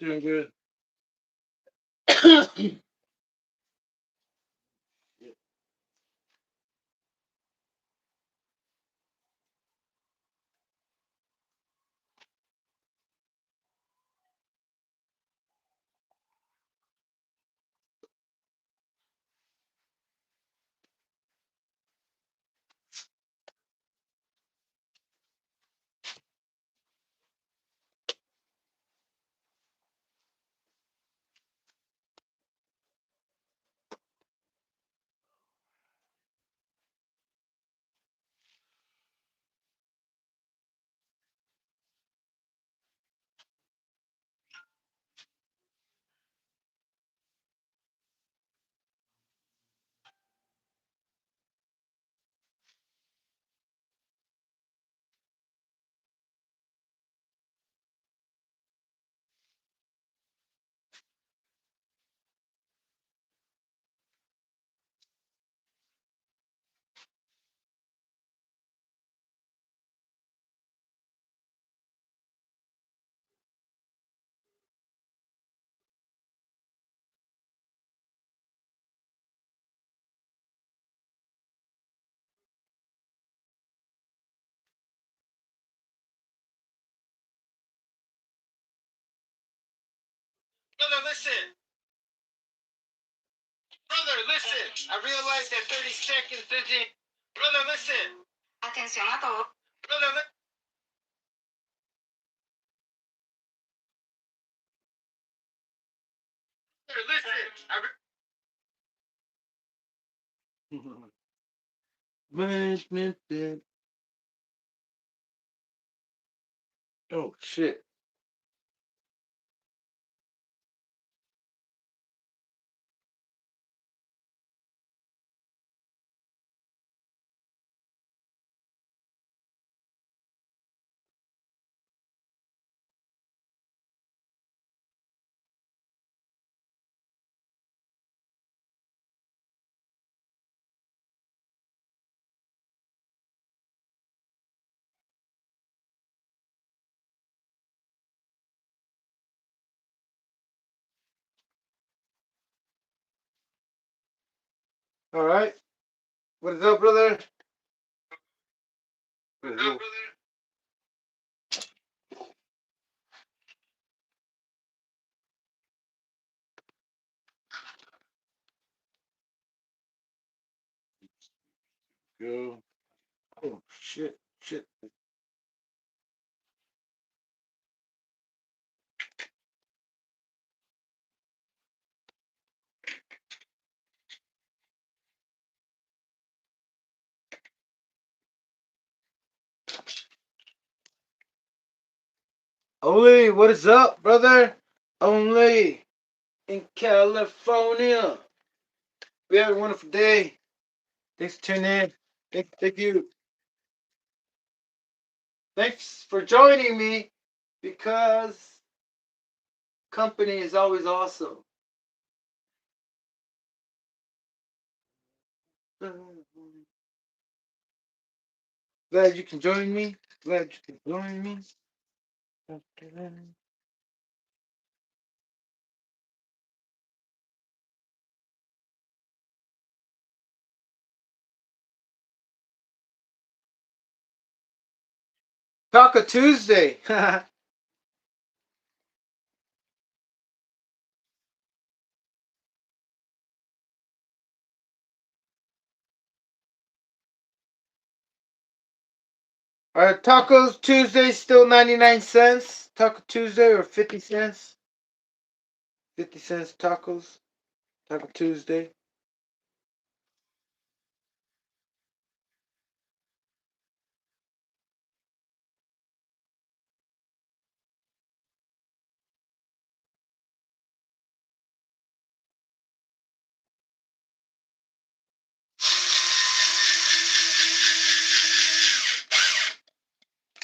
Doing good. Brother, listen. Brother, listen. I realized that 30 seconds isn't. Brother, listen. Atención a todos. Brother, listen. Management did. Oh shit. All right. What is up, brother? What is up, brother? Go. Oh shit. Shit. Only. What is up, brother? Only in California. We have a wonderful day. Thanks for tuning in. Thank you. Thanks for joining me because company is always awesome. Glad you can join me. Glad you can join me. Taco Tuesday. Are Tacos Tuesday still 99 cents? Taco Tuesday or 50 cents? 50 cents tacos. Taco Tuesday.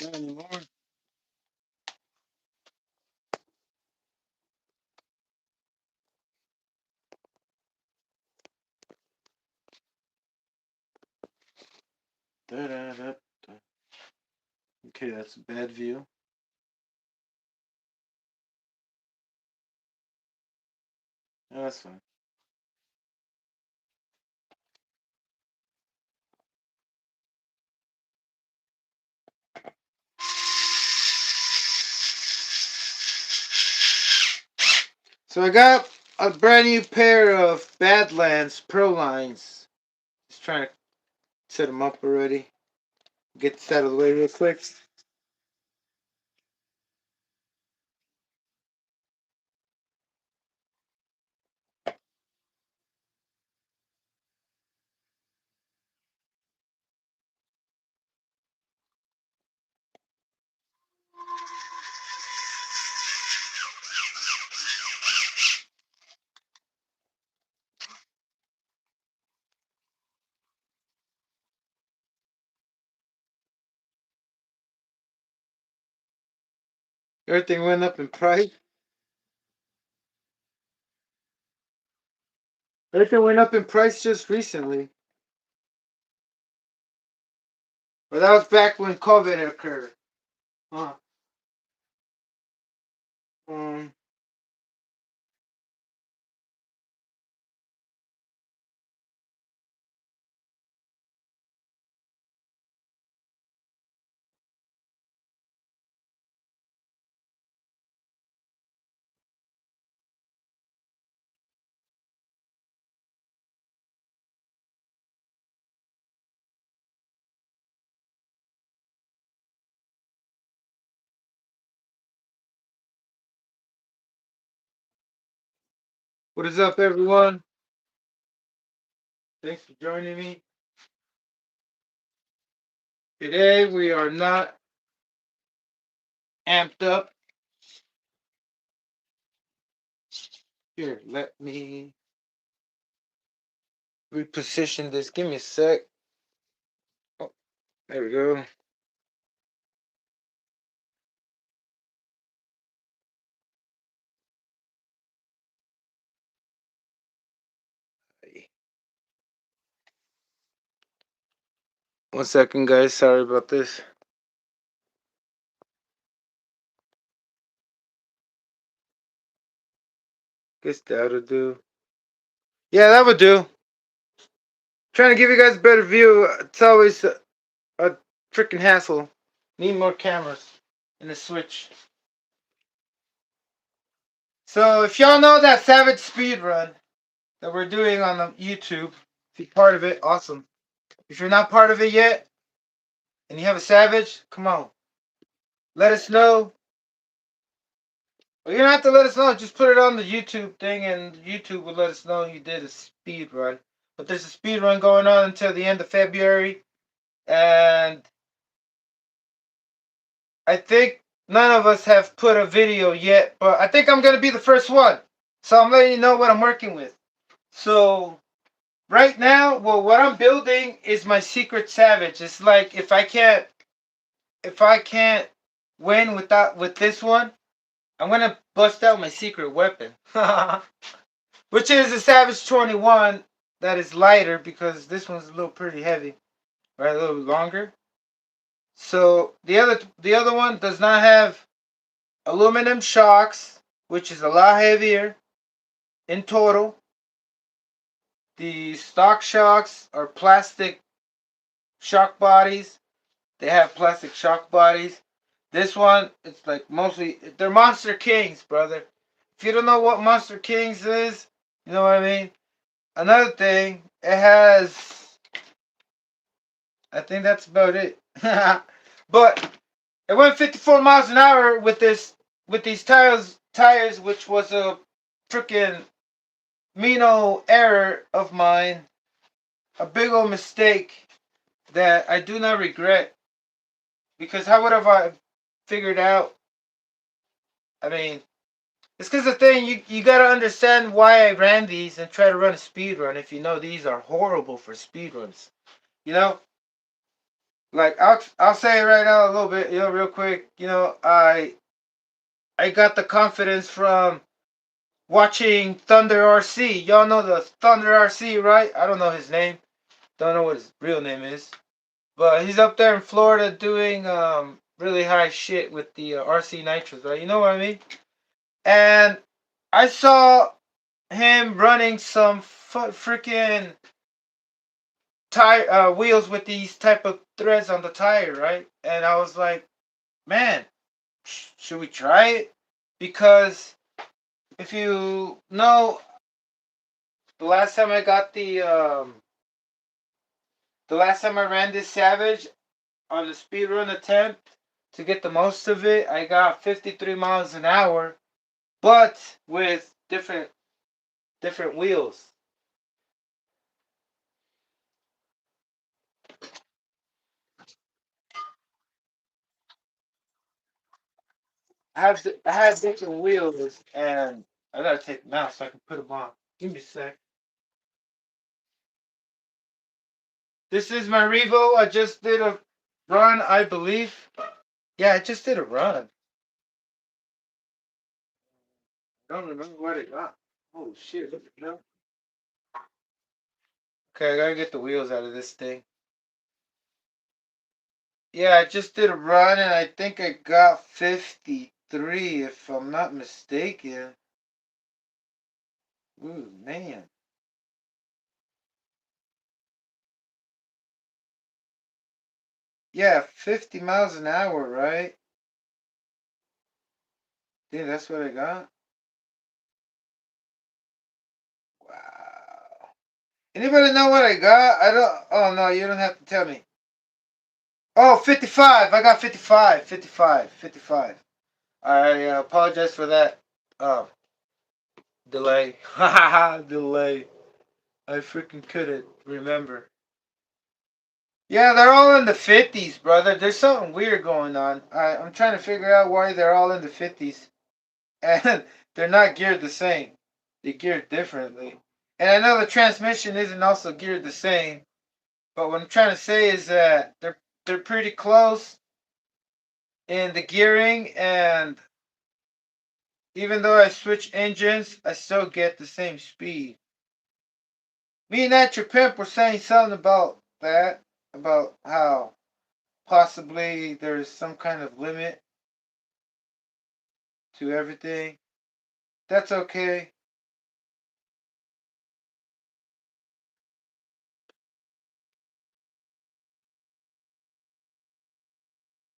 Not anymore. Da-da-da-da. Okay, that's a bad view. That's fine. So I got a brand new pair of Badlands Pro Lines. Just trying to set them up already. Get this out of the way real quick. Everything went up in price. Everything went up in price just recently. But that was back when COVID occurred. Huh. Um, what is up, everyone? Thanks for joining me. Today we are not amped up. Here, let me reposition this. Give me a sec. Oh, there we go. One second, guys. Sorry about this. Guess that'll do. Yeah, that would do. Trying to give you guys a better view. It's always a freaking hassle. Need more cameras and a switch. So if y'all know that Savage speed run that we're doing on the YouTube, if you're part of it, awesome. If you're not part of it yet and you have a Savage, come on. Let us know. Well, you don't have to let us know. Just put it on the YouTube thing and YouTube will let us know you did a speed run. But there's a speed run going on until the end of February. And I think none of us have put a video yet, but I think I'm going to be the first one. So I'm letting you know what I'm working with. So right now, well, what I'm building is my secret Savage. It's like if I can't win with this one, I'm gonna bust out my secret weapon, which is a Savage 21 that is lighter because this one's a little pretty heavy, right? A little longer. So the other one does not have aluminum shocks, which is a lot heavier in total. The stock shocks are plastic shock bodies. They have plastic shock bodies. This one, it's like mostly, they're Monster Kings, brother. If you don't know what Monster Kings is, you know what I mean? Another thing, it has, I think that's about it. But it went 54 miles an hour with these tires, which was a freaking Mino error of mine. A big old mistake that I do not regret. Because how would have I figured out? I mean, it's because the thing, you gotta understand why I ran these and try to run a speed run if you know these are horrible for speed runs. You know? Like I'll say it right now a little bit, real quick. I got the confidence from watching Thunder RC. Y'all know the Thunder RC, right? I don't know his name. Don't know what his real name is. But he's up there in Florida doing really high shit with the RC Nitros, right? You know what I mean? And I saw him running some freaking tire wheels with these type of threads on the tire, right? And I was like, man, should we try it? Because if you know, the last time I got the last time I ran this Savage on the speed run attempt to get the most of it, I got 53 miles an hour, but with different wheels. I had different wheels, and I gotta take them out so I can put them on. Give me a sec. This is my Revo. I just did a run, I believe. Yeah, I just did a run. I don't remember what it got. Oh shit! No. Okay, I gotta get the wheels out of this thing. Yeah, I just did a run, and I think I got 53, if I'm not mistaken. Ooh, man. Yeah, 50 miles an hour, right? Yeah, that's what I got. Wow. Anybody know what I got? I don't. Oh no, you don't have to tell me. Oh, 55. I got 55. 55. 55. I apologize for that. Uh, delay. Haha, delay. I freaking couldn't remember. Yeah, they're all in the 50s, brother. There's something weird going on. I'm trying to figure out why they're all in the 50s. And they're not geared the same. They're geared differently. And I know the transmission isn't also geared the same. But what I'm trying to say is that they're pretty close in the gearing, and even though I switch engines, I still get the same speed. Me and that your pimp were saying something about that, about how possibly there's some kind of limit to everything. That's okay.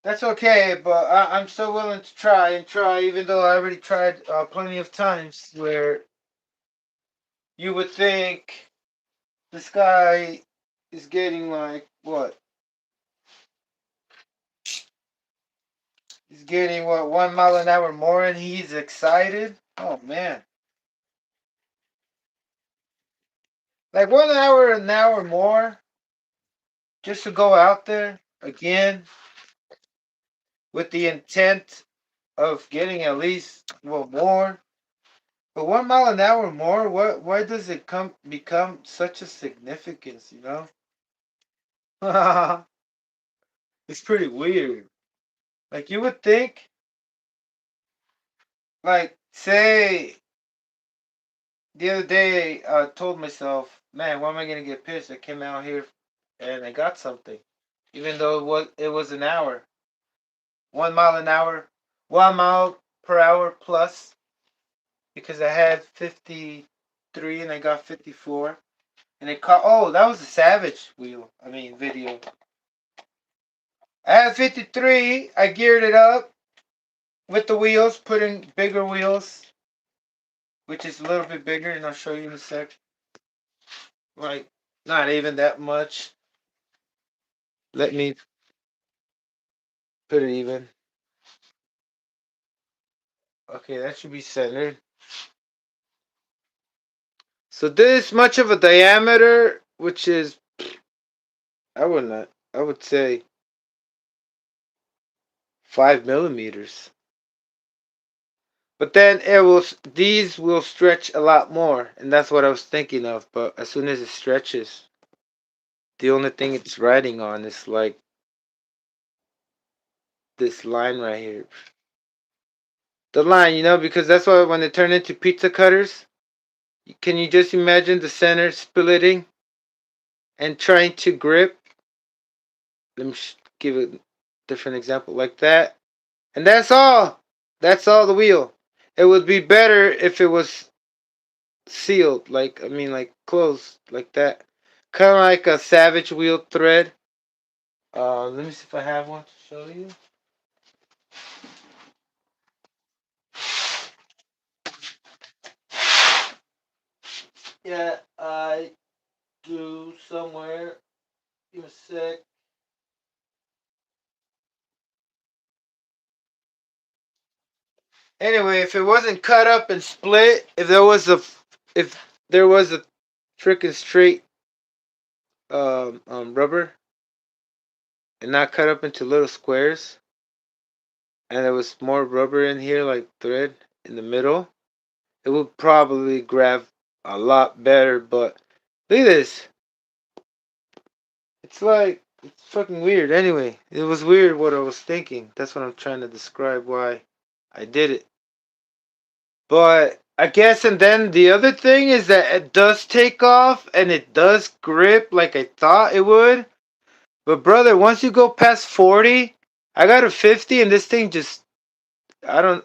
That's okay, but I'm still willing to try and try, even though I already tried plenty of times where you would think this guy is getting like what? He's getting what, 1 mile an hour more, and he's excited. Oh man, like 1 hour an hour more just to go out there again with the intent of getting at least well more. But 1 mile an hour more, what? Why does it become such a significance? You know, it's pretty weird. Like you would think, like say the other day, I told myself, man, why am I gonna get pissed? I came out here and I got something, even though it was an hour, 1 mile an hour, 1 mile per hour plus, because I had 53 and I got 54, and it caught. Oh, that was a Savage wheel. I mean video. I had 53. I geared it up with the wheels, putting bigger wheels, which is a little bit bigger, and I'll show you in a sec. Like not even that much. Let me put it even. Okay, that should be centered. So this much of a diameter, which is, I would say 5 millimeters. But then these will stretch a lot more, and that's what I was thinking of. But as soon as it stretches, the only thing it's riding on is like this line right here. The line, because that's why when they turn into pizza cutters, can you just imagine the center splitting and trying to grip? Let me give a different example like that. And that's all. That's all the wheel. It would be better if it was sealed, like I mean, like closed, like that. Kind of like a Savage wheel thread. Let me see if I have one to show you. Yeah, I do somewhere. Give me a sec. Anyway, if it wasn't cut up and split, if there was a freaking straight rubber and not cut up into little squares, and there was more rubber in here, like thread in the middle, it would probably grab a lot better. But look at this. It's like it's fucking weird. Anyway, it was weird what I was thinking. That's what I'm trying to describe why I did it. But I guess, and then the other thing is that it does take off and it does grip like I thought it would. But brother, once you go past 40, I got a 50 and this thing just, I don't,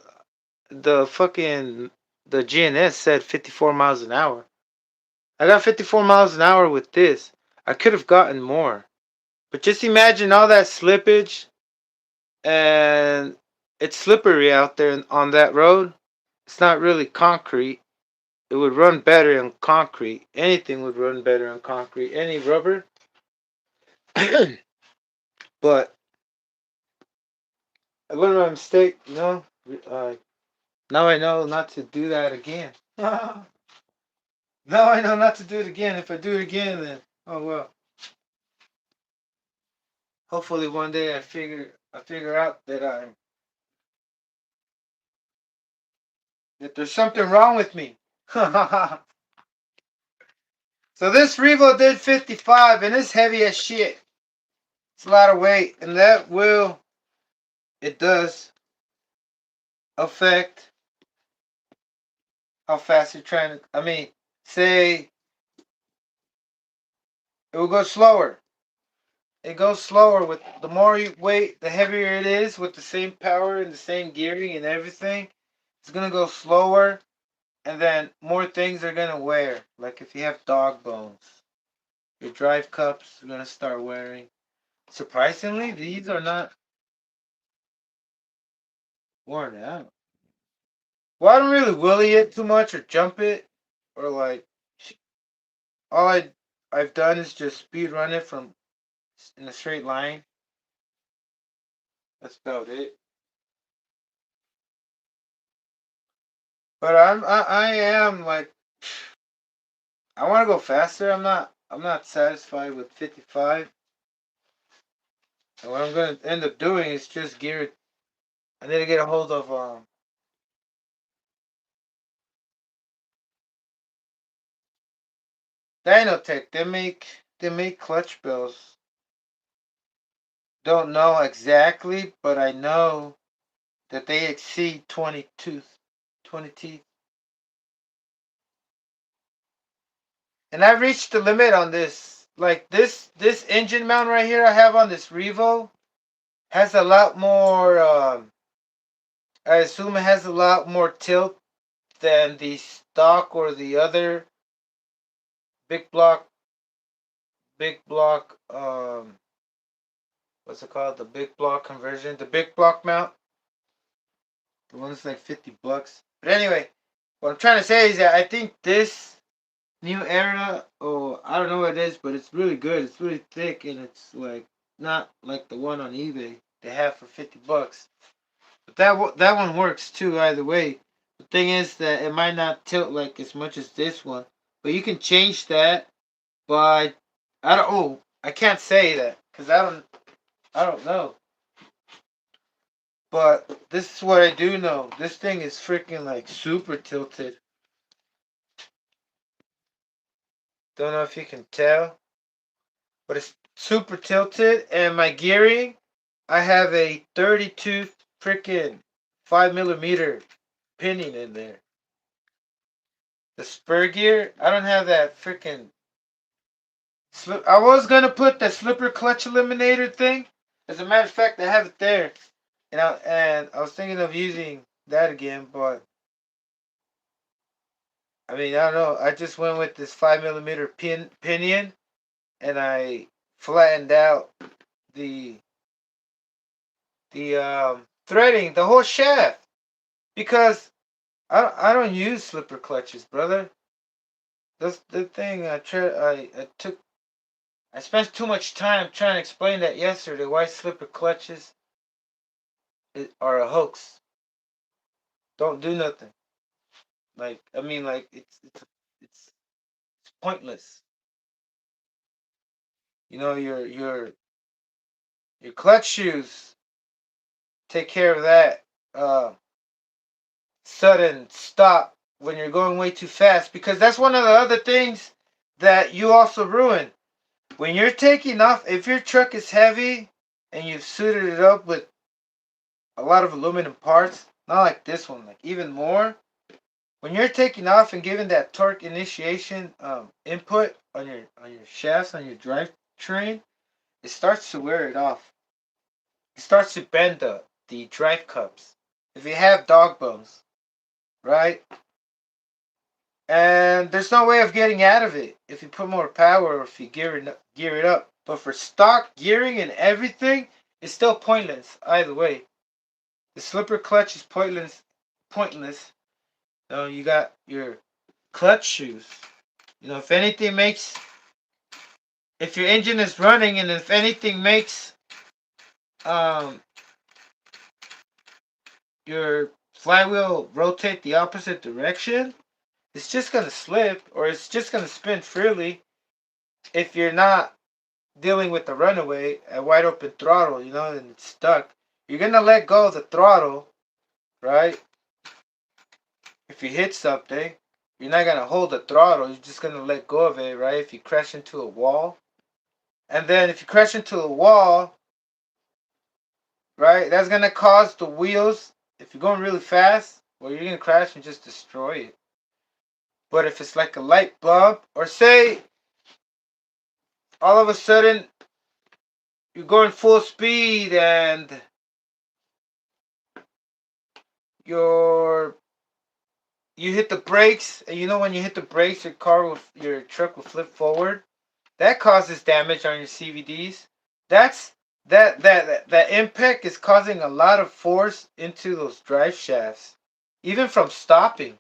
the fucking, the GNS said 54 miles an hour. I got 54 miles an hour with this. I could have gotten more. But just imagine all that slippage, and it's slippery out there on that road. It's not really concrete. It would run better on concrete. Anything would run better on concrete. Any rubber. But I learned my mistake. No. Now I know not to do that again. Now I know not to do it again. If I do it again, then oh well. Hopefully one day I figure out that there's something wrong with me. So this Revo did 55 and it's heavy as shit. It's a lot of weight, and that will, it does affect how fast you're trying to, I mean, say it will go slower. It goes slower with the more you weight, the heavier it is with the same power and the same gearing and everything. It's gonna go slower, and then more things are gonna wear. Like if you have dog bones, your drive cups are gonna start wearing. Surprisingly, these are not worn out. Well, I don't really willy it too much or jump it, or like all I've done is just speed run it from in a straight line. That's about it. But I am like, I want to go faster. I'm not satisfied with 55. And what I'm gonna end up doing is just gear it. I need to get a hold of Dynotech. They make clutch bells. Don't know exactly, but I know that they exceed 20 teeth. And I reached the limit on this. Like this engine mount right here I have on this Revo has a lot more. I assume it has a lot more tilt than the stock or the other big block. Big block. What's it called? The big block conversion. The big block mount. The one's like $50. But anyway, what I'm trying to say is that I think this new era, oh, I don't know what it is, but it's really good. It's really thick, and it's like not like the one on eBay they have for $50. But that one works too. Either way, the thing is that it might not tilt like as much as this one, but you can change that by I don't. Oh, I can't say that because I don't know. But this is what I do know. This thing is freaking like super tilted. Don't know if you can tell, but it's super tilted. And my gearing, I have a 32 freaking 5 millimeter pinning in there. The spur gear, I don't have that freaking. I was gonna put the slipper clutch eliminator thing. As a matter of fact, I have it there, and I was thinking of using that again, but I mean, I don't know. I just went with this 5 millimeter pinion, and I flattened out the threading, the whole shaft, because I don't use slipper clutches, brother. That's the thing. I spent too much time trying to explain that yesterday. Why slipper clutches are a hoax. Don't do nothing. Like, I mean, like, it's pointless. You know, your clutch shoes take care of that sudden stop when you're going way too fast, because that's one of the other things that you also ruin. When you're taking off, if your truck is heavy and you've suited it up with a lot of aluminum parts, not like this one, like even more, when you're taking off and giving that torque initiation input on your shafts, on your drive train, it starts to wear it off. It starts to bend the drive cups. If you have dog bones, right? And there's no way of getting out of it if you put more power or if you gear it up. But for stock gearing and everything, it's still pointless either way. The slipper clutch is pointless. Pointless. So you got your clutch shoes. You know, if your engine is running and if anything makes um your flywheel rotate the opposite direction, it's just gonna slip or it's just gonna spin freely if you're not dealing with the runaway at wide open throttle, you know, and it's stuck. You're gonna let go of the throttle, right? If you hit something, you're not gonna hold the throttle, you're just gonna let go of it, right? If you crash into a wall. And then if you crash into a wall, right, that's gonna cause the wheels, if you're going really fast, well, you're gonna crash and just destroy it. But if it's like a light bump, or say all of a sudden you're going full speed and your you hit the brakes, and you know when you hit the brakes, your truck will flip forward. That causes damage on your CVDs. That's that impact is causing a lot of force into those drive shafts, even from stopping.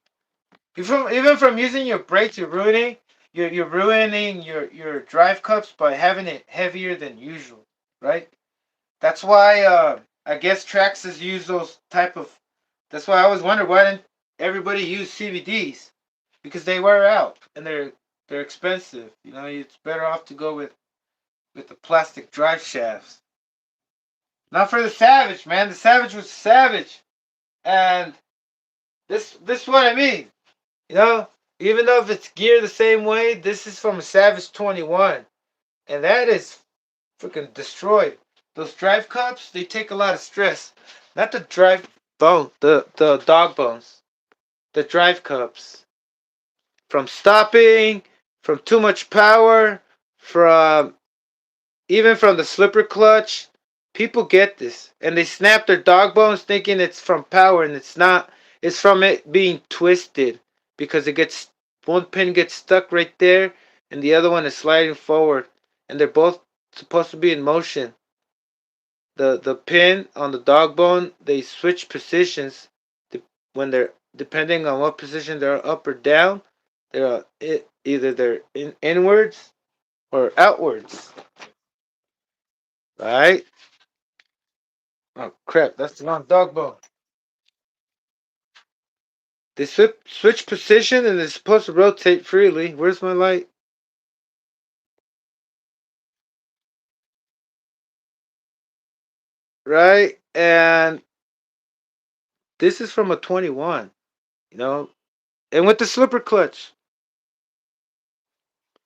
Even from using your brakes, you're ruining your drive cups by having it heavier than usual, right? That's why I guess Traxxas use those type of. That's why I always wonder why didn't everybody use CVDs, because they wear out and they're expensive. You know, it's better off to go with the plastic drive shafts. Not for the Savage, man. The Savage was Savage, and this is what I mean. You know, even though if it's geared the same way, this is from a Savage 21, and that is freaking destroyed. Those drive cups, they take a lot of stress. Not the drive bone, the dog bones. The drive cups. From stopping, from too much power, from even from the slipper clutch. People get this. And they snap their dog bones thinking it's from power, and it's not. It's from it being twisted. Because it gets one pin gets stuck right there and the other one is sliding forward. And they're both supposed to be in motion. The pin on the dog bone, they switch positions when they're depending on what position they're up or down. Either they're inwards or outwards, right? Oh crap, that's the wrong dog bone. They switch position and they're supposed to rotate freely. Where's my light? Right, and this is from a 21, you know, and with the slipper clutch.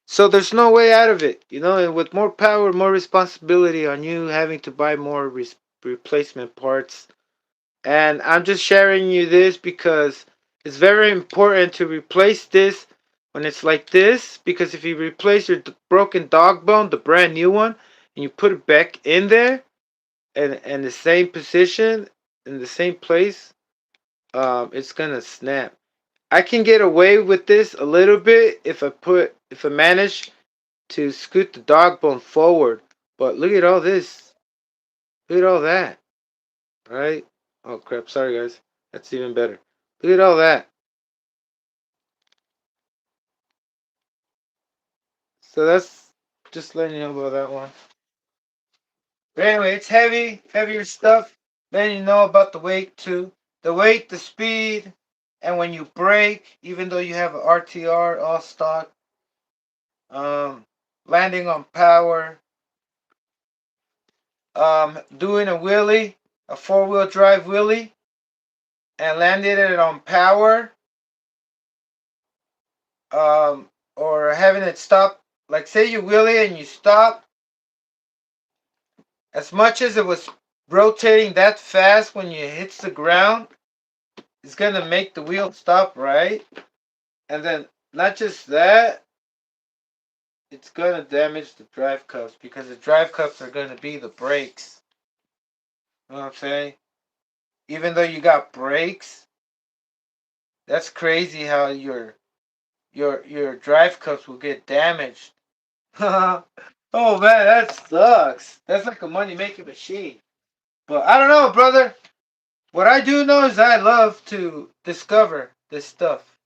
So there's no way out of it, you know, and with more power, more responsibility on you having to buy more replacement parts. And I'm just sharing you this because it's very important to replace this when it's like this. Because if you replace your broken dog bone, the brand new one, and you put it back in there and the same position, in the same place, it's gonna snap. I can get away with this a little bit if I manage to scoot the dog bone forward. But look at all this. Look at all that. Right? Oh crap, sorry guys. That's even better. Look at all that. So that's just letting you know about that one. But anyway, it's heavy, heavier stuff. Letting you know about the weight too. The weight, the speed, and when you brake, even though you have an RTR all stock, um, landing on power, doing a wheelie, a 4-wheel drive wheelie, and landing it on power, or having it stop. Like say you wheelie and you stop, as much as it was rotating that fast when you hits the ground, it's gonna make the wheel stop, right? And then not just that, it's gonna damage the drive cups because the drive cups are gonna be the brakes. You know what I'm saying? Even though you got brakes, that's crazy how your drive cups will get damaged. Oh man, that sucks. That's like a money making machine. But I don't know, brother. What I do know is I love to discover this stuff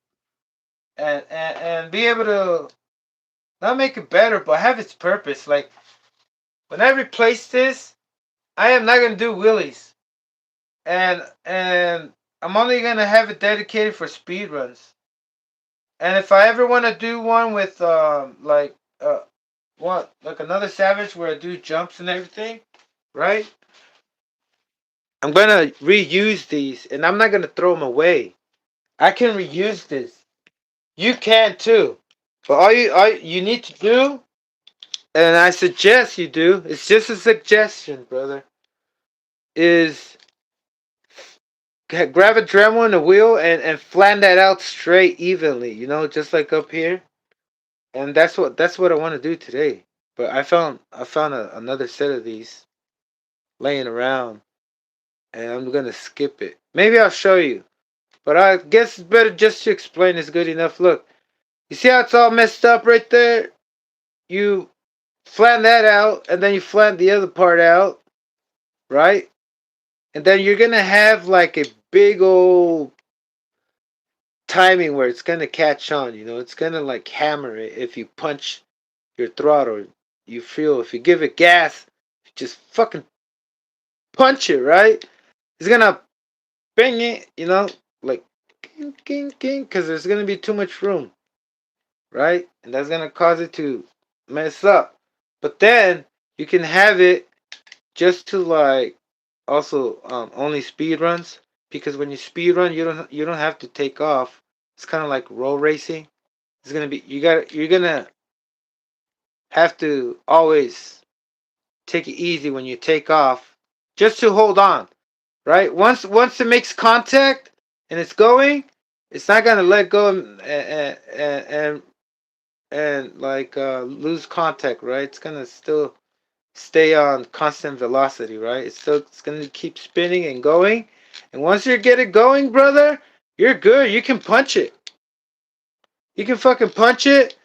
and be able to not make it better, but have its purpose. Like when I replace this, I am not gonna do wheelies, and I'm only gonna have it dedicated for speed runs. And if I ever want to do one with like what like another Savage where I do jumps and everything, right? I'm gonna reuse these, and I'm not gonna throw them away. I can reuse this. You can too. But all you need to do, and I suggest you do, it's just a suggestion, brother, is grab a Dremel and a wheel and flatten that out straight evenly, just like up here. And that's what I want to do today. But I found another set of these laying around, and I'm gonna skip it. Maybe I'll show you, but I guess it's better just to explain. It's good enough. Look, you see how it's all messed up right there? You flatten that out, and then you flatten the other part out, right? And then you're gonna have like a big old timing where it's gonna catch on. It's gonna like hammer it if you punch your throttle. You feel if you give it gas, just fucking punch it, right? It's gonna bang it, like king, king, king, because there's gonna be too much room, right? And that's gonna cause it to mess up. But then you can have it just to like also only speed runs because when you speed run you don't have to take off. It's kind of like roll racing. It's gonna be you're gonna have to always take it easy when you take off just to hold on, right? Once it makes contact and it's going, it's not gonna let go and like lose contact, right? It's gonna still stay on constant velocity, right? It's gonna keep spinning and going. And once you get it going, brother, you're good. You can punch it. You can fucking punch it.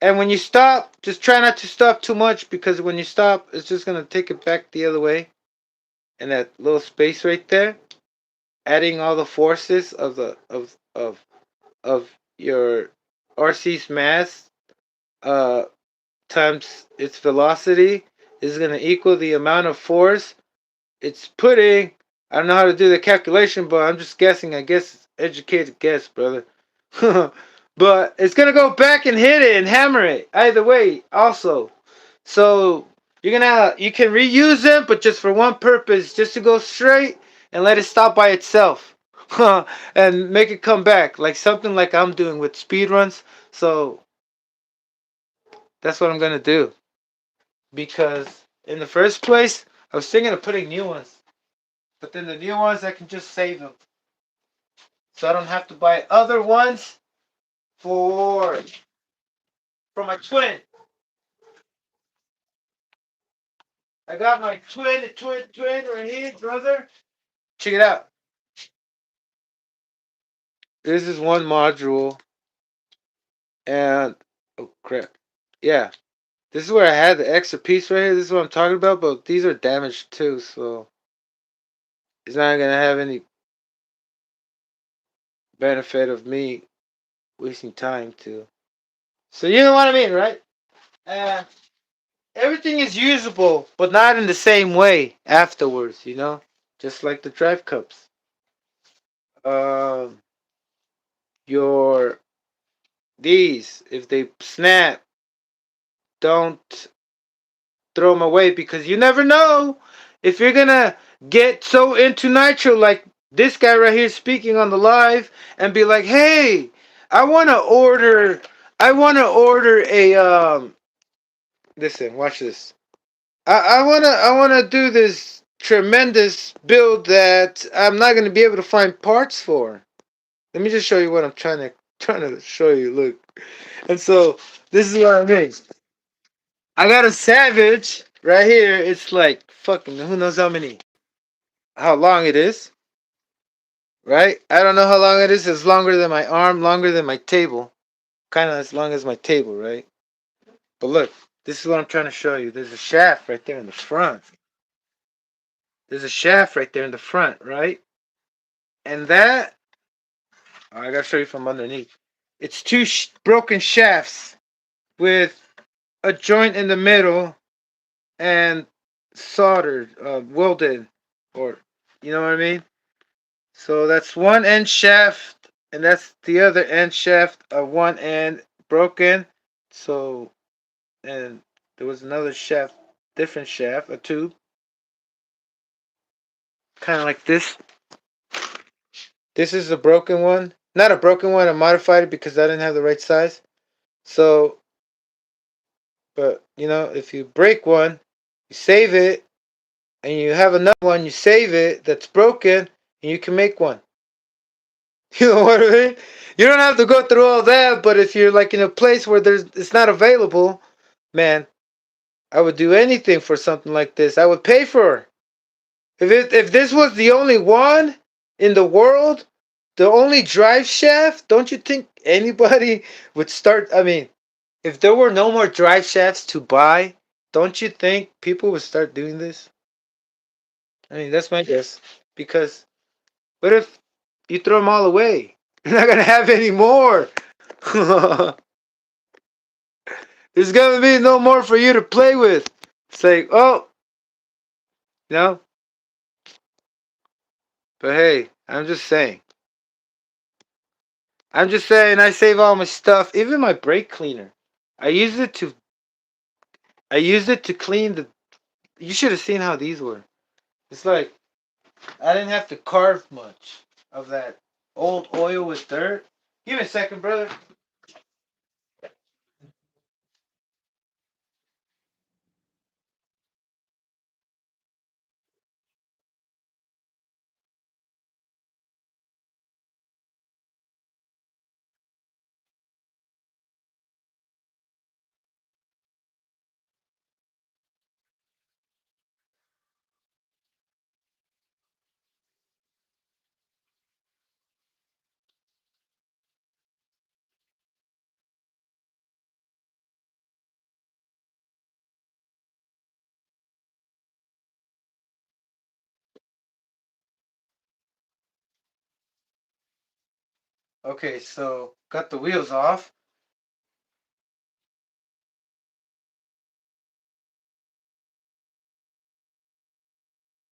And when you stop, just try not to stop too much because when you stop, it's just gonna take it back the other way. And that little space right there, adding all the forces of your RC's mass uh times its velocity is gonna equal the amount of force it's putting. I don't know how to do the calculation, but I'm just guessing. I guess it's educated guess, brother. But it's gonna go back and hit it and hammer it. Either way, also. So you can reuse them, but just for one purpose, just to go straight and let it stop by itself. And make it come back. Like something like I'm doing with speed runs. So that's what I'm gonna do. Because in the first place, I was thinking of putting new ones. But then the new ones, I can just save them. So I don't have to buy other ones for my twin. I got my twin right here, brother. Check it out. This is one module, and oh crap, yeah. This is where I had the extra piece right here. This is what I'm talking about, but these are damaged too, so it's not gonna have any benefit of me wasting time to. So you know what I mean, right? Uh, Everything is usable, but not in the same way afterwards. Just like the drive cups. Um, your these, if they snap, don't throw them away because you never know if you're gonna get so into nitro like this guy right here speaking on the live and be like, hey, I wanna order a listen, watch this. I wanna do this tremendous build that I'm not gonna be able to find parts for. Let me just show you what I'm trying to show you. Look. And so this is what I mean. I got a Savage right here. It's like fucking who knows how long it is, right? I don't know how long it is. It's longer than my arm, longer than my table, kind of as long as my table, right? But look, this is what I'm trying to show you. There's a shaft right there in the front. There's a shaft right there in the front, right? And that I gotta show you from underneath. It's two broken shafts with a joint in the middle and soldered, welded, or you know what I mean. So that's one end shaft, and that's the other end shaft of one end broken. So, and there was another shaft, different shaft, a tube, kind of like this. This is a broken one. Not a broken one, I modified it because I didn't have the right size. So, but if you break one, you save it, and you have another one, you save it that's broken, and you can make one. You know what I mean? You don't have to go through all that, but if you're like in a place where it's not available, man, I would do anything for something like this. I would pay for it. If this was the only one in the world, the only drive shaft, don't you think anybody would start? I mean, if there were no more drive shafts to buy, don't you think people would start doing this? I mean, that's my guess. Because what if you throw them all away? You're not gonna have any more. There's gonna be no more for you to play with. It's like, oh, no. But hey, I'm just saying. I save all my stuff, even my brake cleaner. I use it to clean the. You should have seen how these were. It's like I didn't have to carve much of that old oil with dirt. Give me a second, brother. Okay, so got the wheels off.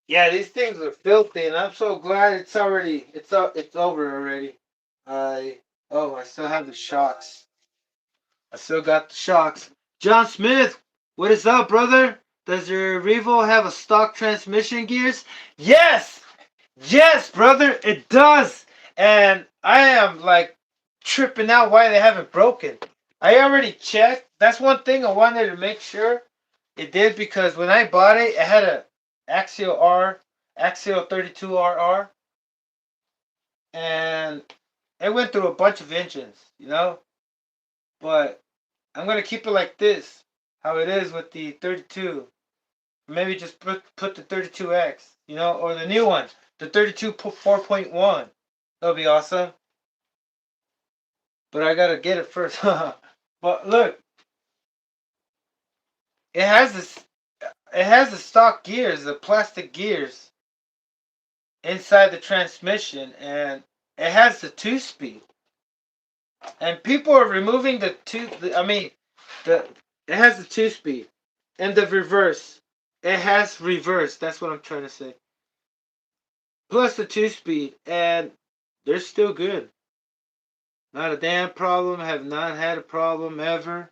Yeah, these things are filthy, and I'm so glad it's over already. I still have the shocks. I still got the shocks. John Smith, what is up, brother? Does your Revo have a stock transmission gears? Yes, yes, brother, it does. And I am like tripping out why they haven't broken. I already checked. That's one thing I wanted to make sure it did because when I bought it, it had a Axial 32RR, and it went through a bunch of engines. But I'm gonna keep it like this, how it is with the 32. Maybe just put the 32X, or the new one, the 32 4.1. That'll be awesome. but I gotta get it first. But look, it has this. It has the stock gears, the plastic gears inside the transmission, and it has the 2-speed. And people are removing the two. I mean, the it has the 2-speed and the reverse. It has reverse. That's what I'm trying to say. Plus the 2-speed, and they're still good. Not a damn problem. Have not had a problem ever.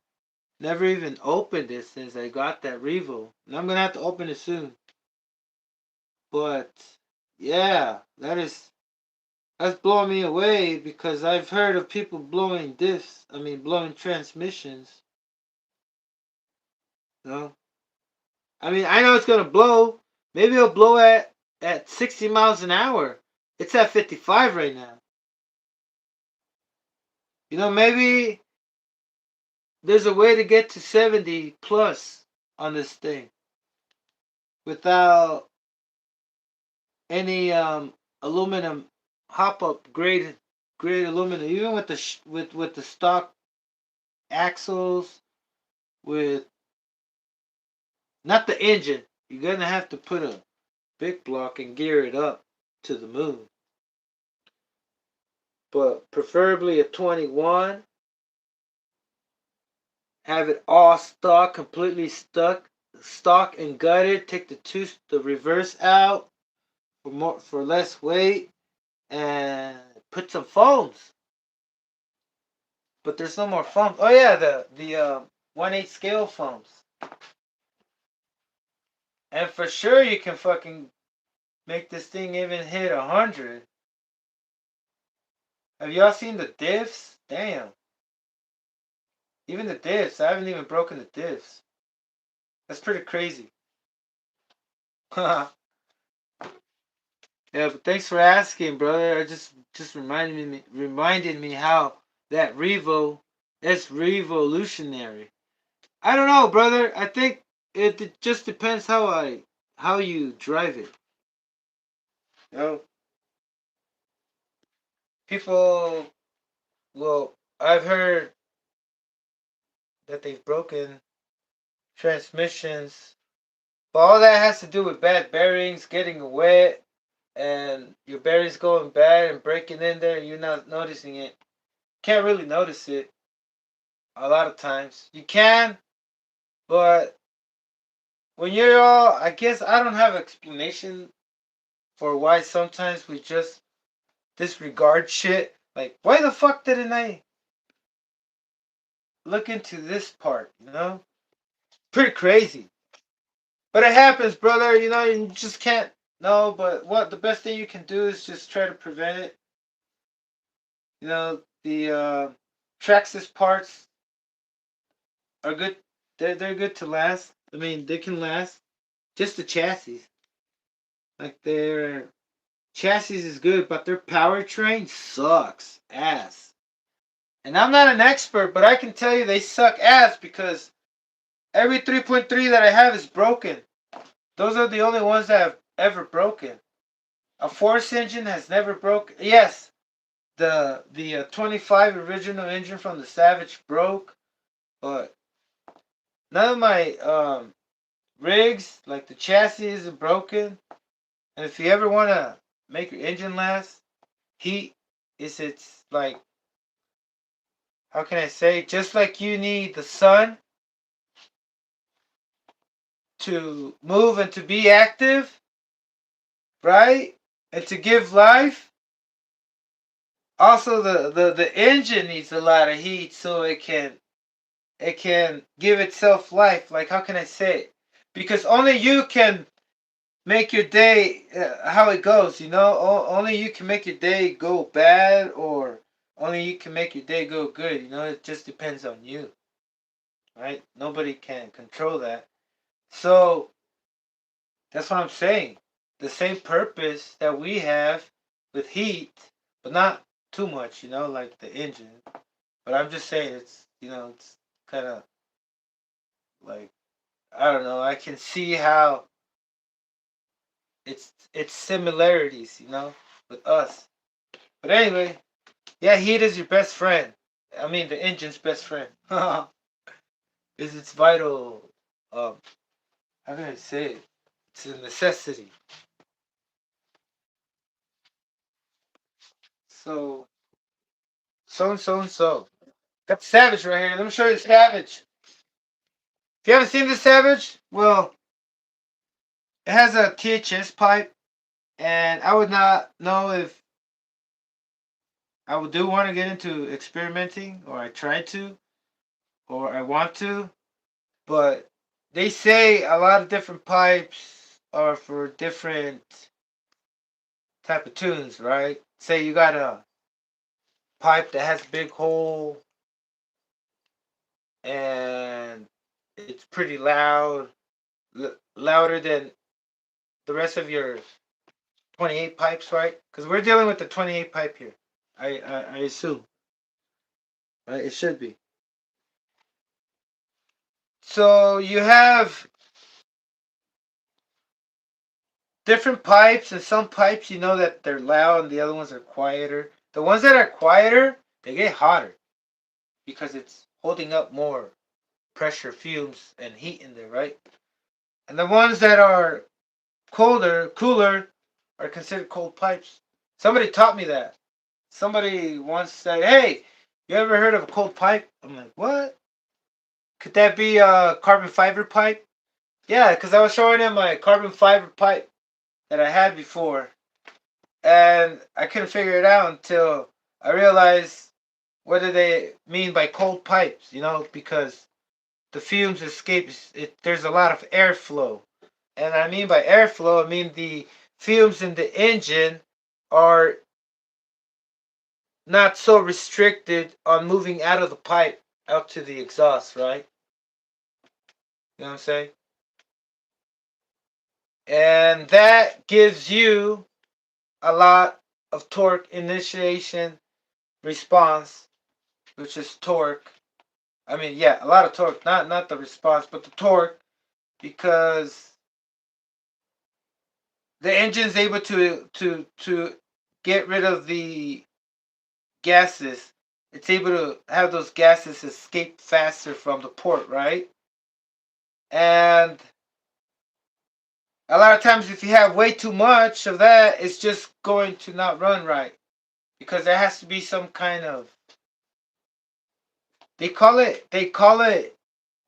Never even opened it since I got that Revo. And I'm gonna have to open it soon. But yeah, that's blowing me away because I've heard of people blowing diffs. I mean, blowing transmissions. You know, I mean, I know it's gonna blow. Maybe it'll blow at 60 miles an hour. It's at 55 right now. You know, maybe there's a way to get to 70 plus on this thing without any aluminum hop up grade aluminum. Even with the with the stock axles, with not the engine, you're gonna have to put a big block and gear it up to the moon. But preferably a 21. Have it all stock, completely stock and gutted. Take the reverse out for less weight, and put some foams. But there's no more foams. Oh yeah, the 1/8 scale foams. And for sure you can fucking make this thing even hit 100. Have y'all seen the diffs? Damn. Even the diffs. I haven't even broken the diffs. That's pretty crazy. Yeah, but thanks for asking, brother. I just reminded me how that Revo is revolutionary. I don't know, brother. I think it just depends how you drive it. You know, people. Well, I've heard that they've broken transmissions, but all that has to do with bad bearings, getting wet, and your bearings going bad and breaking in there. And you're not noticing it. Can't really notice it a lot of times. You can, but when you're all, I guess I don't have explanation for why sometimes we just disregard shit. Like, why the fuck didn't I look into this part? You know, pretty crazy. But it happens, brother. You know, you just can't. No, but what the best thing you can do is just try to prevent it. You know, the Traxxas parts are good. They're good to last. I mean, they can last. Just the chassis, like their chassis is good, but their powertrain sucks ass. And I'm not an expert, but I can tell you they suck ass because every 3.3 that I have is broken. Those are the only ones that have ever broken. A Force engine has never broken. Yes, the 25 original engine from the Savage broke, but none of my rigs, like the chassis, isn't broken. And if you ever want to make your engine last, heat is it's like, how can I say, just like you need the sun to move and to be active, right? And to give life. Also the engine needs a lot of heat so it can give itself life. Like, how can I say it? Because only you can make your day how it goes, you know? Only you can make your day go bad, or only you can make your day go good, you know? It just depends on you, right? Nobody can control that. So that's what I'm saying. The same purpose that we have with heat, but not too much, you know, like the engine. But I'm just saying it's kind of like, I don't know. I can see how it's similarities, you know, with us. But anyway, yeah, heat is your best friend. I mean, the engine's best friend is its vital. Um, how can I say it? It's a necessity. So, so. Got the Savage right here. Let me show you the Savage. If you haven't seen the Savage, well, it has a THS pipe, and I would not know if I would do want to get into experimenting, or I try to, or I want to, but they say a lot of different pipes are for different type of tunes, right? Say you got a pipe that has a big hole and it's pretty loud, louder than the rest of your 28 pipes, right? Because we're dealing with the 28 pipe here. I assume, right? It should be. So you have different pipes, and some pipes you know that they're loud, and the other ones are quieter. The ones that are quieter, they get hotter because it's holding up more pressure, fumes, and heat in there, right? And the ones that are cooler, are considered cold pipes. Somebody taught me that. Somebody once said, "Hey, you ever heard of a cold pipe?" I'm like, "What? Could that be a carbon fiber pipe?" Yeah, because I was showing him my carbon fiber pipe that I had before, and I couldn't figure it out until I realized what do they mean by cold pipes. Because the fumes escape. There's a lot of airflow, and I mean by airflow, I mean the fumes in the engine are not so restricted on moving out of the pipe out to the exhaust, right? You know what I'm saying? And that gives you a lot of torque initiation response, which is torque. I mean, yeah, a lot of torque, not the response, but the torque, because the engine's able to get rid of the gases. It's able to have those gases escape faster from the port, right? And a lot of times, if you have way too much of that, it's just going to not run right because there has to be some kind of they call it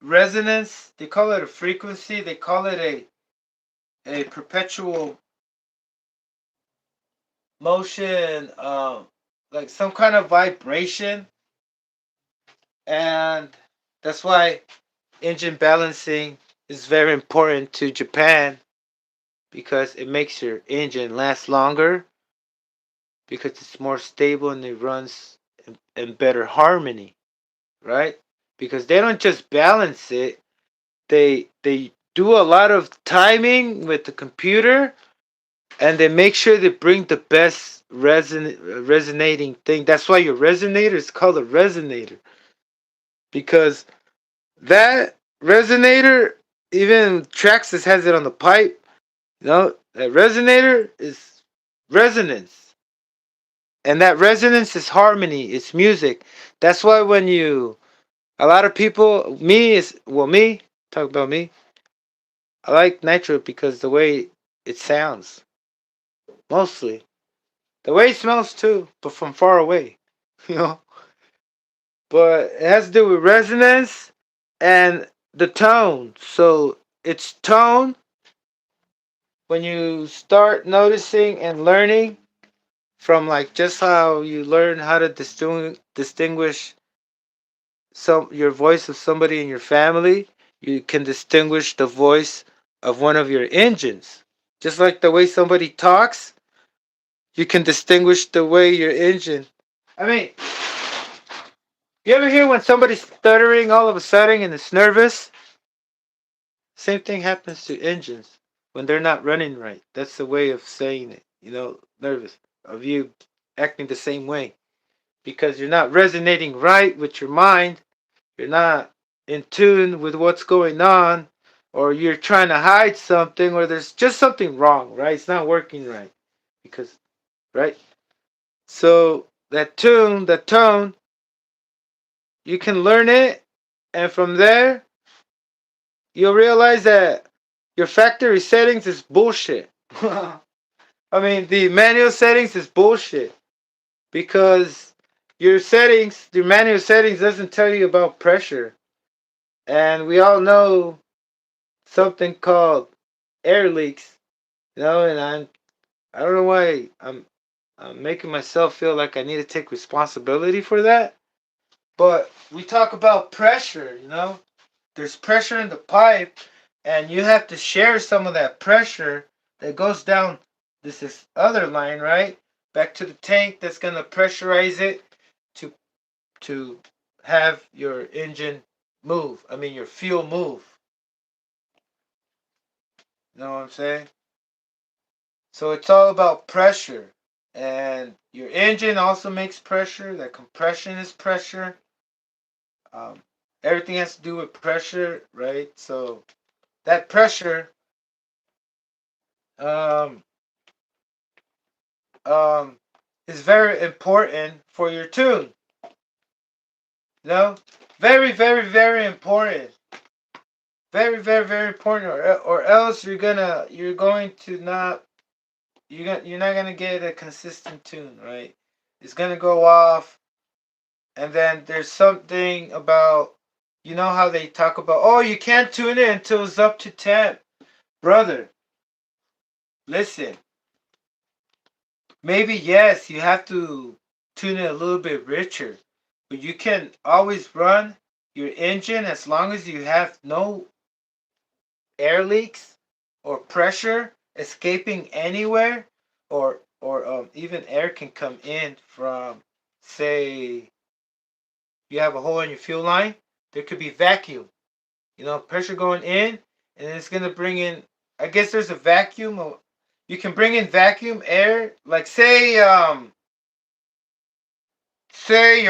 resonance. They call it a frequency. They call it a perpetual motion, like some kind of vibration, and that's why engine balancing is very important to Japan because it makes your engine last longer because it's more stable and it runs in better harmony, right? Because they don't just balance it, they do a lot of timing with the computer and they make sure they bring the best resonating thing. That's why your resonator is called a resonator because that resonator, even Traxxas has it on the pipe. That resonator is resonance. And that resonance is harmony, it's music. That's why a lot of people, me, talk about me, I like Nitro because the way it sounds, mostly. The way it smells too, but from far away, you know? But it has to do with resonance and the tone. So it's tone when you start noticing and learning from like just how you learn how to distinguish your voice of somebody in your family, you can distinguish the voice of one of your engines. Just like the way somebody talks, you can distinguish the way your engine. I mean, you ever hear when somebody's stuttering all of a sudden and it's nervous? Same thing happens to engines when they're not running right. That's the way of saying it, nervous, of you acting the same way because you're not resonating right with your mind. You're not in tune with what's going on, or you're trying to hide something, or there's just something wrong, right? It's not working right. Right? So that tone, you can learn it, and from there, you'll realize that your factory settings is bullshit. I mean, the manual settings is bullshit because your manual settings doesn't tell you about pressure. And we all know something called air leaks, and I don't know why I'm making myself feel like I need to take responsibility for that. But we talk about pressure. There's pressure in the pipe, and you have to share some of that pressure that goes down this other line, right? Back to the tank that's gonna pressurize it to to have your engine move. I mean your fuel move. You know what I'm saying? So it's all about pressure. And your engine also makes pressure. That compression is pressure. Um, Everything has to do with pressure, right? So that pressure um, um, is very important for your tune. You know, very, very, very important. Very, very, very important. Or else you're going to not you're not gonna get a consistent tune, right? It's gonna go off, and then there's something about how they talk about, oh, you can't tune it until it's up to temp, brother. Listen, maybe yes, you have to tune it a little bit richer, but you can always run your engine as long as you have no air leaks or pressure escaping anywhere, or even air can come in from, say, you have a hole in your fuel line. There could be vacuum, pressure going in, and it's gonna bring in. I guess there's a vacuum. You can bring in vacuum air, like say your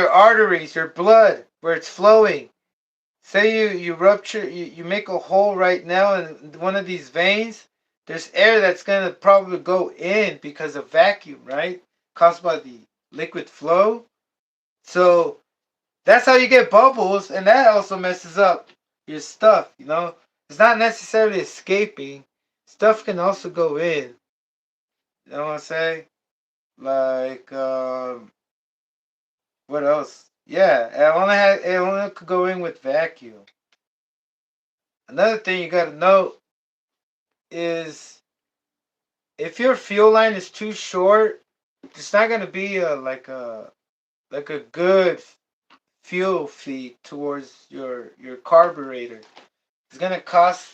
arteries, your blood, where it's flowing. Say you rupture, you make a hole right now in one of these veins. There's air that's gonna probably go in because of vacuum, right? Caused by the liquid flow. So that's how you get bubbles, and that also messes up your stuff. It's not necessarily escaping. Stuff can also go in. You know what I'm saying? Like, what else? Yeah, it only could go in with vacuum. Another thing you gotta know is if your fuel line is too short, it's not gonna be like a good fuel feed towards your carburetor. It's gonna cause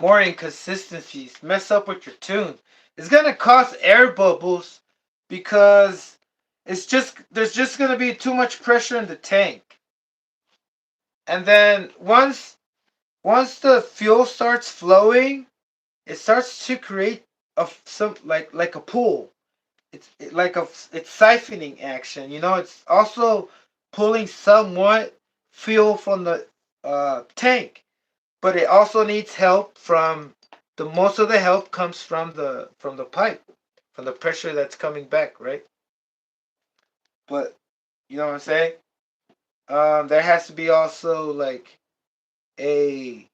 more inconsistencies, mess up with your tune. It's gonna cause air bubbles because there's just gonna be too much pressure in the tank. And then once the fuel starts flowing, it starts to create some like a pool. It's siphoning action. It's also pulling somewhat fuel from the tank, but it also needs help from the most of the help comes from the pipe, from the pressure that's coming back, right? But you know what I'm saying? There has to be also like a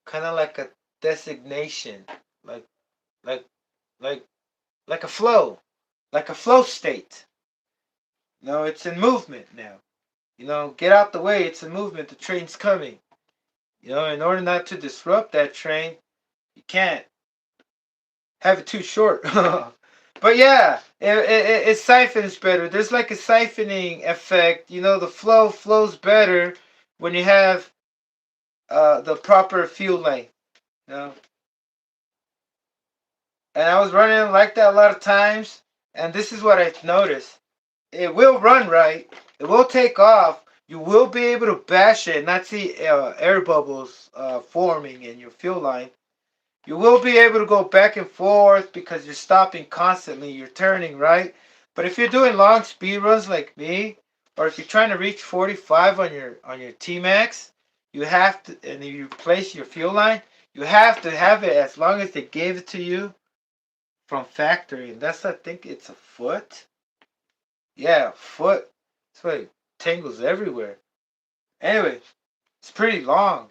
kind of like a designation, like like like like a flow state. It's in movement now. Get out the way. It's in movement. The train's coming. In order not to disrupt that train, you can't have it too short. But yeah, it siphons better. There's like a siphoning effect. The flow flows better when you have the proper fuel length. You know? And I was running like that a lot of times, and this is what I noticed. It will run right. It will take off. You will be able to bash it and not see air bubbles forming in your fuel line. You will be able to go back and forth because you're stopping constantly. You're turning, right? But if you're doing long speed runs like me, or if you're trying to reach 45 on your T-Max, you have to, and you place your fuel line, you have to have it as long as they gave it to you from factory. And that's, I think it's a foot. Yeah, foot. That's why it tangles everywhere. Anyway, it's pretty long.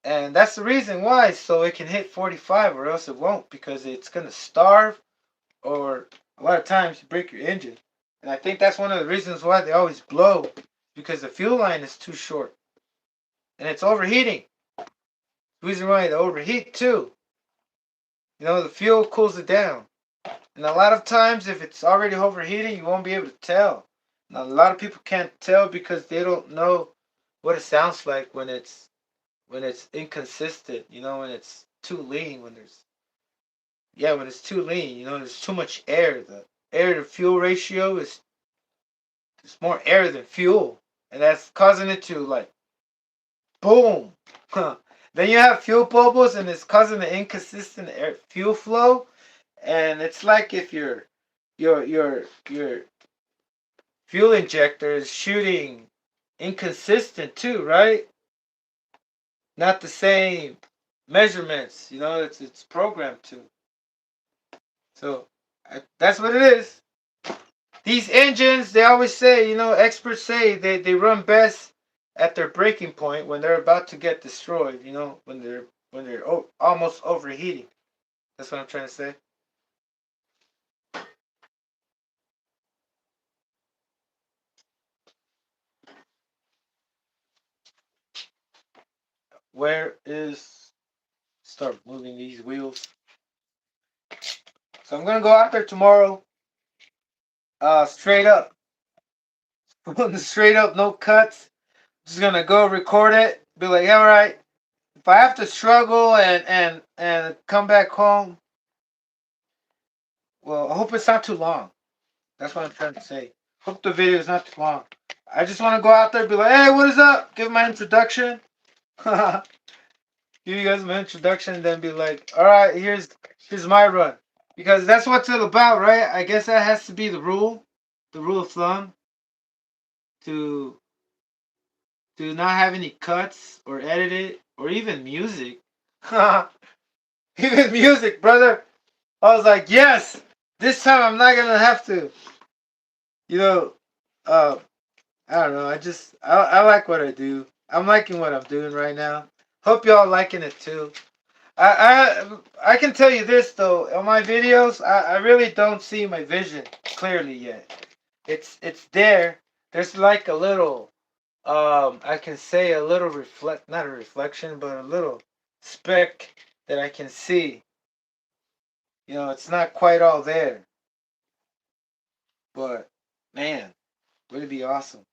And that's the reason why, so it can hit 45 or else it won't, because it's going to starve, or a lot of times you break your engine. And I think that's one of the reasons why they always blow, because the fuel line is too short. And it's overheating. The reason why they overheat too. The fuel cools it down. And a lot of times, if it's already overheating, you won't be able to tell. Now, a lot of people can't tell because they don't know what it sounds like when it's inconsistent. When it's too lean. When it's too lean. There's too much air. The air to fuel ratio is more air than fuel, and that's causing it to like boom. Then you have fuel bubbles, and it's causing the inconsistent air fuel flow. And it's like if your fuel injector is shooting inconsistent too, right? Not the same measurements. It's programmed to. So that's what it is. These engines, they always say, experts say they run best at their breaking point when they're about to get destroyed. When they're almost overheating. That's what I'm trying to say. Where is start moving these wheels? So I'm gonna go out there tomorrow. Straight up, straight up, no cuts. Just gonna go record it. Be like, all right. If I have to struggle and come back home, well, I hope it's not too long. That's what I'm trying to say. Hope the video is not too long. I just want to go out there and be like, hey, what is up? Give my introduction. Give you guys my introduction, and then be like, all right, here's my run. Because that's what it's all about, right? I guess that has to be the rule of thumb, to not have any cuts or edit it, or even music. Even music, brother. I was like, yes, this time I'm not gonna have to. You know, uh, I don't know. I like what I do. I'm liking what I'm doing right now. Hope y'all liking it too. I can tell you this though. On my videos, I really don't see my vision clearly yet. It's there. There's like a little I can say a little not a reflection, but a little speck that I can see. It's not quite all there. But man, would it be awesome?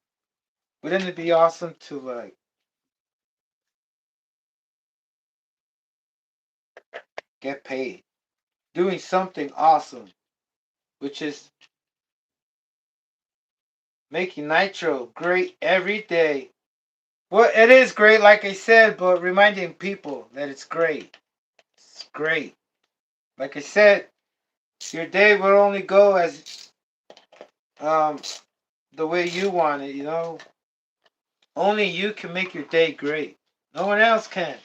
Wouldn't it be awesome to like get paid doing something awesome, which is making Nitro great every day? Well, it is great, like I said, but reminding people that it's great. It's great. Like I said, your day will only go as the way you want it. Only you can make your day great. No one else can.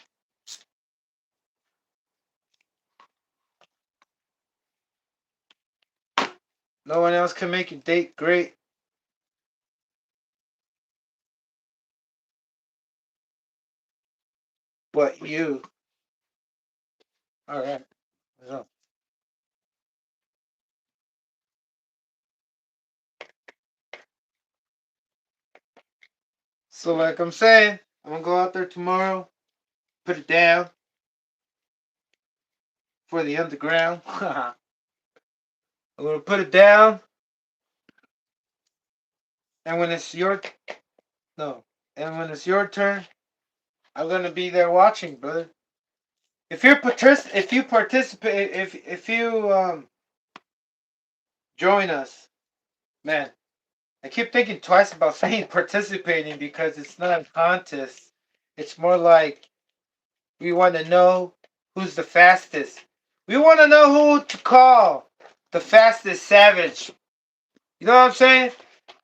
No one else can make your day great. But you. All right. So, like I'm saying, I'm gonna go out there tomorrow, put it down for the underground. I'm gonna put it down, and when it's your no, and when it's your turn, I'm gonna be there watching, brother. If you participate, if you join us, man. I keep thinking twice about saying participating, because it's not a contest. It's more like we want to know who's the fastest. We want to know who to call the fastest savage. You know what I'm saying?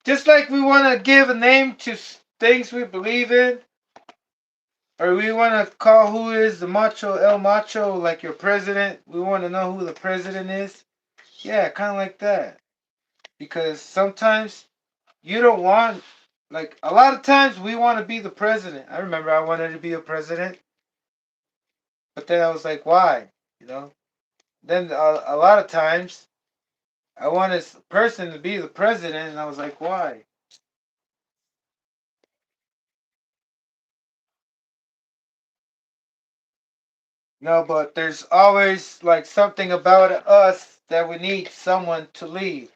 Just like we want to give a name to things we believe in, or we want to call who is the macho, El Macho, like your president. We want to know who the president is. Yeah, kind of like that. Because sometimes you don't want like a lot of times we want to be the president. I remember I wanted to be a president, but then I was like, why? You know. Then a lot of times I wanted a person to be the president, and I was like, why? No, but there's always like something about us that we need someone to lead.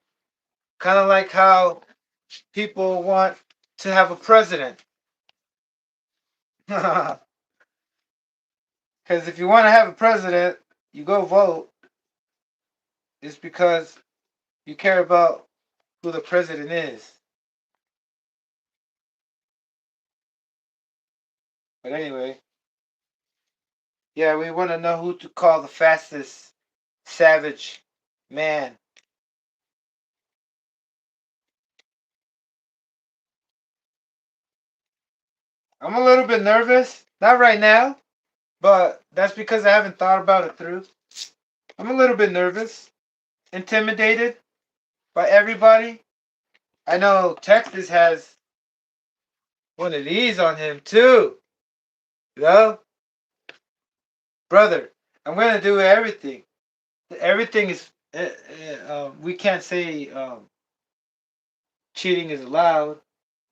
Kind of like how people want to have a president. Because if you want to have a president, you go vote. It's because you care about who the president is. But anyway, yeah, we want to know who to call the fastest savage man. I'm a little bit nervous. Not right now, but that's because I haven't thought about it through. I'm a little bit nervous, intimidated by everybody. I know Texas has one of these on him too. You know? Brother, I'm going to do everything. Everything is, we can't say cheating is allowed,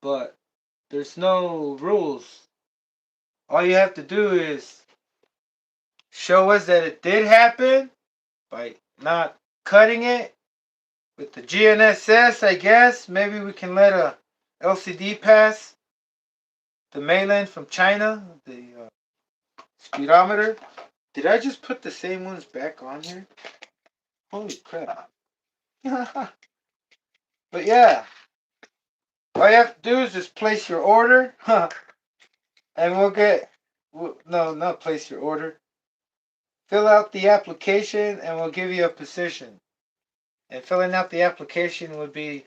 but there's no rules. All you have to do is show us that it did happen by not cutting it with the GNSS, I guess. Maybe we can let a LCD pass the mainland from China, the speedometer. Did I just put the same ones back on here? Holy crap. But yeah, all you have to do is just place your order, and we'll get, no, not place your order. Fill out the application, and we'll give you a position. And filling out the application would be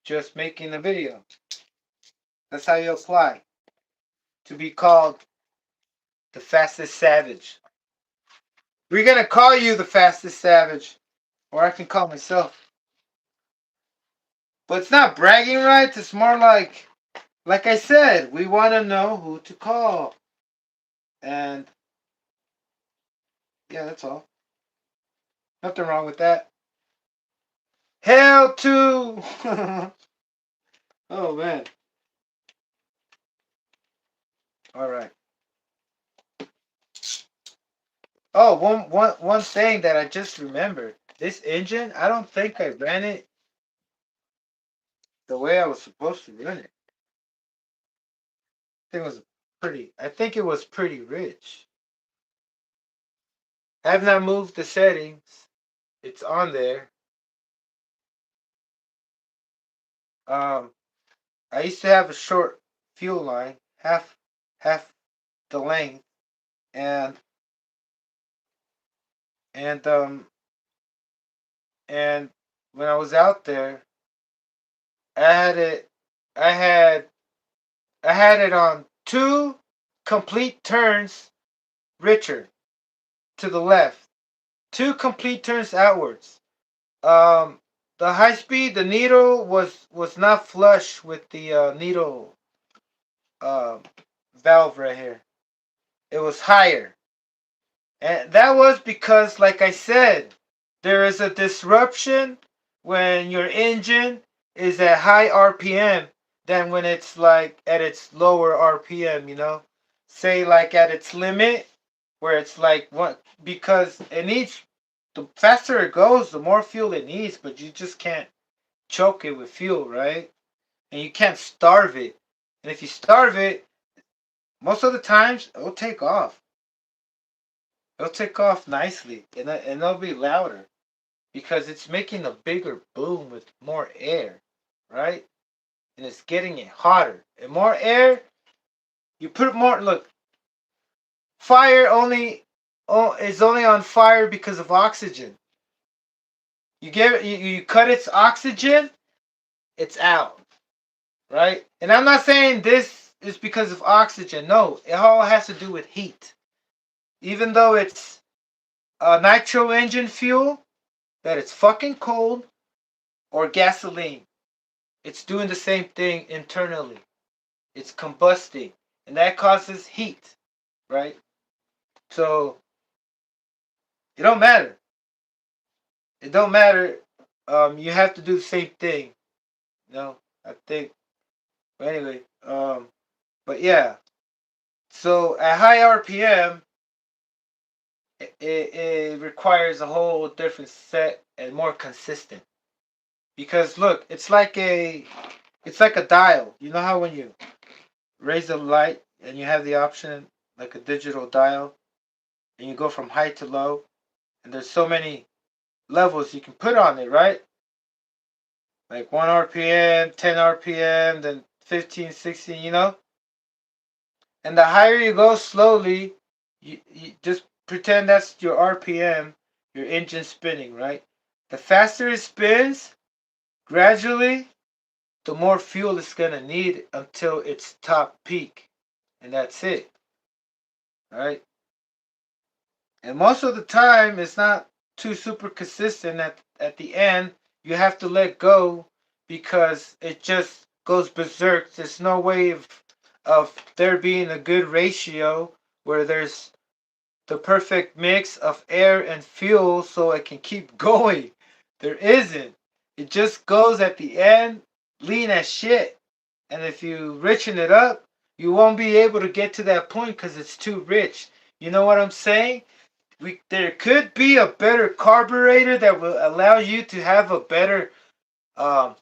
just making a video. That's how you apply to be called the fastest savage. We're gonna call you the fastest savage, or I can call myself. But it's not bragging rights. It's more like I said, we want to know who to call, and yeah, that's all. Nothing wrong with that. Hell to. Oh man. All right. Oh, one thing that I just remembered. This engine, I don't think I ran it the way I was supposed to run it. I think it was pretty rich. I have not moved the settings. It's on there. Um, I used to have a short fuel line, half the length, and and um and when I was out there, I had it, I had I had it on two complete turns richer to the left, two complete turns outwards. Um, the high speed, the needle was not flush with the needle uh, valve right here. It was higher, and that was because, like I said, there is a disruption when your engine is at high RPM than when it's like at its lower RPM. You know, say like at its limit, where it's like what, because it needs, the faster it goes, the more fuel it needs, but you just can't choke it with fuel, right? And you can't starve it. And if you starve it, most of the times it'll take off. It'll take off nicely, and it'll be louder because it's making a bigger boom with more air, right? And it's getting it hotter. And more air, you put more. Look, fire is only on fire because of oxygen. You cut its oxygen, it's out, right? And I'm not saying this is because of oxygen. No, it all has to do with heat. Even though it's a nitro engine fuel, that it's fucking cold, or gasoline. it's doing the same thing internally. It's combusting, and that causes heat, right? So it don't matter. It don't matter. You have to do the same thing. You know, I think. But anyway, but yeah. So at high RPM, it requires a whole different set and more consistent. Because look, it's like a dial. You know how when you raise the light and you have the option like a digital dial, and you go from high to low, and there's so many levels you can put on it, right? Like 1 RPM, 10 RPM, then 15, 16, you know? And the higher you go slowly, you just pretend that's your RPM, your engine spinning, right? The faster it spins, gradually, the more fuel it's going to need until its top peak. And that's it, right? And most of the time, it's not too super consistent. At the end, you have to let go because it just goes berserk. There's no way of there being a good ratio where there's the perfect mix of air and fuel so it can keep going. There isn't. It just goes at the end lean as shit. And if you richen it up, you won't be able to get to that point because it's too rich. You know what I'm saying? There could be a better carburetor that will allow you to have a better um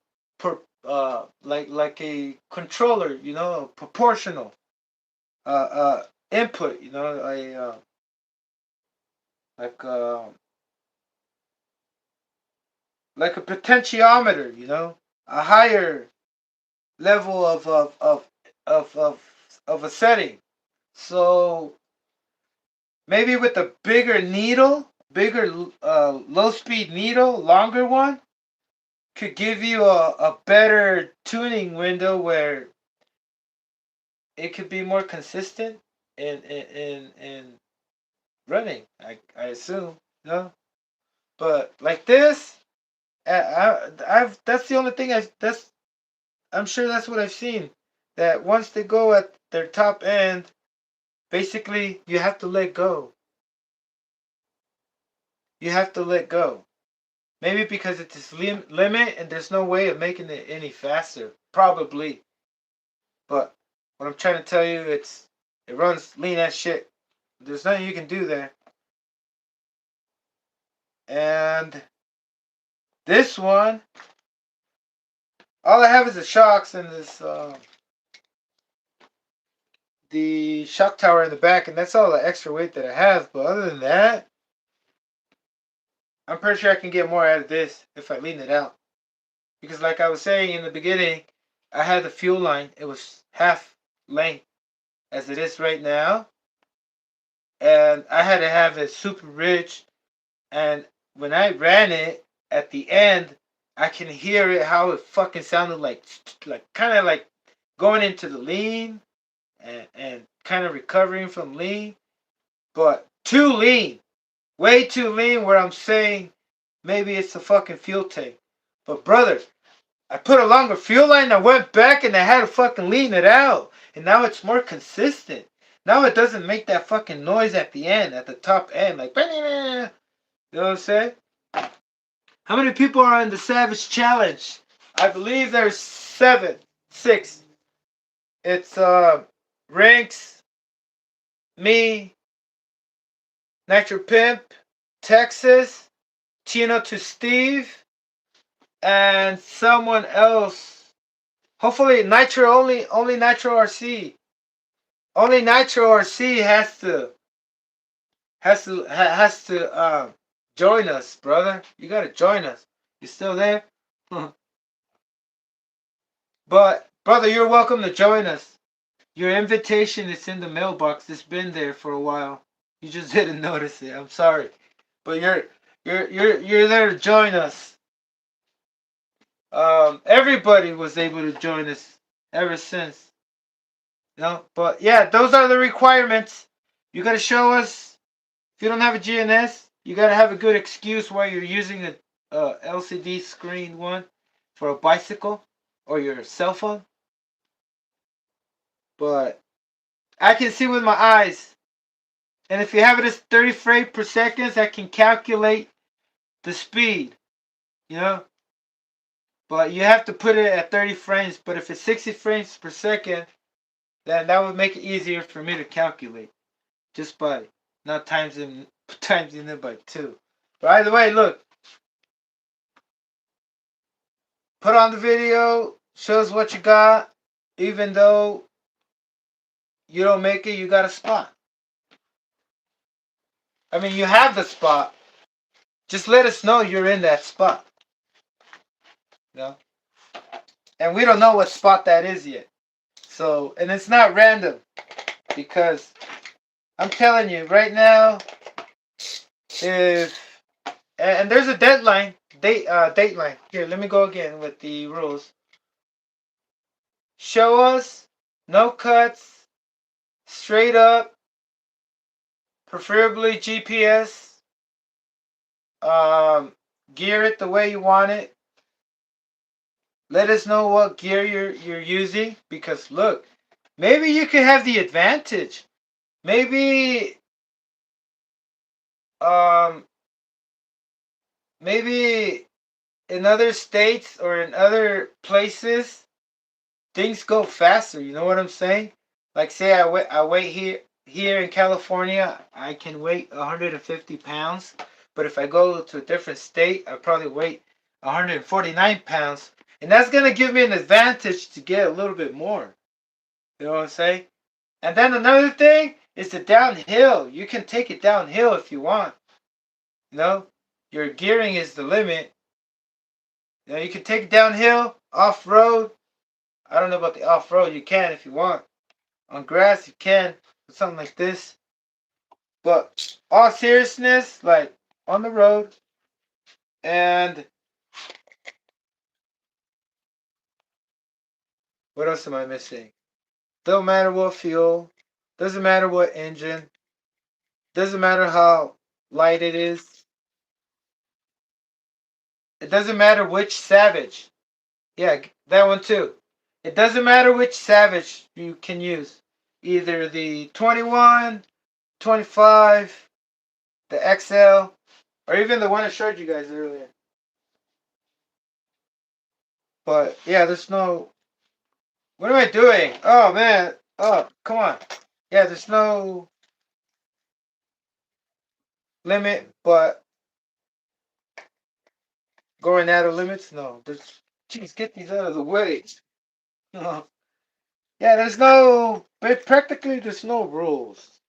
like a controller, you know, proportional input, you know, a like uh like a potentiometer, you know, a higher level of of, of a setting. So maybe with a bigger needle, bigger low speed needle, longer one could give you a better tuning window where it could be more consistent in running. I assume, no, but like this, I've that's the only thing I'm sure that's what I've seen. That once they go at their top end, basically you have to let go. You have to let go. Maybe because it's its limit and there's no way of making it any faster. Probably. But what I'm trying to tell you, it runs lean as shit. There's nothing you can do there. And this one, all I have is the shocks and this the shock tower in the back, and that's all the extra weight that I have. But other than that, I'm pretty sure I can get more out of this if I lean it out. Because like I was saying in the beginning, I had the fuel line. It was half length as it is right now. And I had to have it super rich. And when I ran it at the end, I can hear it how it fucking sounded like kind of like going into the lean and kind of recovering from lean, but too lean, way too lean. Where I'm saying maybe it's a fucking fuel tank, but brother, I put a longer fuel line. I went back and I had to fucking lean it out, and now it's more consistent. Now it doesn't make that fucking noise at the end, at the top end, like, you know what I'm saying? How many people are in the Savage Challenge? I believe there's 6. It's Ranks, me, Nitro Pimp, Texas, Tino to Steve, and someone else. Hopefully Nitro only Nitro RC. Only Nitro RC has to join us, brother. You gotta join us. You still there? But brother, you're welcome to join us. Your invitation is in the mailbox. It's been there for a while. You just didn't notice it. I'm sorry, but you're there to join us. Everybody was able to join us ever since. You know, but yeah, those are the requirements. You gotta show us. If you don't have a GNS, you gotta have a good excuse why you're using a LCD screen one for a bicycle. or your cell phone. But I can see with my eyes. And if you have it as 30 frames per second, I can calculate the speed, you know. But you have to put it at 30 frames. But if it's 60 frames per second, then that would make it easier for me to calculate just by not timesing it by 2. But either way, look, put on the video, shows what you got. Even though you don't make it, you got a spot. I mean, you have the spot. Just let us know you're in that spot. You know? And we don't know what spot that is yet. So, and it's not random. Because I'm telling you, right now, if and there's a deadline, dateline. Here, let me go again with the rules. Show us, no cuts, straight up, preferably GPS. Gear it the way you want it. Let us know what gear you're using, because look, maybe you could have the advantage. Maybe um maybe in other states or in other places things go faster, you know what I'm saying? Like say I wait here in California, I can weight 150 pounds, but if I go to a different state, I probably weight 149 pounds, and that's gonna give me an advantage to get a little bit more. You know what I'm saying? And then another thing is the downhill. You can take it downhill if you want. You know, your gearing is the limit. You know, you can take it downhill, off road. I don't know about the off road. You can if you want. On grass, you can. Something like this. But all seriousness, like on the road, and what else am I missing? Don't matter what fuel. Doesn't matter what engine. Doesn't matter how light it is. It doesn't matter which Savage. Yeah, that one too. It doesn't matter which Savage you can use. Either the 21, 25, the XL, or even the one I showed you guys earlier. But yeah, there's no. What am I doing? Oh man. Oh, come on. Yeah, there's no limit, but going out of limits? No. There's. Jeez, get these out of the way. No. Yeah, there's no. But practically, there's no rules.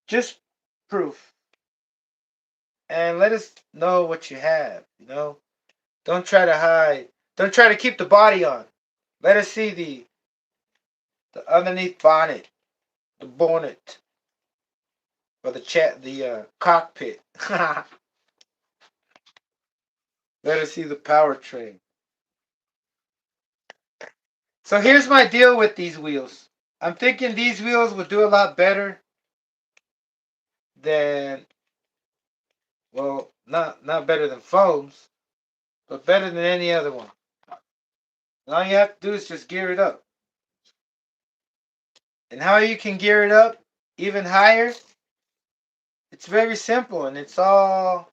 Just proof. And let us know what you have. You know, don't try to hide. Don't try to keep the body on. Let us see the underneath bonnet, the bonnet, or the cockpit. Let us see the powertrain. So here's my deal with these wheels. I'm thinking these wheels would do a lot better than, well, not better than foams, but better than any other one. And all you have to do is just gear it up. And how you can gear it up even higher, it's very simple, and it's all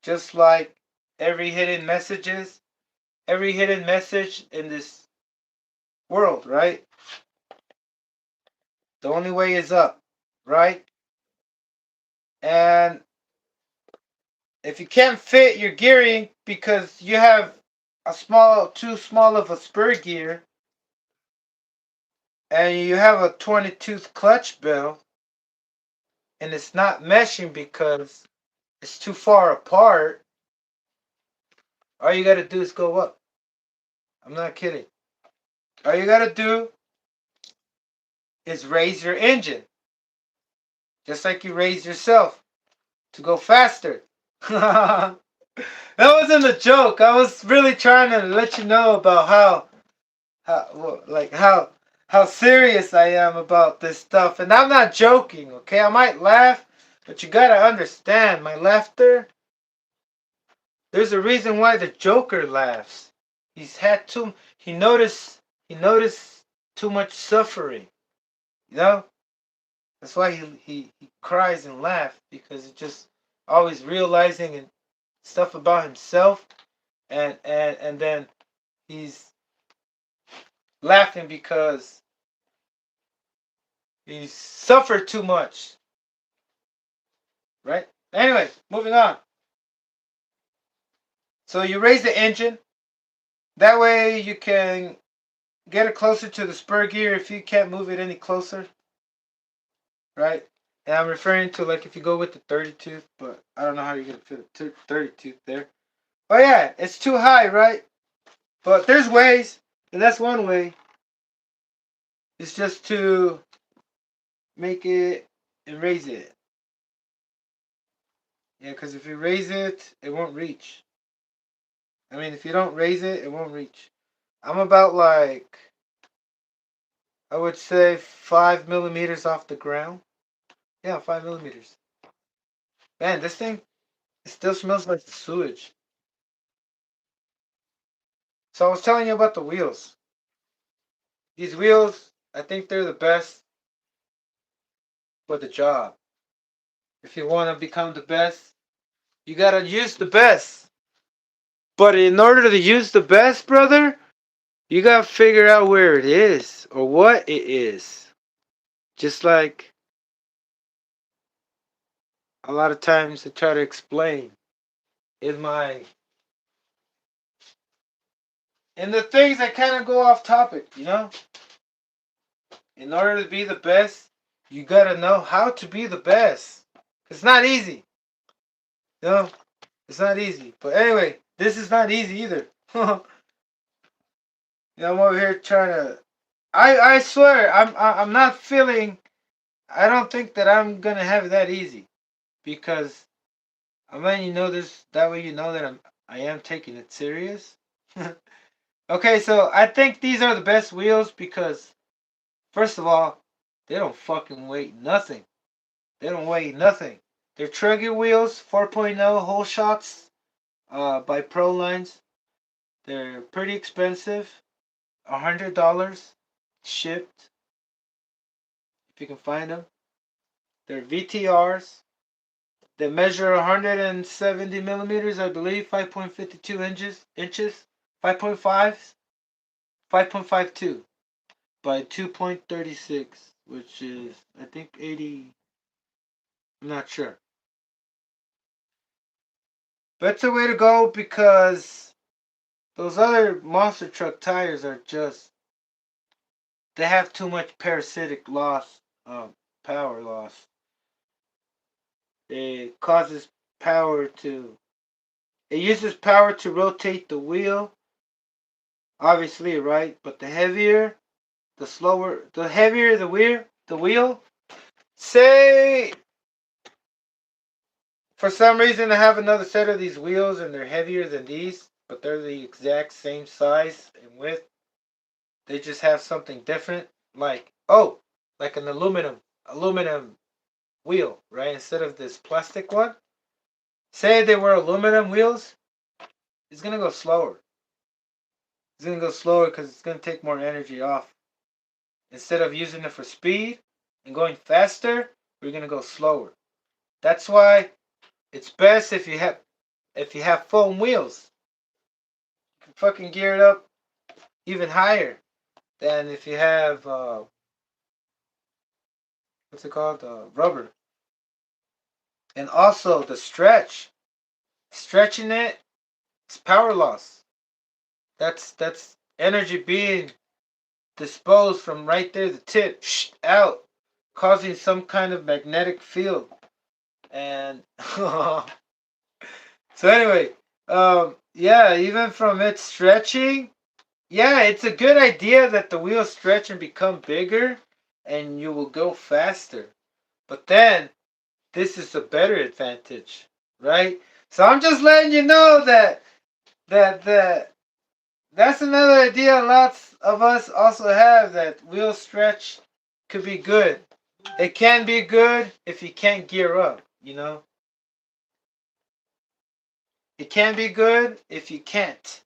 just like every hidden messages, every hidden message in this world, right? The only way is up, right? And if you can't fit your gearing because you have too small of a spur gear, and you have a 20-tooth clutch bell, and it's not meshing because it's too far apart, all you gotta do is go up. I'm not kidding. All you gotta do is raise your engine, just like you raise yourself to go faster. That wasn't a joke. I was really trying to let you know about how serious I am about this stuff, and I'm not joking. Okay, I might laugh, but you gotta understand my laughter. There's a reason why the Joker laughs. He's had too. He noticed. He noticed too much suffering. You know. That's why he cries and laughs because it's just always realizing and stuff about himself, and then he's laughing because he suffered too much. Right. Anyway, moving on. So you raise the engine. That way you can get it closer to the spur gear if you can't move it any closer. Right? And I'm referring to like if you go with the 30 tooth, but I don't know how you're going to fit a 30 tooth there. Oh yeah, it's too high, right? But there's ways, and that's one way. It's just to make it and raise it. Yeah, because if you raise it, it won't reach. I mean, if you don't raise it, it won't reach. I'm about like, I would say 5 millimeters off the ground. Yeah, 5 millimeters. Man, this thing, it still smells like the sewage. So I was telling you about the wheels. These wheels, I think they're the best for the job. If you want to become the best, you gotta use the best. But in order to use the best, brother, you gotta figure out where it is or what it is. Just like a lot of times I try to explain in my in the things that kind of go off topic, you know. In order to be the best, you gotta know how to be the best. It's not easy, you know. It's not easy. But anyway, this is not easy either. I'm over here trying to. I swear I'm not feeling. I don't think that I'm gonna have it that easy because I'm letting you know this. That way you know that I am taking it serious. Okay, so I think these are the best wheels because first of all, they don't fucking weigh nothing. They don't weigh nothing. They're Traeger wheels, 4.0 whole shots, by Pro Lines. They're pretty expensive, $100 shipped if you can find them. They're VTRs. They measure 170 millimeters, I believe, 5.52 inches, 5.5, 5.52 by 2.36, which is I think 80. I'm not sure. But it's a way to go because those other monster truck tires are just they have too much parasitic loss, power loss. It causes power to it uses power to rotate the wheel, obviously, right? But the heavier, the slower, the heavier the wheel. Say for some reason I have another set of these wheels and they're heavier than these, but they're the exact same size and width. They just have something different, like like an aluminum wheel, right? Instead of this plastic one. Say they were aluminum wheels, it's gonna go slower. It's gonna go slower because it's gonna take more energy off. Instead of using it for speed and going faster, we're gonna go slower. That's why it's best if you have foam wheels. You can fucking gear it up even higher than if you have what's it called, rubber. And also the stretching it is power loss. That's energy being disposed from right there, the tip, out, causing some kind of magnetic field. And so anyway, yeah, even from it stretching, yeah, it's a good idea that the wheels stretch and become bigger, and you will go faster. But then this is a better advantage, right? So I'm just letting you know that that's another idea lots of us also have, that wheel stretch could be good. It can be good if you can't gear up, you know? It can be good if you can't.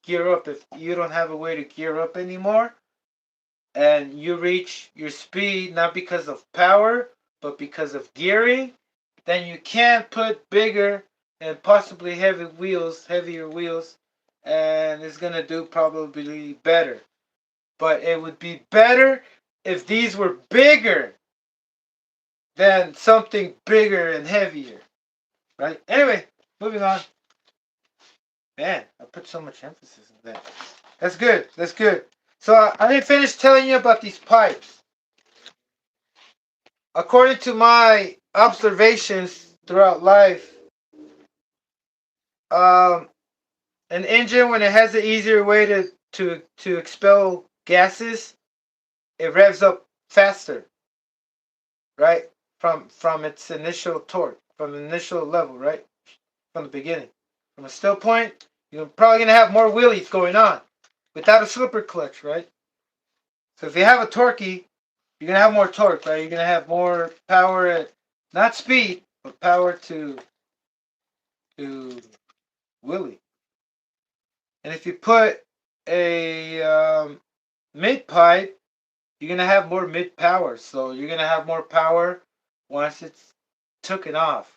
gear up. If you don't have a way to gear up anymore, and you reach your speed not because of power, but because of gearing, then you can put bigger and possibly heavier wheels, and it's gonna do probably better. But it would be better if these were bigger than something bigger and heavier, right? Anyway, moving on. Man, I put so much emphasis on that. That's good. That's good. So I didn't finish telling you about these pipes. According to my observations throughout life, um, an engine when it has an easier way to expel gases, it revs up faster, right? From its initial torque, from the initial level, right? From the beginning. From a still point, you're probably gonna have more wheelies going on without a slipper clutch, right? So if you have a torquey, you're gonna have more torque, right? You're gonna have more power at not speed, but power to wheelie. And if you put a mid pipe, you're gonna have more mid power. So you're gonna have more power once it's taken off.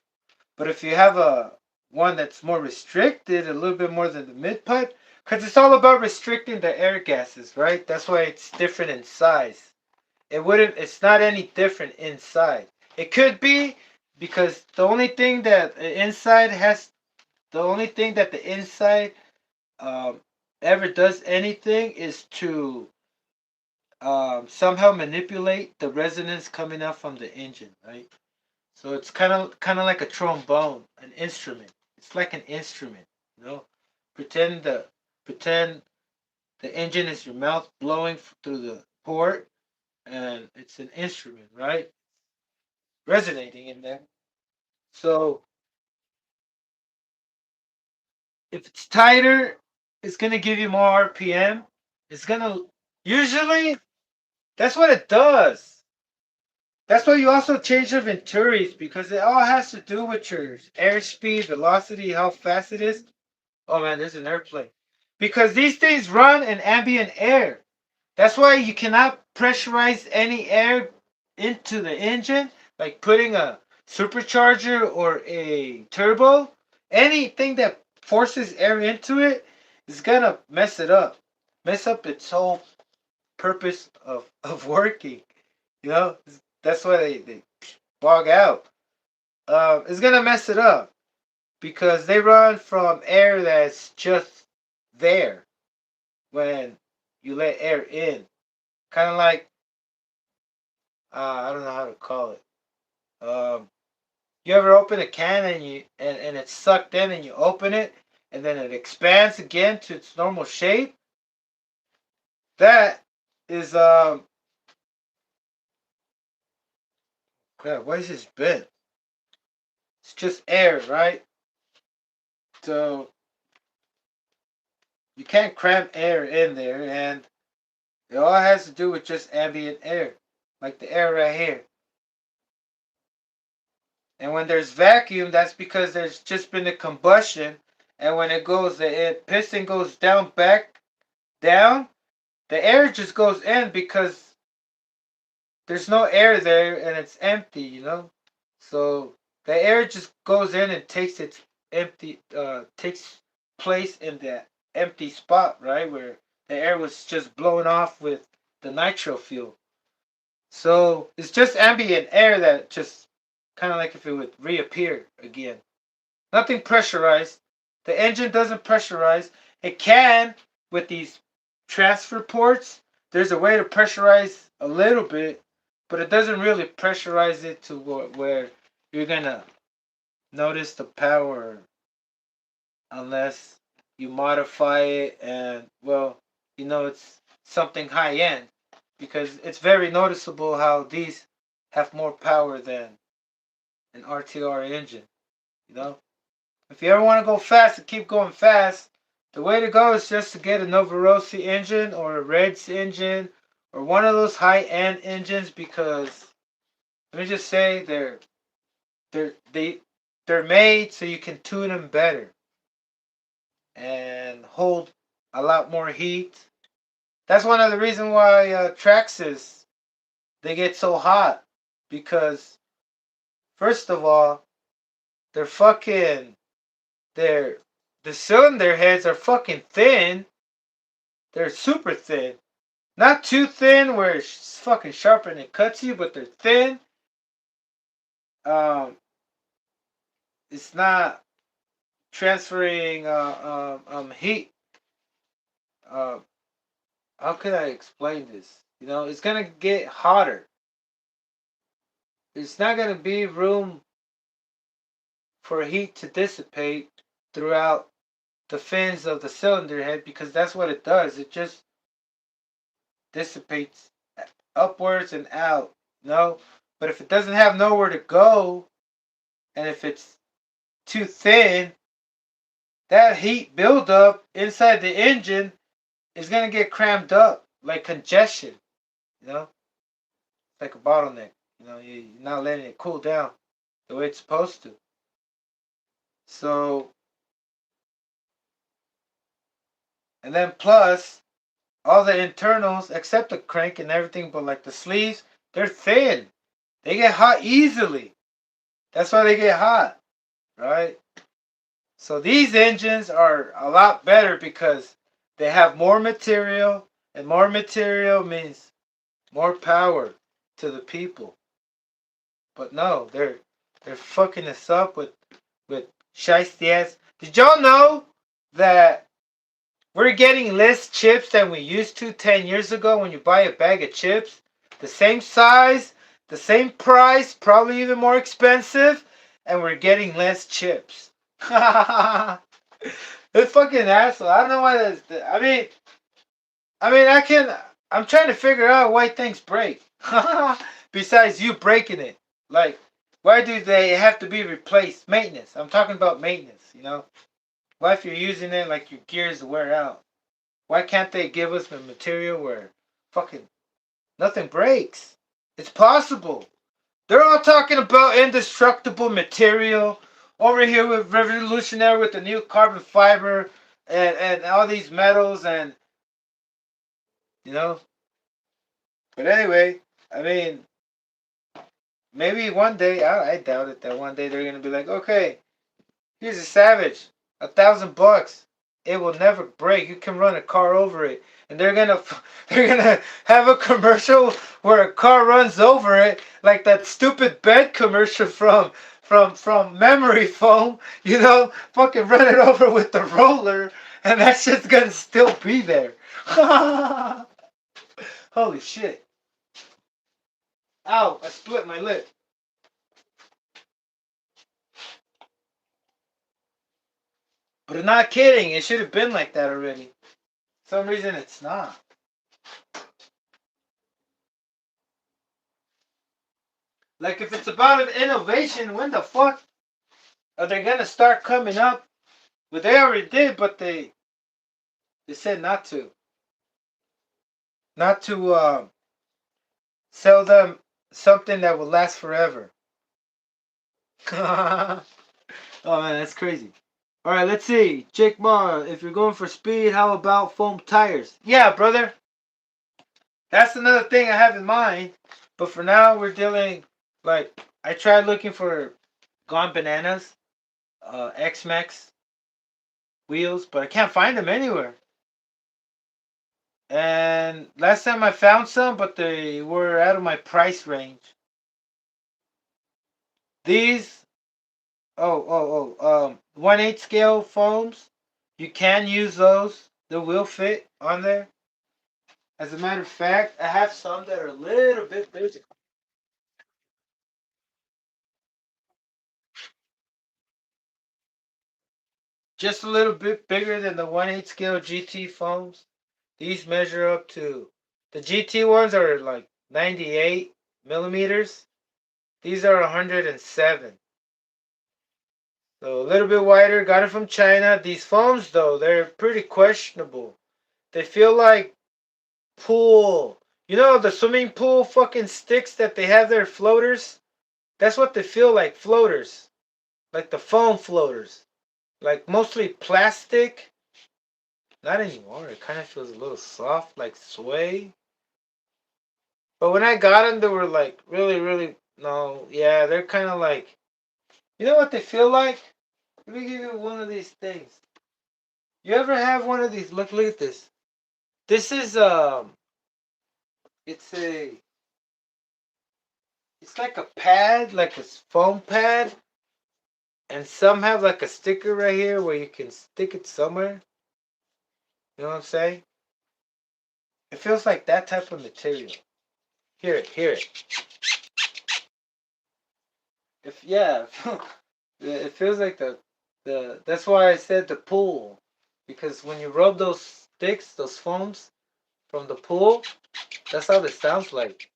But if you have a one that's more restricted, a little bit more than the mid pipe, because it's all about restricting the air gases, right? That's why it's different in size. It's not any different inside. It could be because the only thing that the inside um, ever does anything is to somehow manipulate the resonance coming out from the engine, right? So it's kind of like a trombone, an instrument. It's like an instrument, you know. Pretend the pretend the engine is your mouth blowing through the port, and it's an instrument, right? Resonating in there. So if it's tighter, it's gonna give you more RPM. It's gonna usually that's what it does. That's why you also change the Venturis because it all has to do with your airspeed, velocity, how fast it is. Oh man, there's an airplane. Because these things run in ambient air. That's why you cannot pressurize any air into the engine, like putting a supercharger or a turbo. Anything that forces air into it is gonna mess it up, mess up its whole purpose of working. You know, that's why they bog out. It's gonna mess it up because they run from air that's just there when you let air in. Kind of like I don't know how to call it. Um, you ever open a can and it's sucked in and you open it and then it expands again to its normal shape? That is God, what is this bit? It's just air, right? So you can't cram air in there, and it all has to do with just ambient air, like the air right here. And when there's vacuum, that's because there's just been a combustion, and when it goes, the piston goes down, the air just goes in because there's no air there and it's empty, you know. So the air just goes in and takes place in that empty spot, right where the air was just blown off with the nitro fuel. So it's just ambient air that just kind of like if it would reappear again. Nothing pressurized. The engine doesn't pressurize. It can with these transfer ports. There's a way to pressurize a little bit, but it doesn't really pressurize it to where you're gonna notice the power unless you modify it and well, it's something high end because it's very noticeable how these have more power than an RTR engine, you know? If you ever want to go fast and keep going fast, the way to go is just to get a Novorossi engine or a Reds engine or one of those high-end engines because let me just say they're they they're made so you can tune them better and hold a lot more heat. That's one of the reasons why Traxxas, they get so hot. Because, first of all, they're fucking, they're, the cylinder heads are fucking thin. They're super thin. Not too thin where it's fucking sharp and it cuts you, but they're thin. Um, it's not transferring heat. Uh, how can I explain this? You know, it's gonna get hotter. It's not gonna be room for heat to dissipate throughout the fins of the cylinder head because that's what it does. It just dissipates upwards and out. You know, but if it doesn't have nowhere to go, and if it's too thin, that heat buildup inside the engine is gonna get crammed up like congestion. You know, it's like a bottleneck. You know, you're not letting it cool down the way it's supposed to. So, and then plus all the internals except the crank and everything, but like the sleeves, they're thin. They get hot easily. That's why they get hot, right? So these engines are a lot better because they have more material, and more material means more power to the people. But no, they're fucking us up with shiesty ass. Did y'all know that we're getting less chips than we used to 10 years ago when you buy a bag of chips? The same size, the same price, probably even more expensive, and we're getting less chips. It's fucking asshole. I don't know why that's. I'm trying to figure out why things break. Besides you breaking it, like, why do they have to be replaced? Maintenance. I'm talking about maintenance. You know, why if you're using it like your gears wear out? Why can't they give us the material where fucking nothing breaks? It's possible. They're all talking about indestructible material over here with revolutionary with the new carbon fiber and all these metals and you know. But anyway, I mean, maybe one day I doubt it that one day they're gonna be like, okay, here's a Savage, $1,000. It will never break. You can run a car over it, and they're gonna have a commercial where a car runs over it, like that stupid bed commercial from Memory Foam. You know, fucking run it over with the roller, and that shit's gonna still be there. Holy shit! Ow! I split my lip. But I'm not kidding. It should have been like that already. For some reason, it's not. Like, if it's about an innovation, when the fuck are they gonna start coming up? Well, they already did, but they said not to. Not to sell them something that will last forever. Oh man, that's crazy. All right, let's see. Jake Ma, if you're going for speed, how about foam tires? Yeah, brother. That's another thing I have in mind. But for now, we're dealing, like, I tried looking for Gone Bananas, X-Max wheels, but I can't find them anywhere. And last time I found some, but they were out of my price range. These, 1/8 scale foams, you can use those. They will fit on there. As a matter of fact, I have some that are a little bit bigger. Just a little bit bigger than the 1/8 scale GT foams. These measure up to, the GT ones are like 98 millimeters. These are 107. So a little bit wider. Got it from China. These foams, though, they're pretty questionable. They feel like pool. You know the swimming pool fucking sticks that they have there, floaters? That's what they feel like, floaters. Like the foam floaters. Like mostly plastic. Not anymore. It kind of feels a little soft, like sway. But when I got them, they were like really, really. No, yeah, they're kind of like. You know what they feel like? Let me give you one of these things. You ever have one of these? Look at this. This is it's a, it's like a pad, like a foam pad, and some have like a sticker right here where you can stick it somewhere. You know what I'm saying? It feels like that type of material. Hear it, hear it. If yeah, it feels like the. That's why I said the pool, because when you rub those sticks, those foams from the pool, that's how it sounds like.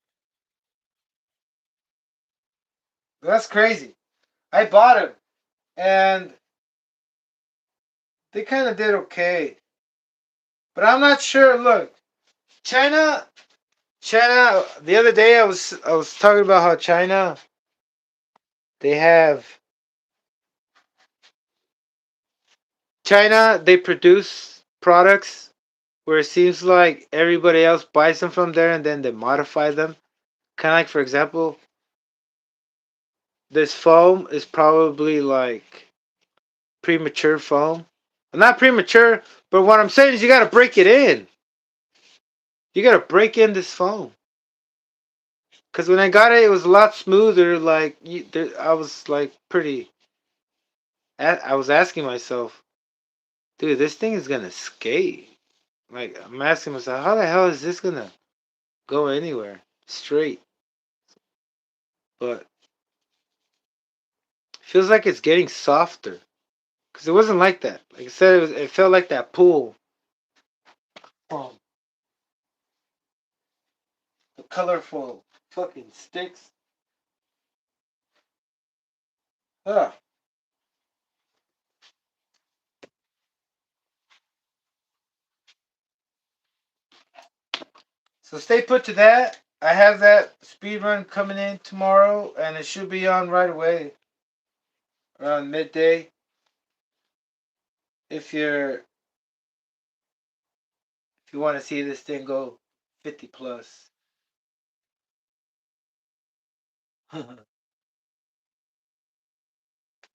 That's crazy. I bought them, and they kind of did okay, but I'm not sure. Look, China, China. The other day, I was talking about how China, they have China. They produce products where it seems like everybody else buys them from there and then they modify them. Kind of like, for example, this foam is probably like premature foam. Not premature, but what I'm saying is you got to break it in. You got to break in this foam. Because when I got it, it was a lot smoother. Like, I was like pretty. I was asking myself, dude, this thing is going to skate. Like, I'm asking myself, how the hell is this going to go anywhere straight? But it feels like it's getting softer. Because it wasn't like that. Like I said, it felt like that pool. Um, the colorful fucking sticks. Ugh. So stay put to that. I have that speed run coming in tomorrow, and it should be on right away around midday. If you're if you want to see this thing go 50 plus.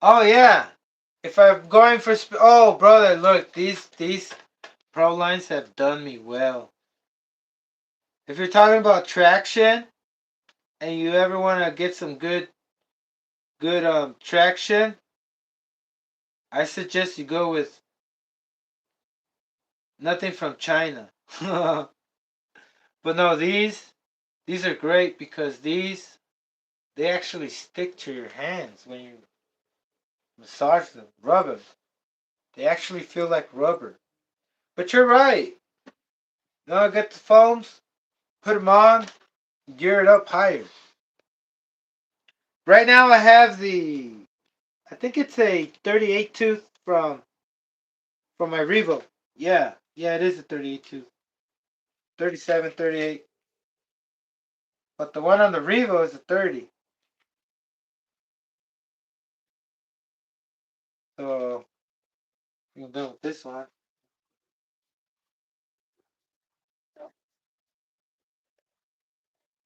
Oh yeah. If I'm going for oh brother, look, these pro lines have done me well. If you're talking about traction and you ever want to get some good traction, I suggest you go with nothing from China. But no, these are great because they actually stick to your hands when you massage them, rub them. They actually feel like rubber. But you're right. No, get the foams, put them on, gear it up higher. Right now I have I think it's a 38 tooth from my Revo. Yeah, yeah, it is a 38 tooth. 37, 38. But the one on the Revo is a 30. So you can go with this one.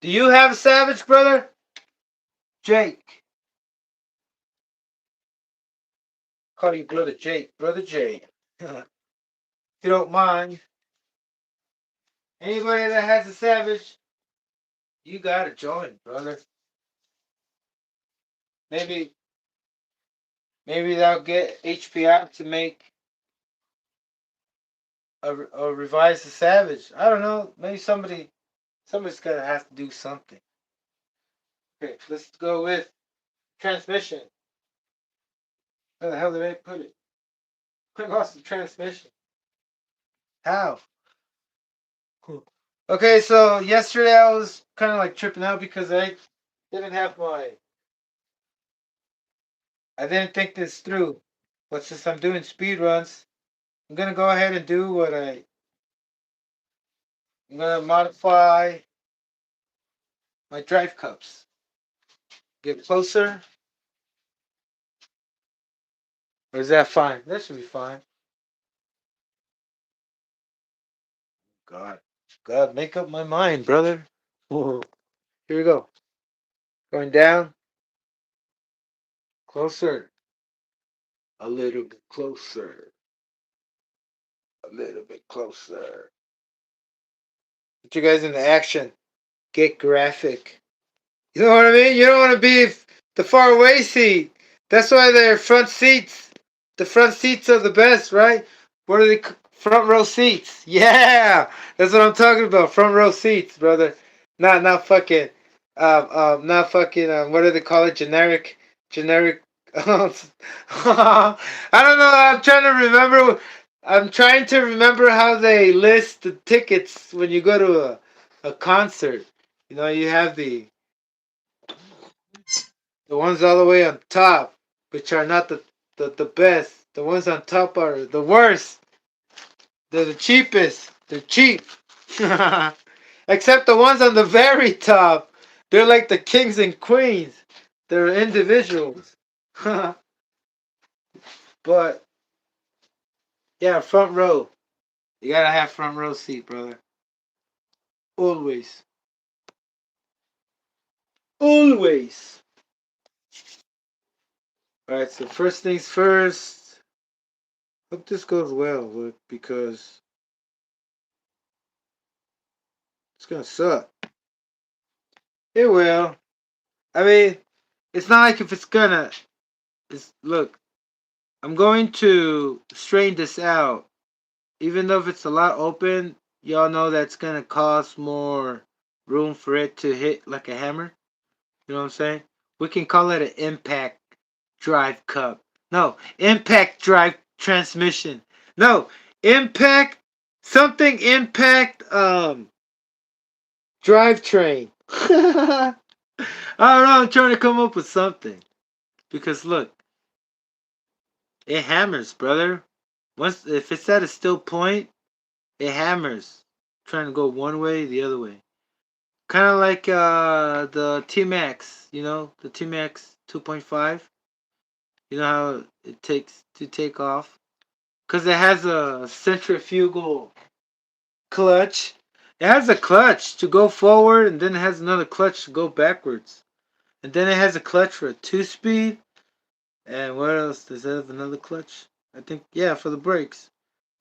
Do you have a Savage, brother? Jake. Call you brother Jake. Brother Jake. If you don't mind. Anybody that has a Savage, you gotta join, brother. Maybe maybe they'll get HPI to make a revise the Savage. I don't know. Maybe somebody's gonna have to do something. Okay, let's go with transmission. Where the hell did I put it? I lost the transmission. How? Cool. Okay, so yesterday I was kind of like tripping out because didn't have my I didn't think this through. But since I'm doing speed runs, I'm gonna go ahead and do I'm gonna modify my drive cups. Get closer. Or is that fine? That should be fine. God. God, make up my mind, brother. Here we go. Going down. Closer. A little bit closer. A little bit closer. Put you guys into action. Get graphic. You know what I mean? You don't want to be the far away seat. That's why they're front seats. The front seats are the best, right? What are they? Front row seats. Yeah, that's what I'm talking about. Front row seats, brother. Not fucking, not fucking. What do they call it? Generic. I don't know. I'm trying to remember. I'm trying to remember how they list the tickets when you go to a concert. You know, you have the ones all the way on top, which are not the best. The ones on top are the worst. They're the cheapest. They're cheap. Except the ones on the very top. They're like the kings and queens. They're individuals. But, yeah, front row. You gotta have front row seat, brother. Always. Always. Alright, so first things first. Hope this goes well, because it's gonna suck. It will. I mean, it's not like if it's gonna. Look, I'm going to strain this out. Even though if it's a lot open, y'all know that's gonna cost more room for it to hit like a hammer. You know what I'm saying? We can call it an impact drive cup. No, impact drive transmission. No, impact something impact drivetrain. I don't know. I'm trying to come up with something because look, it hammers, brother. Once if it's at a still point, it hammers. Trying to go one way, the other way. Kind of like the T Max, the T Max 2.5. You know how it takes to take off because it has a centrifugal clutch. It has a clutch to go forward, and then it has another clutch to go backwards, and then it has a clutch for a 2-speed. And what else does it have? Another clutch? I think, yeah, for the brakes.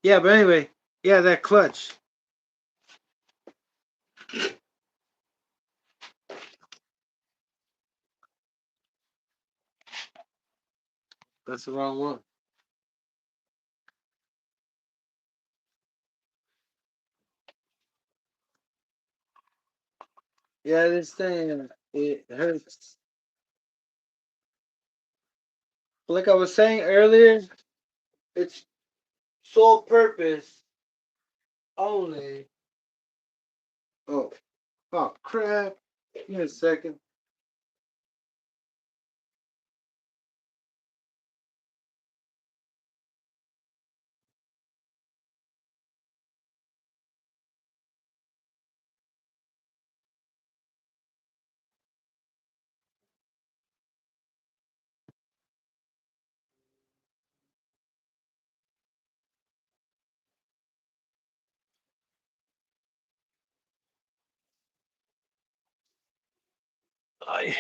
Yeah, but anyway, yeah, that clutch. That's the wrong one. Yeah, this thing, it hurts. Like I was saying earlier, its sole purpose only. Oh, oh crap. Give me a second. I,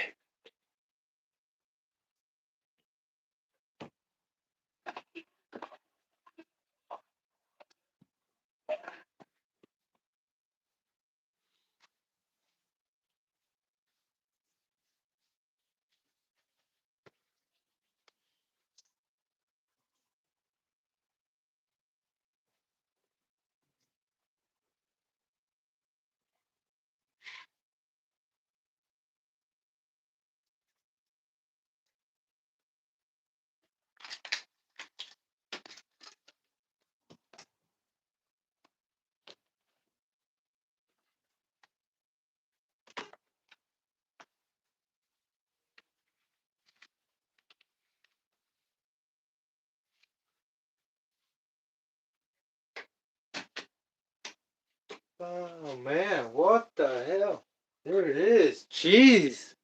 oh man, what the hell? There it is. Jeez.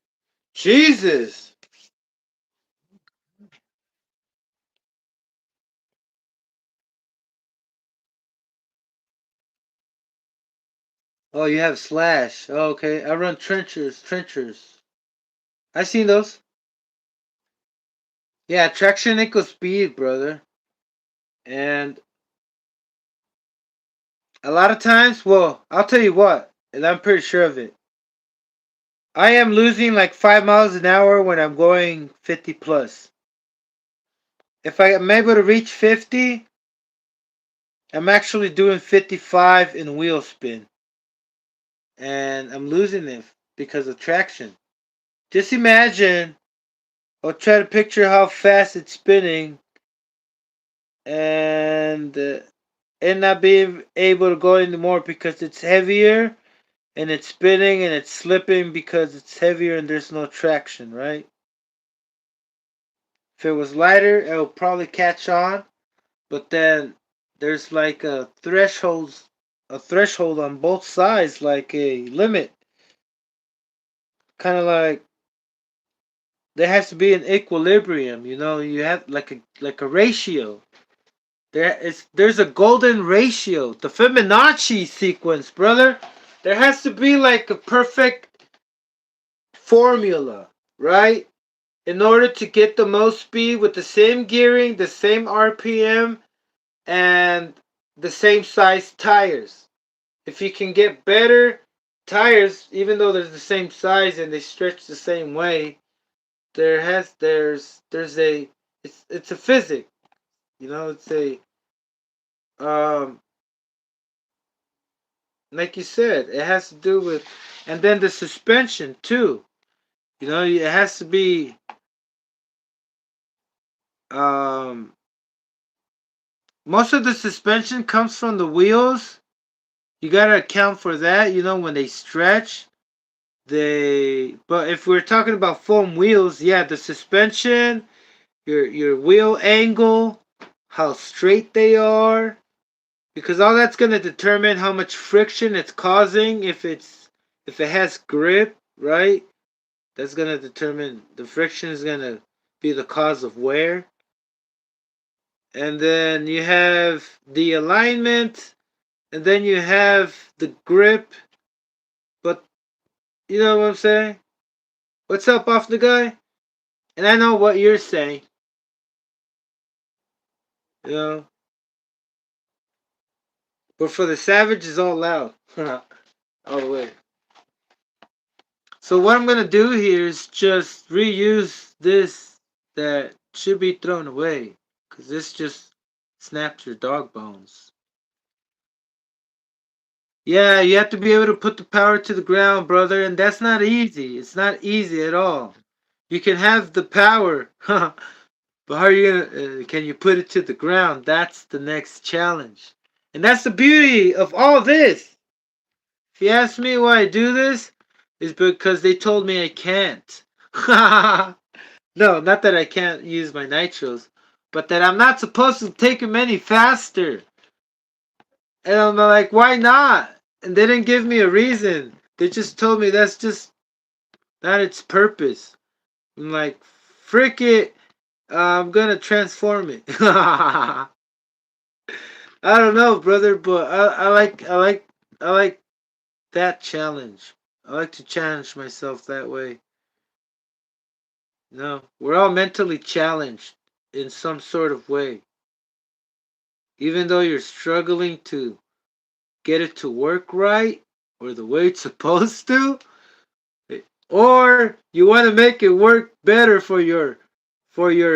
Jesus. Oh, you have Slash. Oh, okay. I run Trenchers. I seen those. Yeah, traction equals speed, brother. And a lot of times, well, I'll tell you what, and I'm pretty sure of it. I am losing like 5 miles an hour when I'm going 50 plus. If I am able to reach 50, I'm actually doing 55 in wheel spin. And I'm losing it because of traction. Just imagine, I'll try to picture how fast it's spinning and not being able to go anymore because it's heavier and it's spinning and it's slipping because it's heavier and there's no traction, right? If it was lighter, it would probably catch on, but then there's like a threshold on both sides, like a limit, kind of like there has to be an equilibrium. You know, you have like a ratio. There's a golden ratio, the Fibonacci sequence, brother. There has to be like a perfect formula, right? In order to get the most speed with the same gearing, the same RPM, and the same size tires. If you can get better tires, even though they're the same size and they stretch the same way, there's a it's a physics, you know, it's a um like you said, it has to do with, and then the suspension too. You know, it has to be um most of the suspension comes from the wheels. You gotta account for that, you know, when they stretch. But if we're talking about foam wheels, yeah, the suspension, your wheel angle, how straight they are, because all that's gonna determine how much friction it's causing. If it has grip, right? That's gonna determine the friction is gonna be the cause of wear. And then you have the alignment, and then you have the grip. But you know what I'm saying? What's up, off the guy? And I know what you're saying. You know, but for the savage is all loud, all the way. So what I'm gonna do here is just reuse this that should be thrown away, cause this just snaps your dog bones. Yeah, you have to be able to put the power to the ground, brother, and that's not easy. It's not easy at all. You can have the power, but how are you gonna? Can you put it to the ground? That's the next challenge, and that's the beauty of all this. If you ask me why I do this, is because they told me I can't. No, not that I can't use my nitros, but that I'm not supposed to take them any faster. And I'm like, why not? And they didn't give me a reason. They just told me that's just not its purpose. I'm like, frick it. I'm gonna transform it. I don't know, brother, but I like that challenge. I like to challenge myself that way. No, we're all mentally challenged in some sort of way. Even though you're struggling to get it to work right or the way it's supposed to, or you want to make it work better for your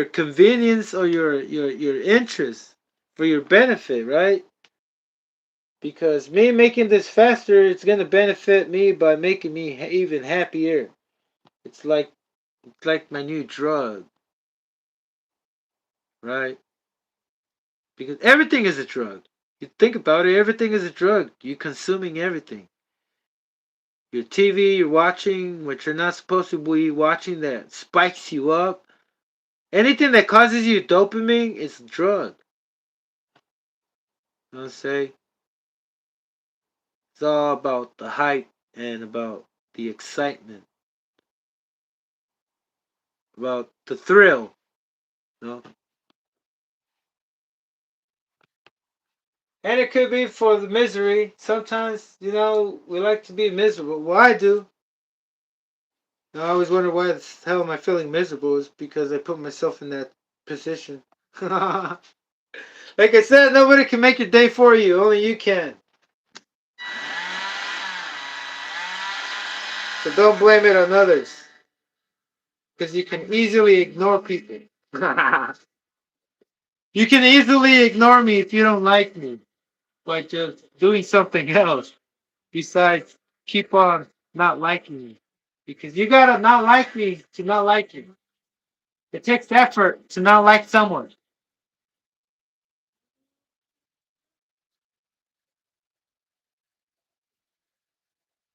convenience or your interest, for your benefit, right? Because me making this faster, it's gonna benefit me by making me even happier. It's like my new drug, right? Because everything is a drug. You think about it, everything is a drug. You're consuming everything. Your TV, you're watching what you're not supposed to be watching that spikes you up. Anything that causes you dopamine is a drug. You know what I'm saying? It's all about the hype and about the excitement, about the thrill. You know? And it could be for the misery. Sometimes, we like to be miserable. Well, I do. I always wonder why the hell am I feeling miserable. Is because I put myself in that position. Like I said, nobody can make your day for you. Only you can. So don't blame it on others. Because you can easily ignore people. You can easily ignore me if you don't like me by just doing something else besides keep on not liking me. Because you gotta not like me to not like you. It takes effort to not like someone.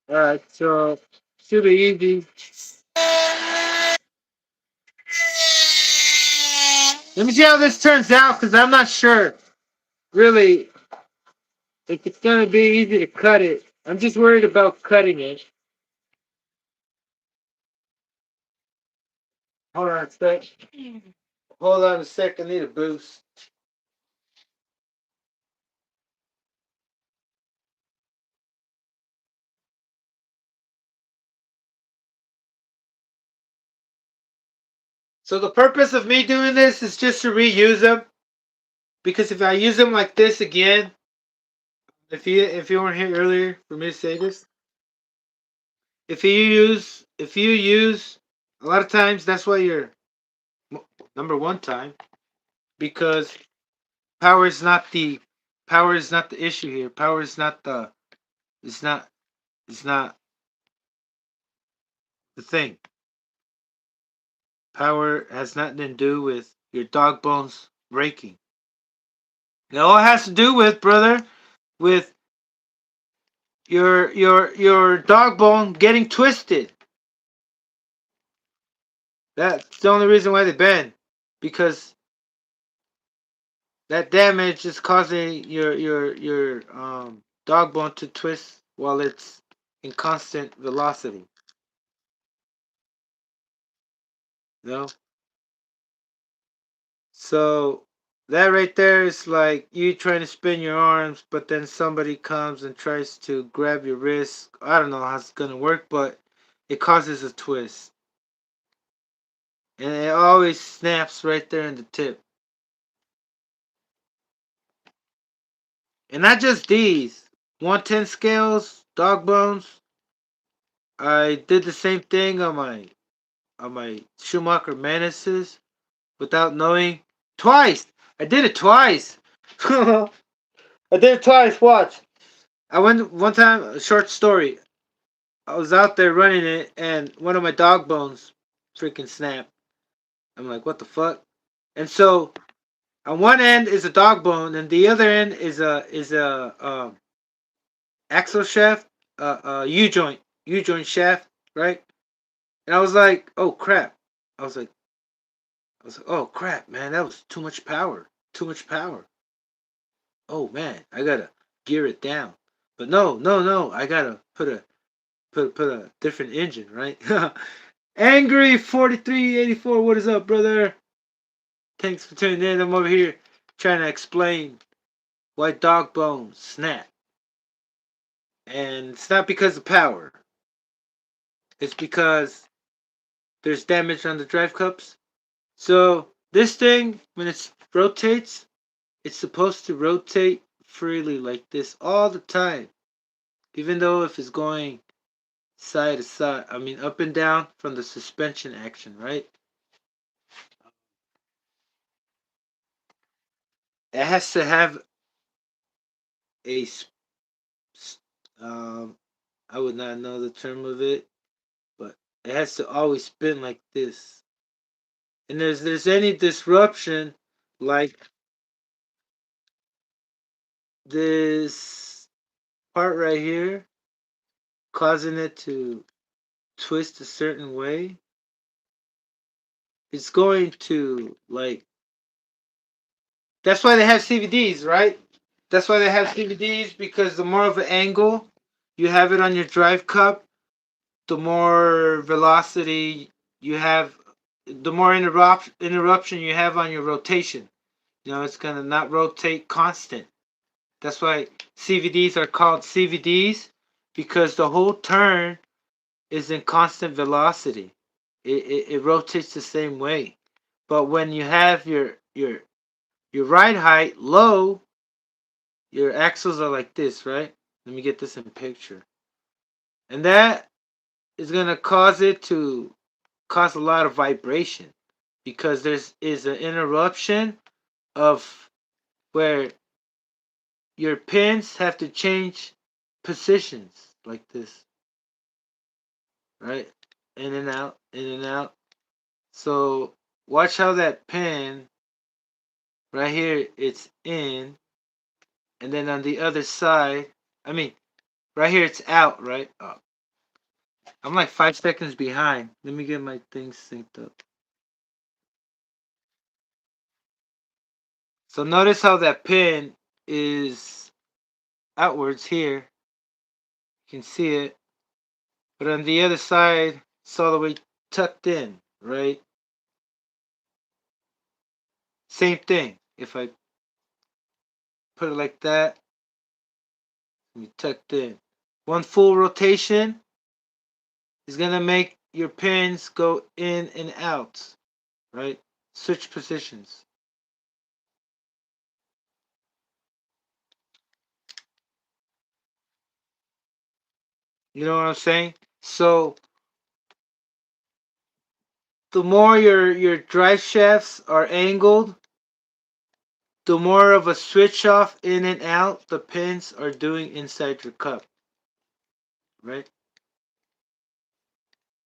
Alright, so should be easy. Let me see how this turns out because I'm not sure really if it's gonna be easy to cut it. I'm just worried about cutting it. Hold on a sec. Hold on a sec. I need a boost. So the purpose of me doing this is just to reuse them. Because if I use them like this again, if you weren't here earlier for me to say this, if you use a lot of times that's why you're number one time because power is not the power is not the issue here. Power is not the it's not it's not the thing. Power has nothing to do with your dog bones breaking. It all has to do with brother with your dog bone getting twisted. That's the only reason why they bend because that damage is causing your dog bone to twist while it's in constant velocity. You know? So that right there is like you trying to spin your arms, but then somebody comes and tries to grab your wrist. I don't know how it's gonna work, but it causes a twist. And it always snaps right there in the tip. And not just these. 110 scales, dog bones. I did the same thing on my Schumacher Menaces without knowing. Twice! I did it twice! I did it twice, watch. I went one time, a short story. I was out there running it and one of my dog bones freaking snapped. I'm like, what the fuck? And so on one end is a dog bone and the other end is a axle shaft, U joint shaft, right? And I was like, oh crap. I was like, oh crap, man, that was too much power. Too much power. Oh man, I gotta gear it down. But no, no, no, I gotta put a different engine, right? Angry 4384, what is up, brother? Thanks for tuning in. I'm over here trying to explain why dog bones snap. And it's not because of power. It's because there's damage on the drive cups. So this thing, when it rotates, it's supposed to rotate freely like this all the time. Even though if it's going side to side, I mean up and down from the suspension action, right? It has to have a um I would not know the term of it, but it has to always spin like this. And there's any disruption like this part right here causing it to twist a certain way, it's going to like that's why they have CVDs, right? That's why they have CVDs because the more of an angle you have it on your drive cup, the more velocity you have, the more interruption you have on your rotation. It's gonna not rotate constant. That's why CVDs are called CVDs, because the whole turn is in constant velocity. It rotates the same way. But when you have your ride height low, your axles are like this, right? Let me get this in picture. And that is going to cause it to cause a lot of vibration, because there's is an interruption of where your pins have to change positions like this, right? In and out, in and out. So watch how that pin right here, it's in, and then on the other side, I mean, right here it's out, right? Oh, I'm like 5 seconds behind. Let me get my things synced up. So notice how that pin is outwards here. You can see it. But on the other side, it's all the way tucked in, right? Same thing. If I put it like that, we tucked in. One full rotation is going to make your pins go in and out, right? Switch positions. You know what I'm saying? So the more your drive shafts are angled, the more of a switch off in and out the pins are doing inside your cup, right?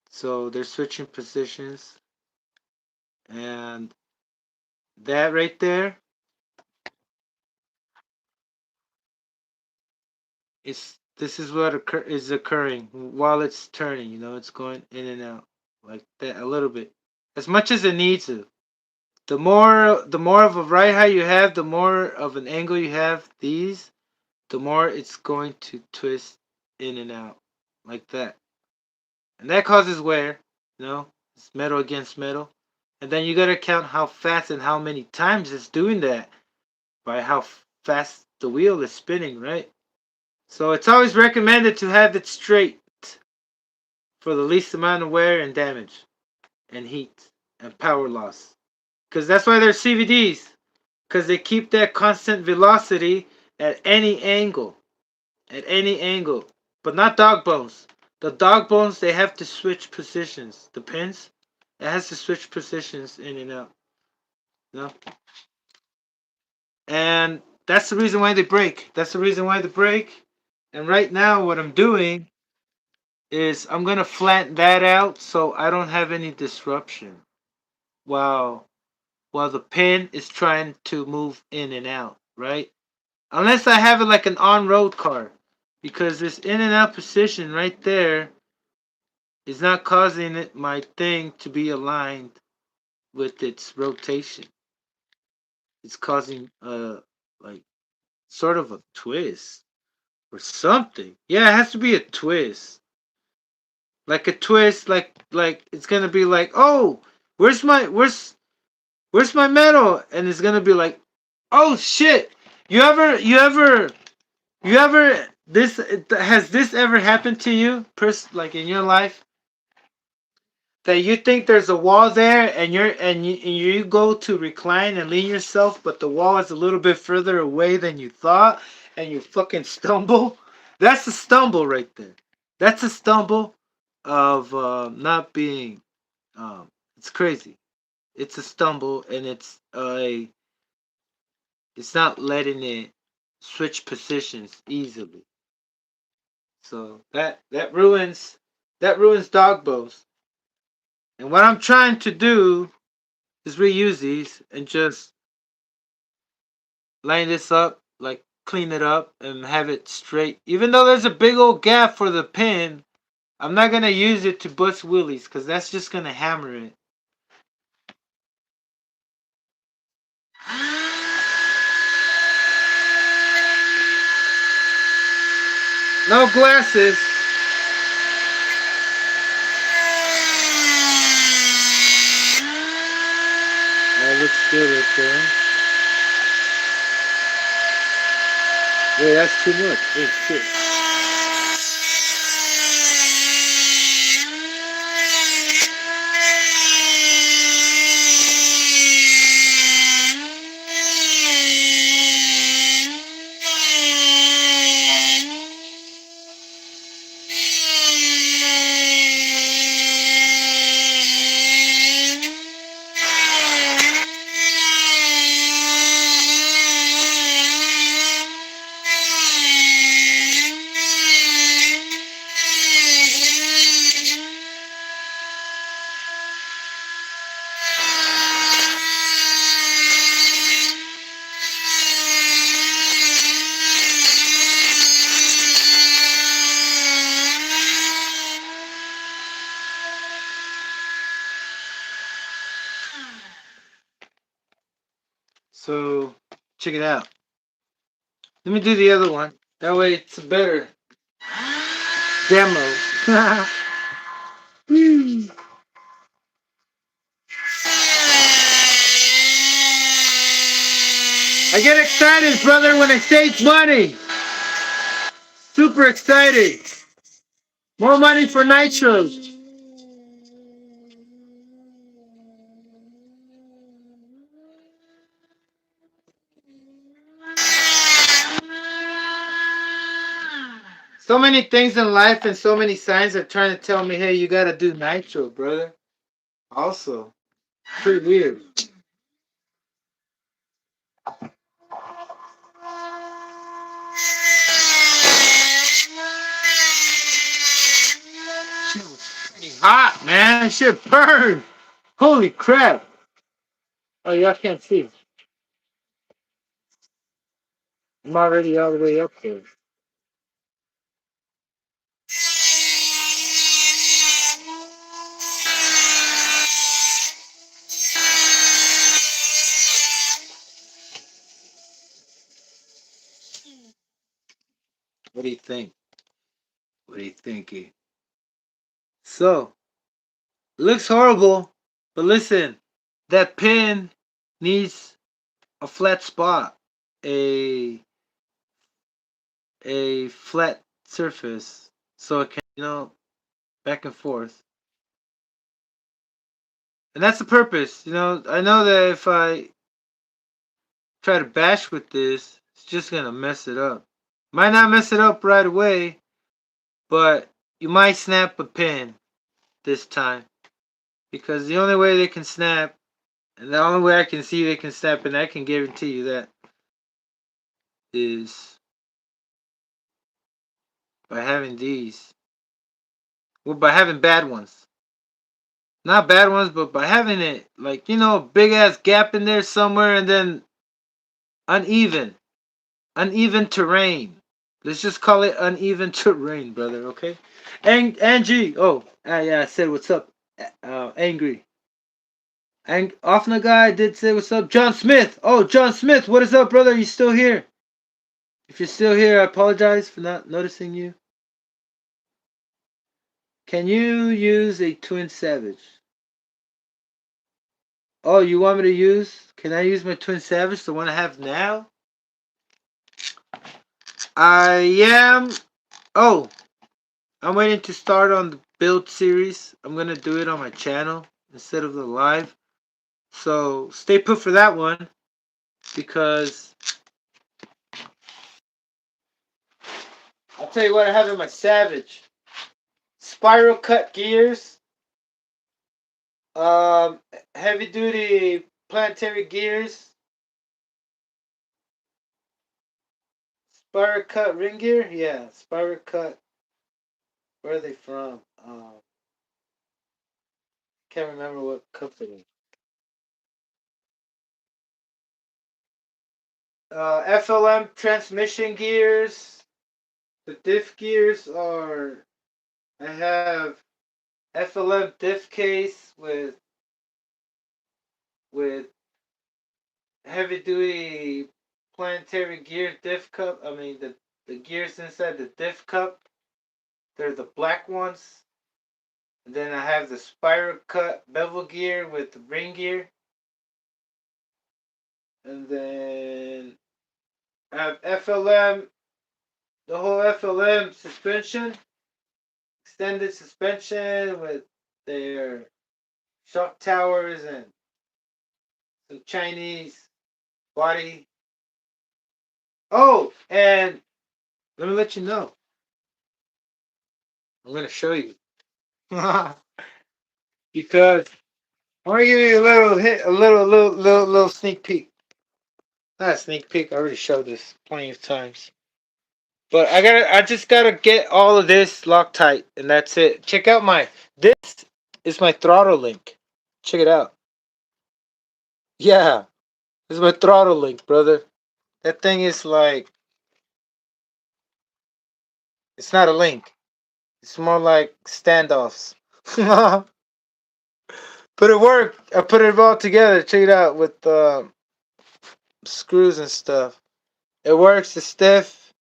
So they're switching positions, and that right there is this is what is occurring while it's turning. You know, it's going in and out like that a little bit, as much as it needs to. The more of a right height you have, the more of an angle you have. The more it's going to twist in and out like that, and that causes wear. You know, it's metal against metal, and then you gotta count how fast and how many times it's doing that by how fast the wheel is spinning, right? So it's always recommended to have it straight for the least amount of wear and damage and heat and power loss. Because that's why they're CVDs. Because they keep that constant velocity at any angle. At any angle. But not dog bones. The dog bones, they have to switch positions. The pins, it has to switch positions in and out. You know? And that's the reason why they break. That's the reason why they break. And right now, what I'm doing is I'm gonna flatten that out so I don't have any disruption while the pin is trying to move in and out, right? Unless I have it like an on-road car, because this in and out position right there is not causing my thing to be aligned with its rotation. It's causing like sort of a twist or something. Yeah, it has to be a twist. Like a twist, like it's gonna be like, oh, where's my medal? And it's gonna be like, oh shit. You ever this has this ever happened to you, like in your life, that you think there's a wall there, and you go to recline and lean yourself, but the wall is a little bit further away than you thought, and you fucking stumble? That's a stumble right there. That's a stumble of not being. It's crazy. It's a stumble, and it's not letting it switch positions easily. So that ruins dog bows. And what I'm trying to do is reuse these and just line this up, like clean it up and have it straight. Even though there's a big old gap for the pin, I'm not gonna use it to bust wheelies because that's just gonna hammer it. No glasses. That looks good right there. Yeah, that's too much. Oh, shit. So, check it out. Let me do the other one. That way it's a better demo. I get excited, brother, when I save money. Super excited. More money for nitros. So many things in life and so many signs are trying to tell me, hey, you gotta do nitro, brother. Also, pretty weird. Shit was pretty hot, man. Shit burned. Holy crap. Oh, y'all can't see. I'm already all the way up there. What do you think? What do you think? So, looks horrible, but listen, that pin needs a flat spot, a a flat surface, so it can, back and forth. And that's the purpose. I know that if I try to bash with this, it's just gonna mess it up. Might not mess it up right away, but you might snap a pin this time. Because the only way they can snap, and the only way I can see they can snap, and I can guarantee you that, is by having these. Well, by having bad ones. Not bad ones, but by having it, like, big ass gap in there somewhere, and then uneven. Uneven terrain. Let's just call it uneven terrain, brother, okay? Angie. Oh, yeah, I said what's up. Angry. And Offna guy did say what's up. John Smith. Oh, John Smith, what is up, brother? You still here? If you're still here, I apologize for not noticing you. Can you use a Twin Savage? Oh, you want me to use? Can I use my Twin Savage, the one I have now? I am. Oh, I'm waiting to start on the build series. I'm gonna do it on my channel instead of the live. So stay put for that one, because I'll tell you what I have in my Savage. Spiral cut gears. Um, Heavy duty planetary gears. Spiral cut ring gear. Yeah, spiral cut. Where are they from? Can't remember what company. FLM transmission gears. The diff gears are. I have FLM diff case with heavy duty planetary gear diff cup. I mean the gears inside the diff cup. They're the black ones. And then I have the spiral cut bevel gear with the ring gear. And then I have FLM the whole FLM suspension, extended suspension with their shock towers and some Chinese body. Oh, and let me let you know. I'm gonna show you because I want to give you a little hit, a little sneak peek. Not a sneak peek. I already showed this plenty of times. But I just gotta get all of this Loctite, and that's it. Check out this is my throttle link. Check it out. Yeah, this is my throttle link, brother. That thing is like, it's not a link. It's more like standoffs. But it worked. I put it all together. Check it out with screws and stuff. It works. It's stiff,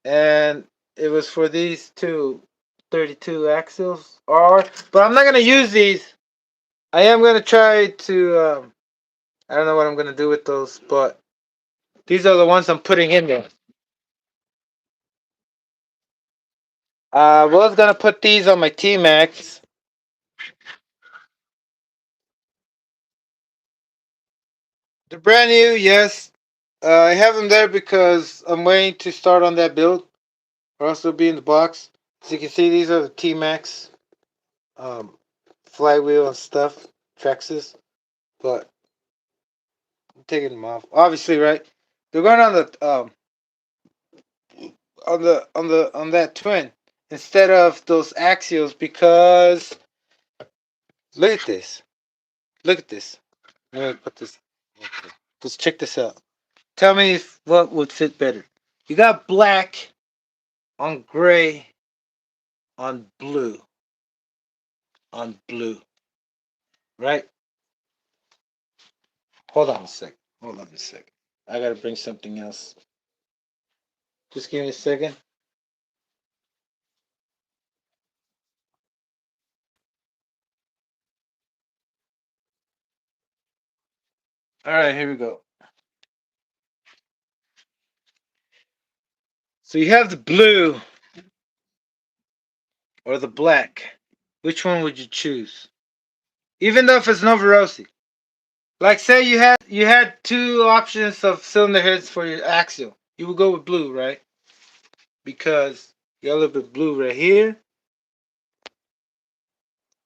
and it was for these two 32 axles R. But I'm not gonna use these. I am gonna try to. I don't know what I'm gonna do with those, but these are the ones I'm putting in there. I was gonna put these on my T Max. They're brand new, yes. I have them there because I'm waiting to start on that build, or else they'll be in the box. As you can see, these are the T Max um, flywheel and stuff, Trexes. But I'm taking them off. Obviously, right? They're going on that twin instead of those axials because look at this. Look at this. Let me put this. Okay. Just check this out. Tell me if what would fit better. You got black on gray on blue, right? Hold on a sec. Hold on a sec. I gotta bring something else. Just give me a second. All right, here we go. So you have the blue or the black. Which one would you choose? Even though if it's Novarosi. Like say you had two options of cylinder heads for your axial. You would go with blue, right? Because you got a little bit of blue right here.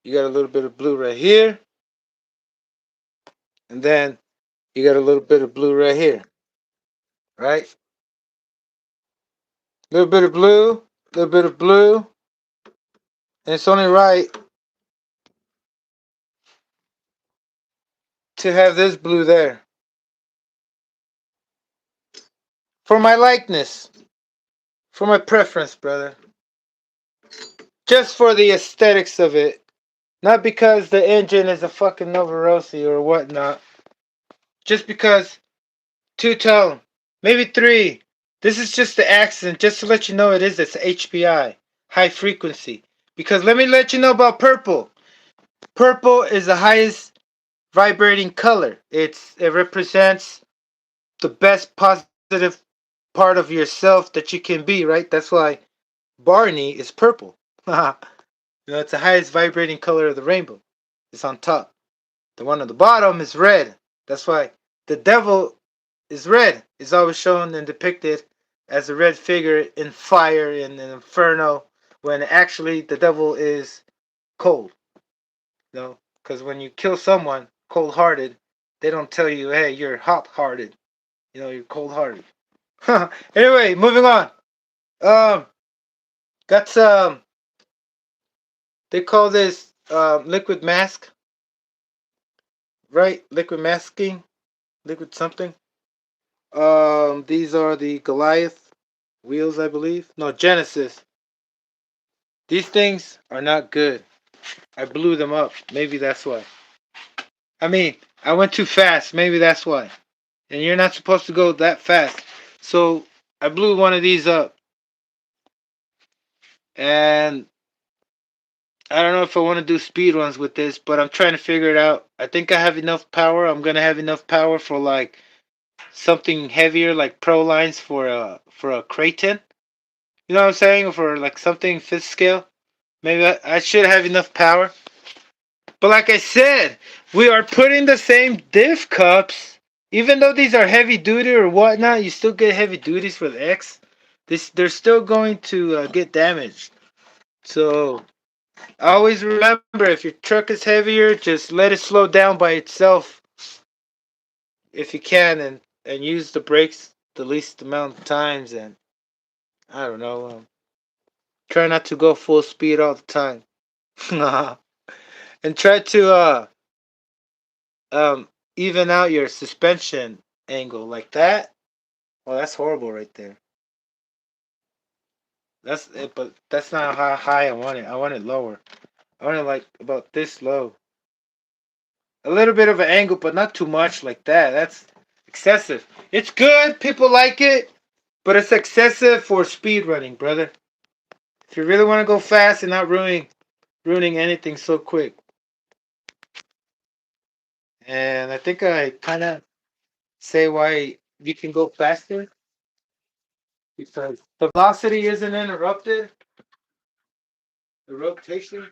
You got a little bit of blue right here. And then you got a little bit of blue right here. Right? A little bit of blue, a little bit of blue. And it's only right to have this blue there. For my likeness. For my preference, brother. Just for the aesthetics of it. Not because the engine is a fucking Novarosi or whatnot. Just because two-tone, maybe three. This is just the accent, just to let you know it's HPI, high frequency. Because let me let you know about purple. Purple is the highest vibrating color. It represents the best positive part of yourself that you can be, right? That's why Barney is purple. It's the highest vibrating color of the rainbow. It's on top. The one on the bottom is red. That's why the devil is red. It's always shown and depicted as a red figure in fire in an inferno, when actually the devil is cold. You know, because when you kill someone cold-hearted, they don't tell you, "Hey, you're hot-hearted." You know, you're cold-hearted. Anyway, moving on. Um, got some. They call this liquid mask, right? Liquid masking, liquid something. These are the Goliath wheels, I believe. No, Genesis. These things are not good. I blew them up. Maybe that's why. I mean, I went too fast. Maybe that's why. And you're not supposed to go that fast. So I blew one of these up. And I don't know if I want to do speed runs with this, but I'm trying to figure it out. I think I have enough power. I'm gonna have enough power for like something heavier, like Pro Lines for a Kraton. You know what I'm saying? For like something fifth scale. Maybe I should have enough power. But like I said, we are putting the same diff cups. Even though these are heavy duty or whatnot, you still get heavy duties for the X. They're still going to get damaged. So always remember, if your truck is heavier, just let it slow down by itself if you can, and use the brakes the least amount of times. And I don't know, try not to go full speed all the time. And try to um even out your suspension angle like that. Well, that's horrible right there. That's it, but that's not how high I want it. I want it lower. I want it like about this low. A little bit of an angle, but not too much like that. That's excessive. It's good. People like it, but it's excessive for speed running, brother. If you really want to go fast and not ruining anything so quick. And I think I kind of say why you can go faster because the velocity isn't interrupted, the rotation.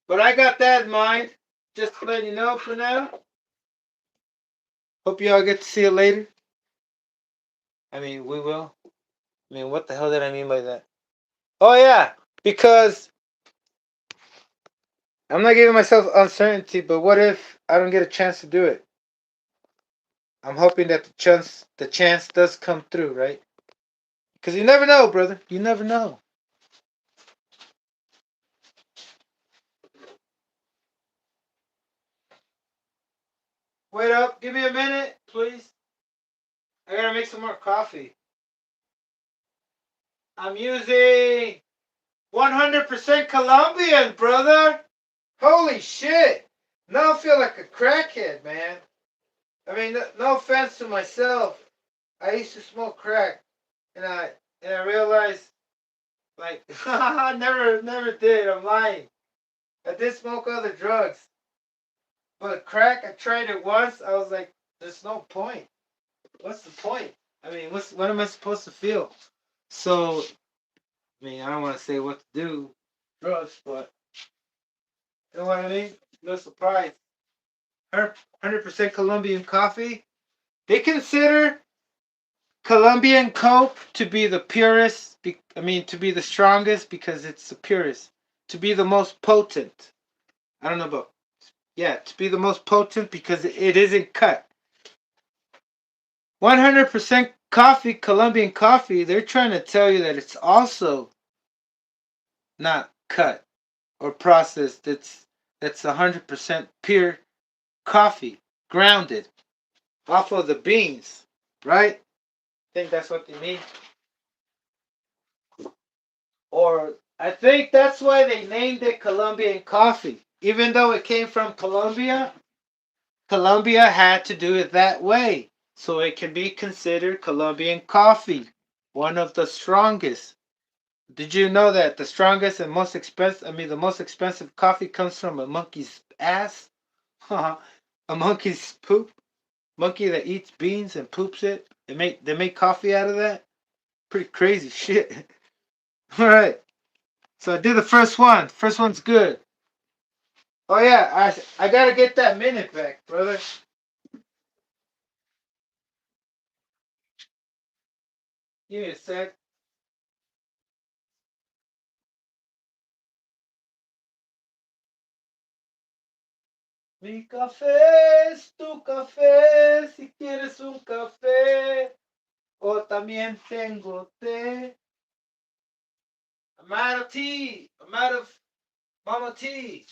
But I got that in mind. Just to let you know for now. Hope y'all get to see it later. I mean, we will. I mean, what the hell did I mean by that? Oh, yeah, because I'm not giving myself uncertainty, but what if I don't get a chance to do it? I'm hoping that the chance does come through, right? Because you never know, brother. You never know. Wait up. Give me a minute, please. I gotta make some more coffee. I'm using 100% Colombian, brother. Holy shit. Now I feel like a crackhead, man. I mean, no offense to myself. I used to smoke crack, and I realized, like, I never did. I'm lying. I did smoke other drugs, but crack, I tried it once. I was like, there's no point. What's the point? I mean, what am I supposed to feel? So, I mean, I don't want to say what to do, drugs, but you know what I mean? No surprise. 100% Colombian coffee. They consider Colombian Coke to be the purest, I mean, to be the strongest because it's the purest. To be the most potent. I don't know about, yeah, to be the most potent because it isn't cut. 100% coffee, Colombian coffee, they're trying to tell you that it's also not cut or processed. That's 100% pure coffee, grounded off of the beans, right? I think that's what they mean. Or I think that's why they named it Colombian coffee. Even though it came from Colombia, Colombia had to do it that way. So it can be considered Colombian coffee, one of the strongest. Did you know that the strongest and most expensive, I mean, the most expensive coffee comes from a monkey's ass? A monkey's poop? Monkey that eats beans and poops it. They make coffee out of that? Pretty crazy shit. All right. So I did the first one. First one's good. Oh yeah, I gotta get that minute back, brother. Give me a sec. Mi café es tu café, si quieres un café, o también tengo té. I'm out of tea. I'm out of mama tea.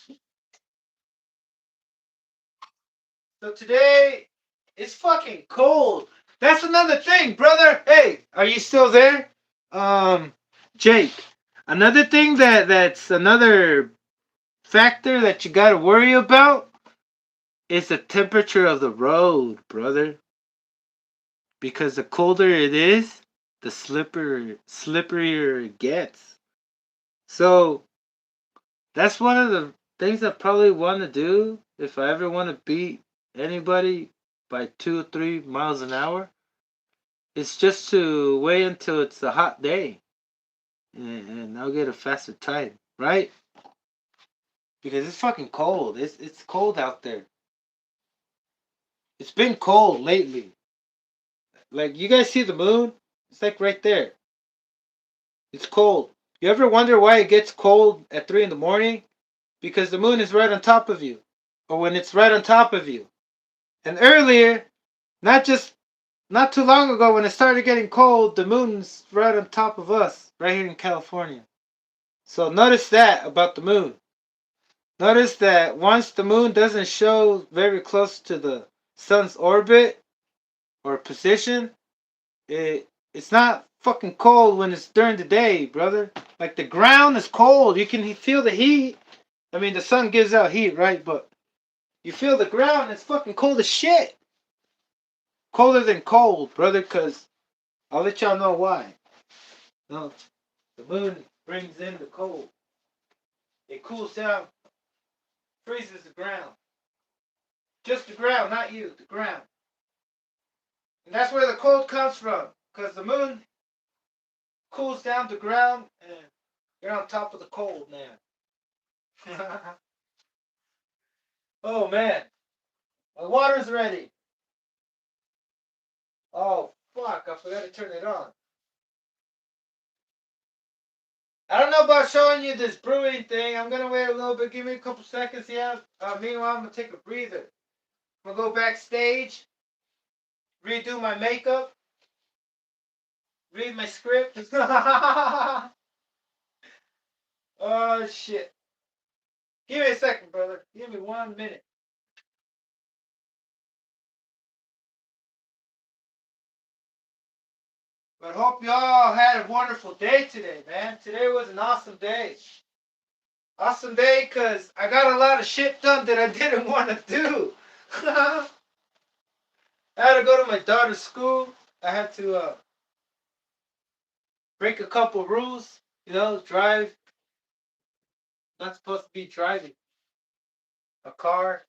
So today it's fucking cold. That's another thing, brother. Hey, are you still there? Um, Jake. Another thing that's another factor that you gotta worry about is the temperature of the road, brother. Because the colder it is, the slipperier it gets. So that's one of the things I probably want to do if I ever want to beat anybody by 2 or 3 miles an hour. It's just to wait until it's a hot day. and I'll get a faster tide, right? Because it's fucking cold. It's cold out there. It's been cold lately. Like you guys see the moon? It's like right there. It's cold. You ever wonder why it gets cold at 3 in the morning? Because the moon is right on top of you, or when it's right on top of you. And earlier, not too long ago, when it started getting cold, the moon's right on top of us, right here in California. So notice that about the moon. Notice that once the moon doesn't show very close to the sun's orbit or position, it's not fucking cold when it's during the day, brother. Like the ground is cold. You can feel the heat. I mean, the sun gives out heat, right? But you feel the ground. It's fucking cold as shit. Colder than cold, brother. Cause I'll let y'all know why. No, the moon brings in the cold. It cools down, freezes the ground. Just the ground, not you. The ground. And that's where the cold comes from. Cause the moon cools down the ground, and you're on top of the cold now. Oh man, my water's ready. Oh fuck, I forgot to turn it on. I don't know about showing you this brewing thing. I'm gonna wait a little bit. Give me a couple seconds here. Meanwhile, I'm gonna take a breather. I'm gonna go backstage, redo my makeup, read my script. Oh shit. Give me a second, brother. Give me 1 minute. But hope y'all had a wonderful day today, man. Today was an awesome day. Awesome day because I got a lot of shit done that I didn't want to do. I had to go to my daughter's school. I had to break a couple rules. Drive. Not supposed to be driving a car.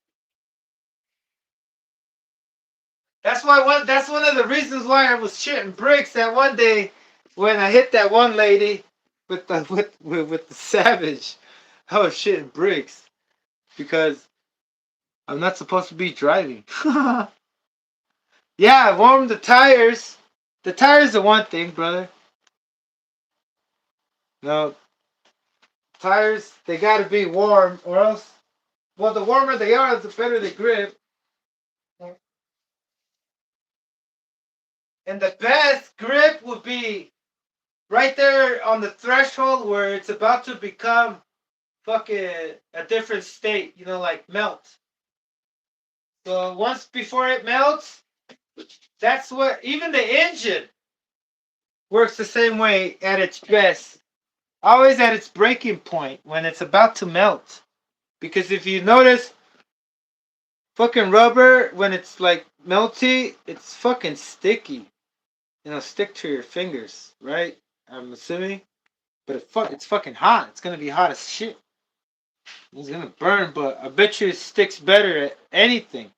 That's one of the reasons why I was shitting bricks that one day when I hit that one lady with the with the Savage. I was shitting bricks because I'm not supposed to be driving. Yeah, I warmed the tires. The tires are one thing, brother. No, tires, they gotta be warm or else, well, the warmer they are, the better the grip. And the best grip would be right there on the threshold where it's about to become fucking a different state, like melt. So once before it melts, that's what, even the engine works the same way at its best. Always at its breaking point when it's about to melt. Because if you notice, fucking rubber, when it's like melty, it's fucking sticky. Stick to your fingers, right? I'm assuming. But it's fucking hot. It's gonna be hot as shit. It's gonna burn, but I bet you it sticks better at anything.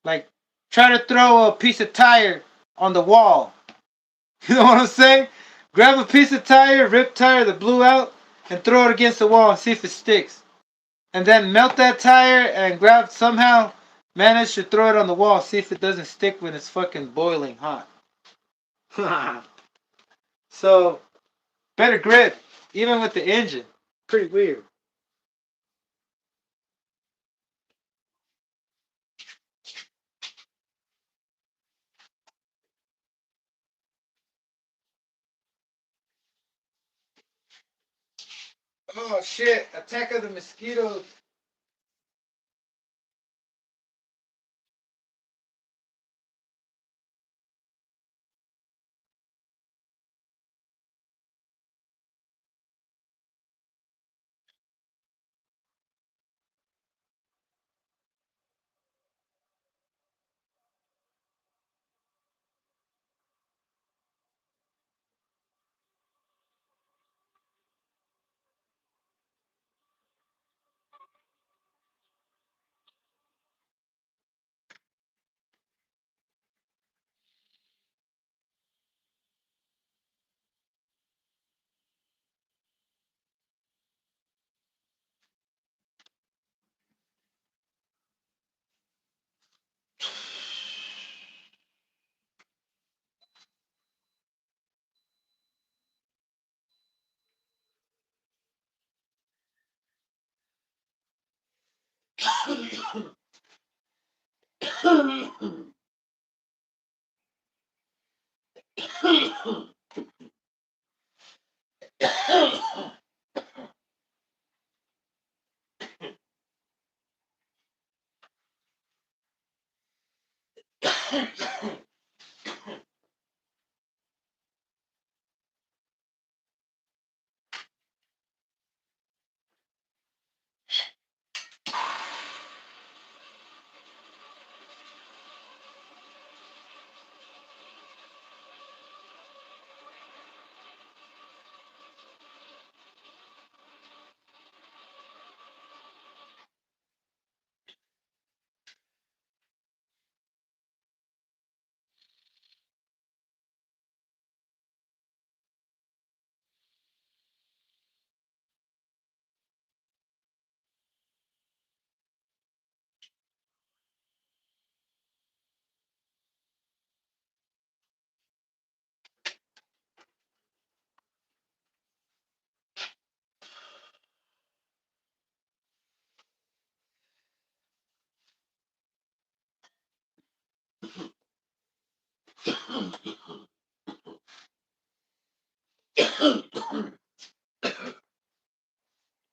Like, try to throw a piece of tire on the wall. You know what I'm saying? Grab a piece of tire, rip tire that blew out, and throw it against the wall and see if it sticks. And then melt that tire and somehow manage to throw it on the wall, see if it doesn't stick when it's fucking boiling hot. So, better grip, even with the engine. Pretty weird. Oh shit, Attack of the Mosquitoes.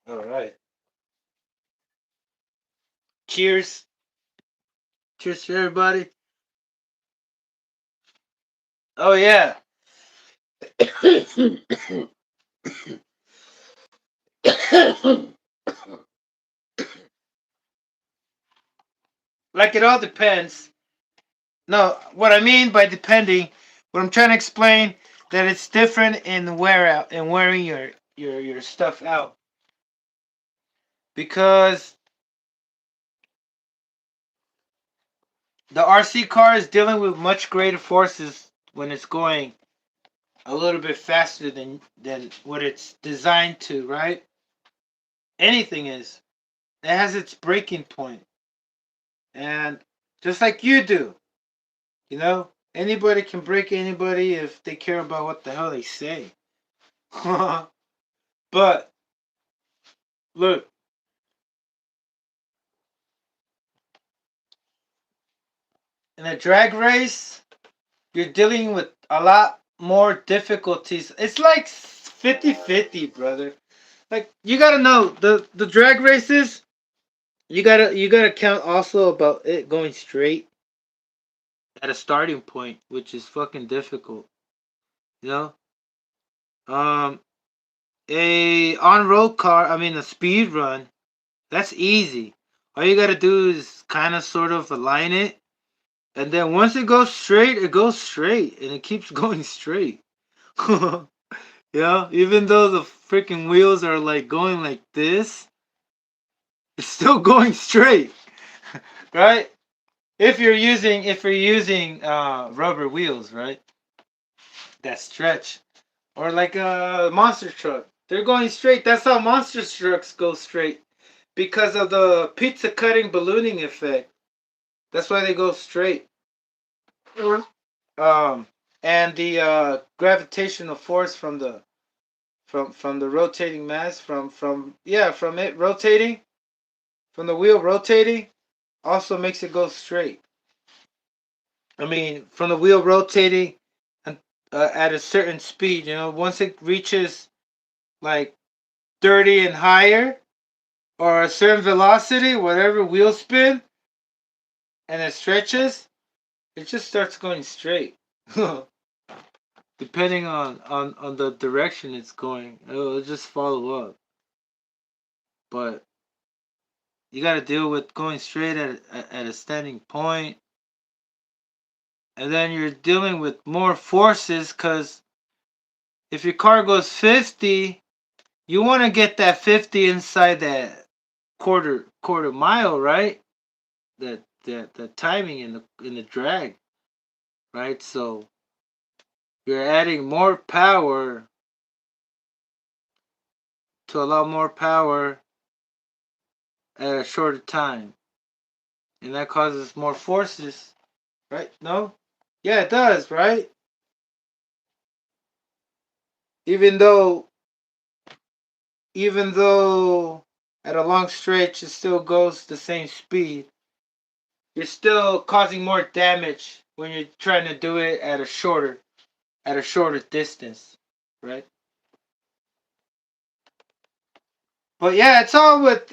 All right. Cheers. Cheers to everybody. Oh yeah. Like it all depends. No, what I mean by depending, what I'm trying to explain that it's different in wear out and wearing your stuff out because the RC car is dealing with much greater forces when it's going a little bit faster than what it's designed to, right? Anything is. It has its breaking point. And just like you do, you know, anybody can break anybody if they care about what the hell they say. But look, in a drag race, you're dealing with a lot more difficulties. It's like 50-50, brother. Like you gotta know the drag races. You gotta count also about it going straight at a starting point, which is fucking difficult. You know, um, a on road car. I mean, a speed run. That's easy. All you gotta do is kind of sort of align it, and then once it goes straight, and it keeps going straight. Yeah, even though the freaking wheels are like going like this, it's still going straight, right? If you're using rubber wheels, right? That stretch, or like a monster truck, they're going straight. That's how monster trucks go straight because of the pizza cutting ballooning effect. That's why they go straight. Um, and the gravitational force from the rotating mass from it rotating from the wheel rotating also makes it go straight. I mean, from the wheel rotating at a certain speed, once it reaches like 30 and higher or a certain velocity, whatever wheel spin, and it stretches, it just starts going straight. Depending on the direction it's going, it'll just follow up. But you got to deal with going straight at a standing point, and then you're dealing with more forces because if your car goes 50, you want to get that 50 inside that quarter mile, right? That timing in the drag, right? So you're adding more power to a lot more power at a shorter time, and that causes more forces, right? No, yeah, it does, right? Even though even though at a long stretch, it still goes the same speed. You're still causing more damage when you're trying to do it at a shorter distance, right? But yeah, it's all the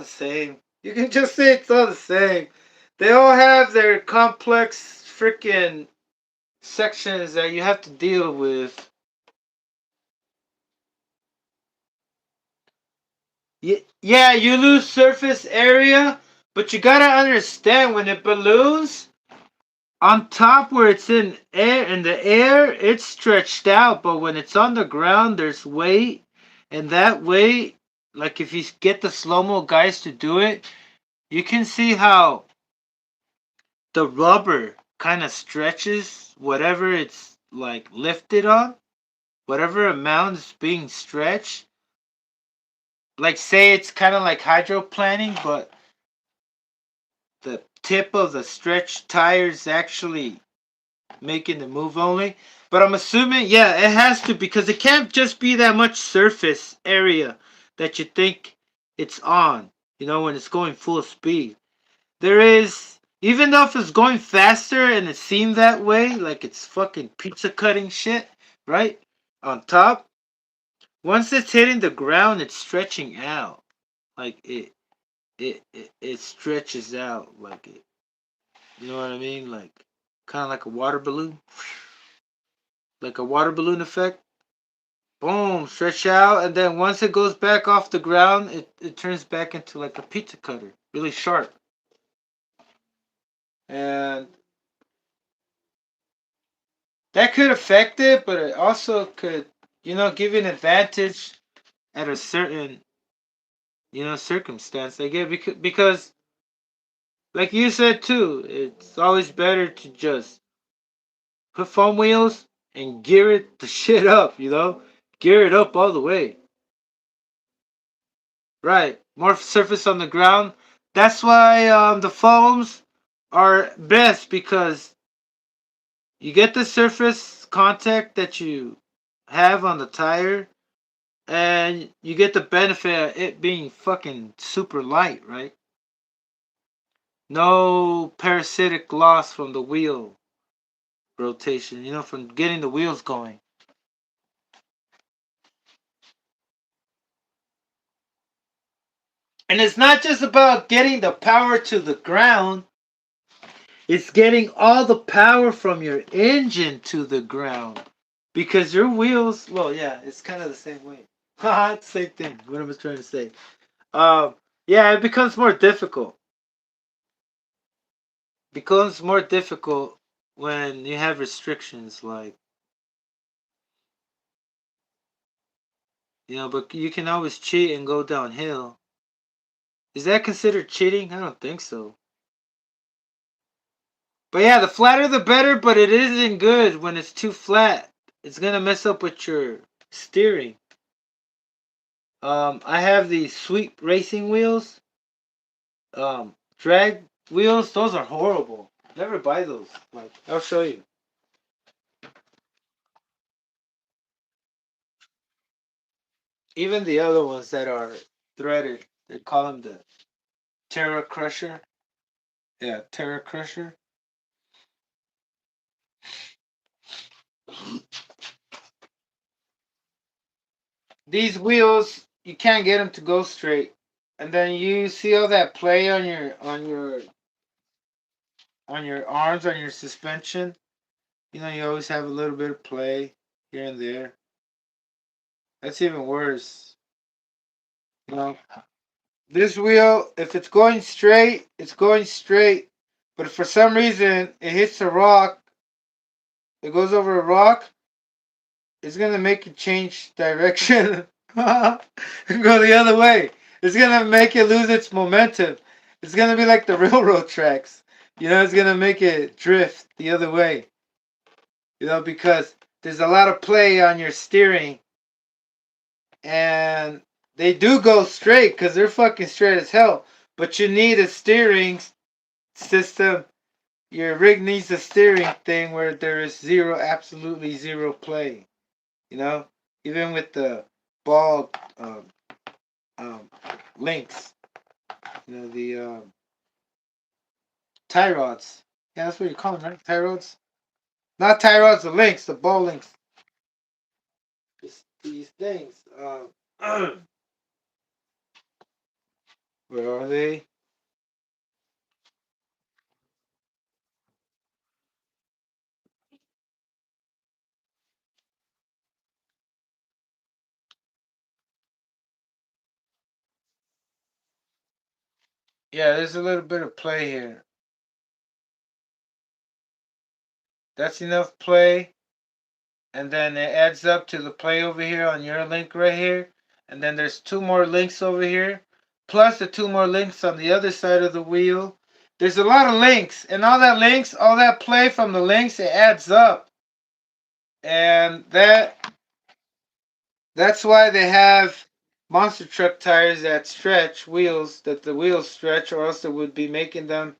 same. You can just say it's all the same. They all have their complex freaking sections that you have to deal with. Yeah, you lose surface area, but you gotta understand when it balloons on top where it's in the air, it's stretched out, but when it's on the ground, there's weight, and that weight, like if you get the slow mo guys to do it, you can see how the rubber kind of stretches whatever it's like lifted on, whatever amount is being stretched. Like say it's kind of like hydroplaning, but the tip of the stretched tires actually making the move only. But I'm assuming, yeah, it has to because it can't just be that much surface area that you think it's on, when it's going full speed. There is, even though if it's going faster and it seemed that way, like it's fucking pizza cutting shit, right? On top, once it's hitting the ground, it's stretching out. Like it stretches out like it. You know what I mean? Like kind of like a water balloon, like a water balloon effect. Boom, stretch out, and then once it goes back off the ground, it turns back into like a pizza cutter, really sharp. And that could affect it, but it also could, give you an advantage at a certain, circumstance. I get because, like you said too, it's always better to just put foam wheels and gear it the shit up, gear it up all the way. Right, more surface on the ground. That's why the foams are best because you get the surface contact that you have on the tire, and you get the benefit of it being fucking super light, right? No parasitic loss from the wheel rotation, from getting the wheels going. And it's not just about getting the power to the ground, it's getting all the power from your engine to the ground. Because your wheels, well, yeah, it's kind of the same way. Haha, same thing. What I was trying to say. Um, yeah, it becomes more difficult. Becomes more difficult when you have restrictions like, but you can always cheat and go downhill. Is that considered cheating? I don't think so. But yeah, the flatter the better, but it isn't good when it's too flat. It's gonna mess up with your steering. I have these sweep racing wheels. Drag wheels, those are horrible. Never buy those. Like, I'll show you. Even the other ones that are threaded, they call them the Terra Crusher. Yeah, Terra Crusher. These wheels, you can't get them to go straight, and then you see all that play on your arms, on your suspension. You always have a little bit of play here and there. That's even worse. You know, this wheel, if it's going straight, it's going straight. But if for some reason it hits a rock, it goes over a rock, it's gonna make it change direction and go the other way. It's gonna make it lose its momentum. It's gonna be like the railroad tracks. It's gonna make it drift the other way. Because there's a lot of play on your steering, and they do go straight because they're fucking straight as hell. But you need a steering system. Your rig needs a steering thing where there is absolutely zero play. Even with the ball links. The tie rods. Yeah, that's what you call them, right? Tie rods. Not tie rods. The links. The ball links. These things. Where are they? Yeah, there's a little bit of play here. That's enough play. And then it adds up to the play over here on your link right here. And then there's two more links over here. Plus the two more links on the other side of the wheel. There's a lot of links. And all that links, all that play from the links, it adds up. And that's why they have monster truck tires that stretch wheels, that the wheels stretch, or else they would be making them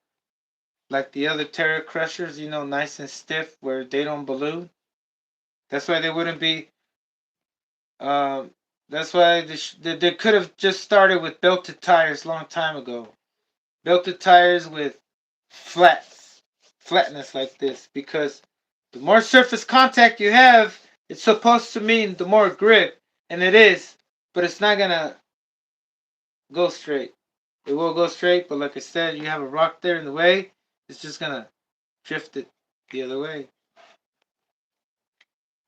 like the other Terra Crushers, nice and stiff where they don't balloon. That's why they wouldn't be. Um, that's why they could have just started with belted tires a long time ago. Belted tires with flatness like this, because the more surface contact you have, it's supposed to mean the more grip, and it is, but it's not gonna go straight. It will go straight, but like I said, you have a rock there in the way, it's just gonna drift it the other way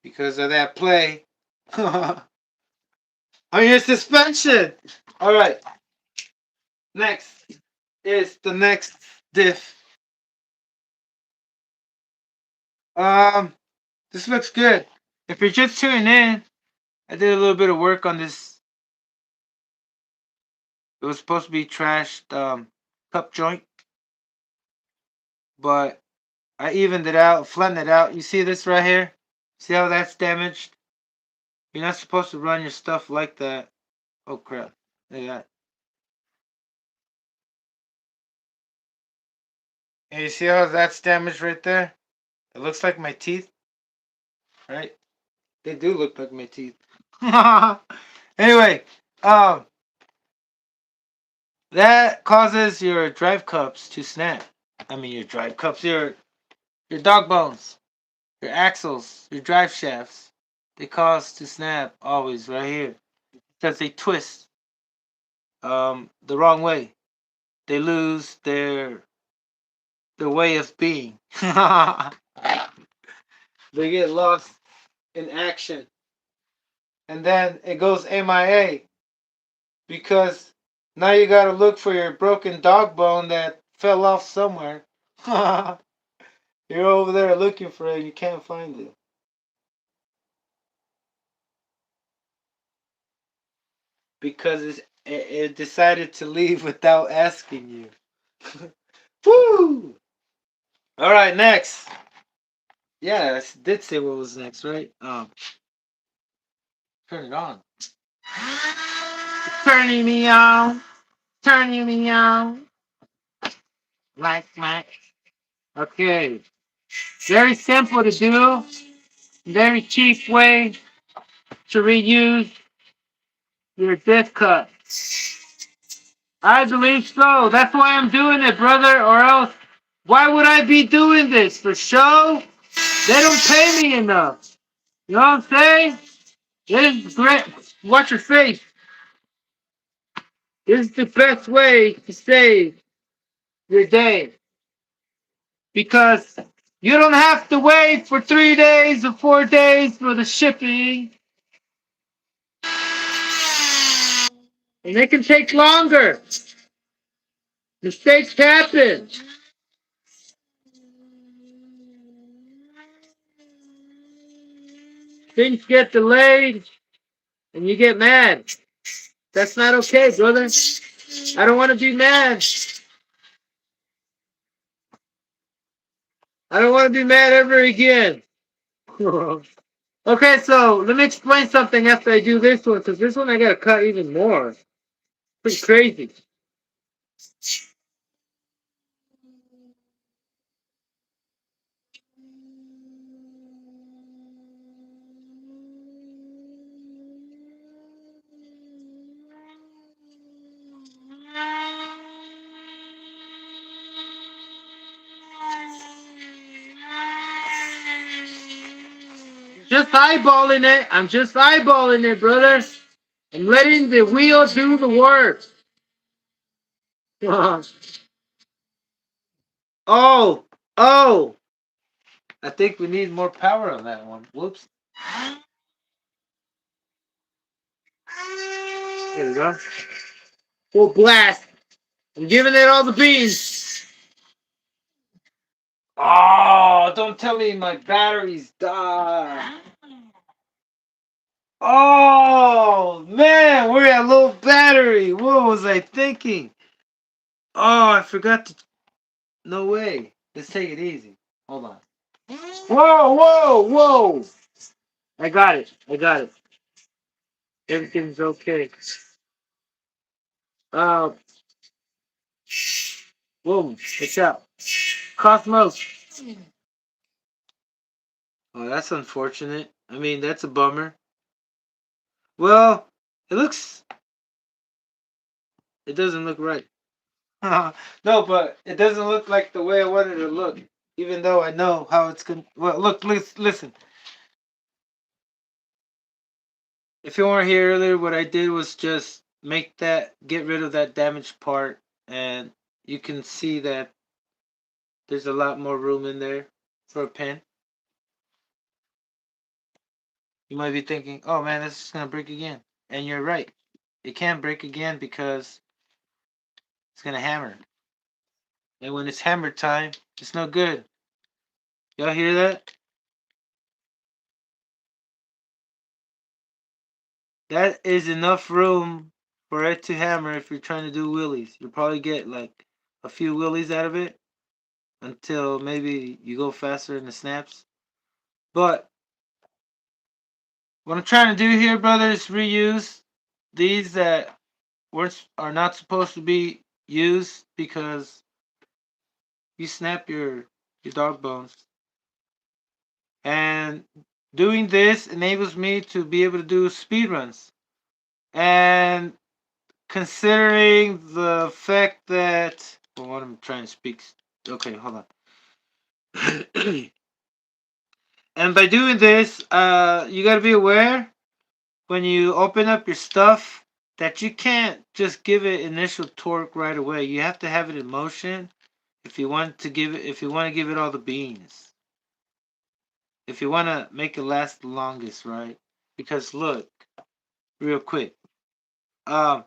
because of that play. On your suspension. All right. Next is the next diff. Um, this looks good. If you're just tuning in, I did a little bit of work on this. It was supposed to be trashed cup joint, but I evened it out, flattened it out. You see this right here? See how that's damaged? You're not supposed to run your stuff like that. Oh crap. Look at that. And you see how that's damaged right there? It looks like my teeth, right? They do look like my teeth. Anyway, that causes your drive cups to snap. I mean, your drive cups, your dog bones, your axles, your drive shafts. They cause to snap always right here because they twist the wrong way. They lose their way of being. They get lost in action, and then it goes MIA because now you gotta look for your broken dog bone that fell off somewhere. You're over there looking for it, you can't find it. Because it decided to leave without asking you. Woo! Alright, next. Yeah, I did say what was next, right? Turn it on. Turning me on. Turning me on. Like. Okay. Very simple to do. Very cheap way to reuse your diff cut. I believe so. That's why I'm doing it, brother. Or else, why would I be doing this? For show? They don't pay me enough. You know what I'm saying? This is great. Watch your face. This is the best way to save your day. Because you don't have to wait for 3 days or 4 days for the shipping. And it can take longer. Mistakes happen. Things get delayed and you get mad. That's not okay, brother. I don't want to be mad. I don't want to be mad ever again. Okay, so let me explain something after I do this one, because this one I gotta cut even more. Pretty crazy. just eyeballing it. I'm just eyeballing it, brother. I'm letting the wheel do the work. Oh, oh. I think we need more power on that one. Whoops. There we go. Full blast. I'm giving it all the beans. Oh, don't tell me my batteries died. Oh, man, we're at low battery. What was I thinking? Oh, I forgot to. No way. Let's take it easy. Hold on. Whoa, whoa, whoa. I got it. I got it. Everything's okay. Uh, boom. Watch out. Cosmos. Oh, that's unfortunate. I mean, that's a bummer. Well, it looks. It doesn't look right. No, but it doesn't look like the way I wanted it to look. Even though I know how it's gonna. Well, look, listen. If you weren't here earlier, what I did was just get rid of that damaged part, and you can see that there's a lot more room in there for a pin. You might be thinking, oh man, this is gonna break again. And you're right. It can break again because it's gonna hammer. And when it's hammer time, it's no good. Y'all hear that? That is enough room for it to hammer if you're trying to do wheelies. You'll probably get like a few wheelies out of it until maybe you go faster in the snaps. But what I'm trying to do here, brother, is reuse these that are not supposed to be used because you snap your dog bones. And doing this enables me to be able to do speed runs. And considering the fact that what I'm trying to speak. Okay, hold on. And by doing this, you gotta be aware when you open up your stuff that you can't just give it initial torque right away. You have to have it in motion if you want to give it all the beans. If you want to make it last the longest, right? Because look, real quick. Um,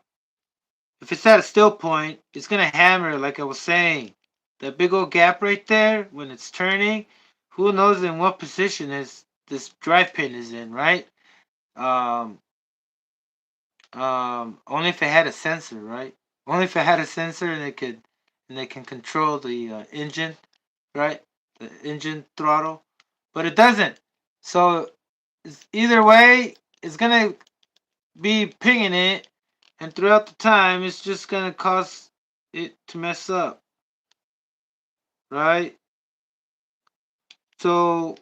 if it's at a still point, it's gonna hammer like I was saying. That big old gap right there when it's turning, who knows in what position this drive pin is in, right? Um, only if it had a sensor, right? Only if it had a sensor and they can control the engine, right? The engine throttle, but it doesn't. So either way, it's gonna be pinging it, and throughout the time, it's just gonna cause it to mess up, right? So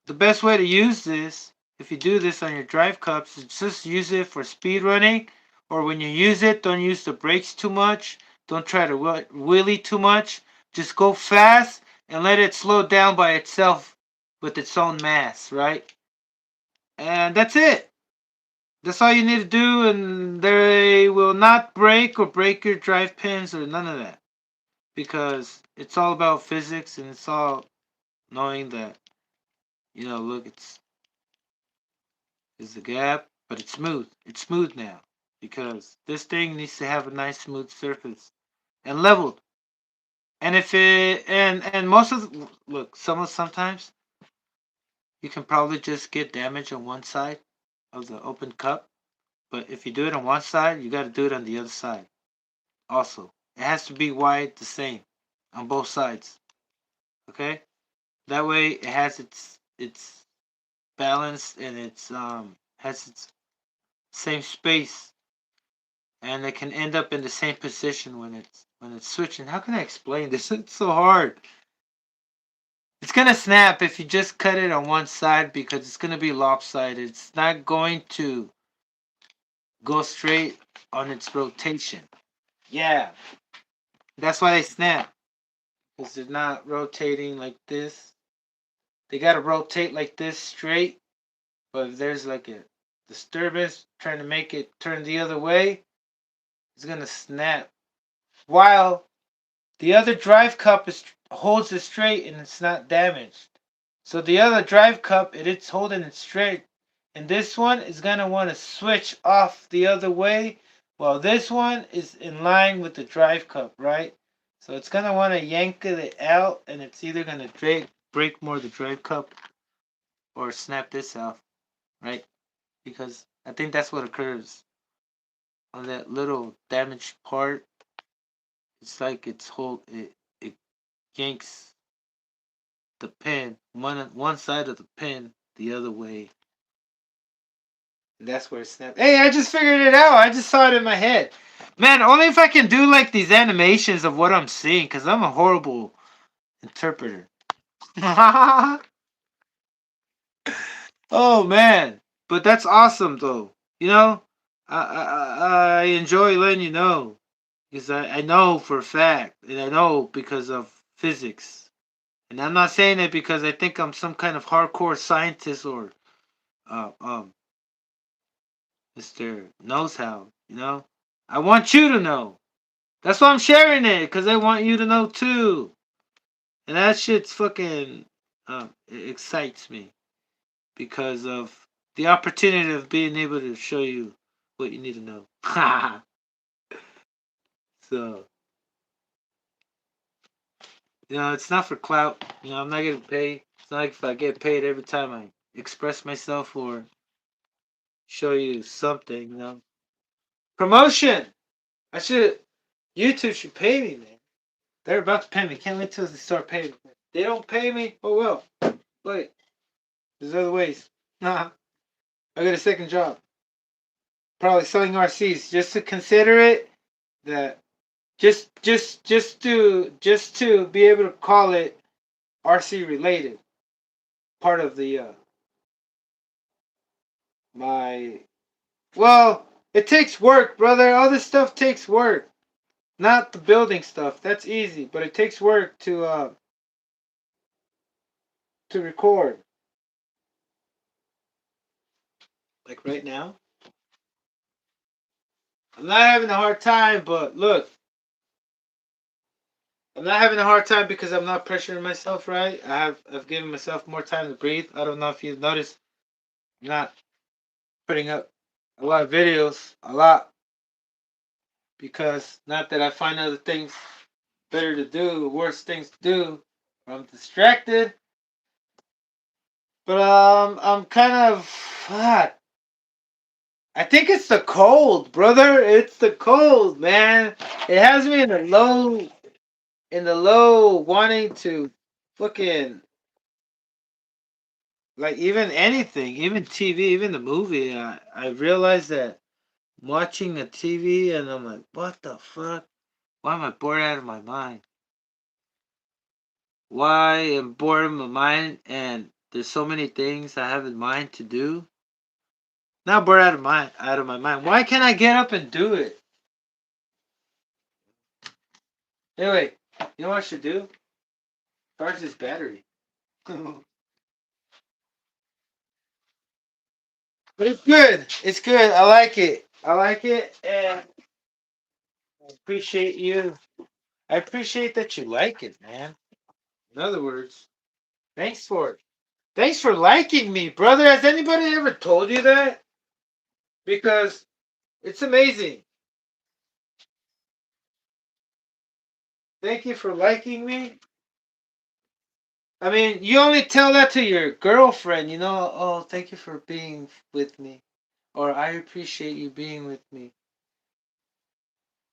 the best way to use this, if you do this on your drive cups, is just use it for speed running, or when you use it, don't use the brakes too much. Don't try to wheelie too much. Just go fast and let it slow down by itself with its own mass, right? And that's it. That's all you need to do, and they will not break or break your drive pins or none of that. Because it's all about physics and it's all knowing that, look, it's the gap, but it's smooth. It's smooth now. Because this thing needs to have a nice smooth surface and leveled. And if it and most of look, sometimes you can probably just get damage on one side of the open cup. But if you do it on one side, you got to do it on the other side. Also, it has to be wide the same on both sides. Okay, that way it has its balance and its has its same space, and it can end up in the same position when it's switching. How can I explain this? It's so hard. It's gonna snap if you just cut it on one side because it's gonna be lopsided. It's not going to go straight on its rotation. Yeah, that's why they snap. Because they're not rotating like this. They gotta rotate like this straight But if there's like a disturbance trying to make it turn the other way, it's gonna snap. While the other drive cup holds it straight and it's not damaged. So the other drive cup, it's holding it straight. And this one is gonna want to switch off the other way, while this one is in line with the drive cup, right? So it's gonna want to yank it out, and it's either gonna break more of the drive cup or snap this out, right? Because I think that's what occurs on that little damaged part. It's like it yanks the pin one side of the pin the other way. And that's where it snapped. Hey, I just figured it out. I just saw it in my head. Man, only if I can do like these animations of what I'm seeing, because I'm a horrible interpreter. Oh man, but that's awesome though. You know, I enjoy letting you know because I know for a fact, and I know because of physics. And I'm not saying it because I think I'm some kind of hardcore scientist or uh, um Mr. Knows How. You know, I want you to know. That's why I'm sharing it because I want you to know too. And that shit's fucking it excites me because of the opportunity of being able to show you what you need to know. So, it's not for clout. I'm not getting paid. It's not like if I get paid every time I express myself or show you something, Promotion! I should, YouTube should pay me, man. They're about to pay me. Can't wait till they start paying me. They don't pay me? Oh well. Wait, there's other ways. Nah, I got a second job. Probably selling RCs. Just to consider it, that just to be able to call it RC related. Part of the my well, it takes work, brother. All this stuff takes work. Not the building stuff. That's easy, but it takes work to record. Like right now. I'm not having a hard time, but look, I'm not having a hard time because I'm not pressuring myself, right? I've given myself more time to breathe. I don't know if you've noticed. I'm not putting up a lot of videos, a lot, because not that I find other things better to do, worse things to do, or I'm distracted. But I'm kind of hot. I think it's the cold, brother. It's the cold, man. It has me in the low, wanting to fucking like even anything, even TV, even the movie. I realized that I'm watching the TV and I'm like, what the fuck? Why am I bored out of my mind? Why am bored of my mind and there's so many things I have in mind to do? Not bored out of my mind. Why can't I get up and do it? Anyway, you know what I should do? Charge this battery. But it's good. It's good. I like it. I like it, and I appreciate you. I appreciate that you like it, man. In other words, thanks for it. Thanks for liking me, brother. Has anybody ever told you that? Because it's amazing. Thank you for liking me. I mean, you only tell that to your girlfriend, Oh, thank you for being with me. Or I appreciate you being with me.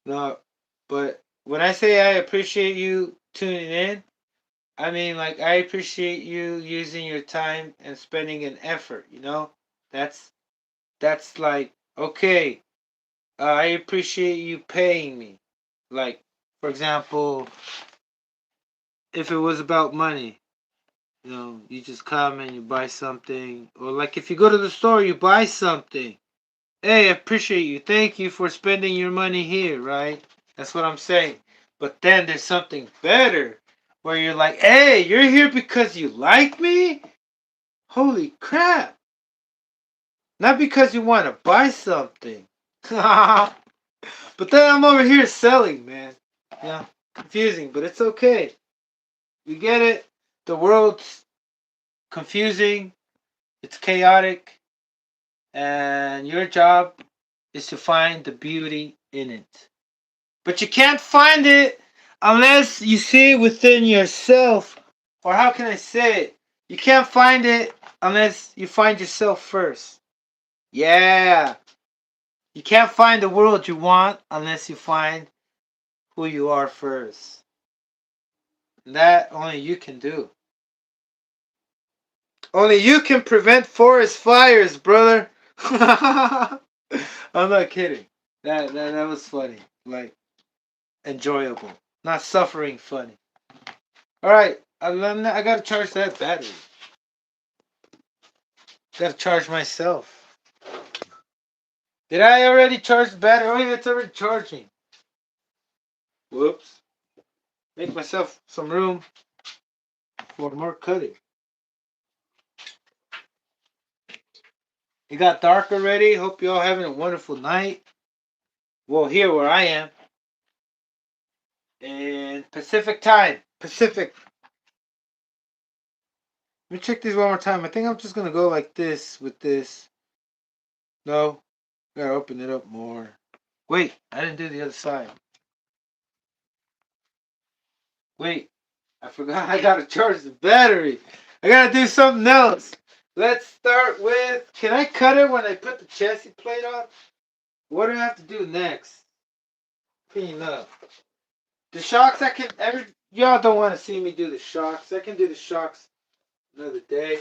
No, but when I say I appreciate you tuning in, I mean, like, I appreciate you using your time and spending an effort. That's, that's like, okay, I appreciate you paying me. Like, for example, if it was about money, you just come and you buy something. Or like if you go to the store, you buy something. Hey, I appreciate you. Thank you for spending your money here, right? That's what I'm saying. But then there's something better where you're like, hey, you're here because you like me? Holy crap. Not because you want to buy something. But then I'm over here selling, man. Yeah, confusing, but it's okay. We get it. The world's confusing. It's chaotic. And your job is to find the beauty in it. But you can't find it unless you see it within yourself. Or how can I say it? You can't find it unless you find yourself first. Yeah. You can't find the world you want unless you find who you are first. And that only you can do. Only you can prevent forest fires, brother. I'm not kidding. That was funny. Like, enjoyable. Not suffering funny. Alright, I gotta charge that battery. Gotta charge myself. Did I already charge the battery? Oh, yeah, it's already charging. Whoops. Make myself some room for more cutting. It got dark already. Hope you all having a wonderful night. Well, here where I am. In Pacific time. Pacific. Let me check these one more time. I think I'm just gonna go like this with this. No. Gotta open it up more. Wait, I didn't do the other side. Wait, I forgot I gotta charge the battery. I gotta do something else. Let's start with, can I cut it when I put the chassis plate on? What do I have to do next? Clean up. The shocks I can, y'all don't want to see me do the shocks. I can do the shocks another day.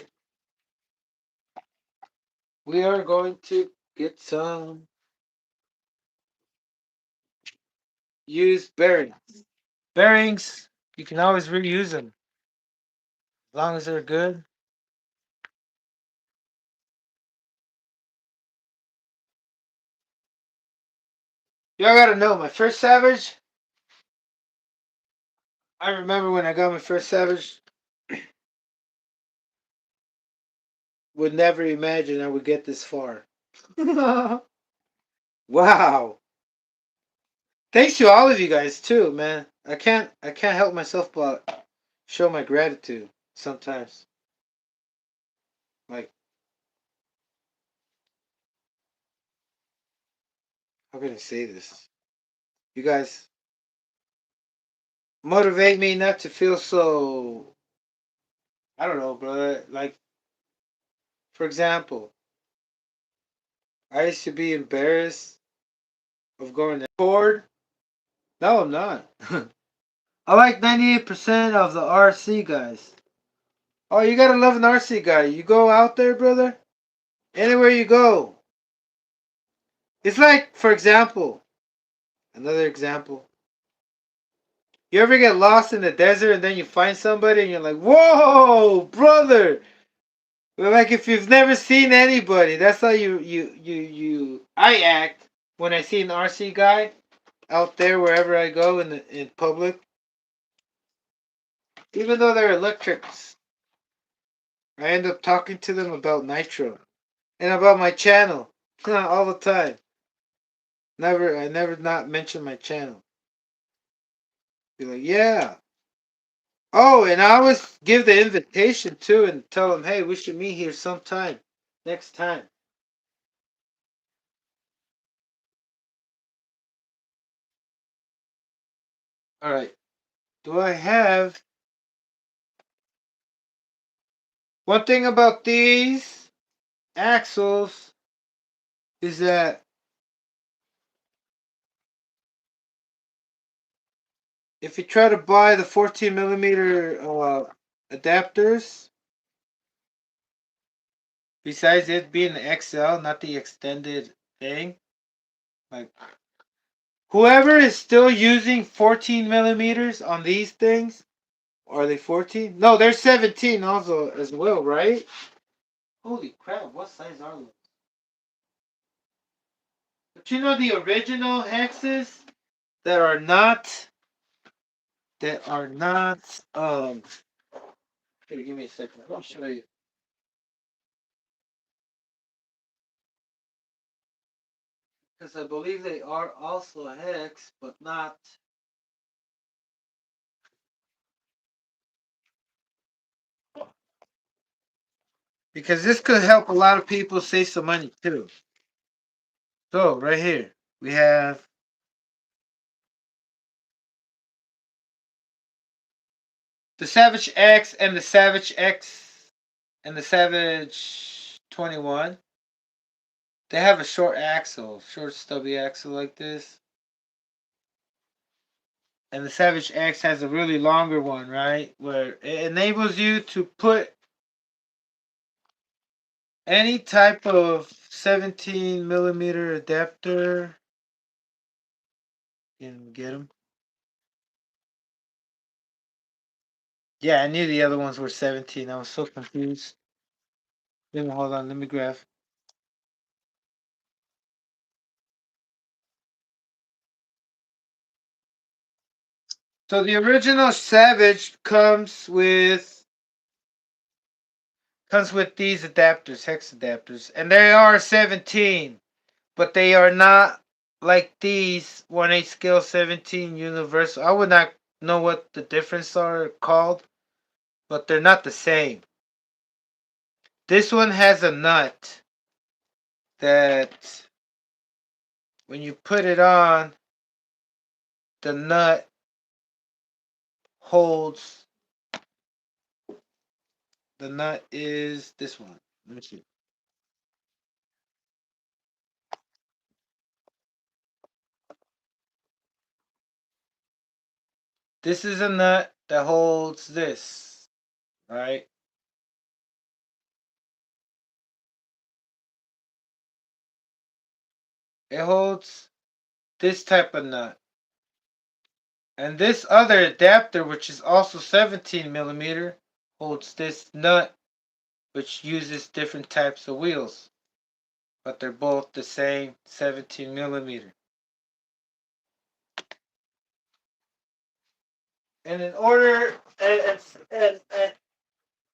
We are going to get some used bearings. Bearings, you can always reuse them. As long as they're good. Y'all gotta know, my first Savage, I remember when I got my first Savage, would never imagine I would get this far. Wow. Thanks to all of you guys too, man. I can't help myself but show my gratitude sometimes. Like, how can I say this? You guys motivate me not to feel so, I don't know, brother. Like, for example, I used to be embarrassed of going to board. No, I'm not. I like 98% of the RC guys. Oh, you gotta love an RC guy. You go out there, brother. Anywhere you go. It's like, for example, another example. You ever get lost in the desert and then you find somebody and you're like, whoa, brother. Like if you've never seen anybody, that's how I act when I see an RC guy out there wherever I go in public. Even though they're electrics, I end up talking to them about Nitro and about my channel all the time. I never not mention my channel. Be like, yeah. Oh, and I always give the invitation too and tell them, hey, we should meet here sometime next time. All right. Do I have one thing about these axles is that if you try to buy the 14 millimeter adapters, besides it being the XL, not the extended thing, like whoever is still using 14 millimeters on these things, are they 14? No, they're 17 also as well, right? Holy crap, what size are those? But you know the original hexes that are not here, give me a second. I'll show you. because I believe they are also a hex, but not. Because this could help a lot of people save some money too. So right here we have the Savage X and the Savage X and the Savage 21. They have a short axle, short stubby axle like this. And the Savage X has a really longer one, right? Where it enables you to put any type of 17 millimeter adapter. You can get them. Yeah, I knew the other ones were 17. I was so confused. Let me hold on. Let me graph. So the original Savage comes with these adapters, hex adapters, and they are 17, but they are not like these 1/8 scale 17 universal. I would not know what the difference are called, but they're not the same. This one has a nut that when you put it on, the nut holds. The nut is this one. Let me see. This is a nut that holds this, right? It holds this type of nut. And this other adapter, which is also 17 millimeter, holds this nut, which uses different types of wheels. But they're both the same 17 millimeter. And in order, and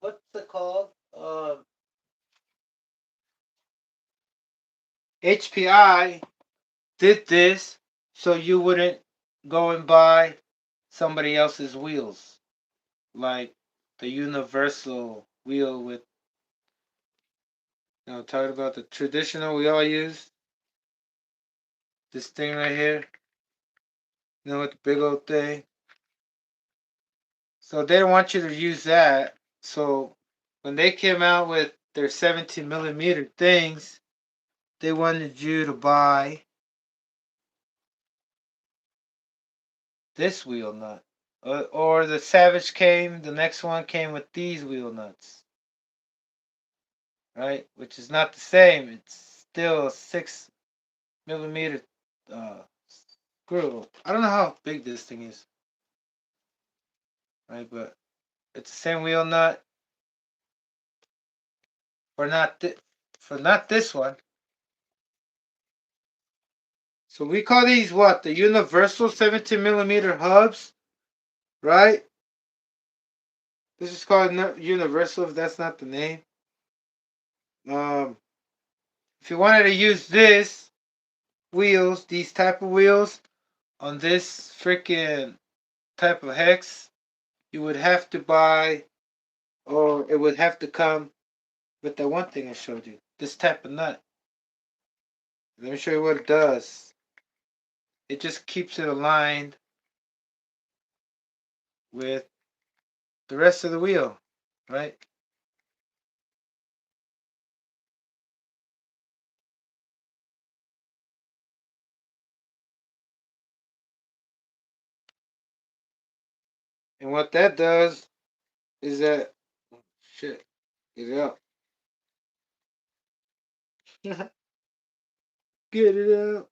what's it called? HPI did this so you wouldn't go and buy somebody else's wheels, like the universal wheel with, talking about the traditional we all use. This thing right here, with the big old thing. So they don't want you to use that. So when they came out with their 17 millimeter things, they wanted you to buy this wheel nut. Or the Savage the next one came with these wheel nuts. Right? Which is not the same. It's still a 6 millimeter screw. I don't know how big this thing is. Right? But it's the same wheel nut. For not this one. So we call these what? The universal 17 millimeter hubs, right? This is called universal if that's not the name. Um, if you wanted to use these type of wheels on this freaking type of hex, you would have to buy, or it would have to come with that one thing I showed you, this type of nut. Let me show you what it does. It just keeps it aligned with the rest of the wheel, right? And what that does is that, shit, get it out. Get it out.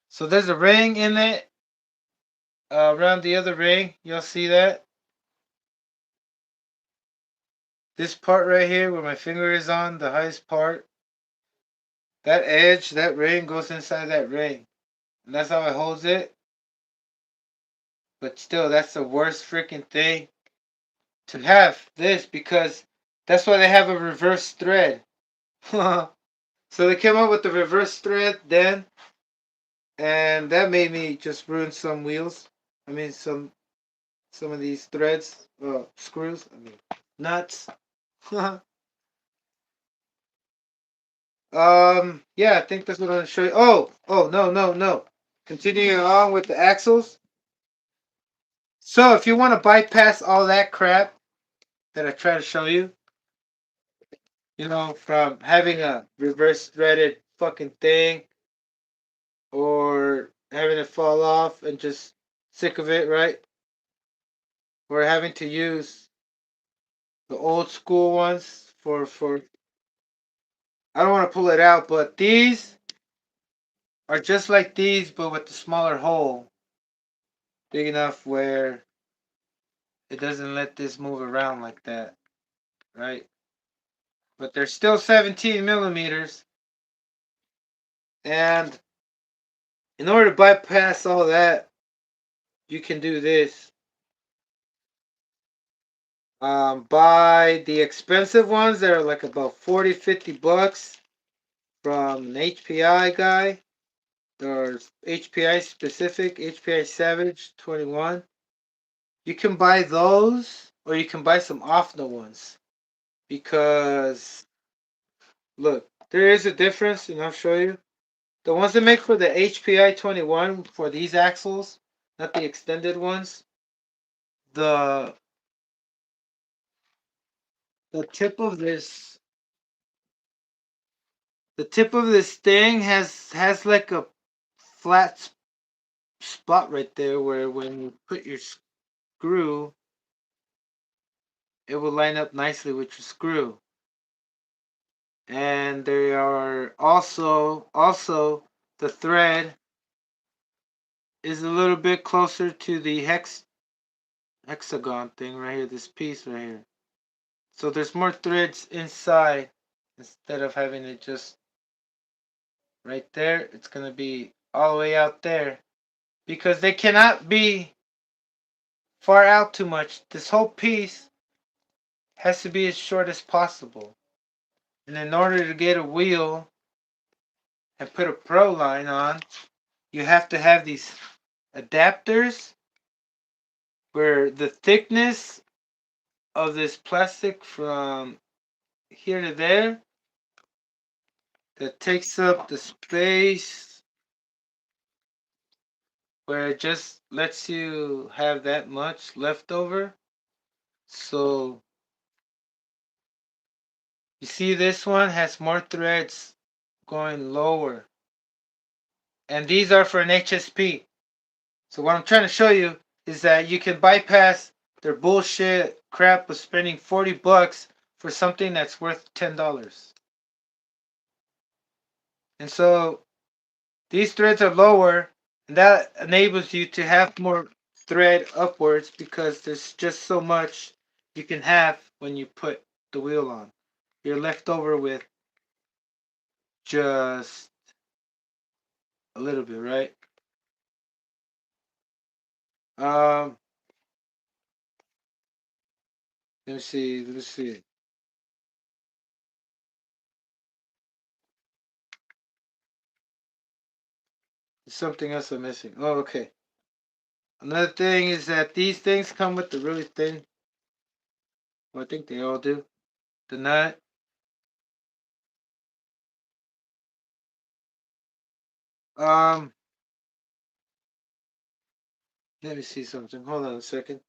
So there's a ring in it, around the other ring. You'll see that. this part right here where my finger is on, the highest part, that edge, that ring goes inside that ring. And that's how it holds it. But still, that's the worst freaking thing to have this because that's why they have a reverse thread. So they came up with the reverse thread then, and that made me just ruin some wheels. I mean, some of these threads, screws. I mean, nuts. Yeah, I think that's what I'm gonna show you. Oh, no, no, no. Continuing on with the axles. So if you want to bypass all that crap that I try to show you, from having a reverse threaded fucking thing or having it fall off and just sick of it, right? Or having to use the old school ones for I don't want to pull it out, but these are just like these but with the smaller hole, big enough where it doesn't let this move around like that, right? But they're still 17 millimeters, and in order to bypass all that, you can do this. Buy the expensive ones that are like about 40-50 bucks from an HPI guy. There's HPI specific, HPI Savage 21. You can buy those or you can buy some OFNA ones because look, there is a difference, and I'll show you. The ones they make for the HPI 21 for these axles, not the extended ones, the the tip of this the tip of this thing has like a flat spot right there where when you put your screw, it will line up nicely with your screw. And they are also the thread is a little bit closer to the hexagon thing right here, this piece right here. So there's more threads inside instead of having it just right there. It's gonna be all the way out there because they cannot be far out too much. This whole piece has to be as short as possible. And in order to get a wheel and put a pro line on, you have to have these adapters where the thickness of this plastic from here to there that takes up the space where it just lets you have that much left over. So you see this one has more threads going lower. And these are for an HSP. So what I'm trying to show you is that you can bypass their bullshit crap of spending 40 bucks for something that's worth $10. And so these threads are lower, and that enables you to have more thread upwards because there's just so much you can have when you put the wheel on. You're left over with just a little bit, right? Um, let me see. Let me see. There's something else I'm missing. Oh, okay. Another thing is that these things come with the really thin. Well, I think they all do. The nut. Um, let me see something. Hold on a second.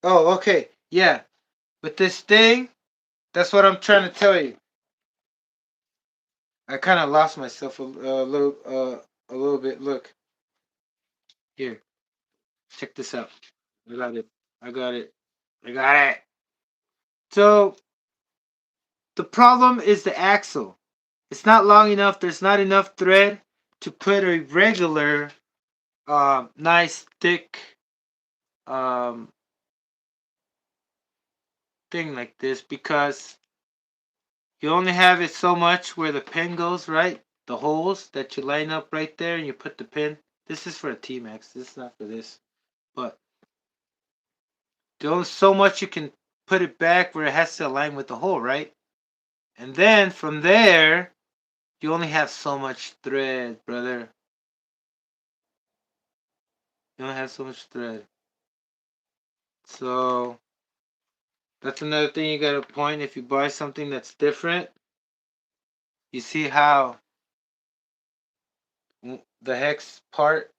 Oh, okay. Yeah. With this thing, that's what I'm trying to tell you. I kind of lost myself a little bit. Look here. Check this out. I got it. I got it. I got it. So The problem is the axle. It's not long enough. There's not enough thread to put a regular, nice thick um, thing like this, because you only have it so much where the pin goes, right? The holes that you line up right there and you put the pin. This is for a T-Max. This is not for this. But there's only so much you can put it back where it has to align with the hole, right? And then from there, you only have so much thread, brother. You only have so much thread. So that's another thing you gotta point. If you buy something that's different, you see how the hex part,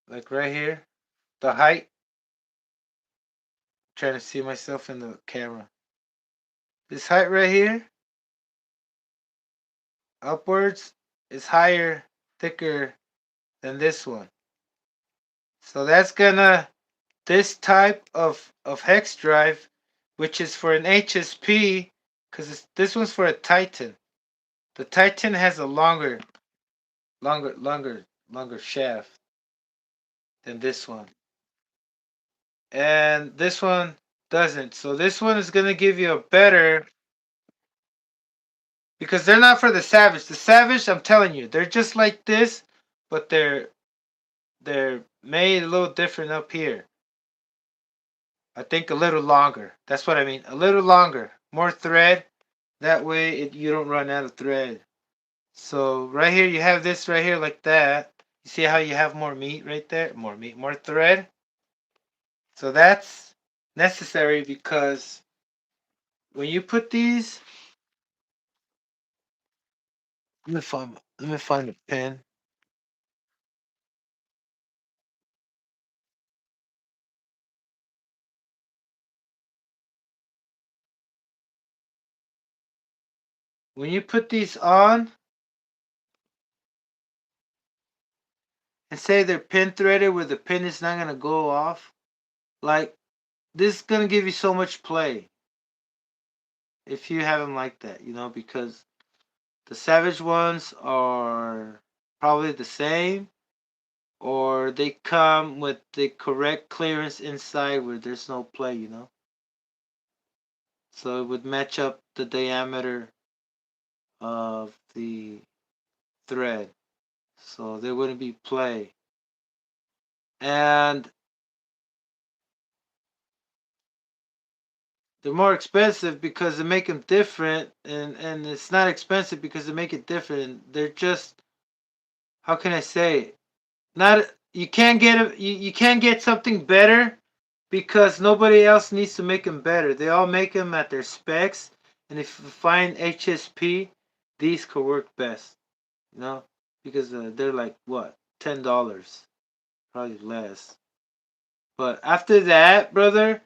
like right here, the height. I'm trying to see myself in the camera. This height right here, upwards, is higher, thicker than this one. So that's gonna, this type of hex drive, which is for an HSP, because this one's for a Titan. The Titan has a longer shaft than this one. And this one doesn't. So this one is gonna give you a better, because they're not for the Savage. The Savage, I'm telling you, they're just like this, but they're made a little different up here. I think a little longer. That's what I mean. A little longer. More thread. That way you don't run out of thread. So right here you have this right here like that. You see how you have more meat right there? More meat, more thread. So that's necessary because when you put these, let me find a pen. When you put these on and say they're pin threaded where the pin is not gonna go off, like this is gonna give you so much play if you have them like that, because the Savage ones are probably the same, or they come with the correct clearance inside where there's no play. So it would match up the diameter of the thread. So there wouldn't be play. And they're more expensive because they make them different, and it's not expensive because they make it different. They're just, how can I say it? Not, you can't get you can't get something better because nobody else needs to make them better. They all make them at their specs, and if you find HSP, these could work best, because they're like what, $10, probably less. But after that, brother,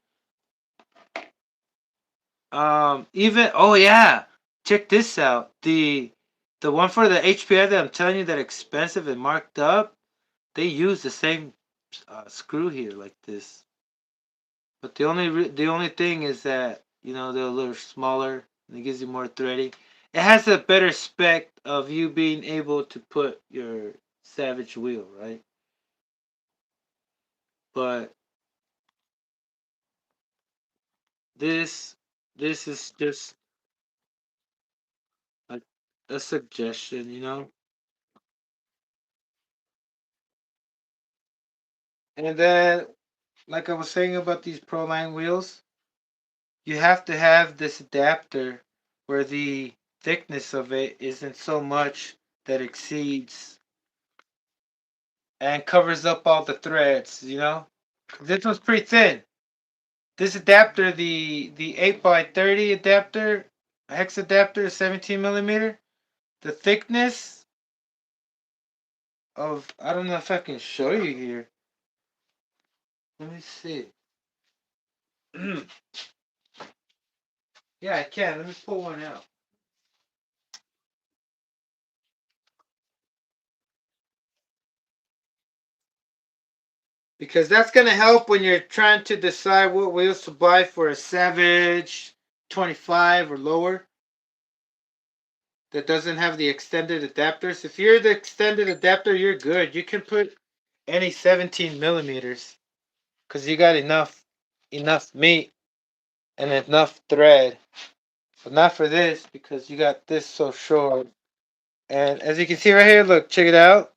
even, oh yeah, check this out. The one for the HPI that I'm telling you that expensive and marked up, they use the same screw here like this. But the only thing is that they're a little smaller and it gives you more threading. It has a better spec of you being able to put your Savage wheel, right? But this this is just a, a suggestion. And then, like I was saying about these Proline wheels, you have to have this adapter where the thickness of it isn't so much that exceeds and covers up all the threads. This one's pretty thin. This adapter, the 8x30 adapter, hex adapter, 17 millimeter, the thickness of, I don't know if I can show you here. Let me see. Yeah, I can. Let me pull one out. because that's gonna help when you're trying to decide what wheels to buy for a Savage 25 or lower that doesn't have the extended adapters. If you're the extended adapter, you're good. You can put any 17 millimeters because you got enough meat and enough thread. But not for this because you got this so short. And as you can see right here, look, check it out.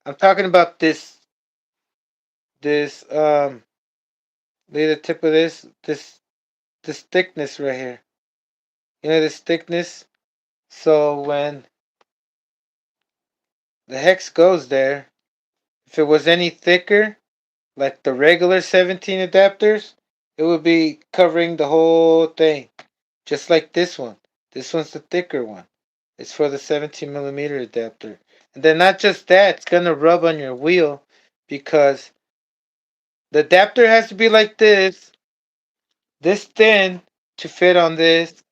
I'm talking about this look at the tip of this thickness right here. You know this thickness? So when the hex goes there, if it was any thicker, like the regular 17 adapters, it would be covering the whole thing. Just like this one. This one's the thicker one. It's for the 17 millimeter adapter. And then not just that, it's gonna rub on your wheel because the adapter has to be like this thin to fit on this.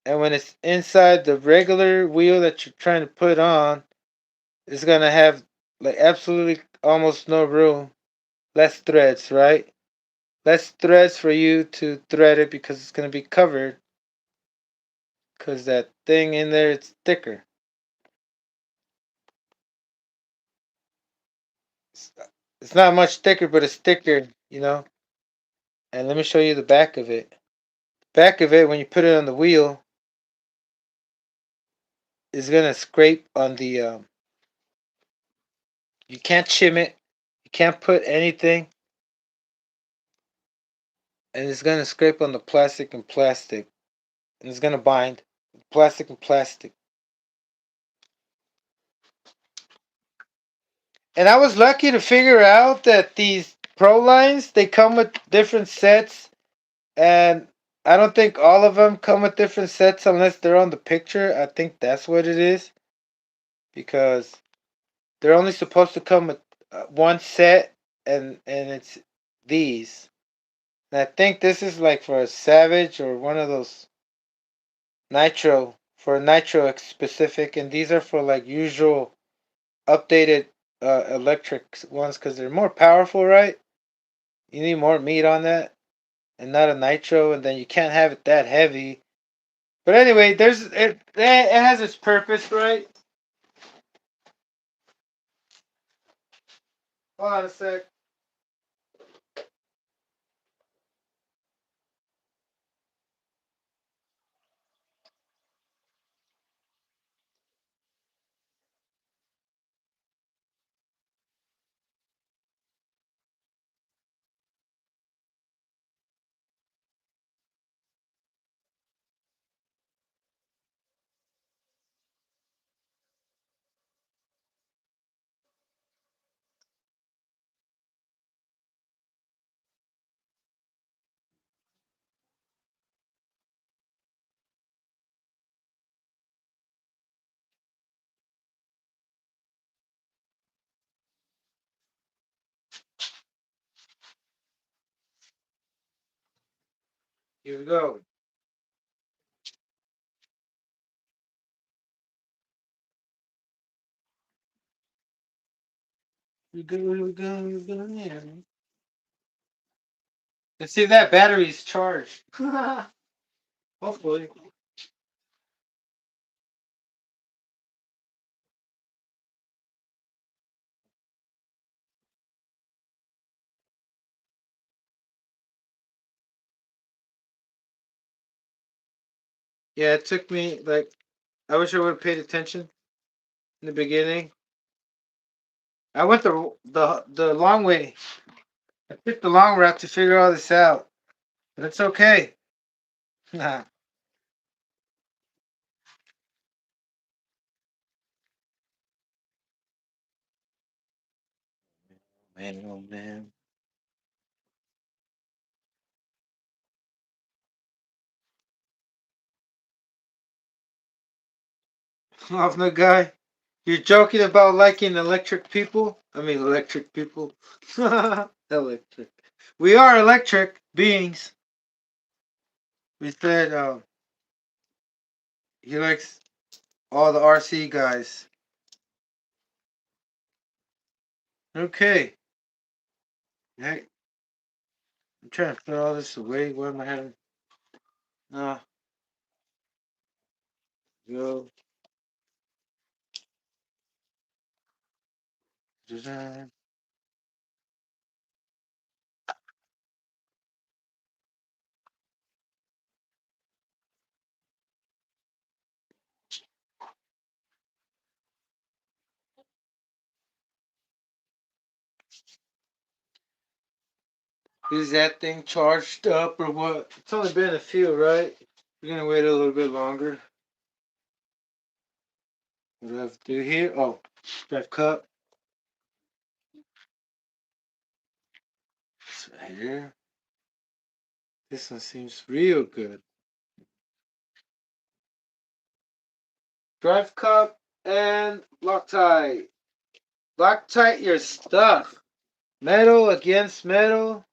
And when it's inside the regular wheel that you're trying to put on, it's gonna have like absolutely almost no room. Less threads, right? Less threads for you to thread it because it's gonna be covered. Cause that thing in there it's thicker. It's, it's not much thicker, but it's thicker, you know. And let me show you the back of it. Back of it, when you put it on the wheel, is gonna scrape on the. You can't shim it. You can't put anything, and it's gonna scrape on the plastic, and it's gonna bind plastic and plastic. And I was lucky to figure out that these Pro lines they come with different sets, and I don't think all of them come with different sets unless they're on the picture. I think that's what it is because they're only supposed to come with one set, and it's these. And I think this is like for a Savage or one of those Nitro for a Nitro specific, and these are for like usual updated electric ones because they're more powerful, right? You need more meat on that, and not a Nitro, and then you can't have it that heavy. But anyway, it has its purpose, right? Hold on a sec. Here we go. Here we go. Yeah. Let's see if that battery's charged. Hopefully. Yeah, it took me like I wish I would have paid attention in the beginning. I went the long way. I took the long route to figure all this out. But it's okay. Nah. Man, oh man. Off the guy. You're joking about liking electric people? I mean electric people. Electric. We are electric beings. We said he likes all the RC guys. Okay. Hey, I'm trying to put all this away. What am I having? Uh, go. Design. Is that thing charged up or what? It's only been a few, right? We're gonna wait a little bit longer. What do I have to do here? Oh, drive cup. It's right here. This one seems real good. Drive cup and Loctite. Loctite your stuff. Metal against metal.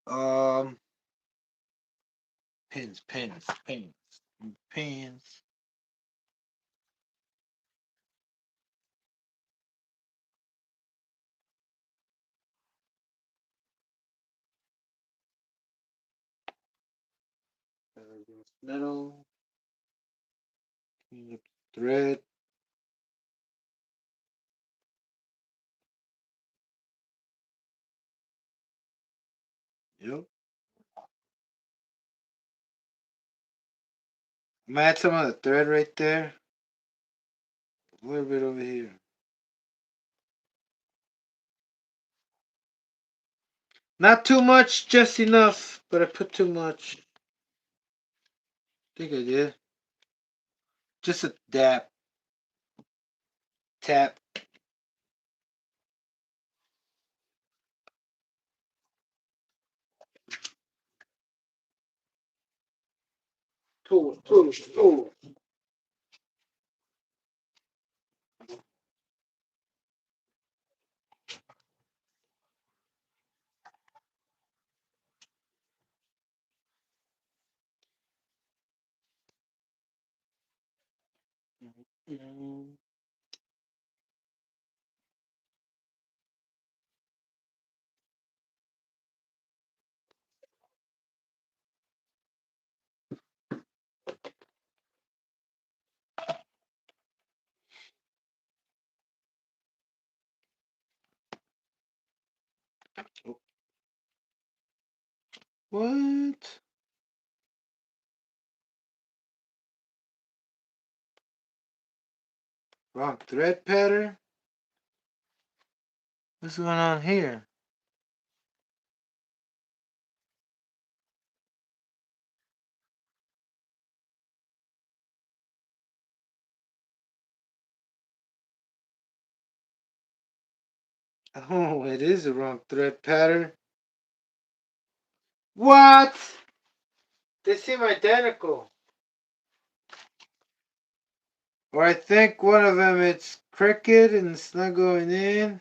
Um, pins, pins, pins, pins. Metal against metal. Clean up the thread. Yep. I'm gonna add some of the thread right there. A little bit over here. Not too much, just enough, but I put too much. I think I did. Just a dab. Tap. Pull, pull, pull. What? Wrong thread pattern? What's going on here? Oh, it is the wrong thread pattern. What? They seem identical. Or I think one of them it's crooked and it's not going in.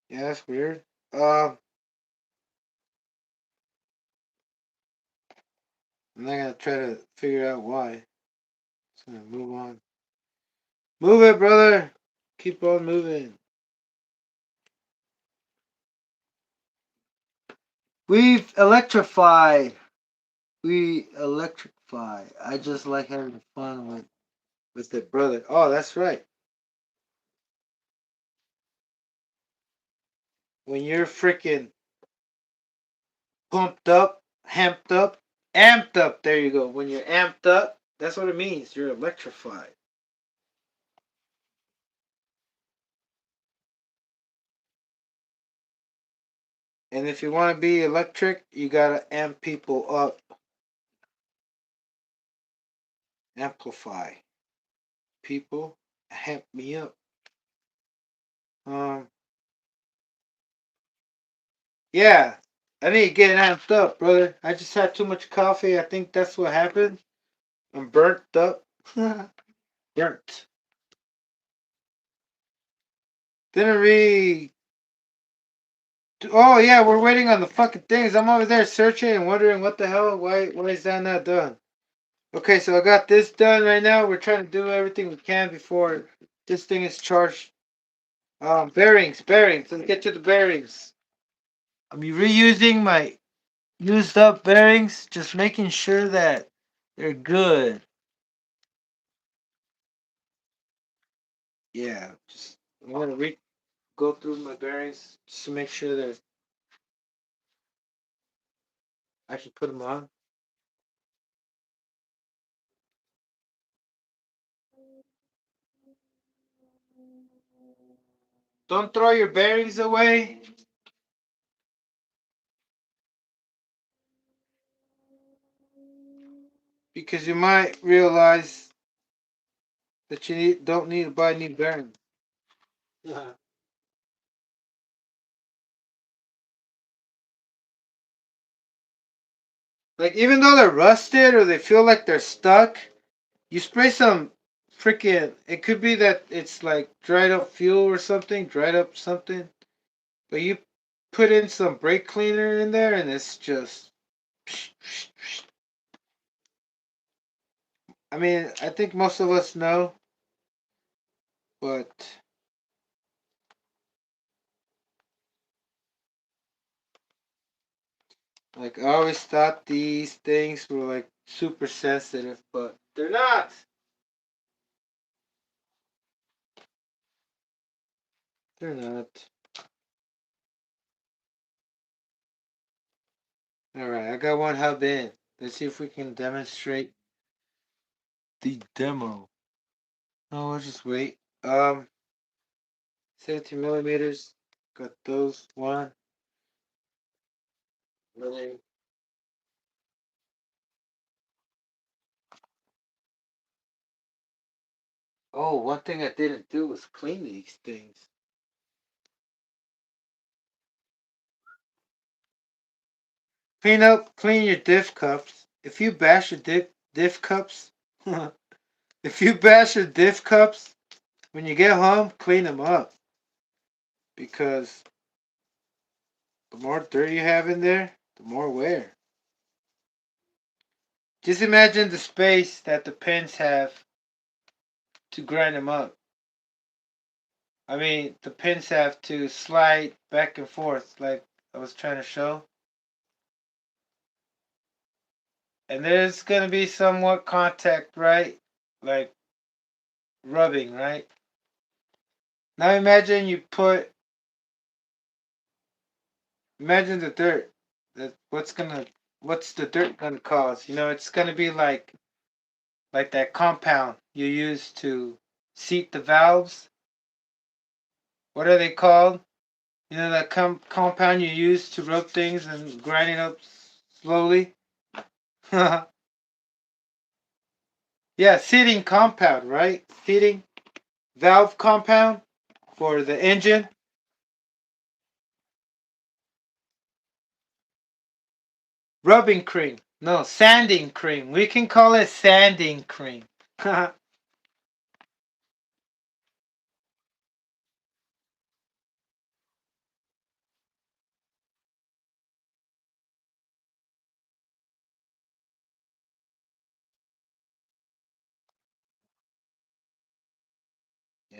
Yeah, that's weird. I'm not gonna try to figure out why. Just gonna move on. Move it, brother. Keep on moving. We've electrified. We electrify. I just like having fun with it, brother. Oh, that's right. When you're freaking pumped up, amped up. There you go. When you're amped up, that's what it means. You're electrified. And if you want to be electric, you gotta amp people up. Amplify. People, amp me up. Um, yeah. I need to get amped up, brother. I just had too much coffee. I think that's what happened. I'm burnt up. Burnt. Didn't really. Oh yeah, we're waiting on the fucking things. I'm over there searching and wondering what the hell. Why is that not done? Okay, so I got this done right now. We're trying to do everything we can before this thing is charged. Bearings. Let's get to the bearings. I'm reusing my used up bearings, just making sure that they're good. Yeah, just I'm gonna go through my bearings just to make sure that I should put them on. Don't throw your bearings away because you might realize that don't need to buy new bearings. Like even though they're rusted or they feel like they're stuck, you spray some freaking. It could be that it's like dried up fuel or something, dried up something. But you put in some brake cleaner in there, and it's just. I mean, I think most of us know, but like I always thought these things were like super sensitive, but they're not. They're not. All right, I got one hub in. Let's see if we can demonstrate the demo. No, we'll just wait. 17 millimeters. Got those one. Really. Oh, one thing I didn't do was clean these things. Clean your diff cups. If you bash your diff cups, if you bash your diff cups, when you get home, clean them up because the more dirt you have in there, the more wear. Just imagine the space that the pins have to grind them up. I mean, the pins have to slide back and forth, like I was trying to show. And there's gonna be somewhat contact, right? Like rubbing, right? Now imagine the dirt. That what's the dirt gonna cause? You know, it's gonna be like that compound you use to seat the valves. What are they called? You know that compound you use to rub things and grind it up slowly. Yeah, seating compound, right? Seating valve compound for the engine. Rubbing cream. No, sanding cream. We can call it sanding cream. Yeah,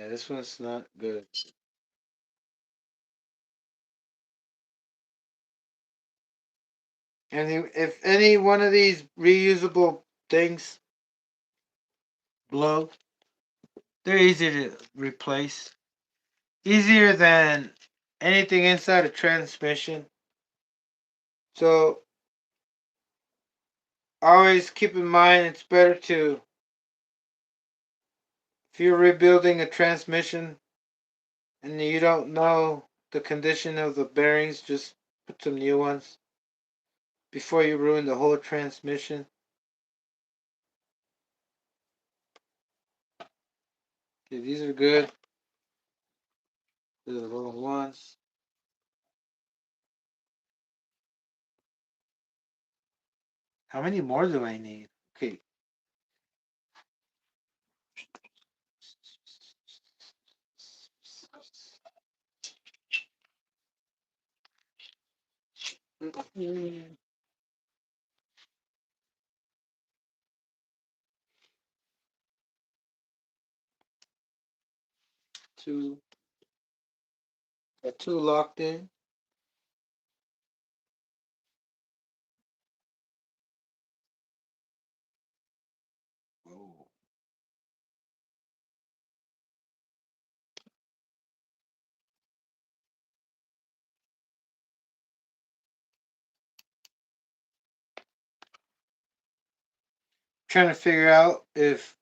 this one's not good. And if any one of these reusable things blow, they're easy to replace. Easier than anything inside a transmission. So always keep in mind it's better to, if you're rebuilding a transmission and you don't know the condition of the bearings, just put some new ones before you ruin the whole transmission. Okay, these are good. They're the wrong ones. How many more do I need? Okay. two locked in. Oh. Trying to figure out if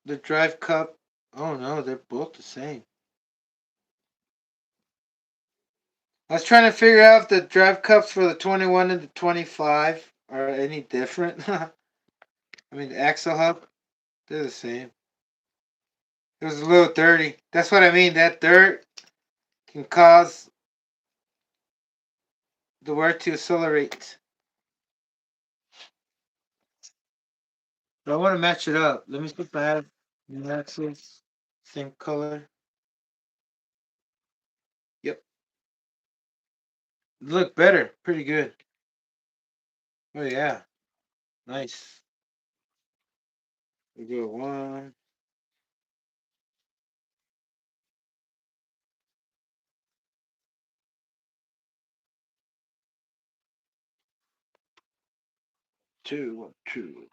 the drive cup. Oh no, they're both the same. I was trying to figure out if the drive cups for the 21 and the 25 are any different. I mean, the axle hub, they're the same. It was a little dirty. That's what I mean. That dirt can cause the wear to accelerate. But I want to match it up. Let me see if I have the axles. Same color. Yep. Look better. Pretty good. Oh, yeah. Nice. We do one. Two, one, two.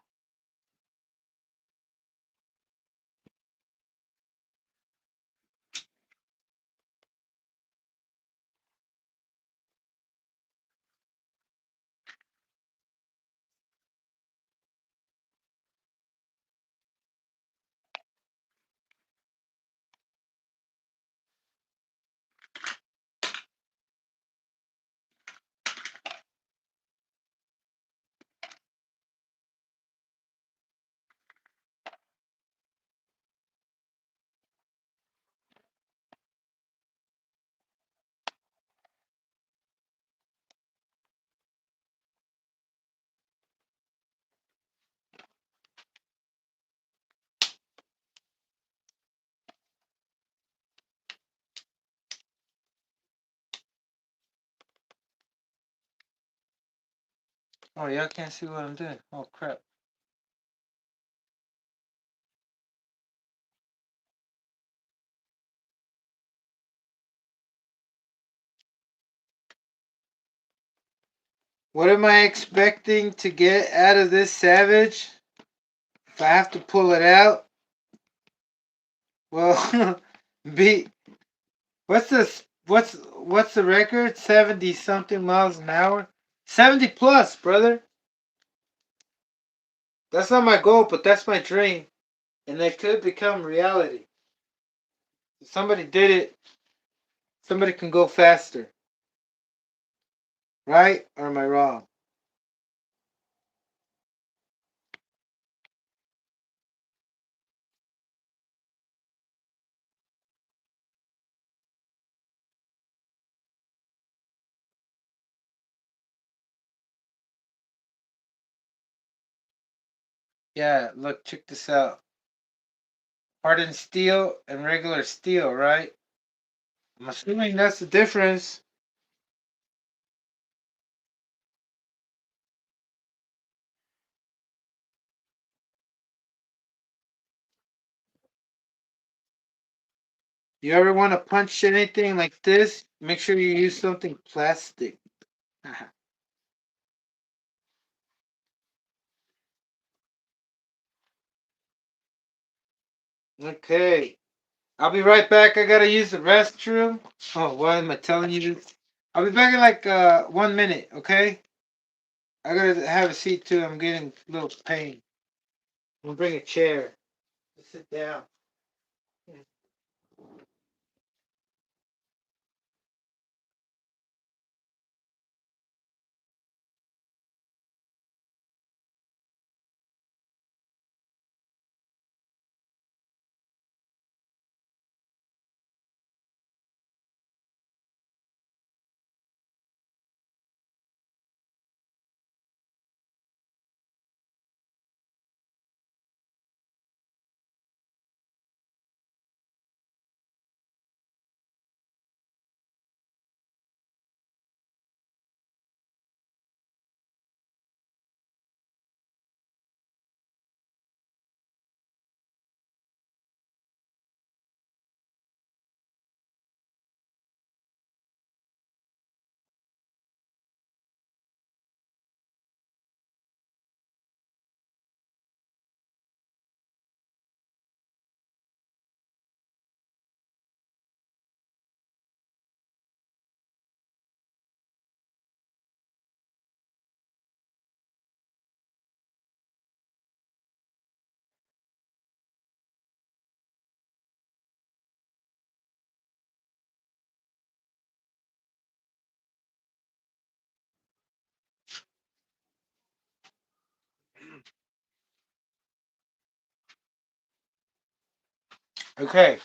Oh, y'all can't see what I'm doing. Oh, crap. What am I expecting to get out of this Savage? If I have to pull it out, well, be what's the record? 70 something miles an hour. 70 plus, brother. That's not my goal, but that's my dream, and that could become reality. If somebody did it, somebody can go faster, right? Or am I wrong? Yeah, look, check this out. Hardened steel and regular steel, right? I'm assuming that's the difference. You ever want to punch anything like this? Make sure you use something plastic. Okay. I'll be right back. I gotta use the restroom. Oh, why am I telling you this? I'll be back in like 1 minute, okay? I gotta have a seat too. I'm getting a little pain. I'm gonna bring a chair. Sit down. Okay.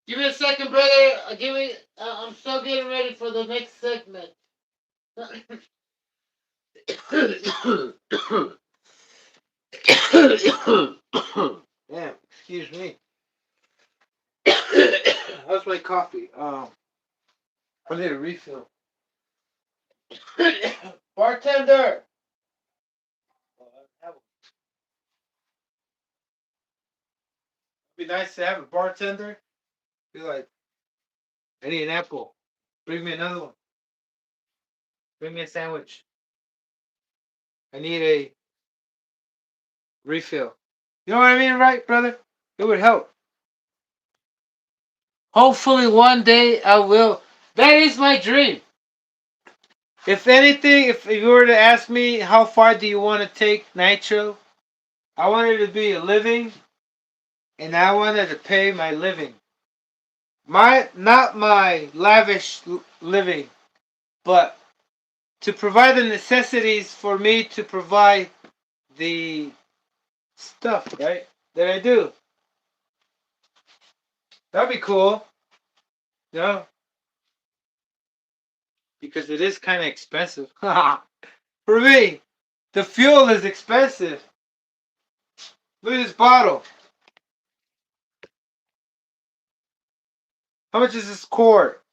Give me a second, brother. Give me. I'm still getting ready for the next segment. Damn, excuse me. How's my coffee? I need a refill. Bartender. It'd be nice to have a bartender. Be like, I need an apple. Bring me another one. Bring me a sandwich. I need a refill. You know what I mean, right, brother? It would help. Hopefully, one day I will. That is my dream. If anything, if you were to ask me how far do you want to take Nitro, I wanted to be a living, and I wanted to pay my living. Not my lavish living, but to provide the necessities for me to provide the stuff, right? That I do. That'd be cool. You know? Because it is kind of expensive. For me, the fuel is expensive. Look at this bottle. How much is this quart?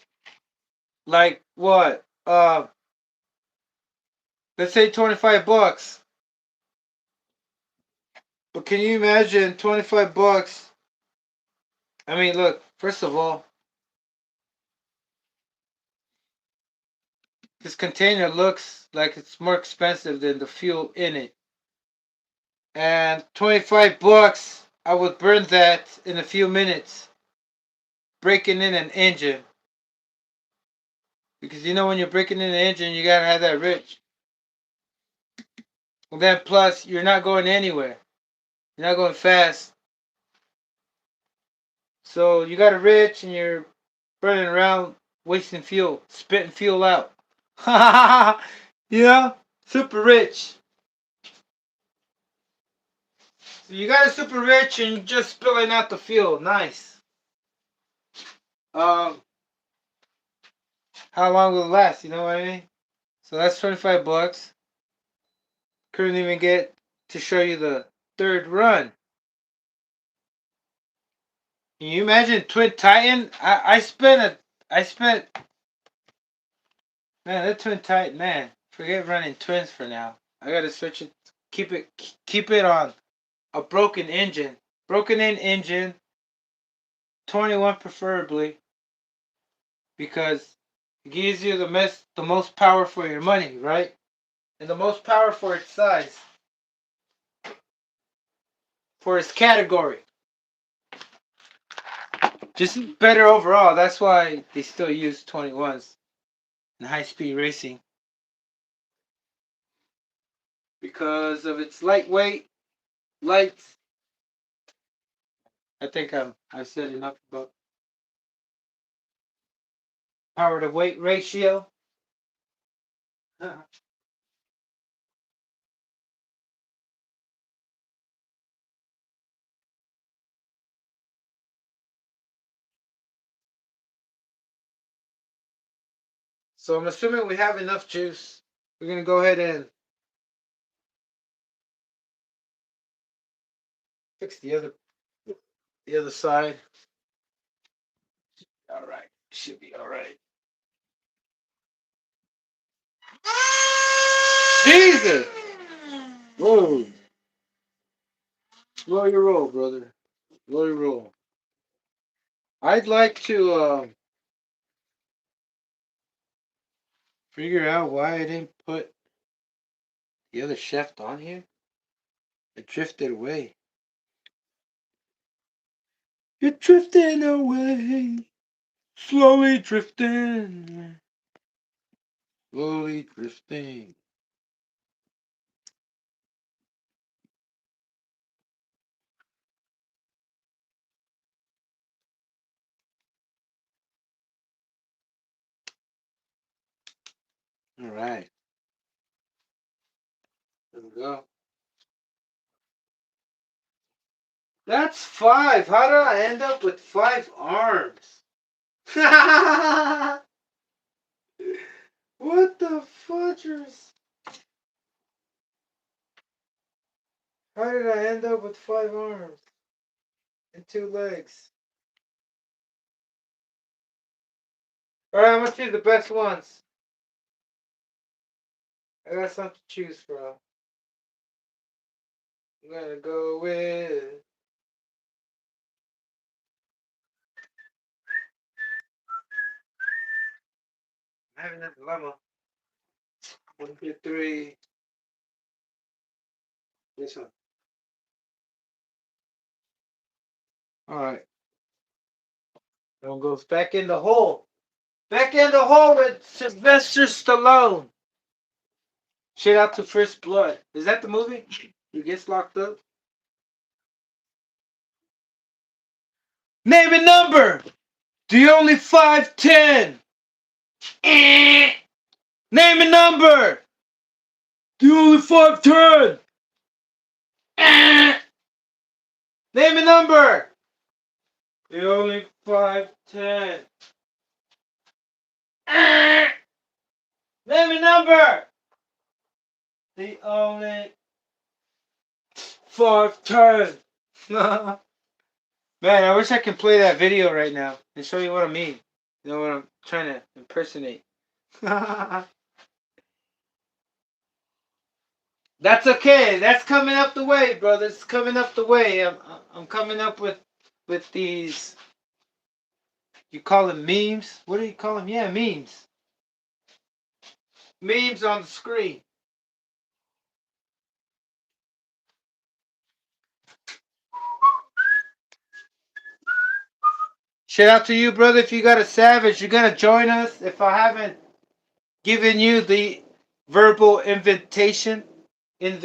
Like what? Let's say $25. But can you imagine $25? I mean, look, first of all, this container looks like it's more expensive than the fuel in it. And $25, I would burn that in a few minutes, breaking in an engine. Because you know when you're breaking in an engine, you gotta have that rich. And then plus, you're not going anywhere. You're not going fast. So you got a rich and you're burning around, wasting fuel, spitting fuel out. You know? Super rich. So you got a super rich and you're just spilling out the fuel. Nice. Um, how long will it last? You know what I mean? So that's $25. Couldn't even get to show you the third run. Can you imagine Twin Titan? I spent man, that Twin Titan, man, forget running twins for now. I gotta switch it, keep it on a broken engine. broken in engine, 21 preferably, because it gives you the most power for your money, right? And the most power for its size, for its category. Just better overall. That's why they still use 21s in high-speed racing. Because of its lightweight, lights. I think I've said enough about power to weight ratio. So I'm assuming we have enough juice. We're gonna go ahead and fix the other side. All right, should be all right. Jesus! Whoa! Slow your roll, brother. Slow your roll. I'd like to figure out why I didn't put the other shaft on here. It drifted away. You're drifting away. Slowly drifting. Slowly drifting. All right. There we go. That's 5. How did I end up with 5 arms? What the fudgers? How did I end up with 5 arms and 2 legs? Alright, I'm gonna choose the best ones. I got something to choose from. I'm gonna go with. I'm having a dilemma. 1, 2, 3. This one. Alright. That one goes back in the hole. Back in the hole with Sylvester Stallone. Shit out to First Blood. Is that the movie? He gets locked up. Name a number. The only 5'10". Name a number. The only 5'10". Name a number. The only 5'10". Name a number. The only 5'10". Man, I wish I could play that video right now and show you what I mean. You know what I'm trying to impersonate. That's okay. That's coming up the way, brother. It's coming up the way. I'm coming up with these. You call them memes? What do you call them? Yeah, memes. Memes on the screen. Shout out to you, brother. If you got a Savage, you're gonna join us. If I haven't given you the verbal invitation, I'm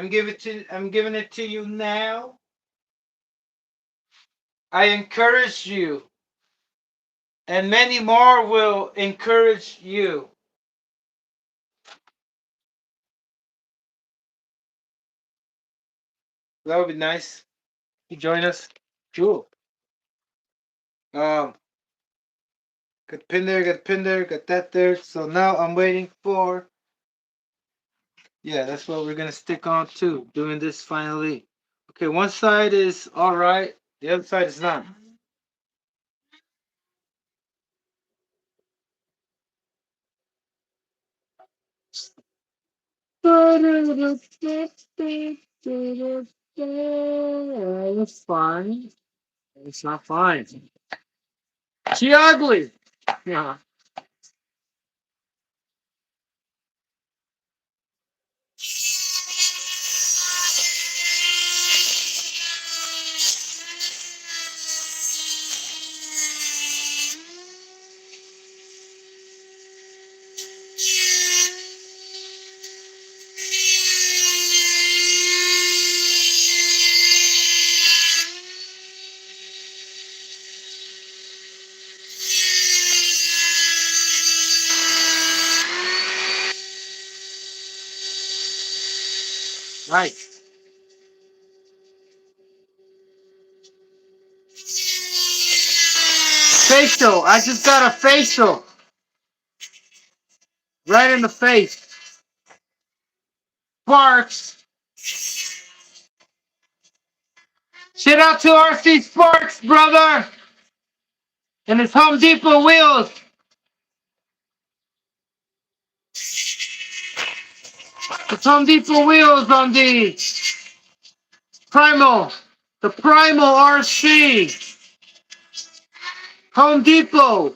giving it to you now. I encourage you, and many more will encourage you. That would be nice. You join us. Cool. Um, got pin there, got pin there, got that there. So now I'm waiting for. Yeah, that's what we're gonna stick on to. Doing this finally. Okay, one side is all right. The other side is not. It's fine. It's not fine. She ugly. Yeah. Right. Facial. I just got a facial. Right in the face. Sparks. Shout out to RC Sparks, brother. And his Home Depot wheels. His Home Depot wheels on the Primal. The Primal RC. Home Depot.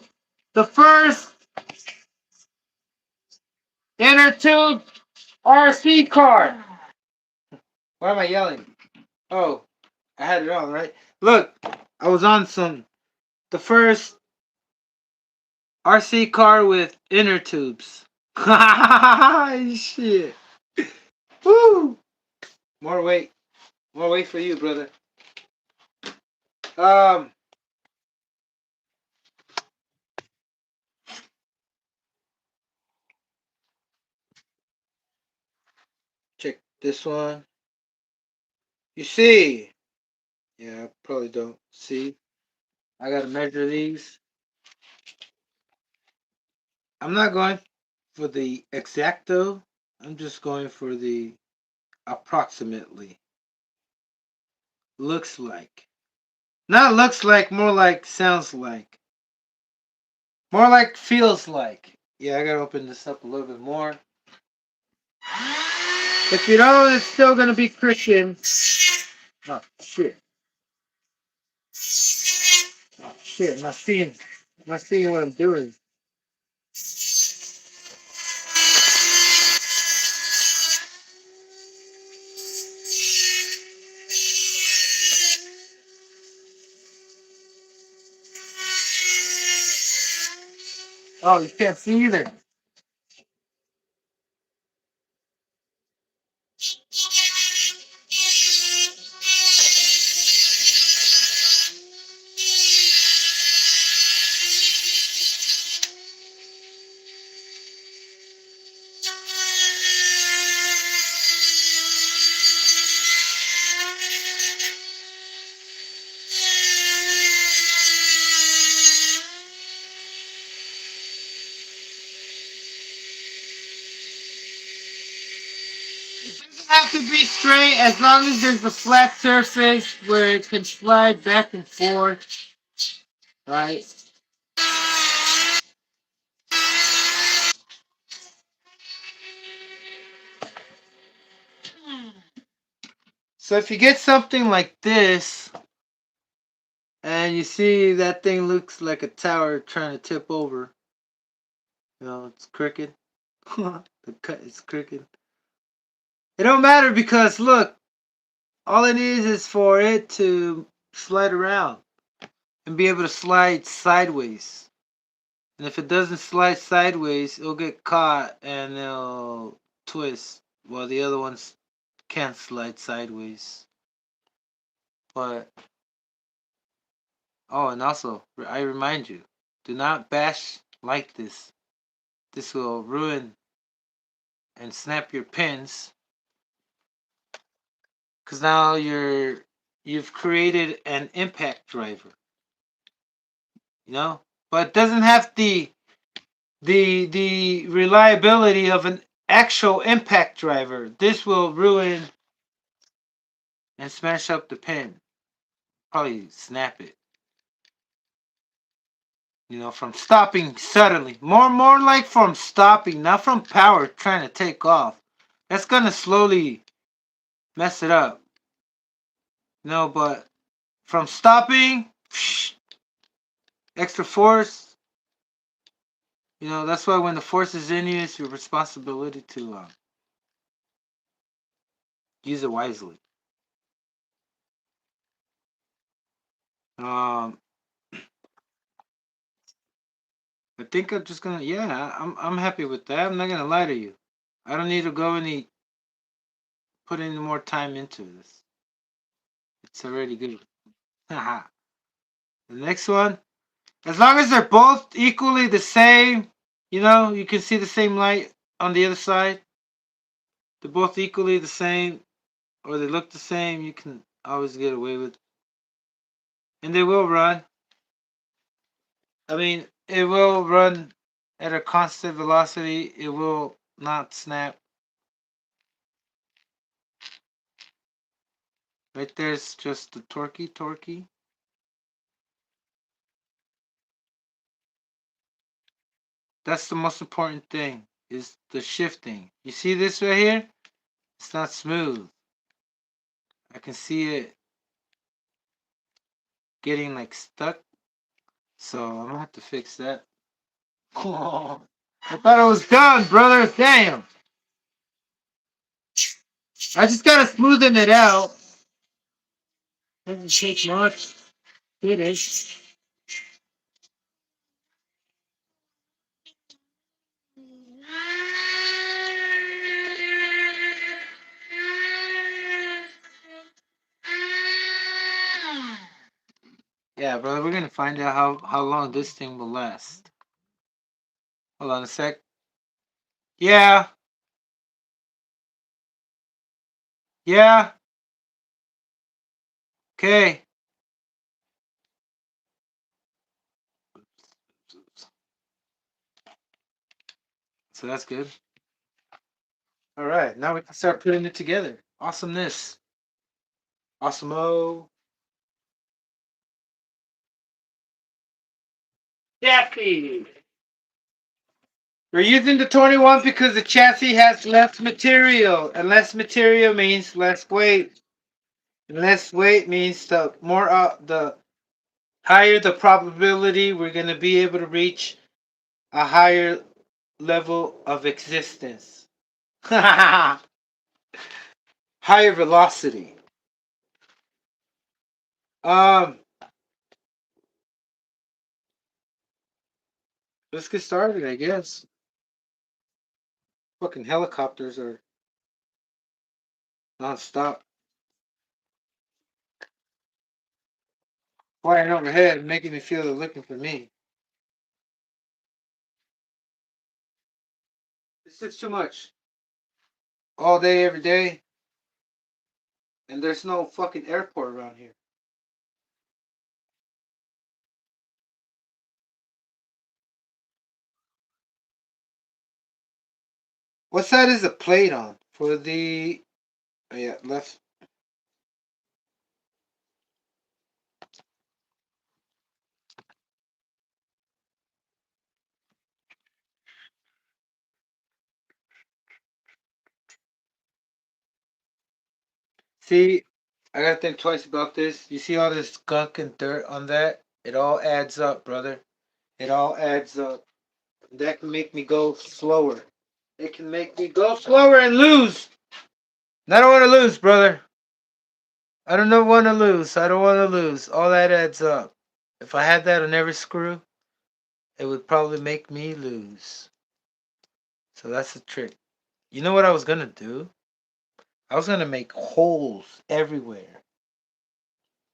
The first inner tube RC car. Why am I yelling? Oh, I had it on, right? Look, I was on the first RC car with inner tubes. Shit. Woo! More weight. More weight for you, brother. Um, check this one. You see? Yeah, I probably don't see. I gotta measure these. I'm not going for the exacto. I'm just going for the approximately. Looks like. Not looks like, more like sounds like. More like feels like. Yeah, I gotta open this up a little bit more. If you don't, it's still gonna be Christian. Oh shit. Oh shit, am I seeing what I'm doing? Oh, you can't see either. It doesn't have to be straight as long as there's a flat surface where it can slide back and forth, right? So if you get something like this, and you see that thing looks like a tower trying to tip over, it's crooked. The cut is crooked. It don't matter because look, all it needs is for it to slide around and be able to slide sideways. And if it doesn't slide sideways, it'll get caught and it'll twist while the other ones can't slide sideways. But, oh, and also, I remind you, do not bash like this. This will ruin and snap your pins. Because now you've created an impact driver. But it doesn't have the reliability of an actual impact driver. This will ruin and smash up the pin. Probably snap it. From stopping suddenly. More like from stopping, not from power trying to take off. That's gonna slowly mess it up. No, but from stopping, extra force. That's why when the force is in you, it's your responsibility to use it wisely. Um, I think I'm just gonna. Yeah, I'm happy with that. I'm not gonna lie to you. I don't need to put any more time into this. It's already good. Haha. The next one, as long as they're both equally the same, you can see the same light on the other side. They're both equally the same, or they look the same. You can always get away with, and they will run. I mean, it will run at a constant velocity. It will not snap. Right there's just the torquey. That's the most important thing, is the shifting. You see this right here? It's not smooth. I can see it getting like stuck. So I'm gonna have to fix that. Oh, I thought it was done, brother. Damn. I just gotta smoothen it out. Doesn't take much. It is. Yeah, brother, we're gonna find out how long this thing will last. Hold on a sec. Yeah. Yeah. Okay. So that's good. All right, now we can start putting it together. Awesomeness. Awesome-o. Chassis. We're using the 21 because the chassis has less material, and less material means less weight. And less weight means the higher the probability we're going to be able to reach a higher level of existence. Higher velocity. Um, let's get started, I guess. Fucking helicopters are non-stop. Flying overhead, making me feel they're looking for me. It's just too much. All day, every day. And there's no fucking airport around here. What side is the plate on? For the... Oh, yeah, left. See, I gotta think twice about this. You see all this gunk and dirt on that? It all adds up, brother. It all adds up. That can make me go slower. It can make me go slower and lose. And I don't want to lose, brother. I don't want to lose. I don't want to lose. All that adds up. If I had that on every screw, it would probably make me lose. So that's the trick. You know what I was gonna do? I was gonna make holes everywhere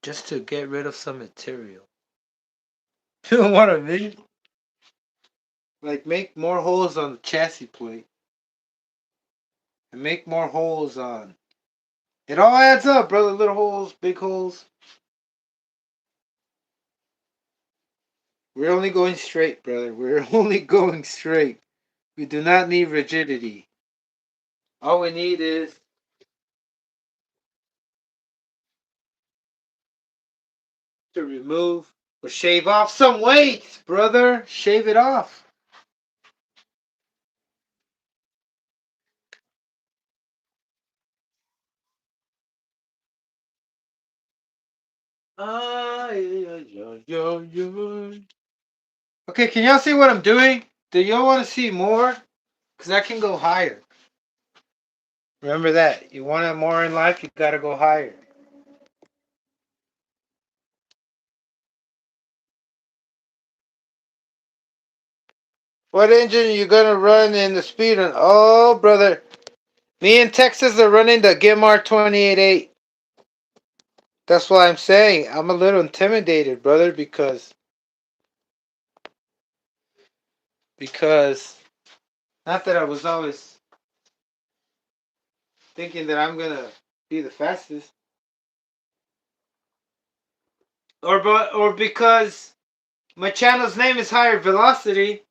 just to get rid of some material. You know what I mean? Like make more holes on the chassis plate and make more holes on. It all adds up, brother. Little holes, big holes. We're only going straight, brother. We're only going straight. We do not need rigidity. All we need is to remove or shave off some weight, brother. Shave it off. Okay, can y'all see what I'm doing? Do y'all want to see more? Because I can go higher. Remember that. You want more in life, you gotta go higher. What engine are you gonna run in the speed on? Oh, brother. Me and Texas are running the Gimar 28.8. That's why I'm saying I'm a little intimidated, brother, because not that I was always thinking that I'm gonna be the fastest, or because my channel's name is Higher Velocity,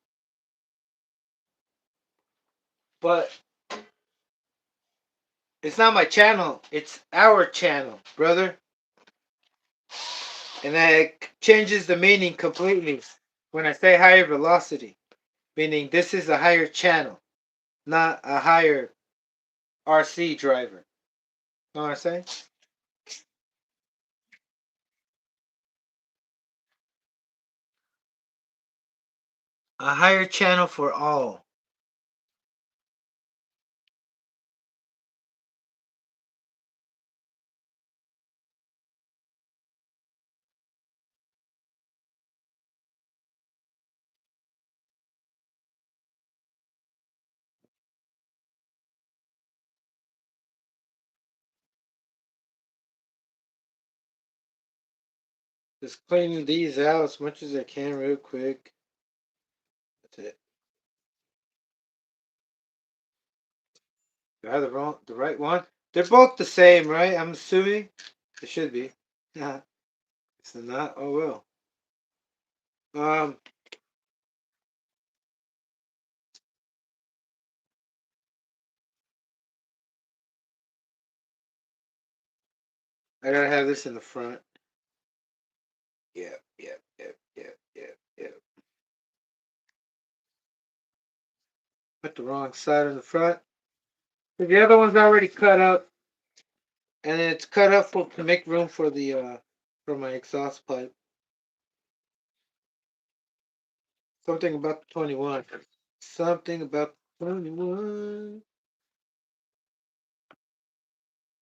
but it's not my channel. It's our channel, brother, and that changes the meaning completely when I say Higher Velocity, meaning this is a higher channel, not a higher RC driver. Know what I'm saying? A higher channel for all. Just cleaning these out as much as I can real quick. That's it. Do I have the right one? They're both the same, right? I'm assuming. They should be. Yeah. If they're not, oh well. Um, I gotta have this in the front. Yep. Put the wrong side in the front. The other one's already cut up, and it's cut up to make room for the for my exhaust pipe. Something about the 21. Something about the 21.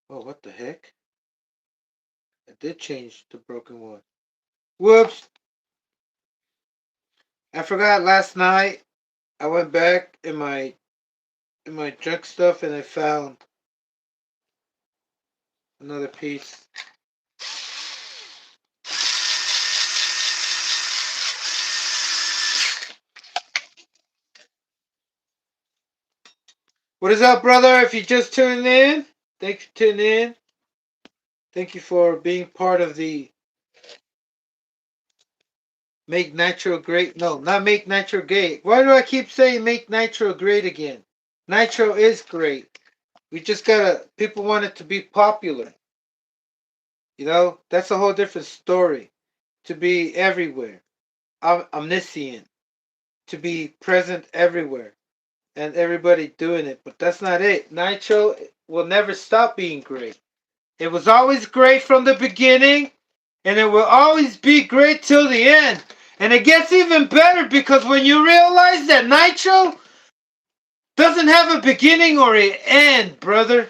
Oh, what the heck? I did change the broken one. Whoops! I forgot last night. I went back in my junk stuff and I found another piece. What is up, brother? If you just tuned in, thanks for tuning in. Thank you for being part of the Make Nitro Great. No, not Make Nitro Great. Why do I keep saying Make Nitro Great again? Nitro is great. We just gotta, people want it to be popular. You know, that's a whole different story. To be everywhere, omniscient, to be present everywhere, and everybody doing it. But that's not it. Nitro will never stop being great. It was always great from the beginning, and it will always be great till the end. And it gets even better because when you realize that Nitro doesn't have a beginning or an end, brother,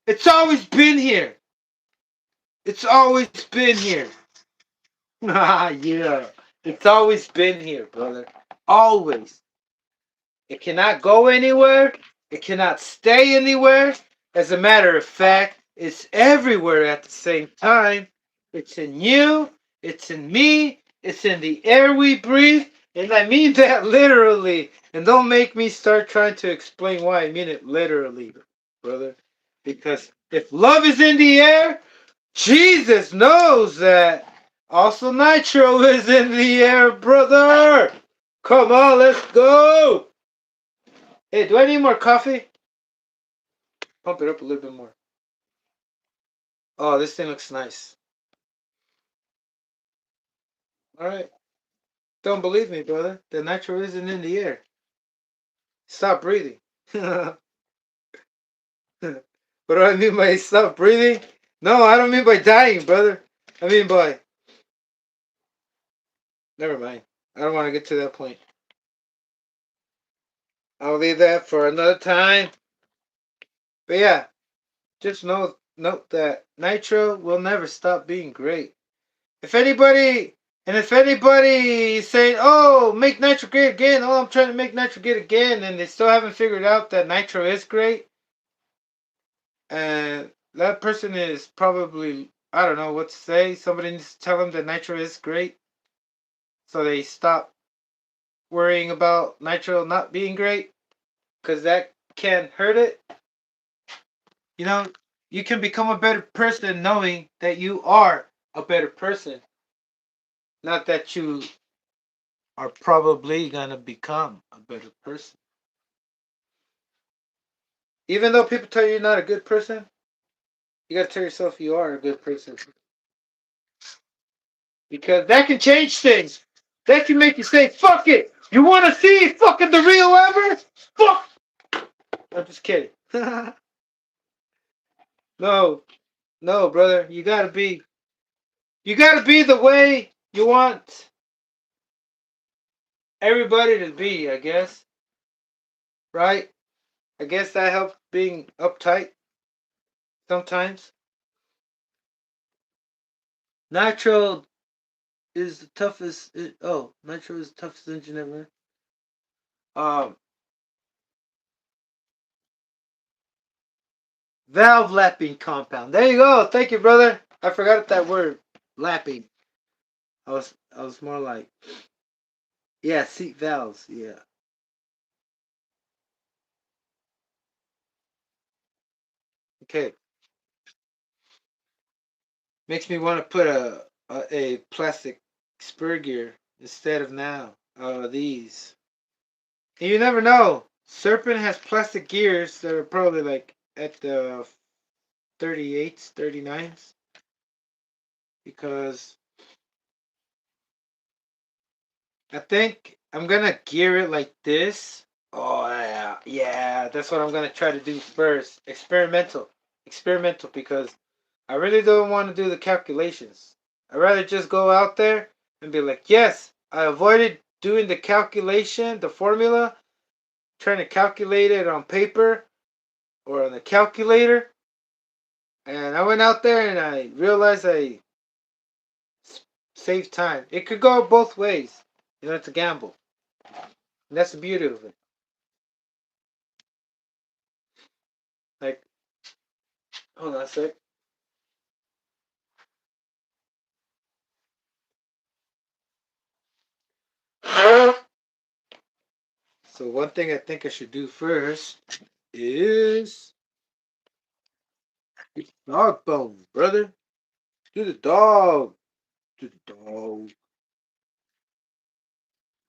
it's always been here. It's always been here. Yeah. It's always been here, brother. Always. It cannot go anywhere. It cannot stay anywhere. As a matter of fact, it's everywhere at the same time. It's in you. It's in me. It's in the air we breathe. And I mean that literally. And don't make me start trying to explain why I mean it literally, brother. Because if love is in the air, Jesus knows that. Also, Nitro is in the air, brother. Come on, let's go. Hey, do I need more coffee? Pump it up a little bit more. Oh, this thing looks nice. All right. Don't believe me, brother. The Nitro isn't in the air. Stop breathing. What do I mean by stop breathing? No, I don't mean by dying, brother. I mean, boy. Never mind. I don't want to get to that point. I'll leave that for another time. But yeah, just note that Nitro will never stop being great. If anybody is saying, "Oh, make Nitro great again," "Oh, I'm trying to make Nitro great again," and they still haven't figured out that Nitro is great, and that person is probably, I don't know what to say. Somebody needs to tell them that Nitro is great, so they stop worrying about Nitro not being great, because that can hurt it. You know, you can become a better person knowing that you are a better person, not that you are probably gonna become a better person. Even though people tell you you're not a good person, you gotta tell yourself you are a good person. Because that can change things. That can make you say, fuck it! You wanna see fucking the real ever? Fuck! I'm just kidding. No, no, brother. You gotta be the way you want everybody to be, I guess. Right? I guess that helps being uptight sometimes. Nitro is the toughest. Nitro is the toughest engine ever. Um, Valve lapping compound. There you go. Thank you, brother. I forgot that word. Lapping. I was more like, yeah, seat valves. Yeah. Okay. Makes me want to put a plastic spur gear instead of now. These. And you never know. Serpent has plastic gears that are probably like at the 38s, 39s. Because I think I'm gonna gear it like this. Oh yeah, yeah. That's what I'm gonna try to do first. Experimental, because I really don't want to do the calculations. I'd rather just go out there and be like, yes, I avoided doing the calculation, the formula, trying to calculate it on paper or on the calculator, and I went out there and I realized I saved time. It could go both ways. It's a gamble. And that's the beauty of it. Like, hold on a sec. So one thing I think I should do first is dog bones, brother. Do the dog. Do the dog.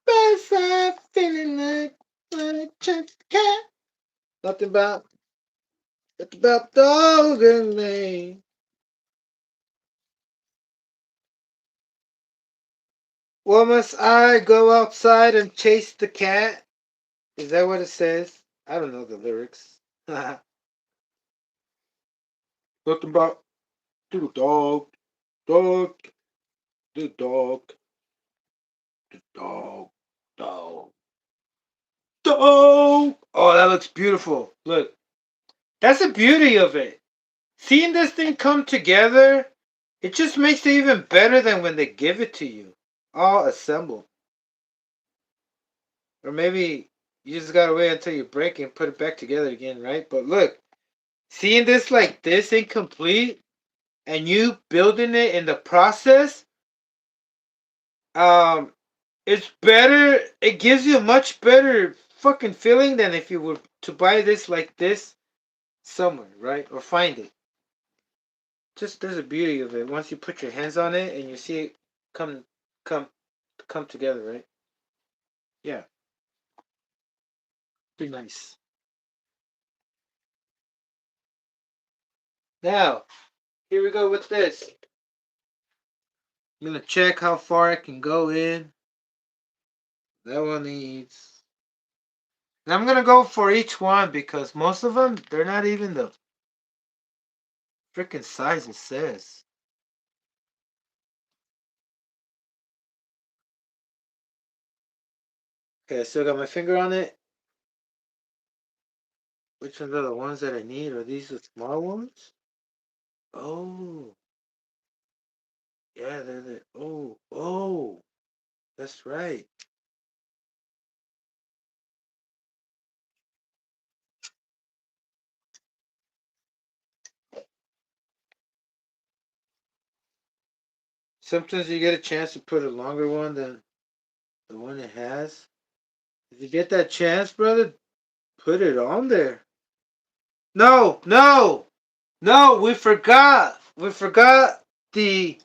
Best I'm feeling like when I check the cat. Nothing about dog and me. Well, must I go outside and chase the cat? Is that what it says? I don't know the lyrics. Nothing about do the dog, dog, the dog, the dog, dog, dog. Oh, that looks beautiful. Look, that's the beauty of it. Seeing this thing come together, it just makes it even better than when they give it to you, all assembled. Or maybe you just gotta wait until you break it and put it back together again, right? But look, seeing this like this incomplete and you building it in the process, um, it's better. It gives you a much better fucking feeling than if you were to buy this like this somewhere, right? Or find it. Just there's a beauty of it once you put your hands on it and you see it come come come together, right? Yeah, pretty nice. Now, here we go with this. I'm gonna check how far I can go in. That one needs. And I'm gonna go for each one because most of them they're not even the freaking size it says. Okay, I still got my finger on it. Which ones are the ones that I need? Are these the small ones? Oh, yeah, they're the. Oh, that's right. Sometimes you get a chance to put a longer one than the one it has. If you get that chance, brother, put it on there. No, no, no. We forgot. We forgot the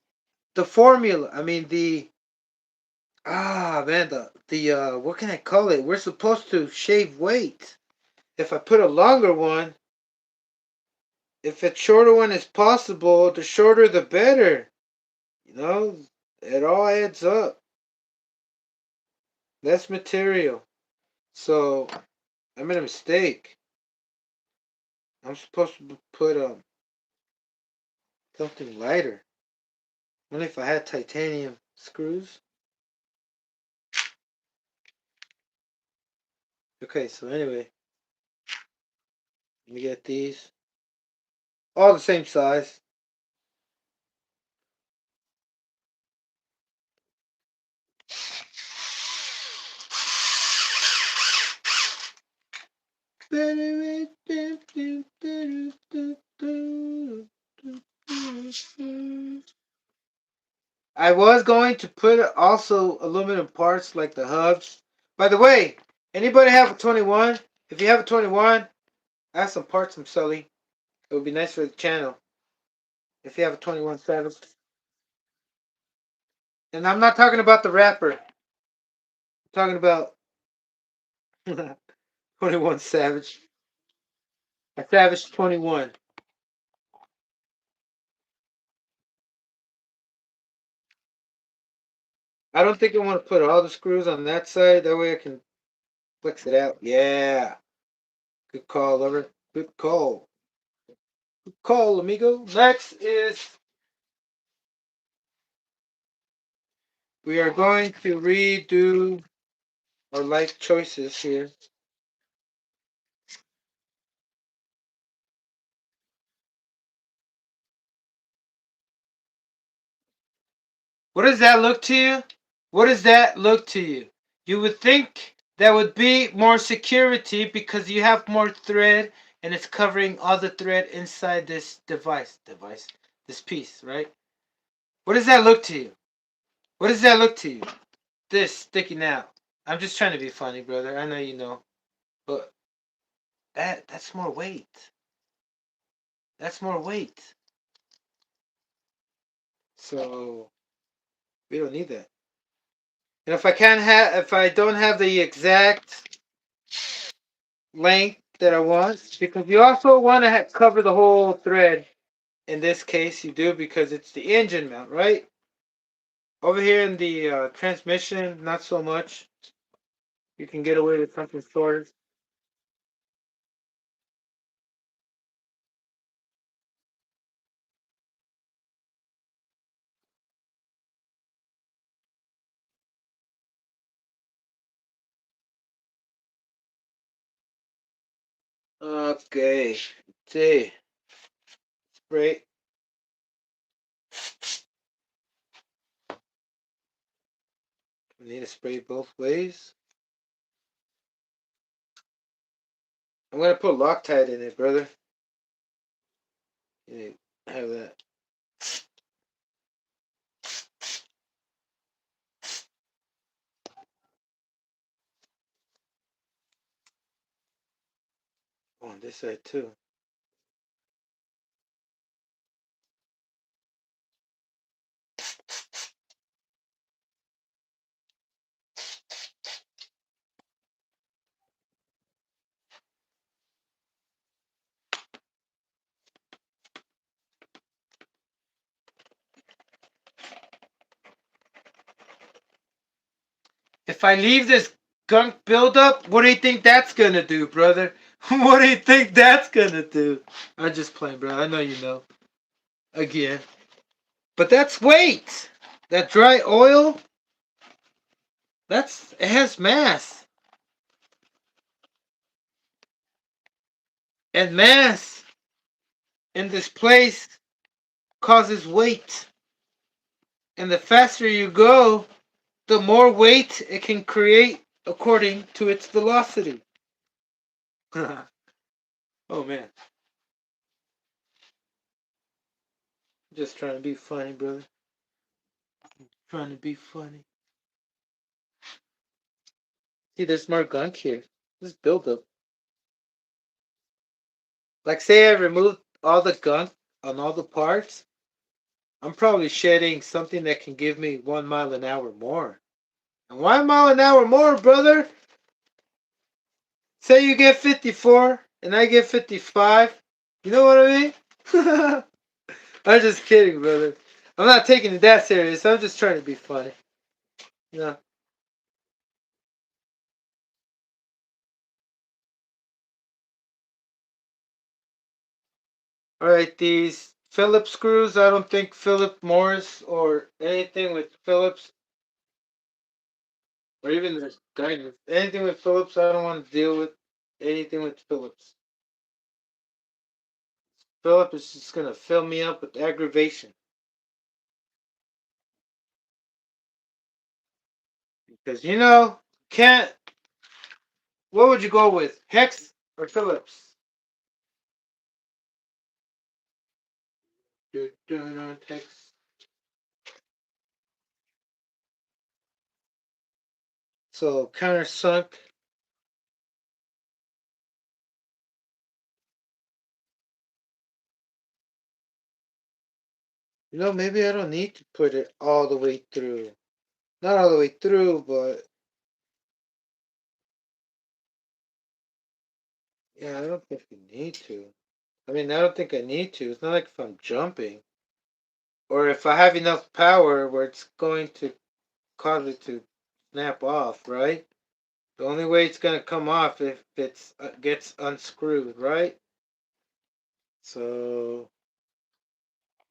formula. I mean the man the what can I call it? We're supposed to shave weight. If I put a longer one, if a shorter one is possible, the shorter the better. You know, it all adds up. Less material. So I made a mistake. I'm supposed to put something lighter. Only if I had titanium screws. Okay, so anyway, let me get these. All the same size. I was going to put also aluminum parts like the hubs. By the way, anybody have a 21? If you have a 21, I have some parts I'm selling. It would be nice for the channel. If you have a 21 Savage. And I'm not talking about the rapper. I'm talking about 21 Savage. A Savage 21. I don't think I want to put all the screws on that side. That way I can flex it out. Yeah. Good call, lover. Good call. Good call, amigo. Next is we are going to redo our life choices here. What does that look to you? What does that look to you? You would think that would be more security because you have more thread and it's covering all the thread inside this this piece, right? What does that look to you? What does that look to you? This sticking out. I'm just trying to be funny, brother. I know you know. But that's more weight. That's more weight. So we don't need that. And if I don't have the exact length that I want, because you also want to cover the whole thread. In this case, you do because it's the engine mount, right? Over here in the transmission, not so much. You can get away with something shorter. Okay. See. Spray. We need to spray both ways. I'm gonna put Loctite in it, brother. You have that. On this side too. If I leave this gunk buildup, what do you think that's gonna do, brother? What do you think that's gonna do? I'm just playing, bro. I know you know. Again. But that's weight. That dry oil, it has mass. And mass in this place causes weight. And the faster you go, the more weight it can create according to its velocity. Oh man. Just trying to be funny, brother. Trying to be funny. See, there's more gunk here. This buildup. Like, say I removed all the gunk on all the parts, I'm probably shedding something that can give me 1 mile an hour more. And 1 mile an hour more, brother. Say you get 54 and I get 55. You know what I mean? I'm just kidding, brother. I'm not taking it that serious. I'm just trying to be funny. You know. Alright, these Phillips screws, I don't think Philip Morris or anything with Phillips, or even the guidance, anything with Phillips, I don't want to deal with anything with Phillips. Philip is just going to fill me up with aggravation. Because, you know, can't, what would you go with? Hex or Phillips? Hex. So, countersunk. You know, maybe I don't need to put it all the way through. Not all the way through, but yeah, I don't think we need to. I mean, I don't think I need to. It's not like if I'm jumping. Or if I have enough power where it's going to cause it to snap off, right? The only way it's going to come off if it gets unscrewed, right? So,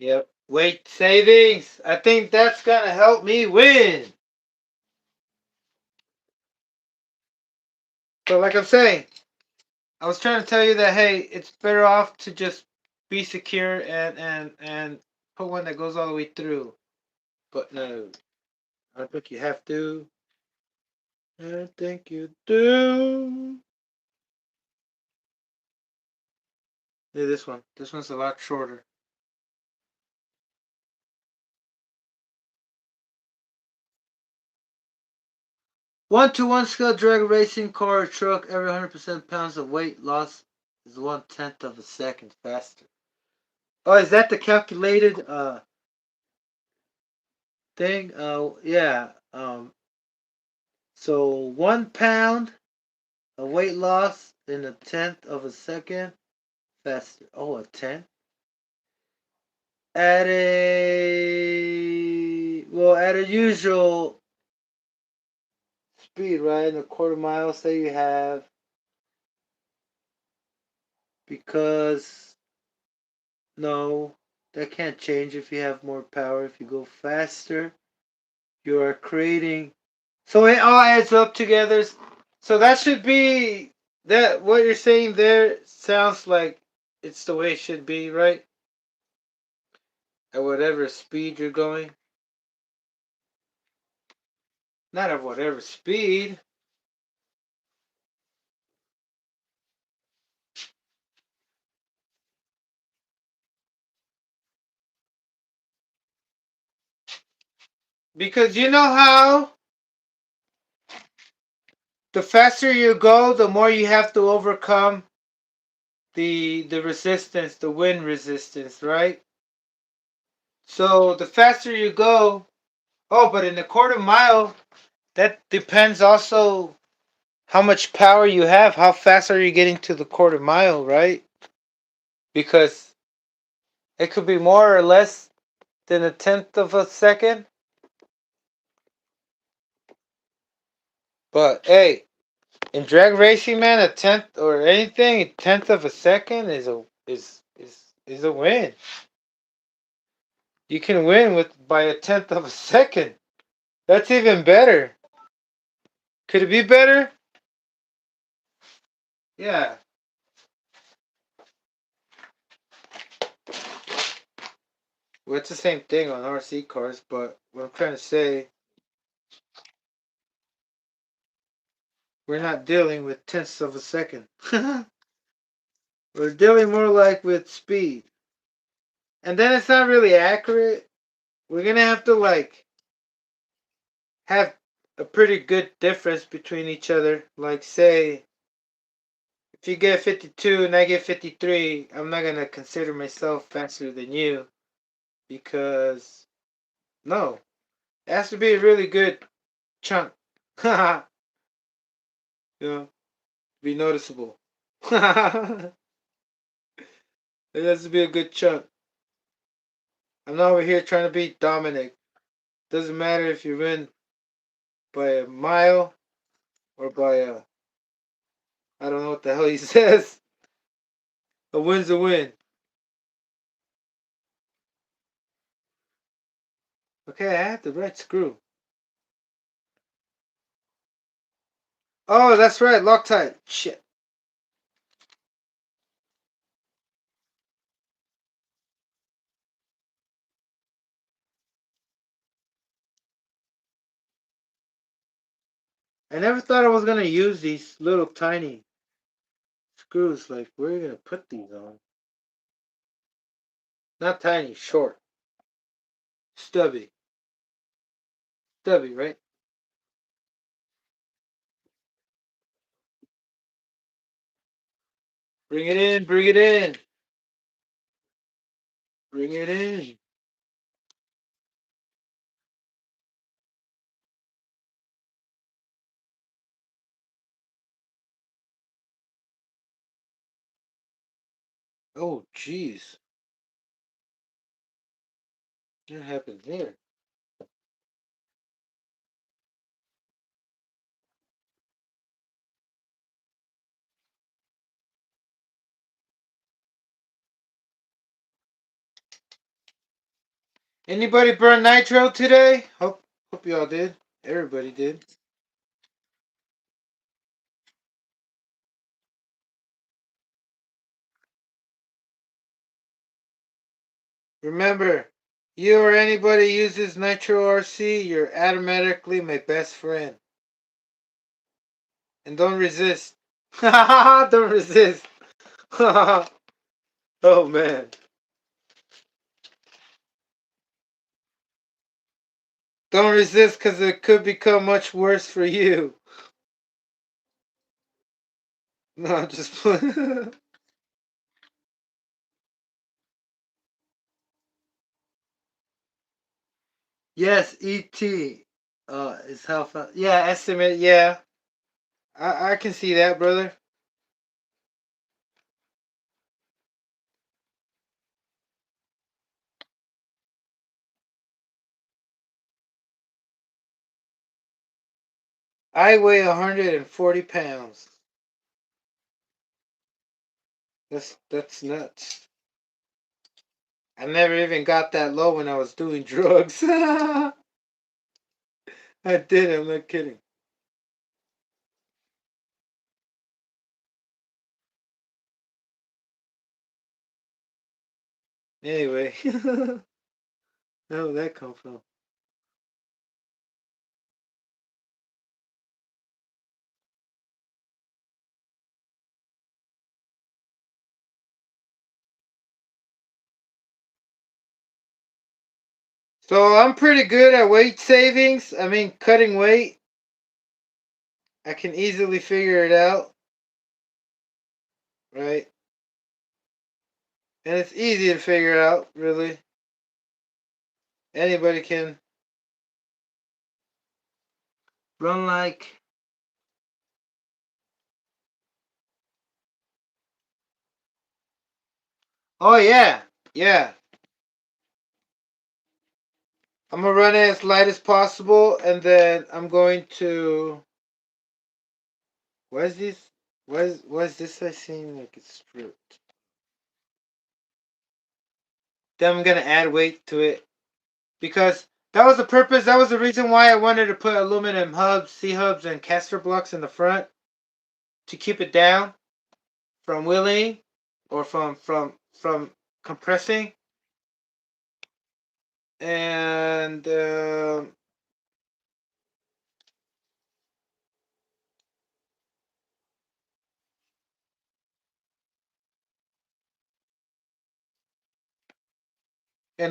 yep. Weight savings. I think that's going to help me win. So, like I'm saying, I was trying to tell you that, hey, it's better off to just be secure and put one that goes all the way through. But no, I don't think you have to. I think you do. Yeah, this one. This one's a lot shorter. 1-to-1 scale drag racing car or truck. Every 100% pounds of weight loss is 1/10 of a second faster. Oh, is that the calculated thing? Yeah. So 1 pound of weight loss in 1/10 of a second faster. Oh, a tenth. At a usual speed, right? In a quarter mile, say you have, because no, that can't change if you have more power. If you go faster, you are creating. So it all adds up together. So that should be that. What you're saying there sounds like it's the way it should be, right? At whatever speed you're going. Not at whatever speed. Because you know how the faster you go, the more you have to overcome the resistance, the wind resistance, right? So the faster you go, oh, but in a quarter mile, that depends also how much power you have. How fast are you getting to the quarter mile, right? Because it could be more or less than 1/10 of a second. But hey, in drag racing, man, 1/10 or anything, 1/10 of a second is a win. You can win with by 1/10 of a second. That's even better. Could it be better? Yeah. Well, it's the same thing on RC cars, but what I'm trying to say, we're not dealing with tenths of a second. We're dealing more like with speed. And then it's not really accurate. We're gonna have to like have a pretty good difference between each other. Like say if you get 52 and I get 53, I'm not gonna consider myself faster than you because no. It has to be a really good chunk. You know, be noticeable. It has to be a good chunk. I'm not over here trying to beat Dominic. Doesn't matter if you win by a mile or by a I don't know what the hell he says. A win's a win. Okay, I have the right screw. Oh, that's right, Loctite. Shit. I never thought I was gonna use these little tiny screws. Like, where are you gonna put these on? Not tiny, short. Stubby. Stubby, right? Bring it in, bring it in. Bring it in. Oh, jeez. What happened there? Anybody burn nitro today? Hope y'all did. Everybody did. Remember, you or anybody uses Nitro RC, you're automatically my best friend. And don't resist. Don't resist. Oh man. Don't resist because it could become much worse for you. No, I'm just yes, ET. Is how fast. Yeah, estimate. Yeah, I can see that, brother. I weigh 140 pounds. That's nuts. I never even got that low when I was doing drugs. I did. I'm not kidding. Anyway, where did that come from? So I'm pretty good at weight savings. I mean, cutting weight. I can easily figure it out, right? And it's easy to figure out, really. Anybody can run like. Oh yeah, yeah. I'm gonna run it as light as possible, and then I'm going to. Why is this? Why is this? I seem like it's stripped. Then I'm gonna add weight to it because that was the purpose. That was the reason why I wanted to put aluminum hubs, C hubs, and caster blocks in the front to keep it down from wheeling or from compressing. And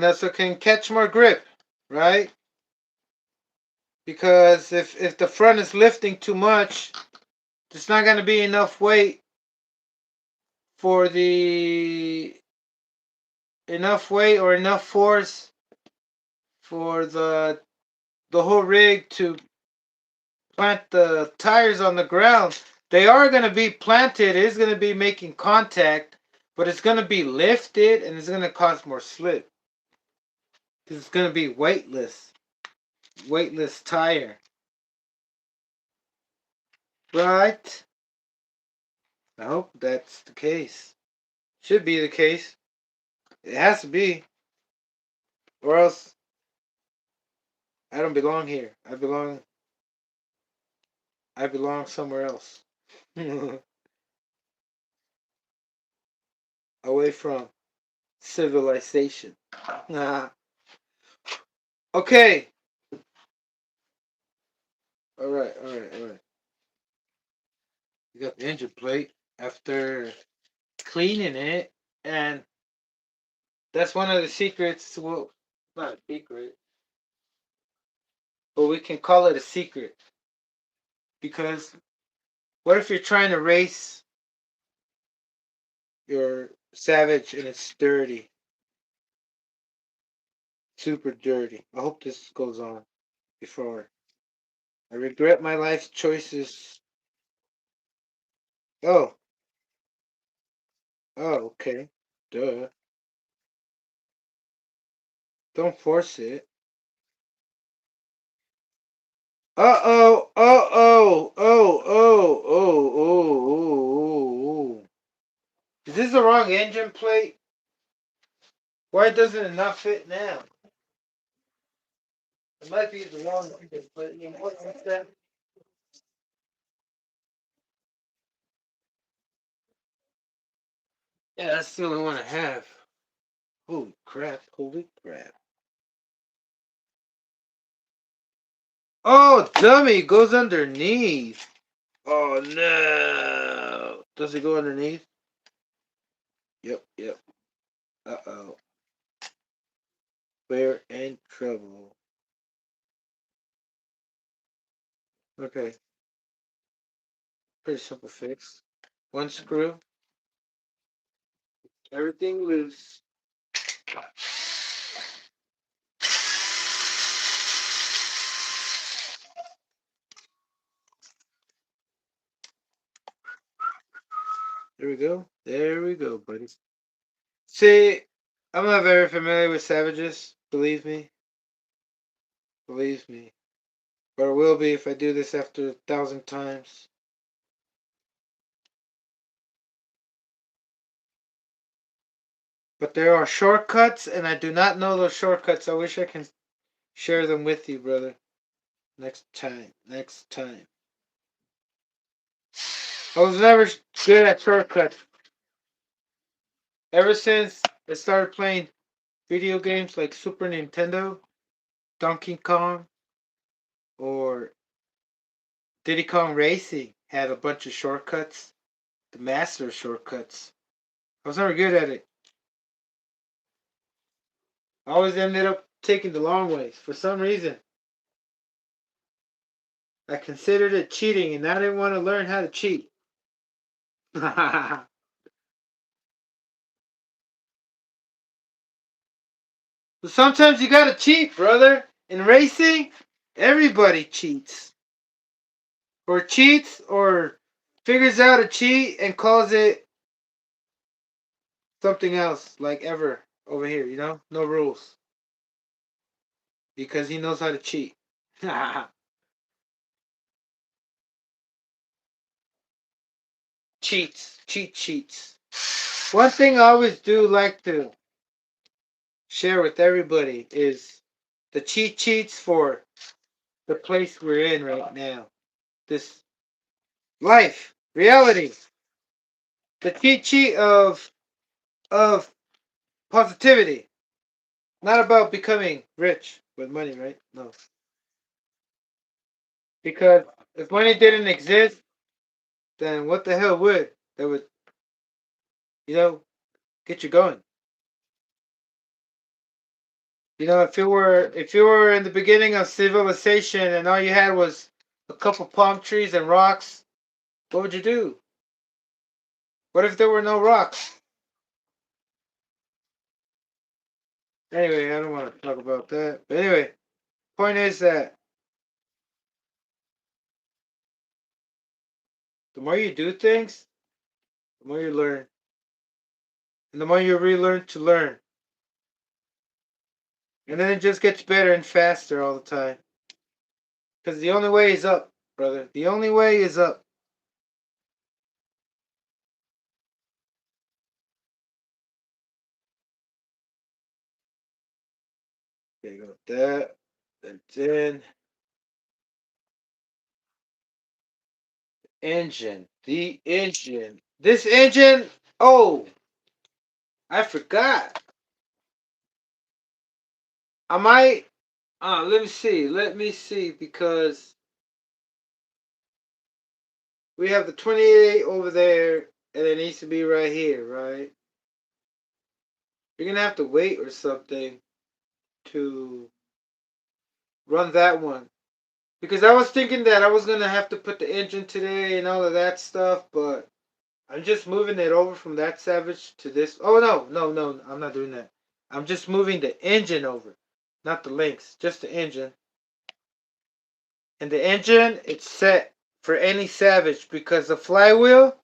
also can catch more grip, right? Because if the front is lifting too much, there's not going to be enough weight for or enough force for the whole rig to plant the tires on the ground. They are going to be planted. It is going to be making contact, but it's going to be lifted and it's going to cause more slip. Because it's going to be weightless tire. Right? I hope that's the case. Should be the case. It has to be. Or else I don't belong here. I belong somewhere else. Away from civilization. Okay. Alright. You got the engine plate after cleaning it, and that's one of the secrets. Well, not a secret, but we can call it a secret. Because what if you're trying to race your Savage and it's dirty? Super dirty. I hope this goes on before I regret my life's choices. Oh. Oh, okay. Duh. Don't force it. Uh-oh. Uh-oh. Oh. Is this the wrong engine plate? Why doesn't it not fit now? It might be the wrong engine plate. You know what's that? Yeah, that's the only one I have. Holy crap. Oh, dummy. It goes underneath. Oh, no. Does it go underneath? Yep. Uh-oh. We're in trouble. Okay. Pretty simple fix. One screw. Everything loose. There we go, buddies. See, I'm not very familiar with Savages. Believe me. But I will be if I do this after 1,000 times. But there are shortcuts, and I do not know those shortcuts. I wish I can share them with you, brother. Next time. I was never good at shortcuts. Ever since I started playing video games like Super Nintendo, Donkey Kong, or Diddy Kong Racing had a bunch of shortcuts. The master shortcuts. I was never good at it. I always ended up taking the long ways for some reason. I considered it cheating, and I didn't want to learn how to cheat. But sometimes you gotta cheat, brother. In racing, everybody cheats. Or figures out a cheat and calls it something else, like ever over here, No rules. Because he knows how to cheat. Cheat sheets. One thing I always do like to share with everybody is the cheat sheets for the place we're in right now. This life, reality. The cheat sheet of positivity. Not about becoming rich with money, right? No. Because if money didn't exist, then what the hell would? That would, you know, get you going. You know, if you were in the beginning of civilization and all you had was a couple palm trees and rocks, what would you do? What if there were no rocks? Anyway, I don't want to talk about that. But anyway, point is that the more you do things, the more you learn. And the more you relearn to learn. And then it just gets better and faster all the time. Because the only way is up, brother. The only way is up. Okay, go with that. That's in. Engine. The engine. This engine. Oh, I forgot. I might. Let me see. Let me see. Because we have the 28 over there. And it needs to be right here, right? You're going to have to wait or something to run that one. Because I was thinking that I was going to have to put the engine today and all of that stuff. But I'm just moving it over from that Savage to this. Oh, no, I'm not doing that. I'm just moving the engine over, not the links, just the engine. And the engine, it's set for any Savage because the flywheel,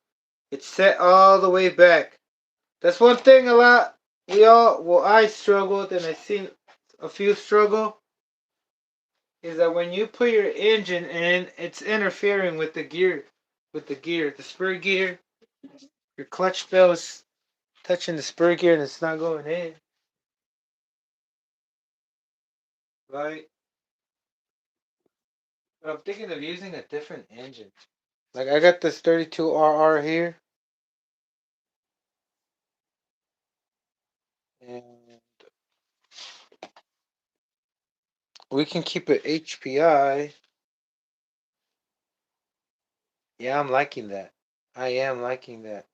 it's set all the way back. That's one thing a lot, I struggled and I've seen a few struggle, is that when you put your engine in, it's interfering with the gear, the spur gear. Your clutch bell is touching the spur gear and it's not going in. Right? But I'm thinking of using a different engine. Like I got this 32RR here. And we can keep it HPI. Yeah, I'm liking that. I am liking that.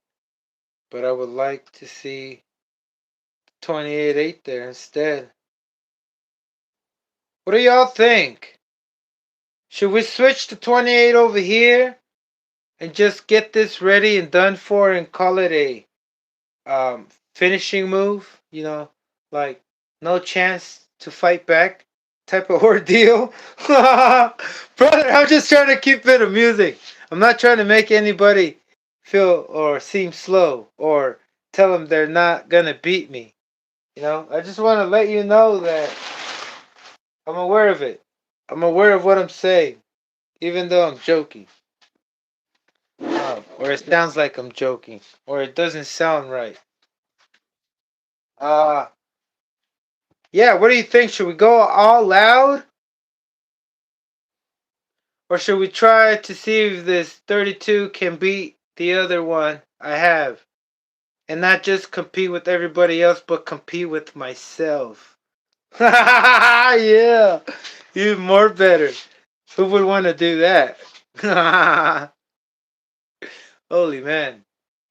But I would like to see 28.8 there instead. What do y'all think? Should we switch to 28 over here and just get this ready and done for and call it a finishing move? You know, like no chance to fight back type of ordeal. Brother, I'm just trying to keep it amusing. I'm not trying to make anybody feel or seem slow or tell them they're not gonna beat me. You know, I just want to let you know that I'm aware of it. I'm aware of what I'm saying, even though I'm joking. Or it sounds like I'm joking, or it doesn't sound right. Uh, yeah, what do you think? Should we go all loud? Or should we try to see if this 32 can beat the other one I have? And not just compete with everybody else, but compete with myself. Yeah, even more better. Who would want to do that? Holy man.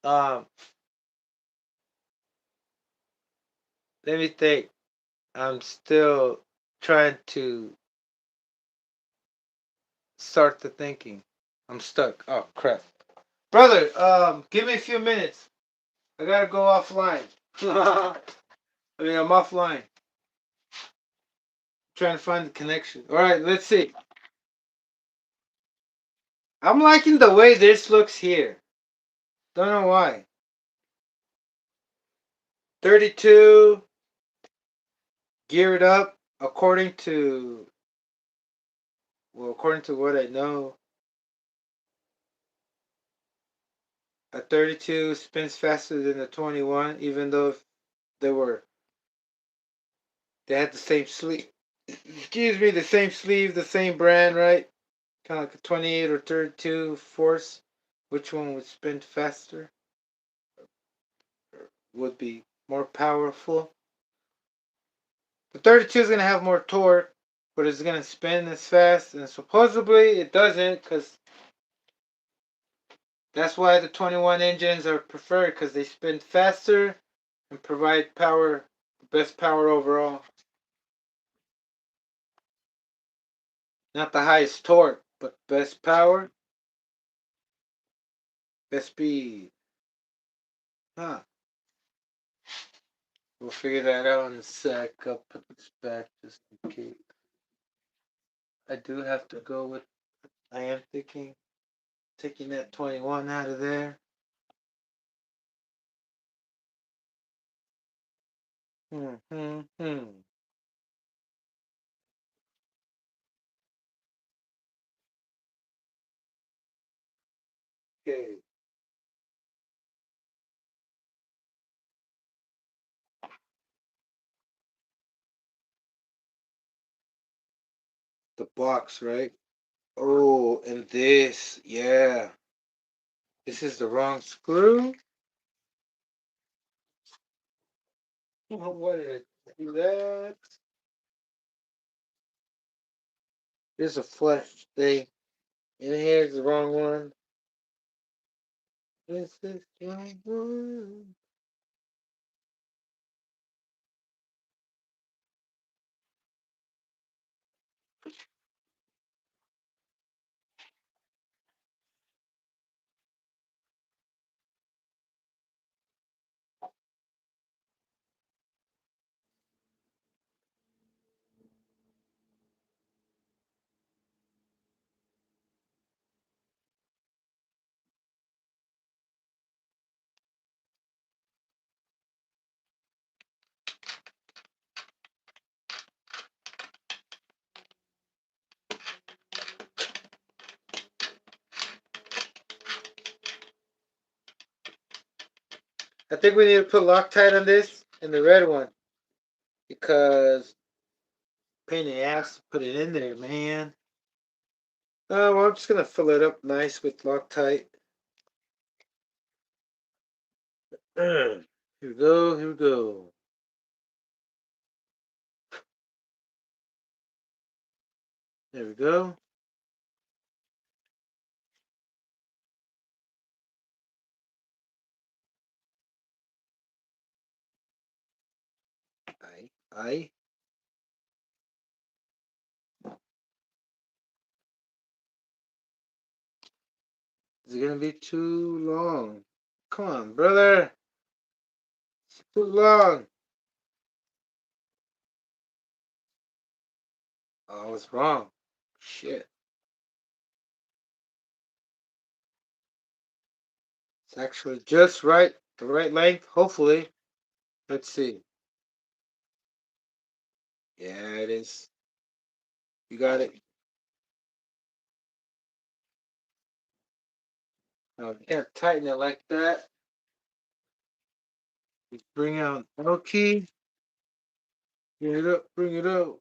Um, Let me think. I'm still trying to start the thinking. I'm stuck. Oh crap. Brother, give me a few minutes. I gotta go offline. I'm offline. Trying to find the connection. Alright, let's see. I'm liking the way this looks here. Don't know why. 32 geared up according to what I know. A 32 spins faster than a 21, even though they were they had the same sleeve. Excuse me, the same sleeve, the same brand, right? Kind of like a 28 or 32 force. Which one would spin faster? Would be more powerful? The 32 is going to have more torque, but it's going to spin as fast. And supposedly it doesn't, because that's why the 21 engines are preferred, because they spin faster and provide power, best power overall. Not the highest torque, but best power, best speed. Huh. We'll figure that out in a sec. I'll put this back just in case. I do have to go with, I am thinking, taking that 21 out of there. Hmm. Okay. The box, right? Oh, and this, yeah. This is the wrong screw. Oh, what did I do that? There's a flush thing. And here's the wrong one. This is the wrong one. I think we need to put Loctite on this and the red one. Because pain in the ass to put it in there, man. Oh, well, I'm just gonna fill it up nice with Loctite. Here we go, here we go. There we go. Aye. Is it gonna be too long? Come on, brother. It's too long. Oh, I was wrong. Shit. It's actually just right. The right length, hopefully. Let's see. Yeah, it is. You got it. Now, you can't tighten it like that. You bring out L key. Bring it up, bring it up.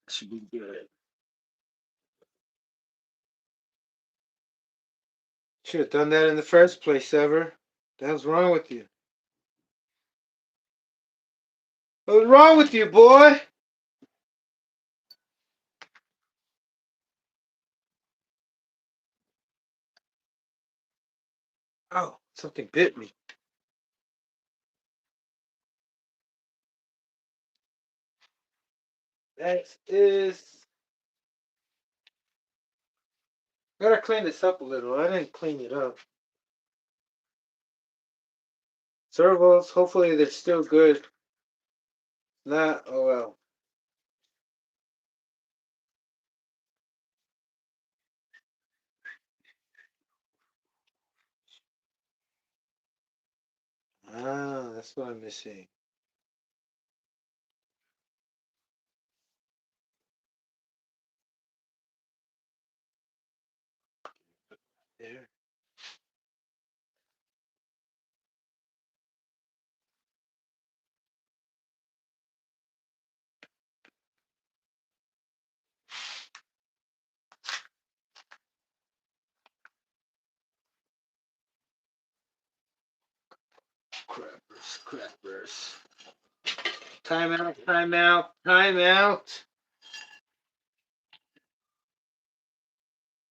Should be good. Should have done that in the first place, Ever. The hell's wrong with you? What's wrong with you, boy? Oh, something bit me. That is. Gotta clean this up a little. I didn't clean it up. Servos, hopefully they're still good. Not, oh well. Ah, that's what I'm missing. There. Crappers. Time out, time out, time out.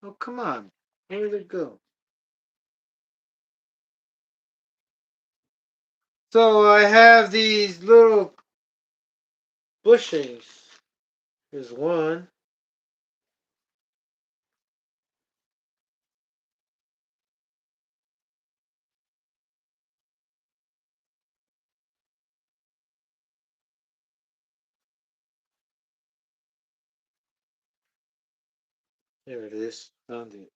Oh, come on. Where did it go? So I have these little bushings. Here's one. There it is. Found it.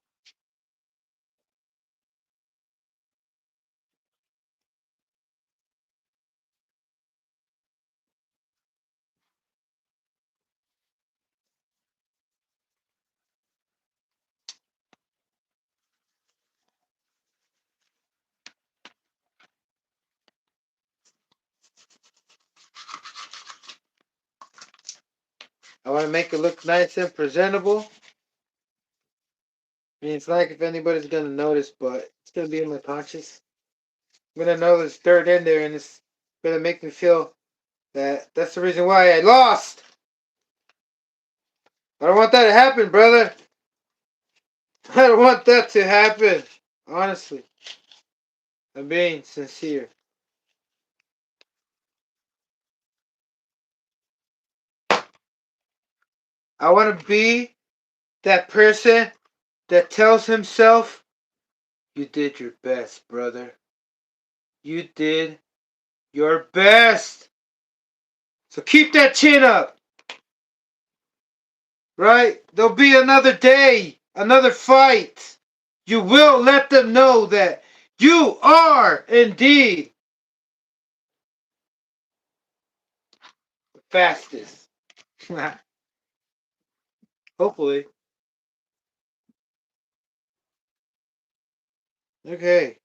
I want to make it look nice and presentable. I mean, it's like if anybody's gonna notice, but it's gonna be in my conscience. I'm gonna know there's dirt in there, and it's gonna make me feel that that's the reason why I lost. I don't want that to happen, brother. I don't want that to happen. Honestly, I'm being sincere. I want to be that person that tells himself, "You did your best, brother. You did your best. So keep that chin up." Right? There'll be another day, another fight. You will let them know that you are indeed the fastest. Hopefully. Okay.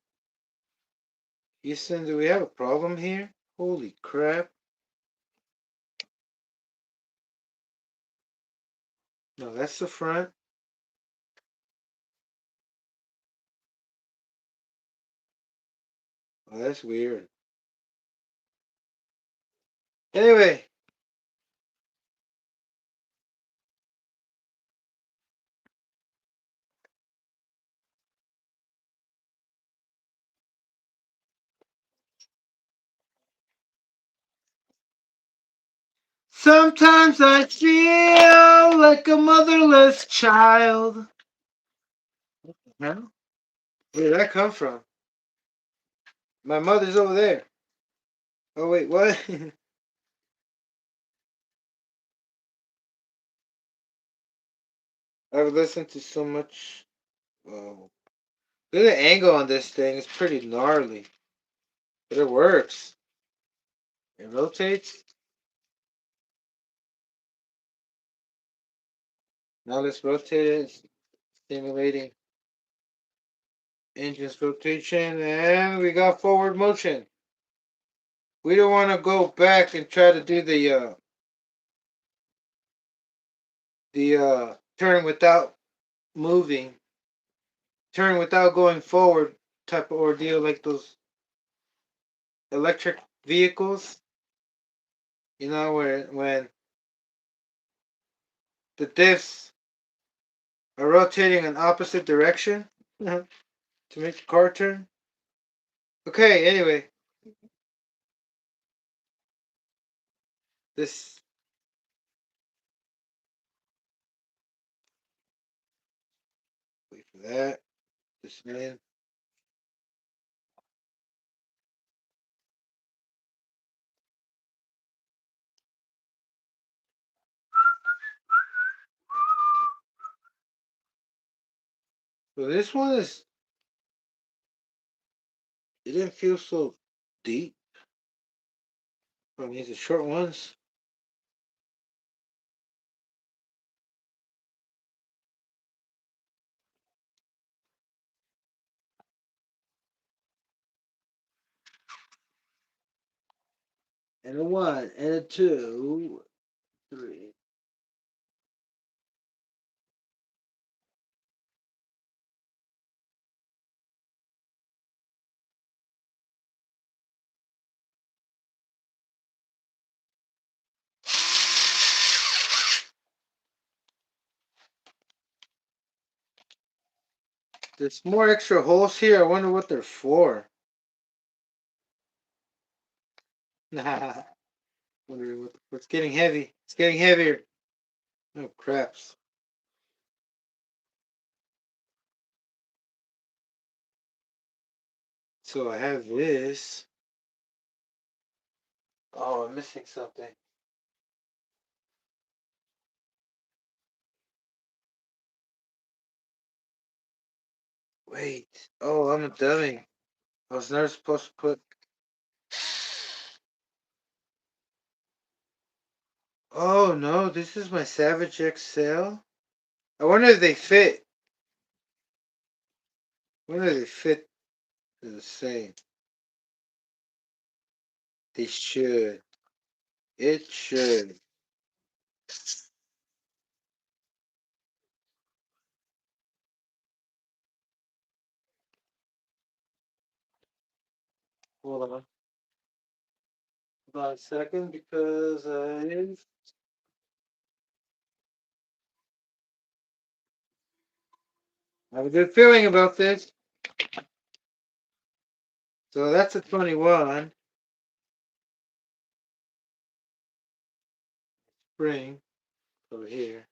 Houston, do we have a problem here? Holy crap. No, that's the front. Oh, that's weird. Anyway. Sometimes I feel like a motherless child. Huh? Where did that come from? My mother's over there. Oh, wait, what? I've listened to so much. Oh. Look at the angle on this thing. It's pretty gnarly. But it works. It rotates. Now let's rotate it. Stimulating engine's rotation. And we got forward motion. We don't want to go back and try to do the turn without moving. Turn without going forward type of ordeal like those electric vehicles. You know, where when the diffs are rotating in opposite direction to make the car turn. Okay, anyway. This wait for that. This man. So this one is it didn't feel so deep from these short ones. And a one and a two, three. There's more extra holes here. I wonder what they're for. Wondering what's getting heavy. It's getting heavier. Oh craps. So I have this. Oh, I'm missing something. Wait. Oh, I'm a dummy. I was never supposed to put. Oh no, this is my Savage XL. I wonder if they fit. I wonder if they fit the same. They should. It should. Hold on. About a second because I have a good feeling about this. So that's a 21 spring over here.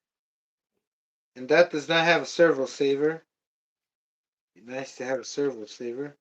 And that does not have a servo saver. Be nice to have a servo saver.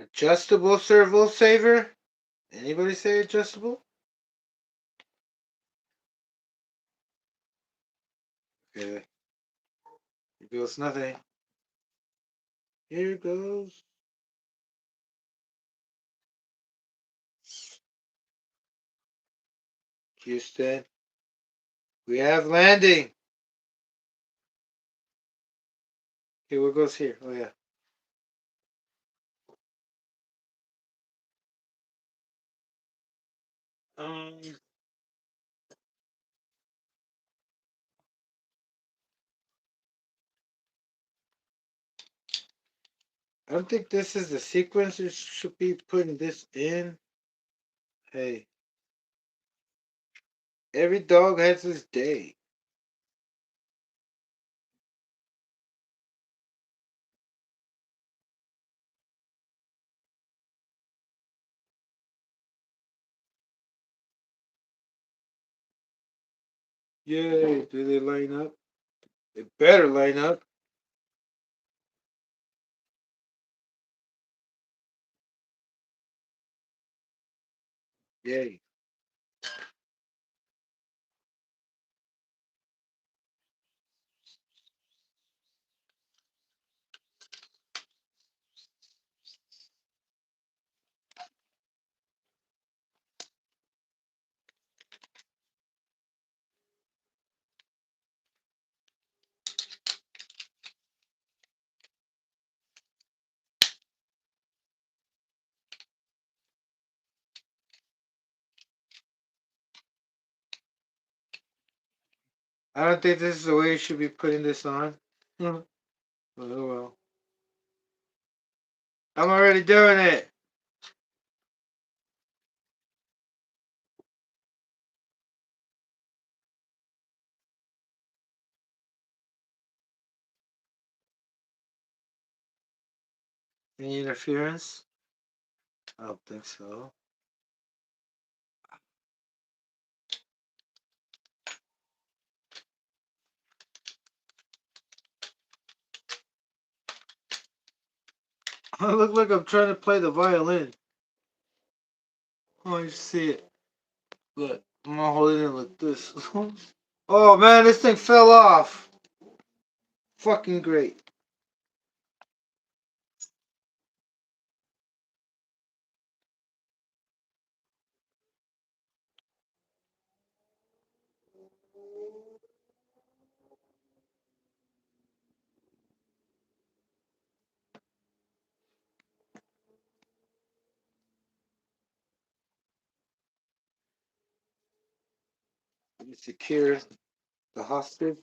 Adjustable servo saver? Anybody say adjustable? Okay. Here goes nothing. Here goes. Houston. We have landing. Okay, what goes here? Oh yeah. Um I don't think this is the sequence. You should be putting this in. Hey, every dog has his day. Yay, do they line up? They better line up. Yay. I don't think this is the way you should be putting this on. Hmm. Oh well. I'm already doing it. Any interference? I don't think so. I look like I'm trying to play the violin. Oh, you see it. Look, I'm gonna hold it in like this. Oh man, this thing fell off. Fucking great. secure the hostage.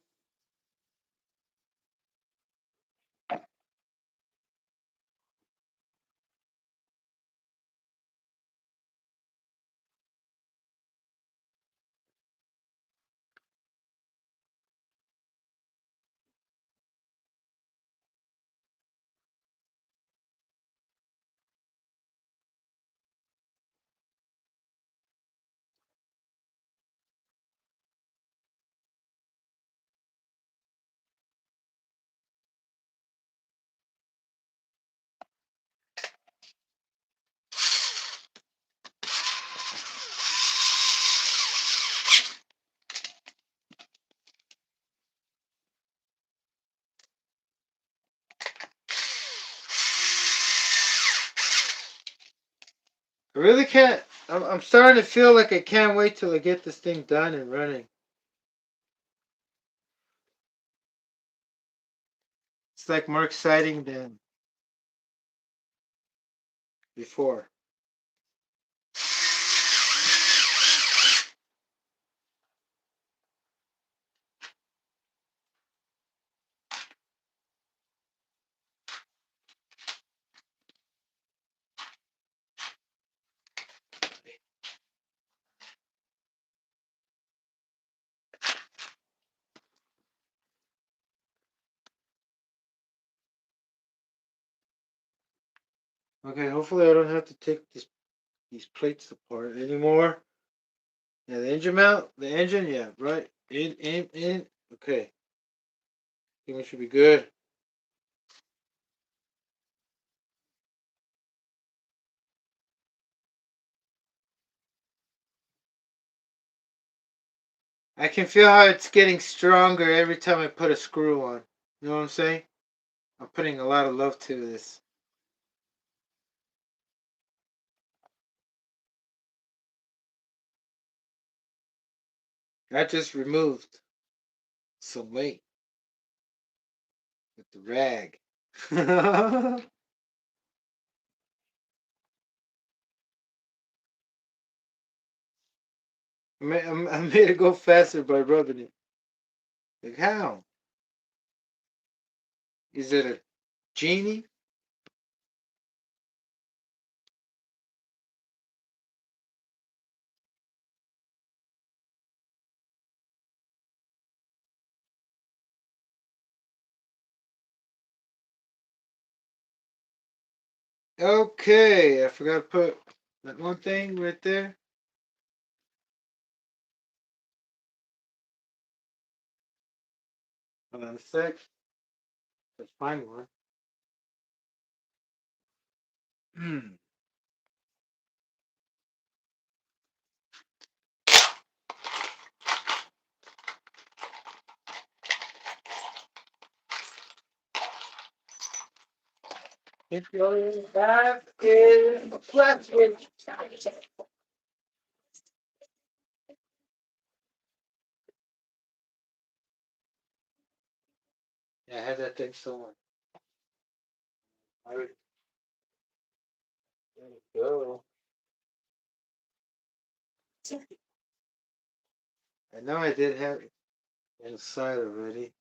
I really can't. I'm starting to feel like I can't wait till I get this thing done and running. It's like more exciting than before. Okay, hopefully I don't have to take these plates apart anymore. Yeah, the engine mount, the engine, yeah, right. In. Okay, I think we should be good. I can feel how it's getting stronger every time I put a screw on. You know what I'm saying? I'm putting a lot of love to this. I just removed some weight with the rag. I made it go faster by rubbing it. Like how? Is it a genie? Okay, I forgot to put that one thing right there. Hold on a sec. Let's find one. It's going back in plastic. Yeah, I had that thing somewhere. There we go. I know I did have it inside already.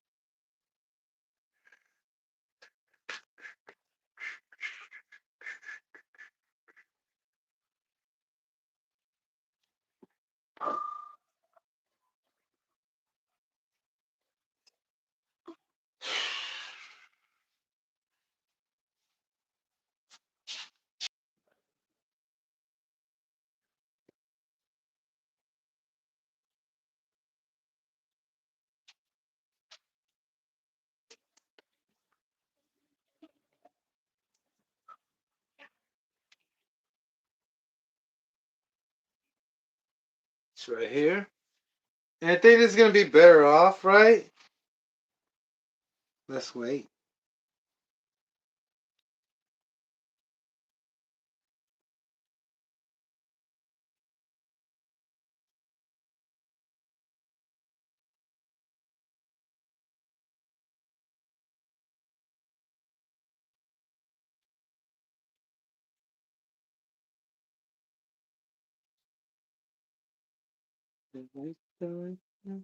It's right here. And I think this is gonna be better off, right? Let's wait. Oh,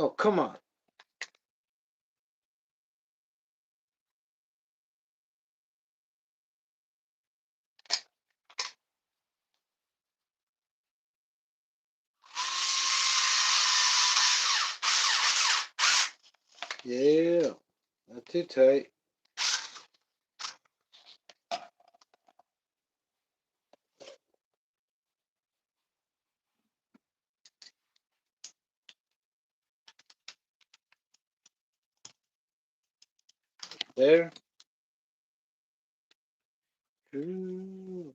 come on. Yeah, not too tight. There. Ooh.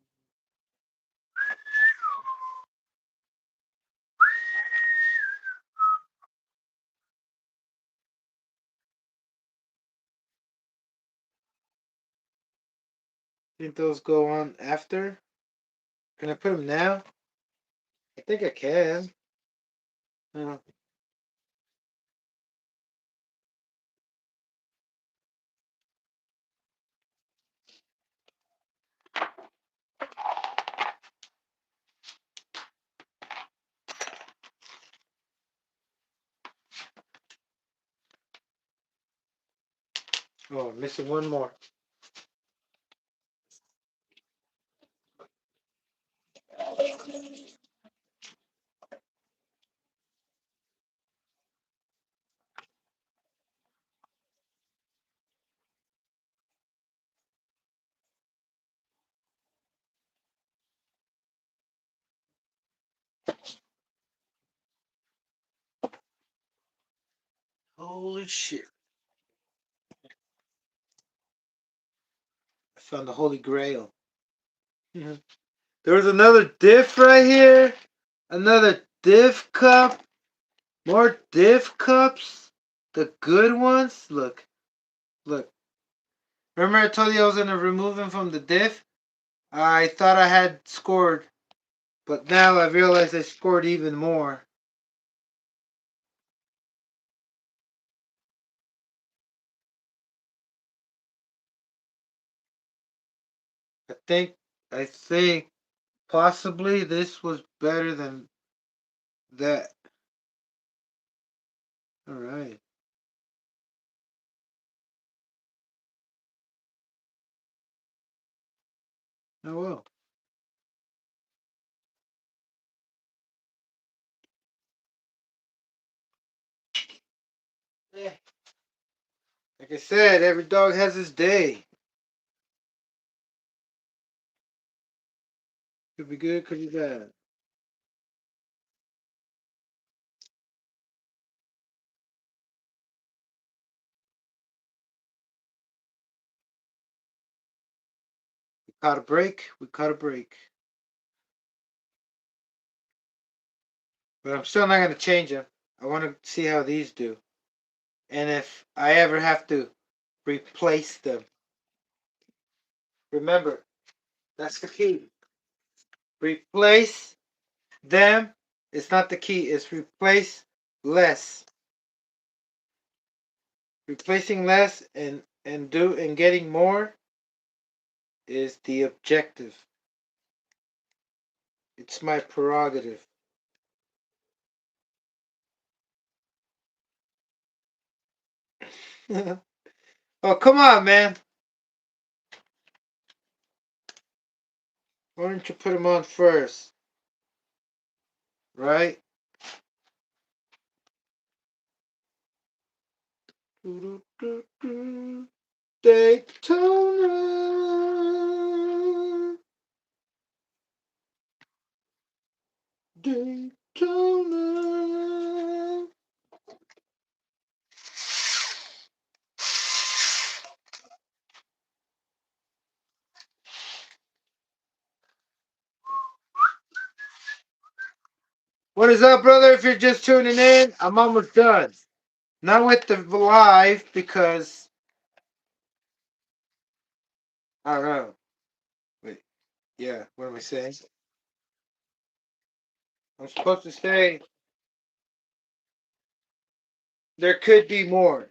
Think those go on after? Can I put them now? I think I can. Uh, oh, I'm missing one more. Holy shit. I found the Holy Grail. Mhm. There was another diff right here. Another diff cup. More diff cups. The good ones. Look. Look. Remember I told you I was going to remove them from the diff? I thought I had scored. But now I realize I scored even more. I think possibly this was better than that. Alright. Oh well. Yeah. Like I said, every dog has his day. Could be good, could be bad. We caught a break. We caught a break. But I'm still not going to change them. I want to see how these do. And if I ever have to replace them. Remember, that's the key. Replace them. It's not the key. It's replace less. Replacing less and getting more is the objective. It's my prerogative. Oh, come on, man. Why don't you put them on first? Right? Daytona. Daytona. What is up, brother? If you're just tuning in, I'm almost done. Not with the live because I don't know. Wait, yeah. What am I saying? I'm supposed to say there could be more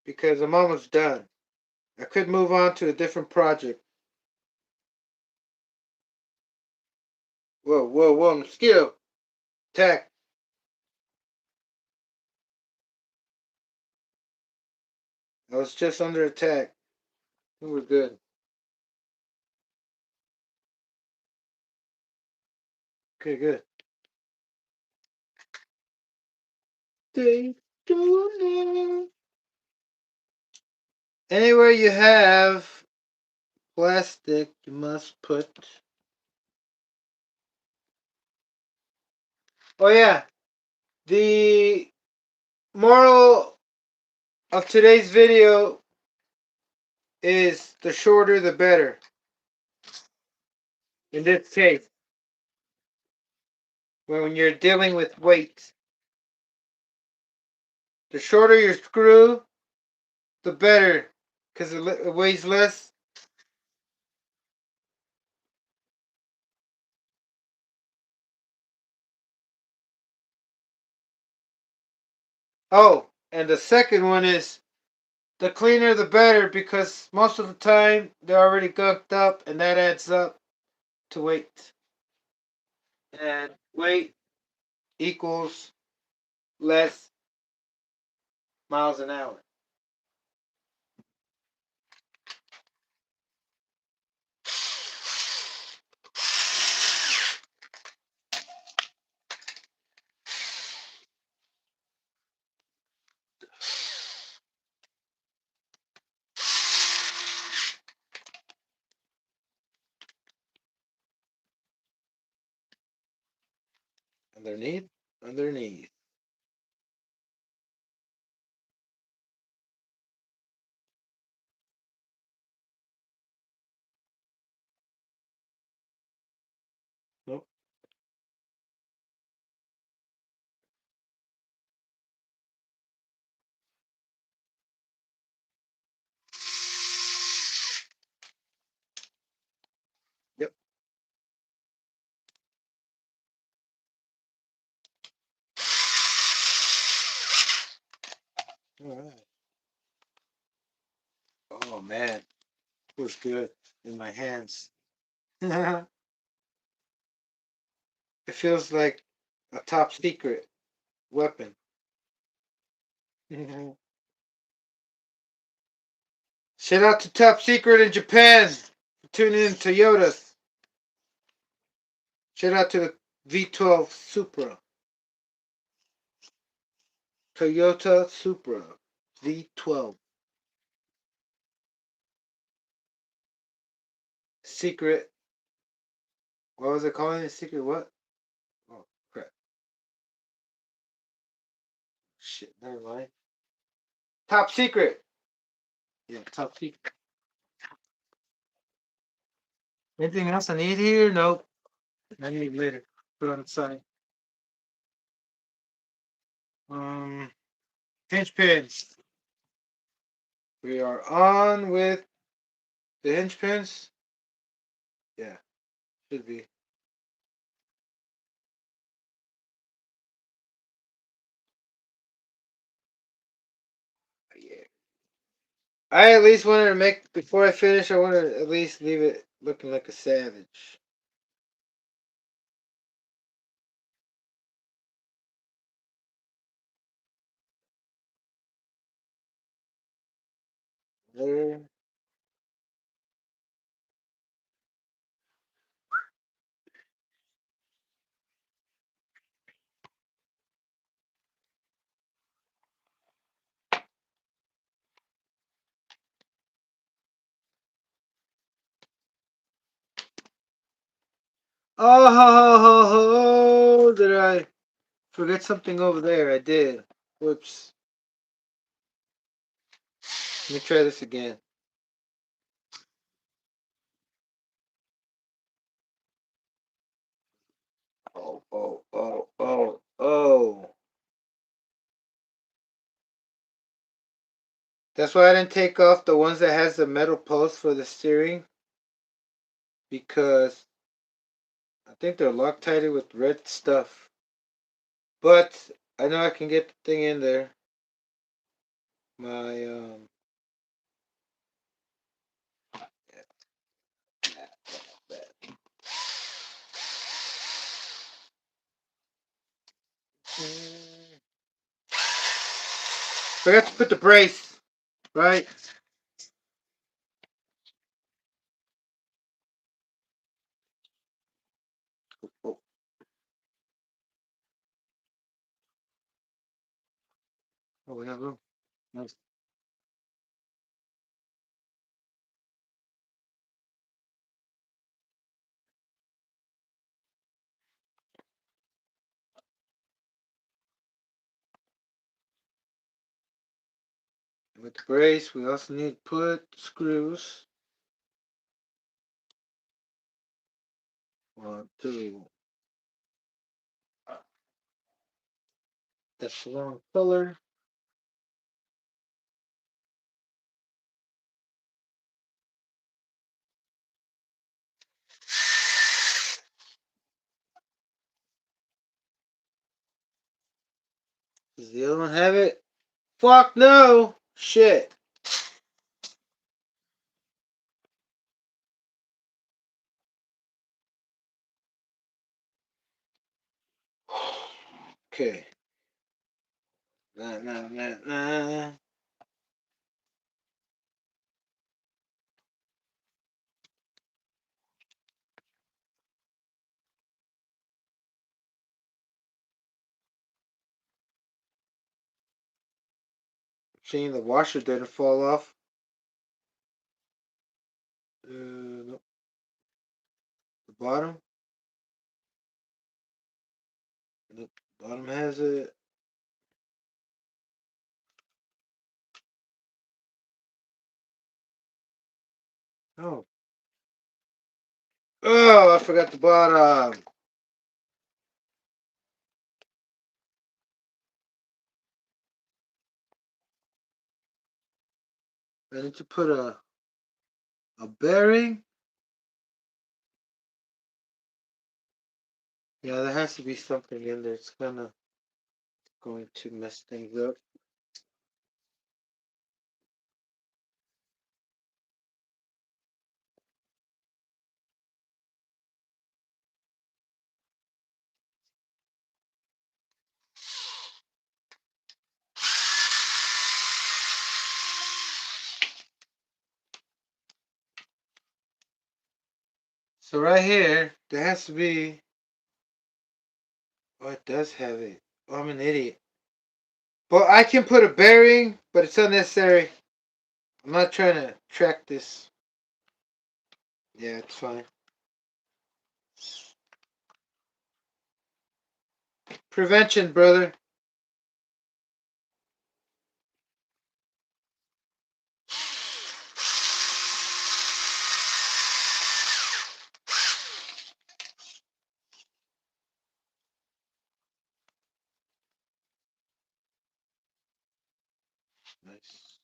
because I'm almost done. I could move on to a different project. Whoa, whoa, whoa, mosquito. Attack. I was just under attack. We were good. Okay, good. Anywhere you have plastic, you must put. Oh, yeah. The moral of today's video is the shorter the better. In this case, when you're dealing with weight, the shorter your screw, the better, because it weighs less. Oh, and the second one is the cleaner the better, because most of the time they're already gunked up, and that adds up to weight. And weight equals less miles an hour. Underneath, underneath. Nope. Yep. All right. Oh man, it was good in my hands. It feels like a top secret weapon. Shout out to Top Secret in Japan for tuning in Toyotas. Shout out to the V12 Supra. Toyota Supra V12. Secret. What was it calling it? Secret what? Oh, crap. Shit, never mind. Top Secret. Yeah, Top Secret. Anything else I need here? Nope. I need later. Put on the side. Hinge pins. We are on with the hinge pins. Yeah, should be. Yeah. I at least wanted to make before I finish. I want to at least leave it looking like a savage. There. Oh, ho, ho, ho, ho. Did I forget something over there? I did. Whoops. Let me try this again. Oh, oh, oh, oh, oh. That's why I didn't take off the ones that has the metal post for the steering, because I think they're Loctited with red stuff. But I know I can get the thing in there. My forgot to put the brace, right? Oh, oh, we have room. Nice. With the brace, we also need to put screws. 1, 2. That's the wrong color. Does the other one have it? Fuck no! Shit. Okay. Nah. Seeing the washer didn't fall off. Nope. The bottom. The bottom has it. Oh. Oh, I forgot the bottom. I need to put a bearing. Yeah, there has to be something in there. It's kind of going to mess things up. So right here, there has to be. Oh, it does have it. Oh, I'm an idiot. But I can put a bearing, but it's unnecessary. I'm not trying to track this. Yeah, it's fine. Prevention, brother. Nice.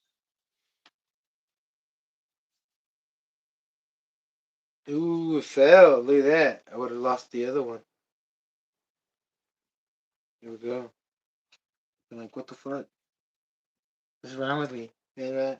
Ooh, it fell. Look at that. I would have lost the other one. Here we go. I'm like, what the fuck? What's wrong with me? Yeah, right.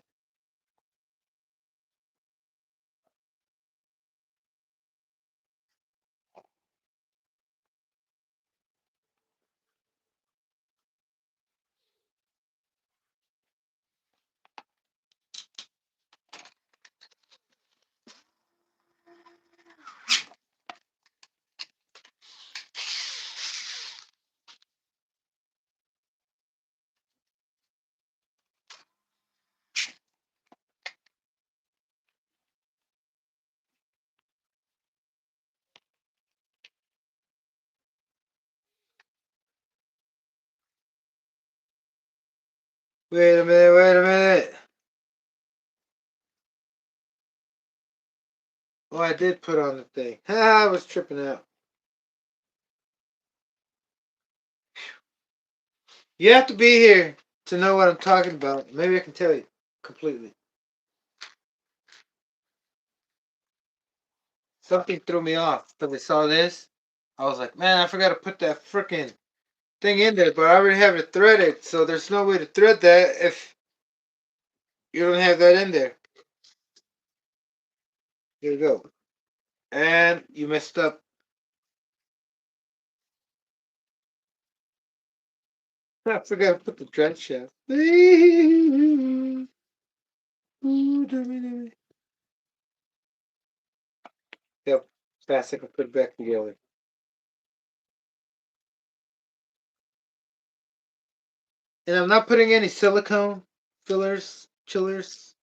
Wait a minute, wait a minute. Oh, I did put on the thing. I was tripping out. You have to be here to know what I'm talking about. Maybe I can tell you completely. Something threw me off because I saw this I was like, man, I forgot to put that freaking thing in there, but I already have it threaded, so there's no way to thread that if you don't have that in there. Here you go. And you messed up. I forgot to put the drive shaft. Yep, fast I can put it back together. And I'm not putting any silicone fillers, chillers.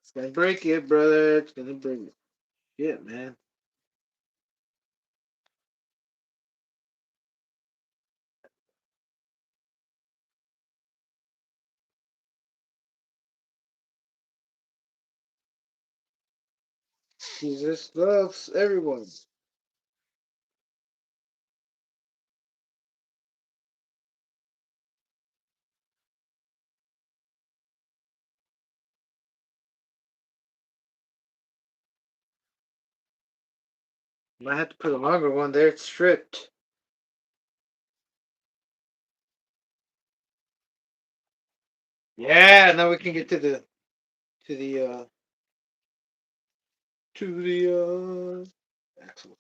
It's gonna break it, brother. It's gonna break it. Shit, man. Jesus loves everyone. Might have to put a longer one there. It's stripped. Yeah, now we can get to the to the uh to the axle.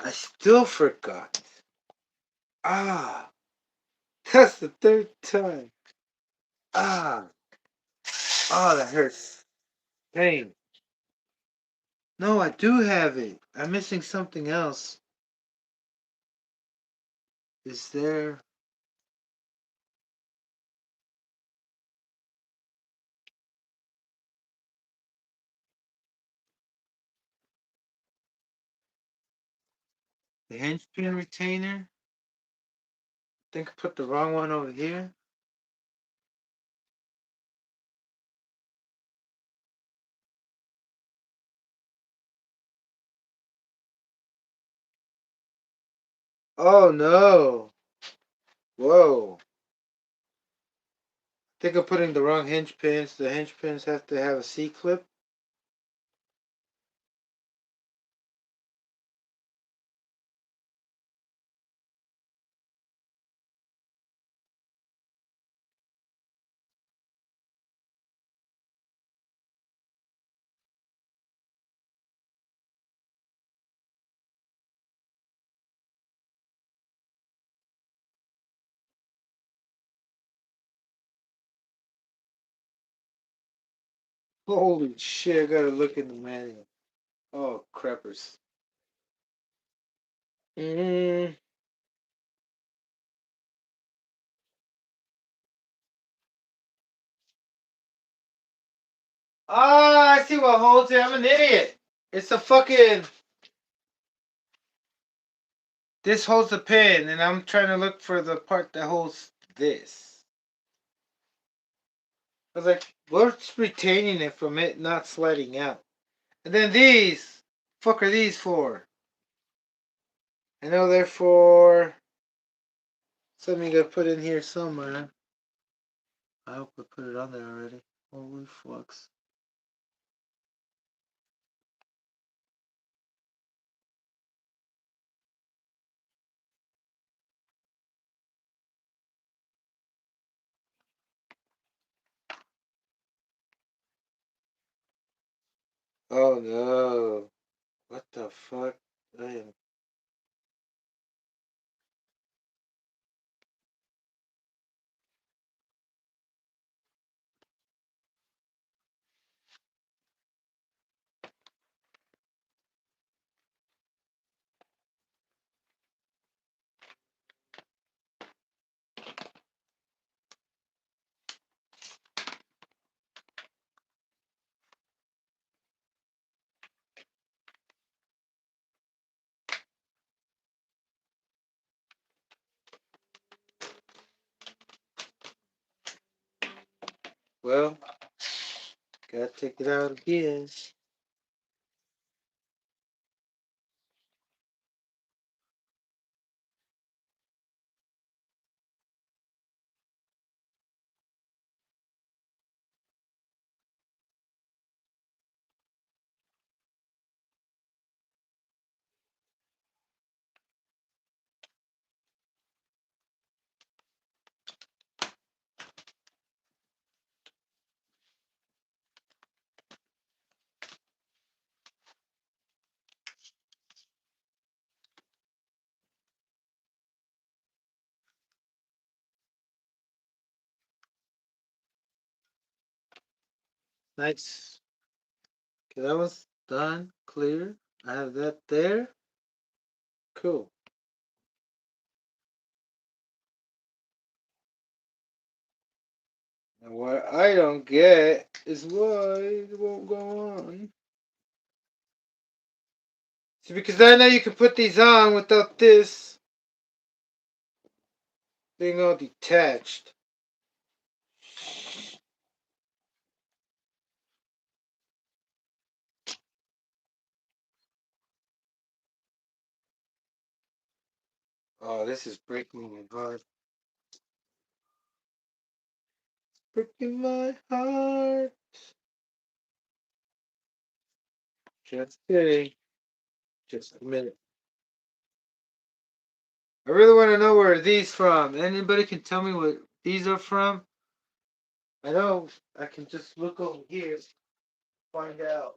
I still forgot. Ah, that's the third time. Ah, oh, that hurts. Pain. No, I do have it. I'm missing something else. Is there? The hinge pin retainer? I think I put the wrong one over here. Oh no. Whoa. I think I'm putting the wrong hinge pins. The hinge pins have to have a C-clip. Holy shit, I gotta look in the manual. Oh, crappers. Mm. Ah, I see what holds it. I'm an idiot. It's a fucking. This holds the pin, and I'm trying to look for the part that holds this. I was like, what's retaining it from it not sliding out? And then these. Fuck are these for? I know they're for something you gotta put in here somewhere. I hope I put it on there already. Holy fucks. Oh no. What the fuck? I am. Well, gotta take it out again. Nice. Okay, that was done. Clear. I have that there. Cool. And what I don't get is why it won't go on. See, because I know you can put these on without this being all detached. Oh, this is breaking my heart. Breaking my heart. Just kidding. Just a minute. I really want to know where these from. Anybody can tell me what these are from? I know I can just look over here, find out.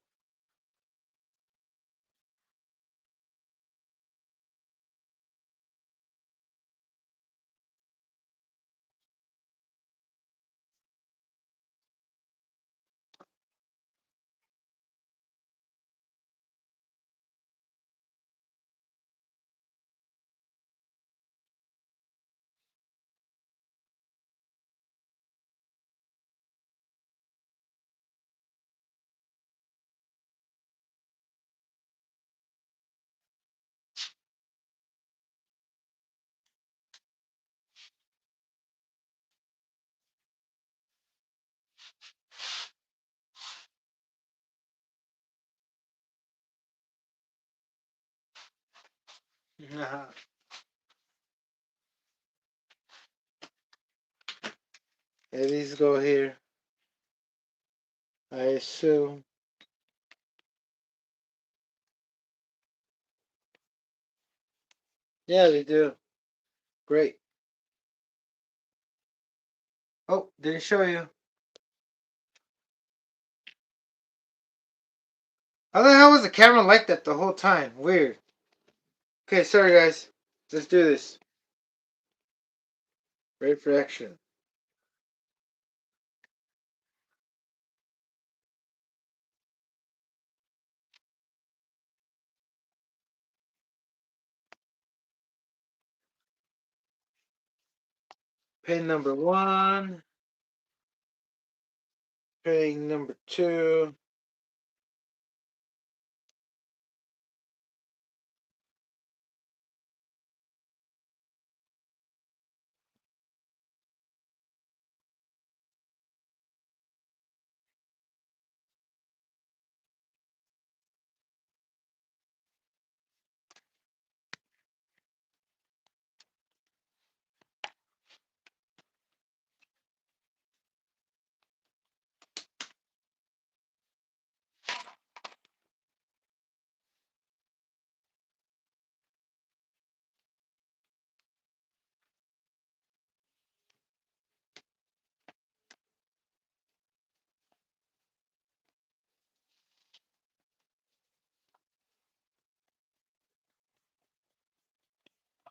Yeah, these go here. I assume. Yeah, they do. Great. Oh, didn't show you. How the hell was the camera like that the whole time? Weird. Okay, sorry guys. Let's do this. Ready for action. Pin number 1. Pin number 2.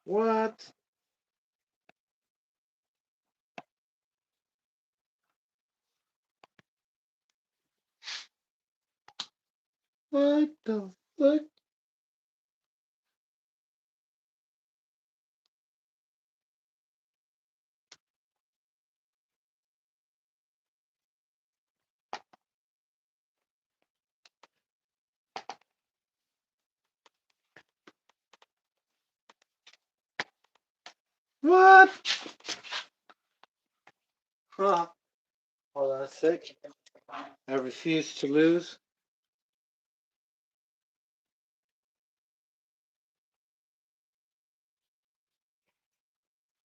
What? What the fuck? What? Huh. Hold on a sec. I refuse to lose.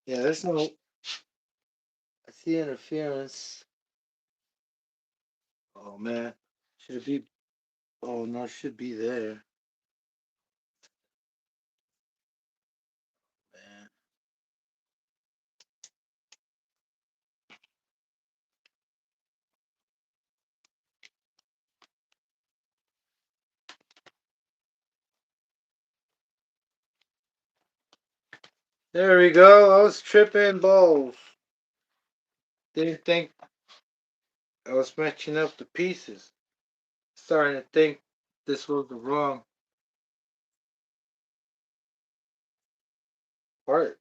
Yeah, there's no. I see interference. Oh man, should it be? Oh no, it should be there. Man. There we go. I was tripping balls. Didn't think I was matching up the pieces. Starting to think this was the wrong part.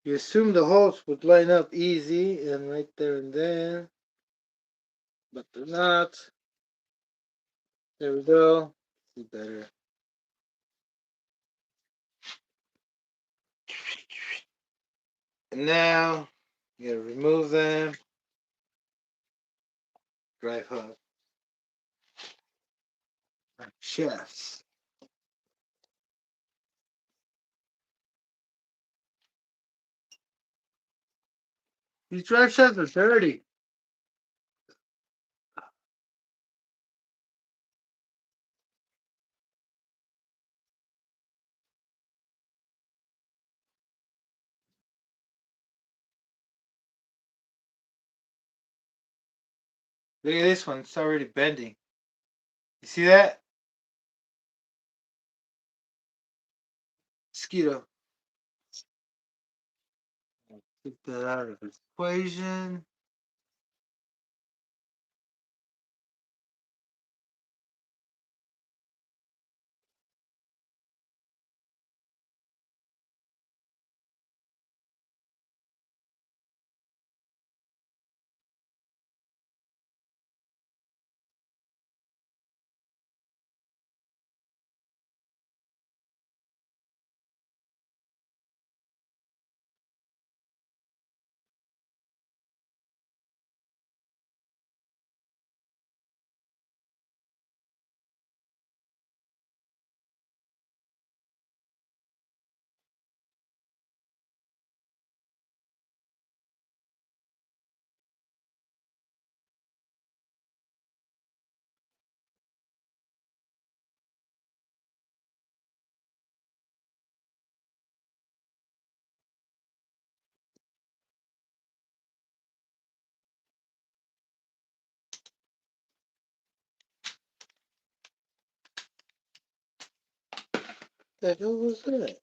You assume the holes would line up easy and right there and then, but they're not. There we go. See better. And now you gotta remove them. Drive hub. Shafts. These drive shafts are dirty. Look at this one. It's already bending. You see that? Mosquito. Take that out of the equation. The hell was that?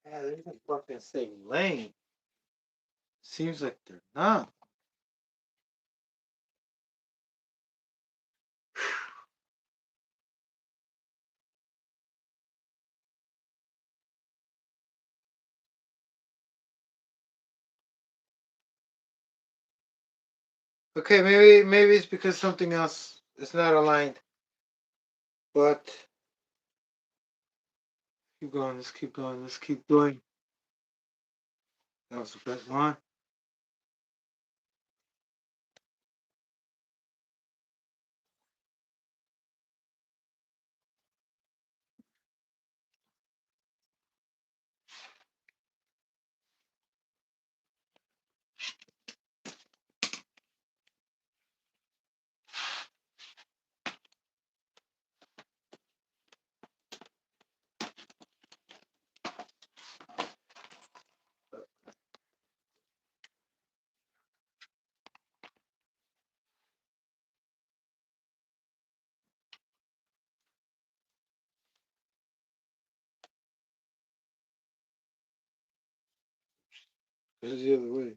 Yeah, they're in fucking same lane. Seems like they're not. Okay, maybe it's because something else is not aligned. But keep going, let's keep going, let's keep going. That was the best one. It's the other way.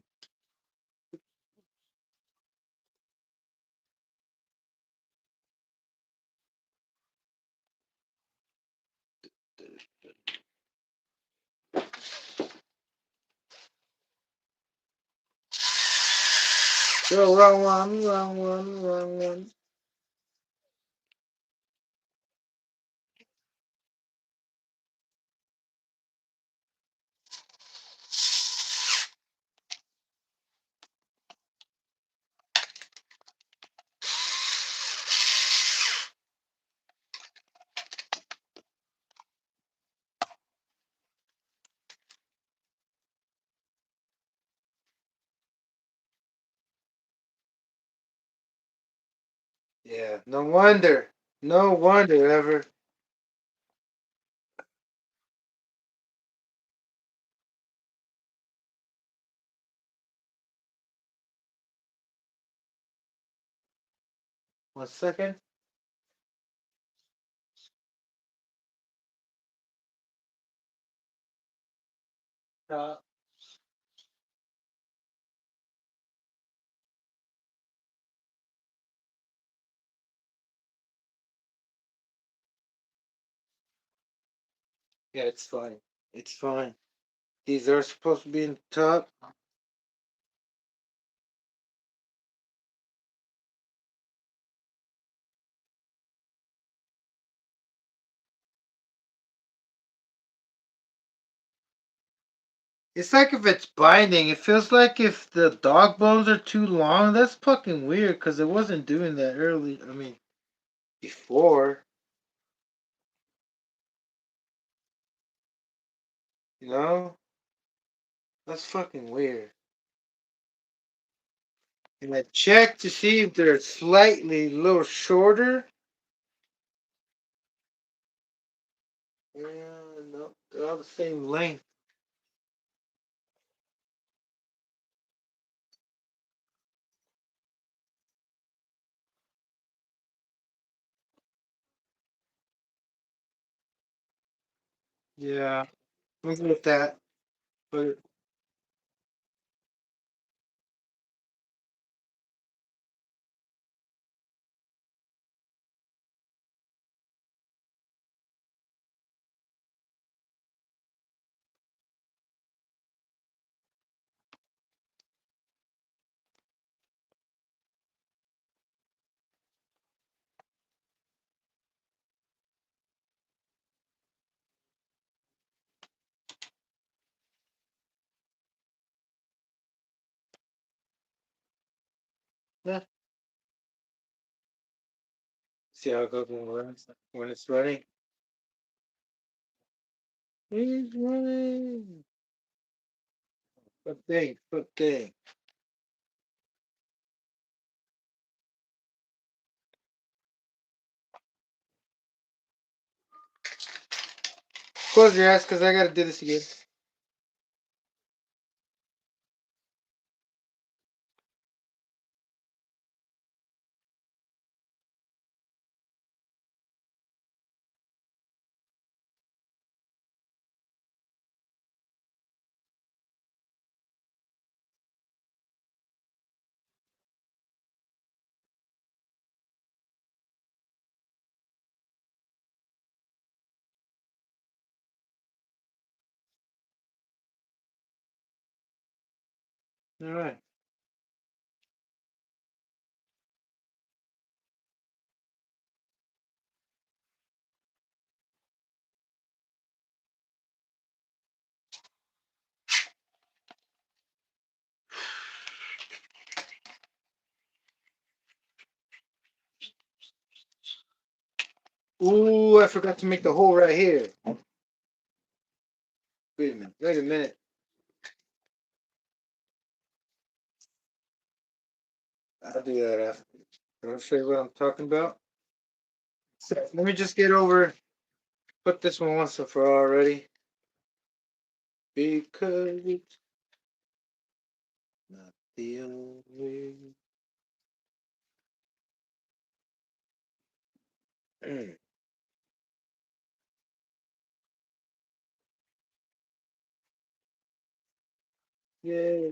So wrong one, wrong one, wrong one. Yeah, no wonder. No wonder ever. 1 second. Uh, yeah, it's fine. It's fine. These are supposed to be in the top. It's like if it's binding, it feels like if the dog bones are too long. That's fucking weird because it wasn't doing that early. I mean, before, you know? That's fucking weird. And I checked to see if they're slightly a little shorter. Yeah, no, they're all the same length. Yeah, I'm good with that. But yeah, see how it goes when it's running. He's running. Good thing, good thing. Close your eyes, cause I gotta do this again. All right. Ooh, I forgot to make the hole right here. Wait a minute. Wait a minute. I'll do that after. I'll show you what I'm talking about. So, let me just get over. Put this one once and for all already. Because it's not the only. Yeah.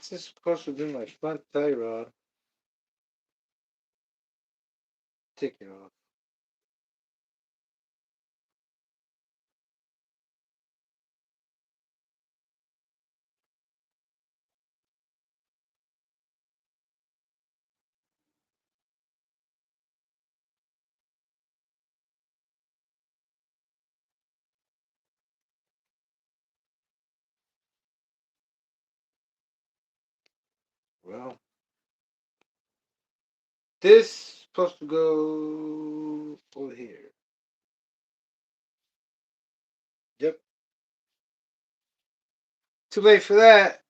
This is supposed to be my front tie rod. Take it off. Well, this is supposed to go over here. Yep. Too late for that.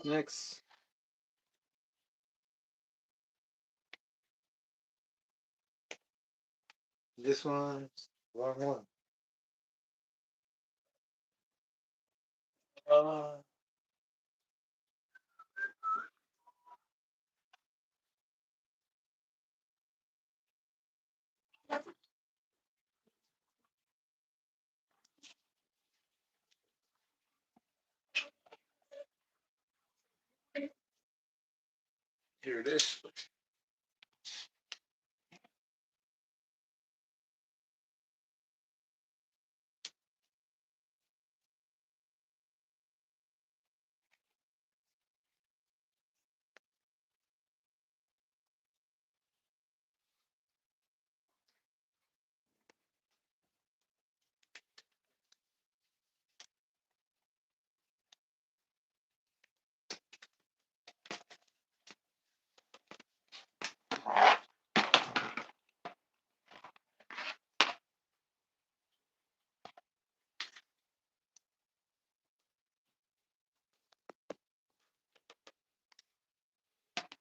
Next. This one's wrong one. Uh, Here it is. Yep,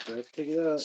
let's take it out.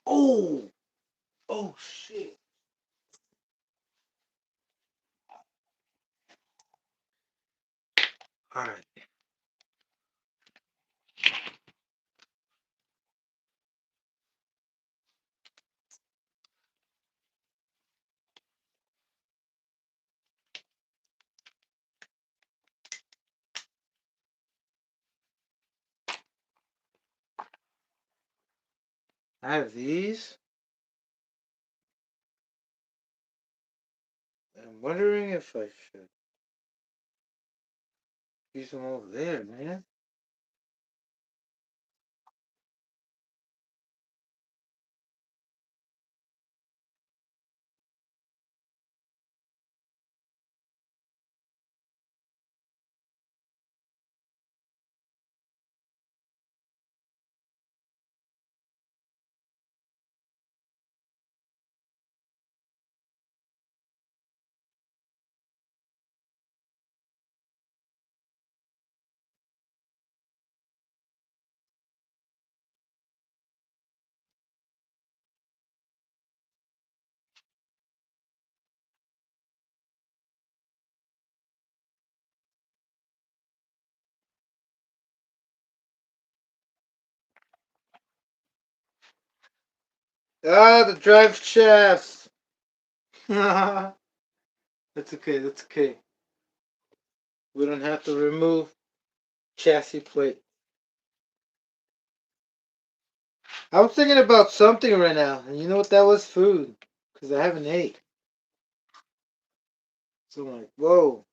Oh, oh shit. All right. I have these. I'm wondering if I should use them over there, man. Ah, the drive shafts. That's okay. That's okay. We don't have to remove chassis plate. I was thinking about something right now, and you know what that was? Food, because I haven't ate. So I'm like, whoa.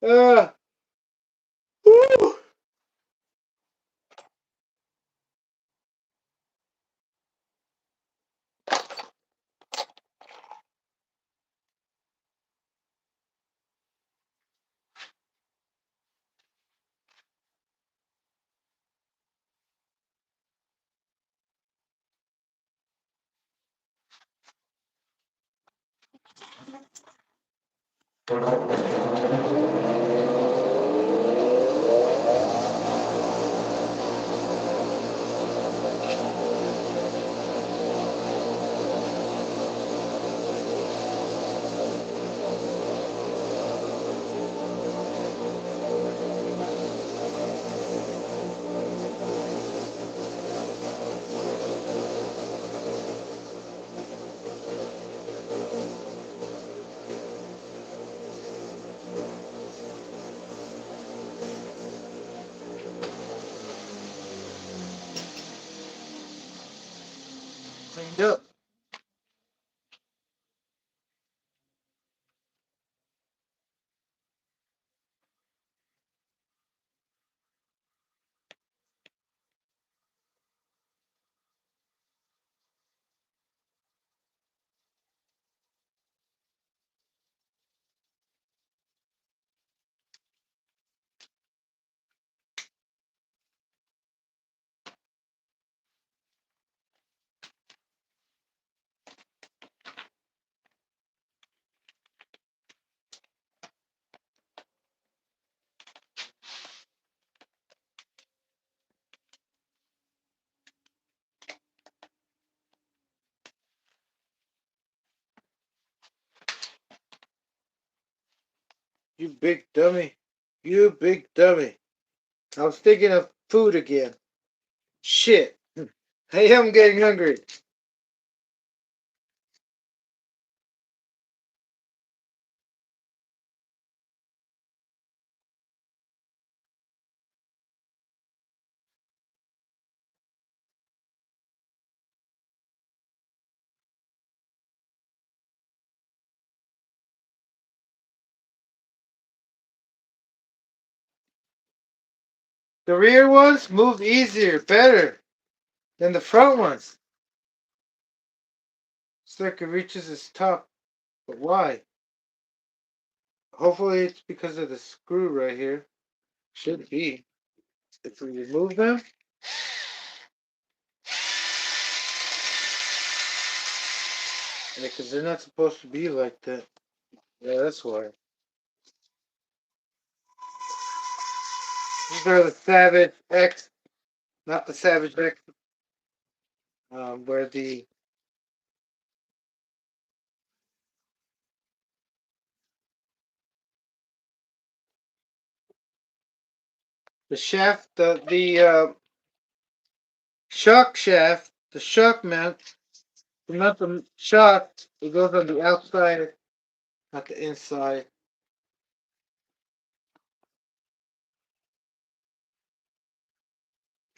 Ah, woo. Cleaned up. You big dummy. You big dummy. I was thinking of food again. Shit. I am getting hungry. The rear ones move easier, better than the front ones. Circuit reaches its top, but why? Hopefully it's because of the screw right here. Should be. If we remove them, because they're not supposed to be like that. Yeah, that's why. These are the Savage X, not the Savage X, where the shaft, the shock shaft, the shock mount, the mount the shock, it goes on the outside, not the inside.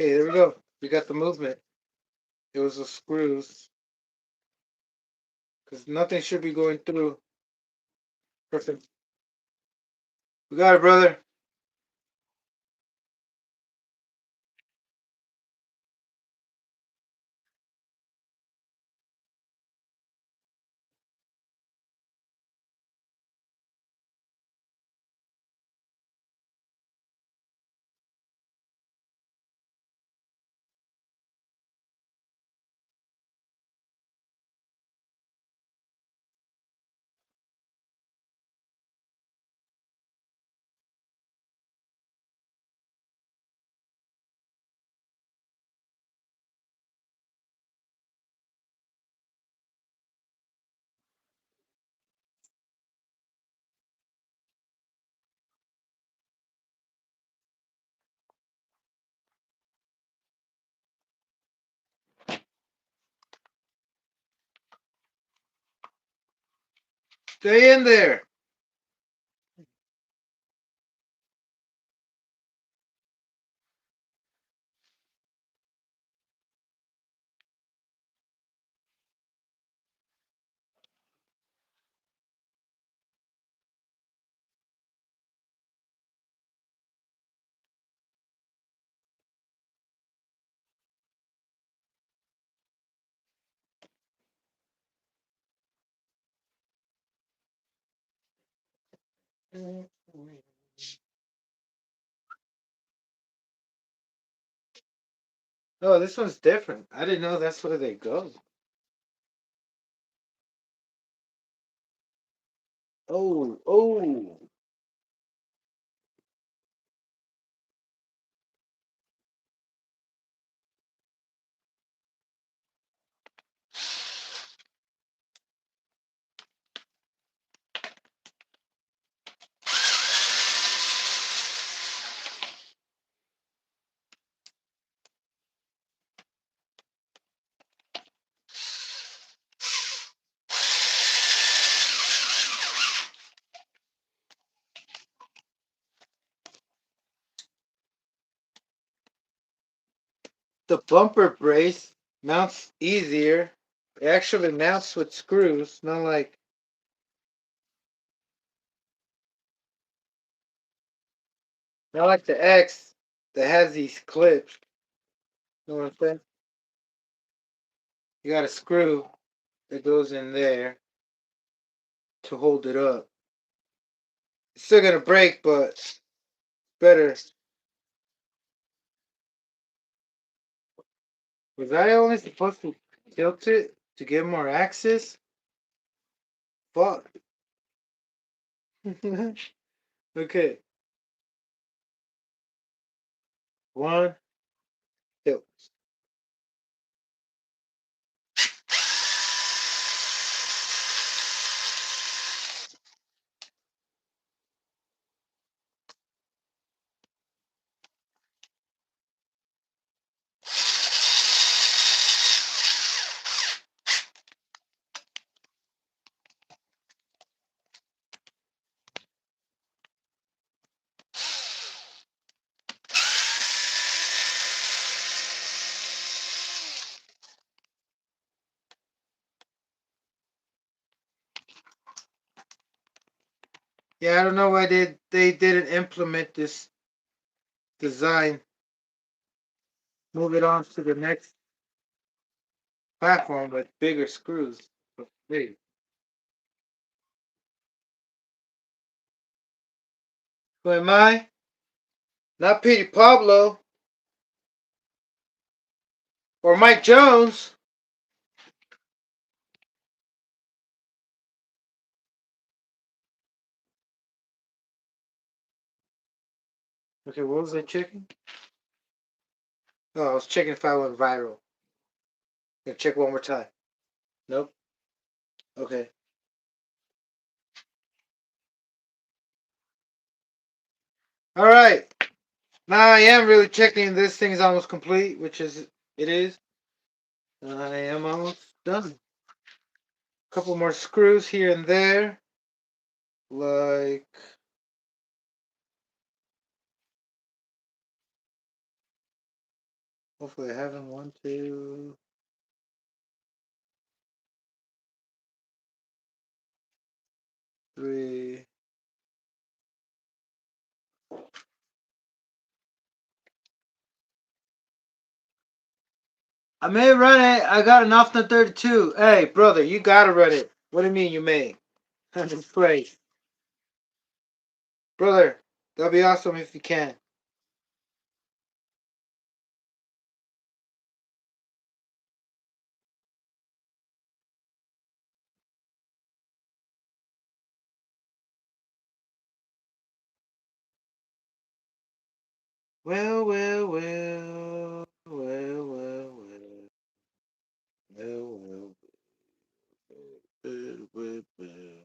Okay, there we go. We got the movement. It was the screws, because nothing should be going through. Perfect. We got it, brother. Stay in there. Oh, this one's different. I didn't know that's where they go. Oh, oh. The bumper brace mounts easier. It actually mounts with screws, not like the X that has these clips. You know what I'm saying? You got a screw that goes in there to hold it up. It's still gonna break, but better. Was I only supposed to tilt it to get more access? Fuck. Okay. One, tilt. Yeah, I don't know why they didn't implement this design. Move it on to the next platform with bigger screws. Hey, who am I? Not Petey Pablo or Mike Jones. Okay, what was I checking? Oh, I was checking if I went viral. Gonna check one more time. Nope. Okay. All right. Now I am really checking. This thing is almost complete, which is it is. I am almost done. Couple more screws here and there, like hopefully I have them. One, two, three. I may run it. I got an Austin 32. Hey, brother, you gotta run it. What do you mean you may? Just play. Brother, that'll be awesome if you can. Well, well, well, well, well, well, well, well, well, well, well.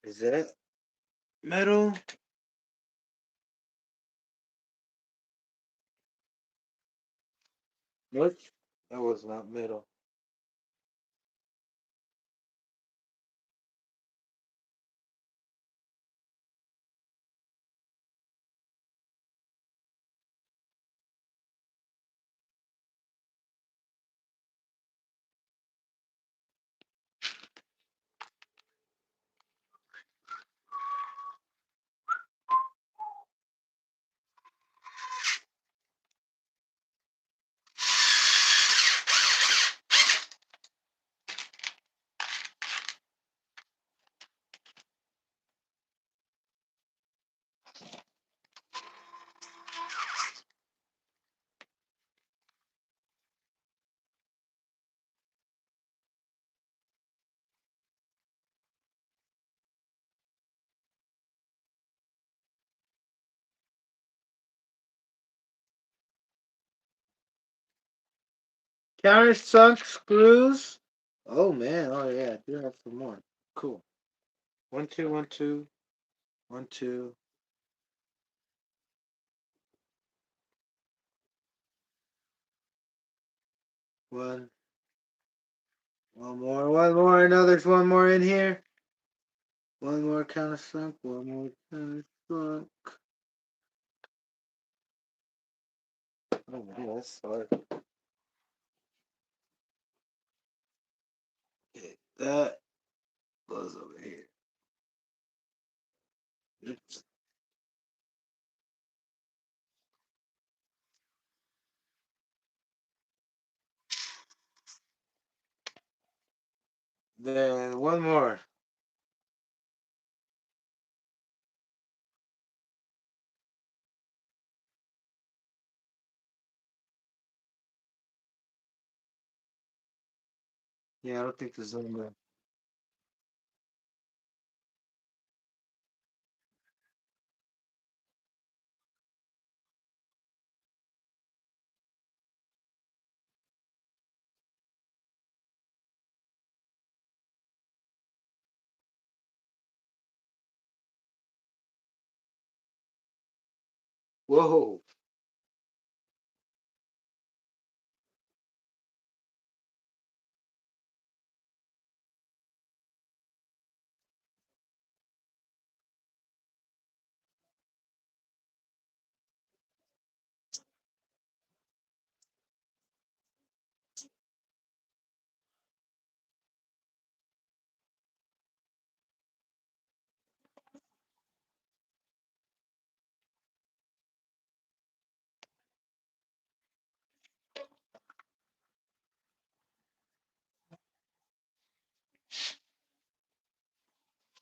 Is that metal? What? That was not metal. Countersunk screws. Oh man. Oh yeah. I do have some more. Cool. 1 2 1 2 1 2. One. One more. One more. I know there's one more in here. One more countersunk. One more countersunk. Oh man, that's hard. Okay, that goes over here. Oops. Then one more. Yeah, I don't think there's any more. Whoa.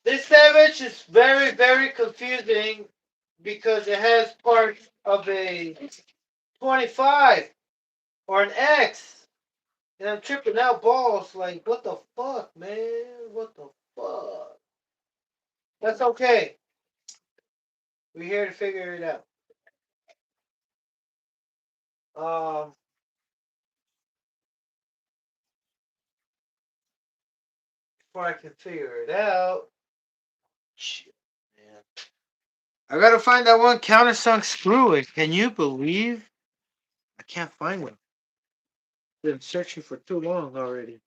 This damage is very, very confusing because it has parts of a 25 or an X. And I'm tripping out balls like, what the fuck, man? What the fuck? That's okay. We're here to figure it out. Um, Before I can figure it out, shit, man. I gotta find that one countersunk screw. Can you believe? I can't find one. Been searching for too long already.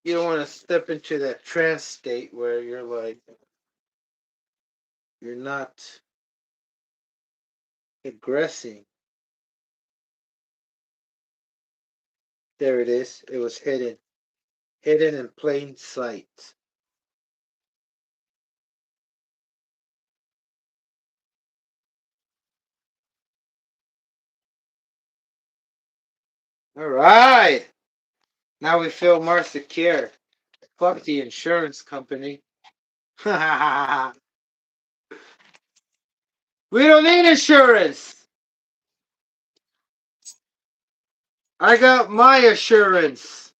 You don't want to step into that trance state where you're like, you're not aggressing. There it is. It was hidden. Hidden in plain sight. All right. Now we feel more secure. Fuck the insurance company. We don't need insurance. I got my assurance.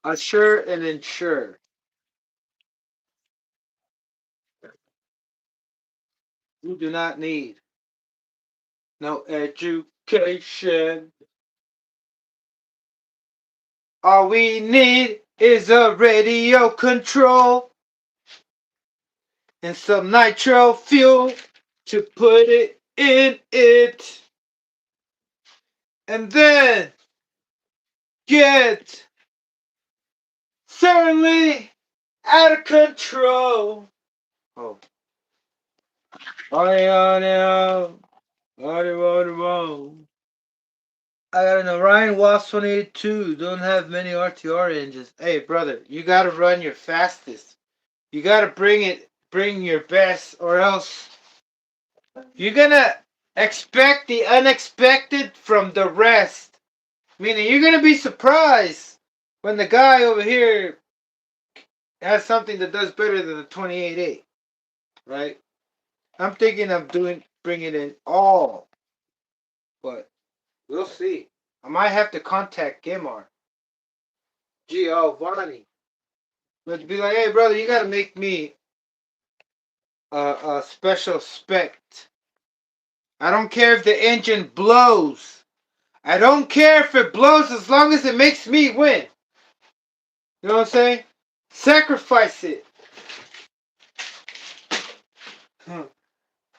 Assure and insure. You do not need no education. All we need is a radio control and some nitro fuel to put it in it. And then get certainly out of control. Oh. I got an Orion Wasp 182. Don't have many RTR engines. Hey, brother, you gotta run your fastest. You gotta bring your best, or else you're gonna expect the unexpected from the rest. Meaning, you're gonna be surprised when the guy over here has something that does better than the 28.8, right? I'm thinking of bringing in all, but we'll see. I might have to contact Gemar Giovanni, but be like, hey, brother, you gotta make me a special spec. I don't care if the engine blows. I don't care if it blows as long as it makes me win. You know what I'm saying? Sacrifice it.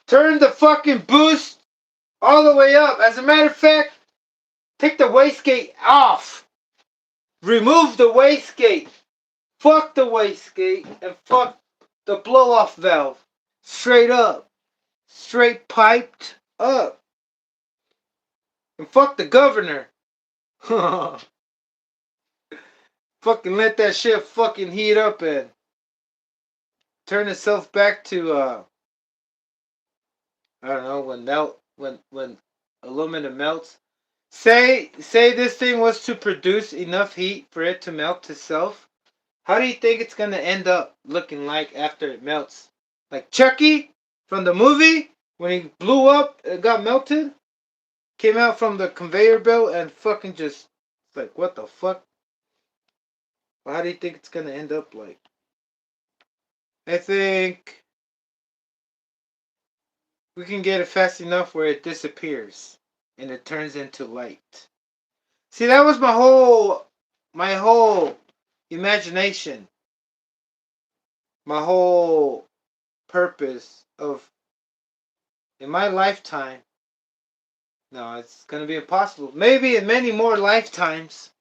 Turn the fucking boost all the way up. As a matter of fact, take the wastegate off. Remove the wastegate. Fuck the wastegate and fuck the blow off valve. Straight up. Straight piped up. And fuck the governor. Fucking let that shit fucking heat up and turn itself back to I don't know, when aluminum melts. Say this thing was to produce enough heat for it to melt itself. How do you think it's gonna end up looking like after it melts? Like Chucky from the movie when he blew up and got melted? Came out from the conveyor belt and fucking just like, what the fuck? Well, how do you think it's gonna end up like? I think we can get it fast enough where it disappears and it turns into light. See, that was my whole imagination. My whole purpose of in my lifetime. No, it's gonna be impossible. Maybe in many more lifetimes,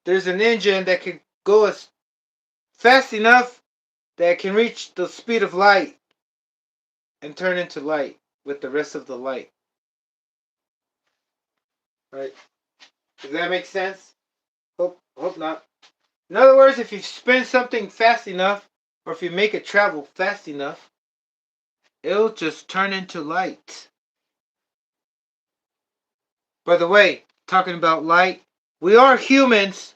there's an engine that could go as fast enough that it can reach the speed of light and turn into light with the rest of the light. Right? Does that make sense? Hope not. In other words, if you spin something fast enough, or if you make it travel fast enough, it'll just turn into light. By the way, talking about light, we are humans,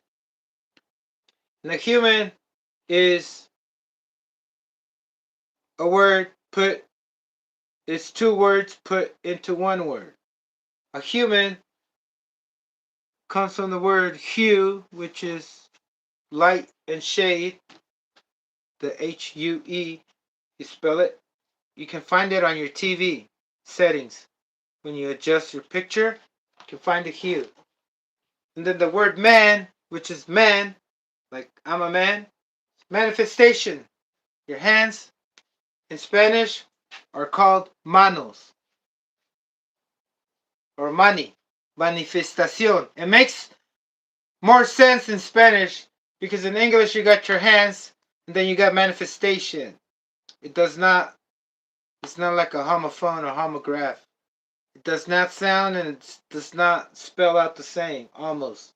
and a human is a word put, it's two words put into one word. A human comes from the word hue, which is light and shade, the H-U-E, you spell it. You can find it on your TV settings. When you adjust your picture, you can find the hue. And then the word man, which is man, like I'm a man, manifestation. Your hands in Spanish are called manos or mani, manifestación. It makes more sense in Spanish because in English you got your hands and then you got manifestation. It's not like a homophone or homograph. It does not sound and it does not spell out the same, almost.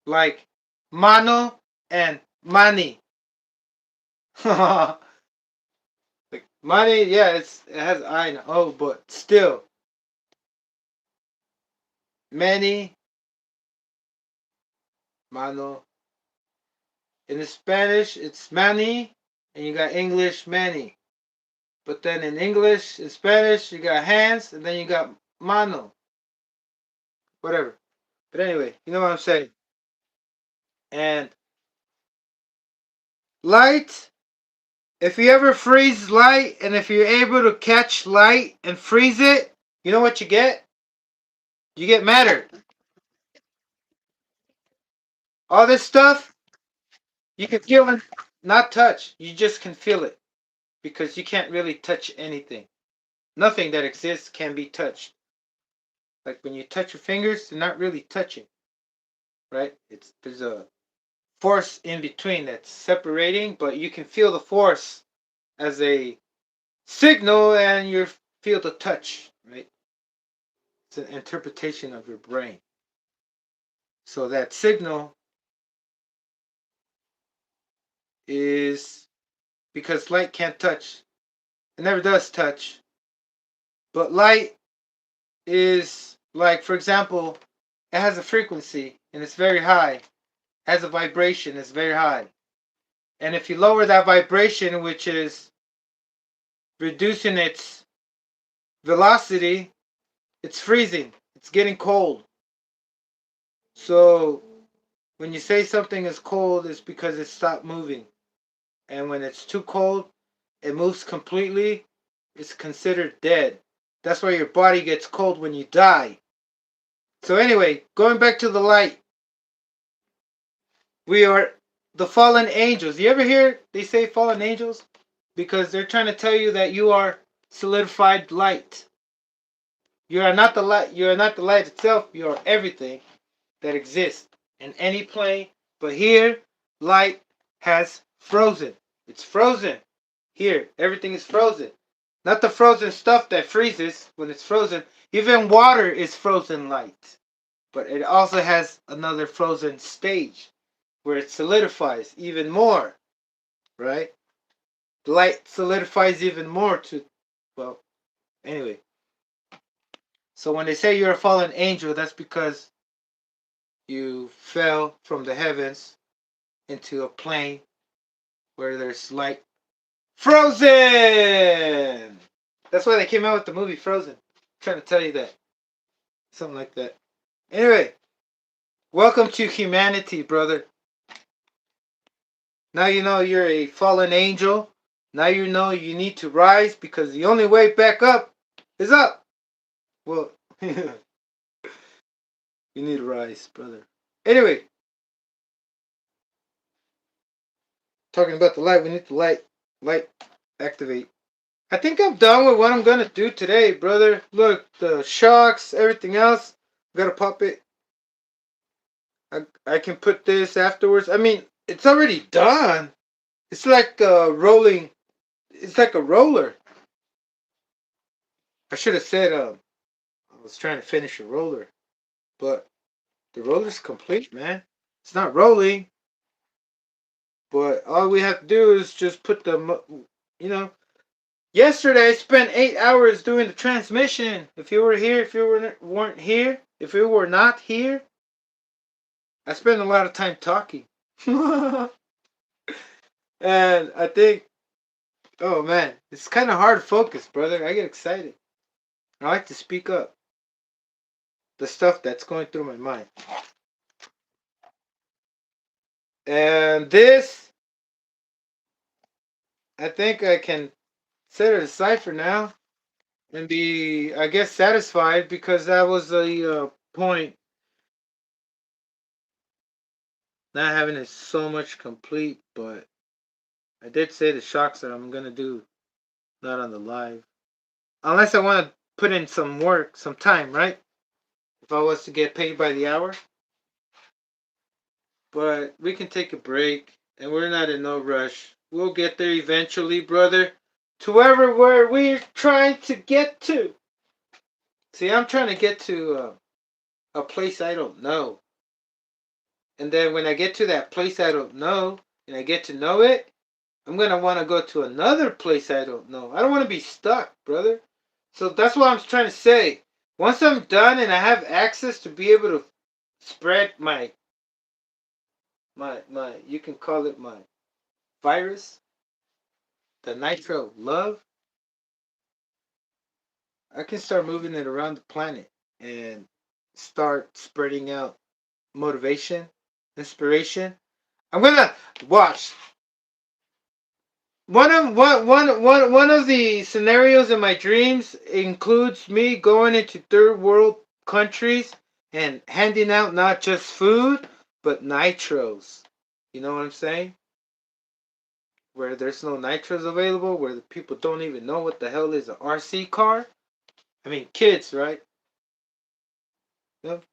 Like mano and mani. Like money, yeah, it has I and O, but still. Many, mano. In the Spanish, it's mani, and you got English many. But then in English, in Spanish, you got hands, and then you got mano. Whatever. But anyway, you know what I'm saying. And light, if you ever freeze light, and if you're able to catch light and freeze it, you know what you get? You get matter. All this stuff, you can feel it, not touch. You just can feel it because you can't really touch anything. Nothing that exists can be touched. Like when you touch your fingers, they're not really touching, right? There's a force in between that's separating, but you can feel the force as a signal, and you feel the touch, right? It's an interpretation of your brain. So that signal is because light can't touch. It never does touch. But light is like, for example, it has a frequency and it's very high. It has a vibration, it's very high. And if you lower that vibration, which is reducing its velocity, it's freezing. It's getting cold. So when you say something is cold, it's because it stopped moving. And when it's too cold, it moves completely. It's considered dead. That's why your body gets cold when you die. So anyway, going back to the light. We are the fallen angels. You ever hear they say fallen angels? Because they're trying to tell you that you are solidified light. You are not the light. You are not the light itself. You are everything that exists in any plane. But here, light has frozen. It's frozen. Here, everything is frozen. Not the frozen stuff that freezes when it's frozen. Even water is frozen light. But it also has another frozen stage where it solidifies even more. Right? The light solidifies even more to, well, anyway. So when they say you're a fallen angel, that's because you fell from the heavens into a plane where there's light. Frozen! That's why they came out with the movie Frozen. I'm trying to tell you that. Something like that. Anyway, welcome to humanity, brother. Now you know you're a fallen angel. Now you know you need to rise because the only way back up is up. Well, you need to rise, brother. Anyway, talking about the light, we need the light activate. I think I'm done with what I'm gonna do today, brother. Look, the shocks, everything else. Gotta pop it. I can put this afterwards. I mean, it's already done. It's like rolling. It's like a roller. I should have said I was trying to finish a roller, but the roller's complete, man. It's not rolling, but all we have to do is just put the, you know. Yesterday I spent 8 hours doing the transmission. If you were here, if you weren't here, if you were not here, I spent a lot of time talking. And I think, oh man, it's kind of hard to focus, brother. I get excited. I like to speak up. The stuff that's going through my mind. And this, I think I can set it aside for now and be, I guess, satisfied because that was the point. Not having it so much complete, but I did say the shocks that I'm going to do, not on the live. Unless I want to put in some work, some time, right? If I was to get paid by the hour. But we can take a break, and we're not in no rush. We'll get there eventually, brother. To wherever where we're trying to get to. See, I'm trying to get to a place I don't know. And then when I get to that place I don't know, and I get to know it, I'm going to want to go to another place I don't know. I don't want to be stuck, brother. So that's what I'm trying to say. Once I'm done and I have access to be able to spread my you can call it my virus, the nitro love, I can start moving it around the planet and start spreading out motivation, inspiration. I'm gonna watch. One of the scenarios in my dreams includes me going into third world countries and handing out not just food but nitros. You know what I'm saying? Where there's no nitros available, where the people don't even know what the hell is an RC car. I mean, kids, right? Yep.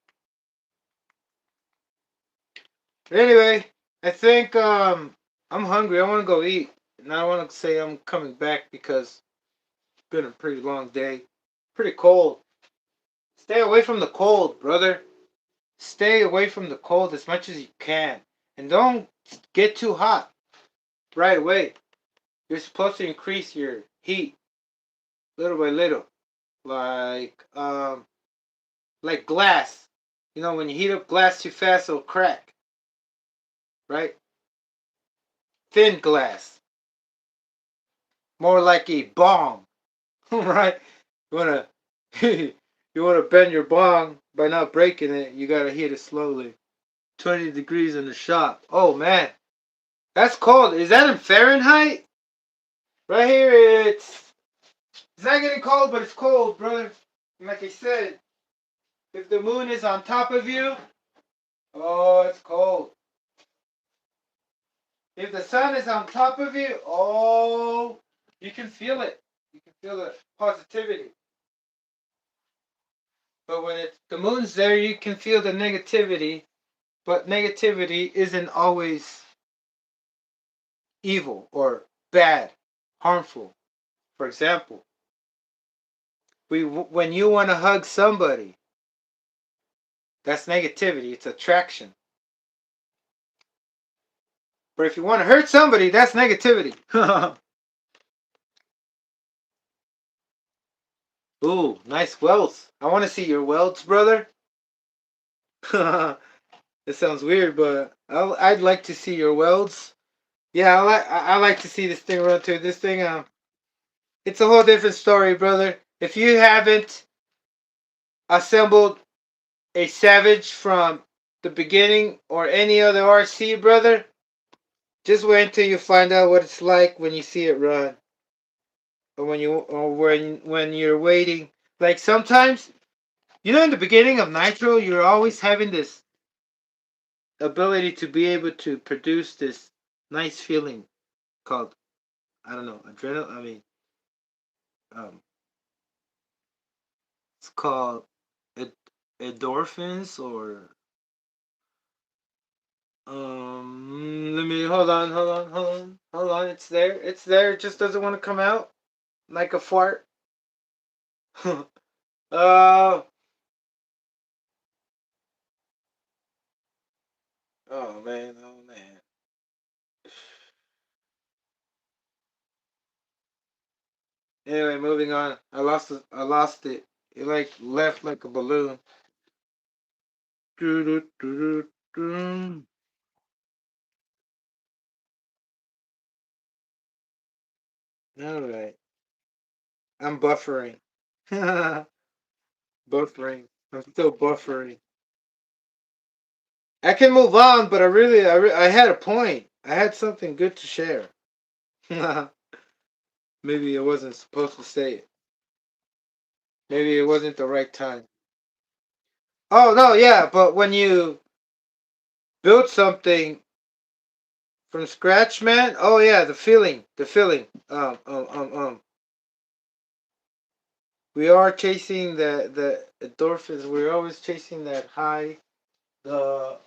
Anyway, I think I'm hungry. I want to go eat, and I want to say I'm coming back because it's been a pretty long day. Pretty cold. Stay away from the cold, brother. Stay away from the cold as much as you can, and don't get too hot right away. You're supposed to increase your heat little by little, like glass. You know, when you heat up glass too fast, it'll crack. Right? Thin glass, more like a bong. Right? You wanna you wanna bend your bong by not breaking it. You gotta heat it slowly. 20 degrees in the shop. Oh man, that's cold. Is that in Fahrenheit? Right here, it's not getting cold, but it's cold, brother. And like I said, if the moon is on top of you, oh, it's cold. If the sun is on top of you, oh, you can feel it. You can feel the positivity. But when the moon's there, you can feel the negativity. But negativity isn't always evil or bad, harmful. For example, when you want to hug somebody, that's negativity. It's attraction. But if you want to hurt somebody, that's negativity. Ooh, nice welds. I want to see your welds, brother. It sounds weird, but I'd like to see your welds. Yeah, I like to see this thing run too. This thing, it's a whole different story, brother. If you haven't assembled a Savage from the beginning or any other RC, brother, just wait until you find out what it's like when you see it run, or when you're waiting. Like sometimes, you know, in the beginning of Nitro, you're always having this ability to be able to produce this nice feeling called, I don't know, adrenaline. I mean, um, it's called ed- endorphins or let me hold on. It's there. It's there. It just doesn't want to come out like a fart. uh oh man, oh man. Anyway, moving on. I lost it. I lost it. It like left like a balloon. Doo-doo-doo-doo-doo. All right. I'm buffering. Buffering. I'm still buffering. I can move on, but I had a point. I had something good to share. Maybe I wasn't supposed to say it. Maybe it wasn't the right time. Oh no, yeah, but when you build something from scratch, man. Oh yeah, the feeling. We are chasing the endorphins. We're always chasing that high. The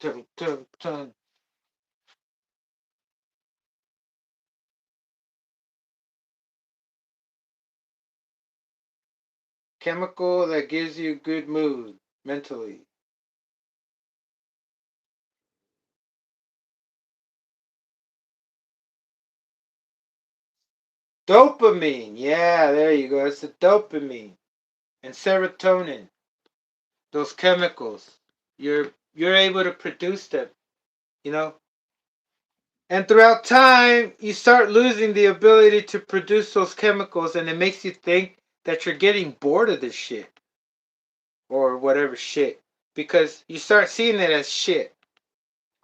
dun, dun, dun. Chemical that gives you good mood mentally. Dopamine. Yeah, there you go. It's the dopamine and serotonin. Those chemicals. You're able to produce them. You know. And throughout time, you start losing the ability to produce those chemicals, and it makes you think that you're getting bored of this shit or whatever shit because you start seeing it as shit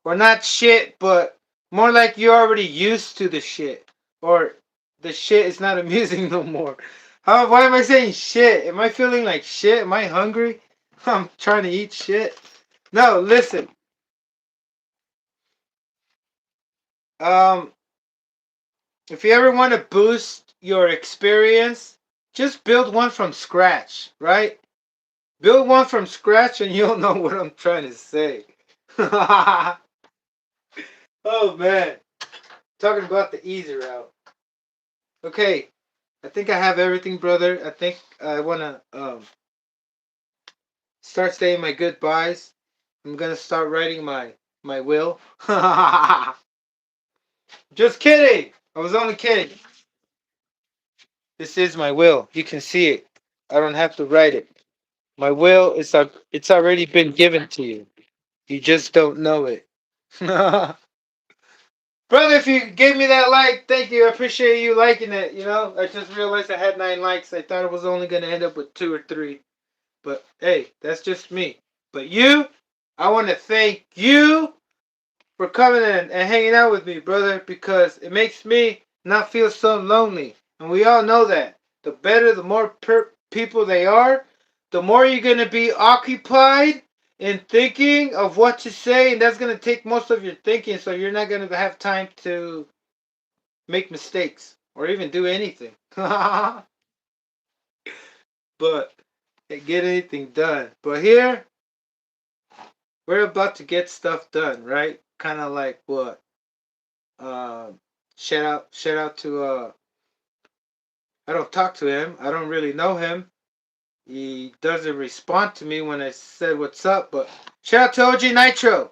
or not shit, but more like you're already used to the shit or the shit is not amusing no more. Why am I saying shit? Am I feeling like shit? Am I hungry? I'm trying to eat shit. No, listen. Um, if you ever want to boost your experience, just build one from scratch, right? Build one from scratch and you'll know what I'm trying to say. Oh man. Talking about the easy route. Okay. I think I have everything, brother. I think I wanna start saying my goodbyes. I'm gonna start writing my will. Just kidding. I was only kidding. This is my will. You can see it. I don't have to write it. My will is it's already been given to you. You just don't know it. Brother, if you gave me that like, thank you. I appreciate you liking it. You know, I just realized I had 9 likes. I thought it was only going to end up with 2 or 3. But hey, that's just me. But you, I want to thank you for coming in and hanging out with me, brother, because it makes me not feel so lonely. And we all know that. The better, the more people they are, the more you're going to be occupied in thinking of what to say. And that's going to take most of your thinking. So you're not going to have time to make mistakes or even do anything. But get anything done. But here, we're about to get stuff done, right? Kind of like what? Shout out to I don't talk to him. I don't really know him. He doesn't respond to me when I said what's up, but shout out to OG Nitro.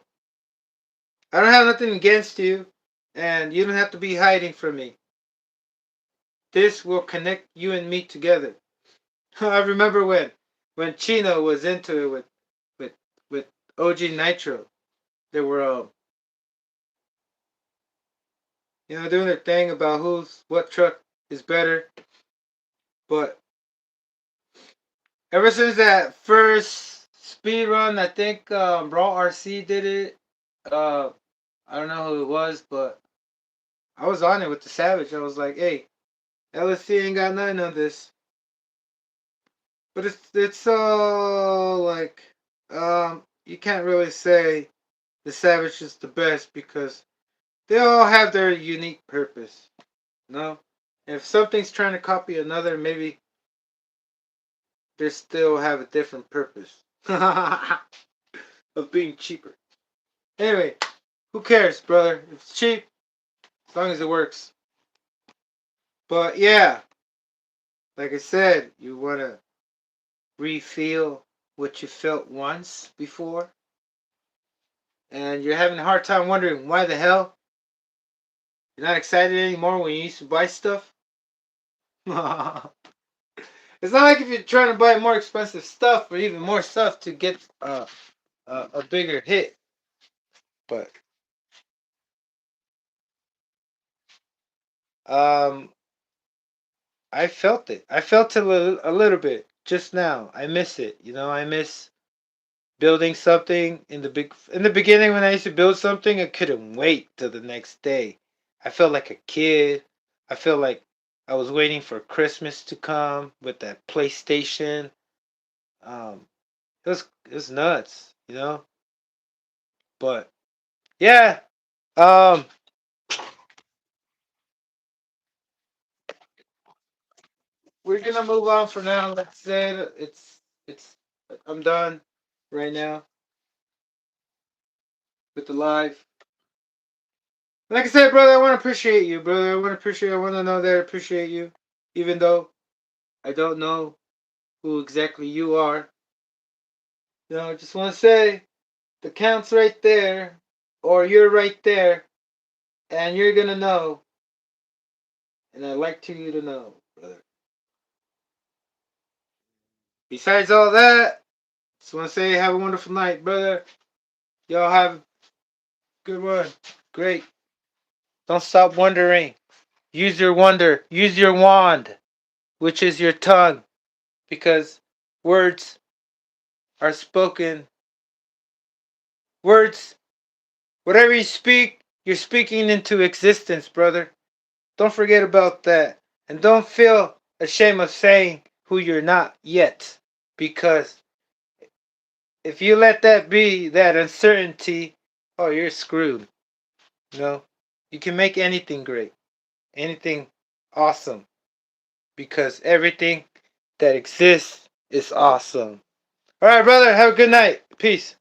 I don't have nothing against you, and you don't have to be hiding from me. This will connect you and me together. I remember when Chino was into it with with OG Nitro. They were doing their thing about what truck is better. But ever since that first speed run, I think Raw RC did it. Uh, I don't know who it was, but I was on it with the Savage. I was like, hey, LSC ain't got nothing on this. But it's so like you can't really say the Savage is the best because they all have their unique purpose. No? If something's trying to copy another, maybe they still have a different purpose of being cheaper. Anyway, who cares, brother? If it's cheap, as long as it works. But yeah, like I said, you want to re-feel what you felt once before, and you're having a hard time wondering why the hell you're not excited anymore when you used to buy stuff. It's not like if you're trying to buy more expensive stuff or even more stuff to get a bigger hit. But um, I felt it. I felt it a little bit just now. I miss it. I miss building something in the beginning when I used to build something. I couldn't wait till the next day. I felt like a kid. I felt like I was waiting for Christmas to come with that PlayStation. Um, it was nuts. But yeah, um, we're gonna move on for now. Let's say it's I'm done right now with the live. Like I said, brother, I want to appreciate you, brother. I want to know that I appreciate you, even though I don't know who exactly you are. I just want to say the count's right there, or you're right there, and you're gonna know, and I'd like to you to know, brother. Besides all that, just want to say have a wonderful night, brother. Y'all have a good one. Great. Don't stop wondering. Use your wonder. Use your wand, which is your tongue, because words are spoken. Words, whatever you speak, you're speaking into existence, brother. Don't forget about that. And don't feel ashamed of saying who you're not yet. Because if you let that be, that uncertainty, oh, you're screwed. You know? You can make anything great. Anything awesome. Because everything that exists is awesome. Alright, brother. Have a good night. Peace.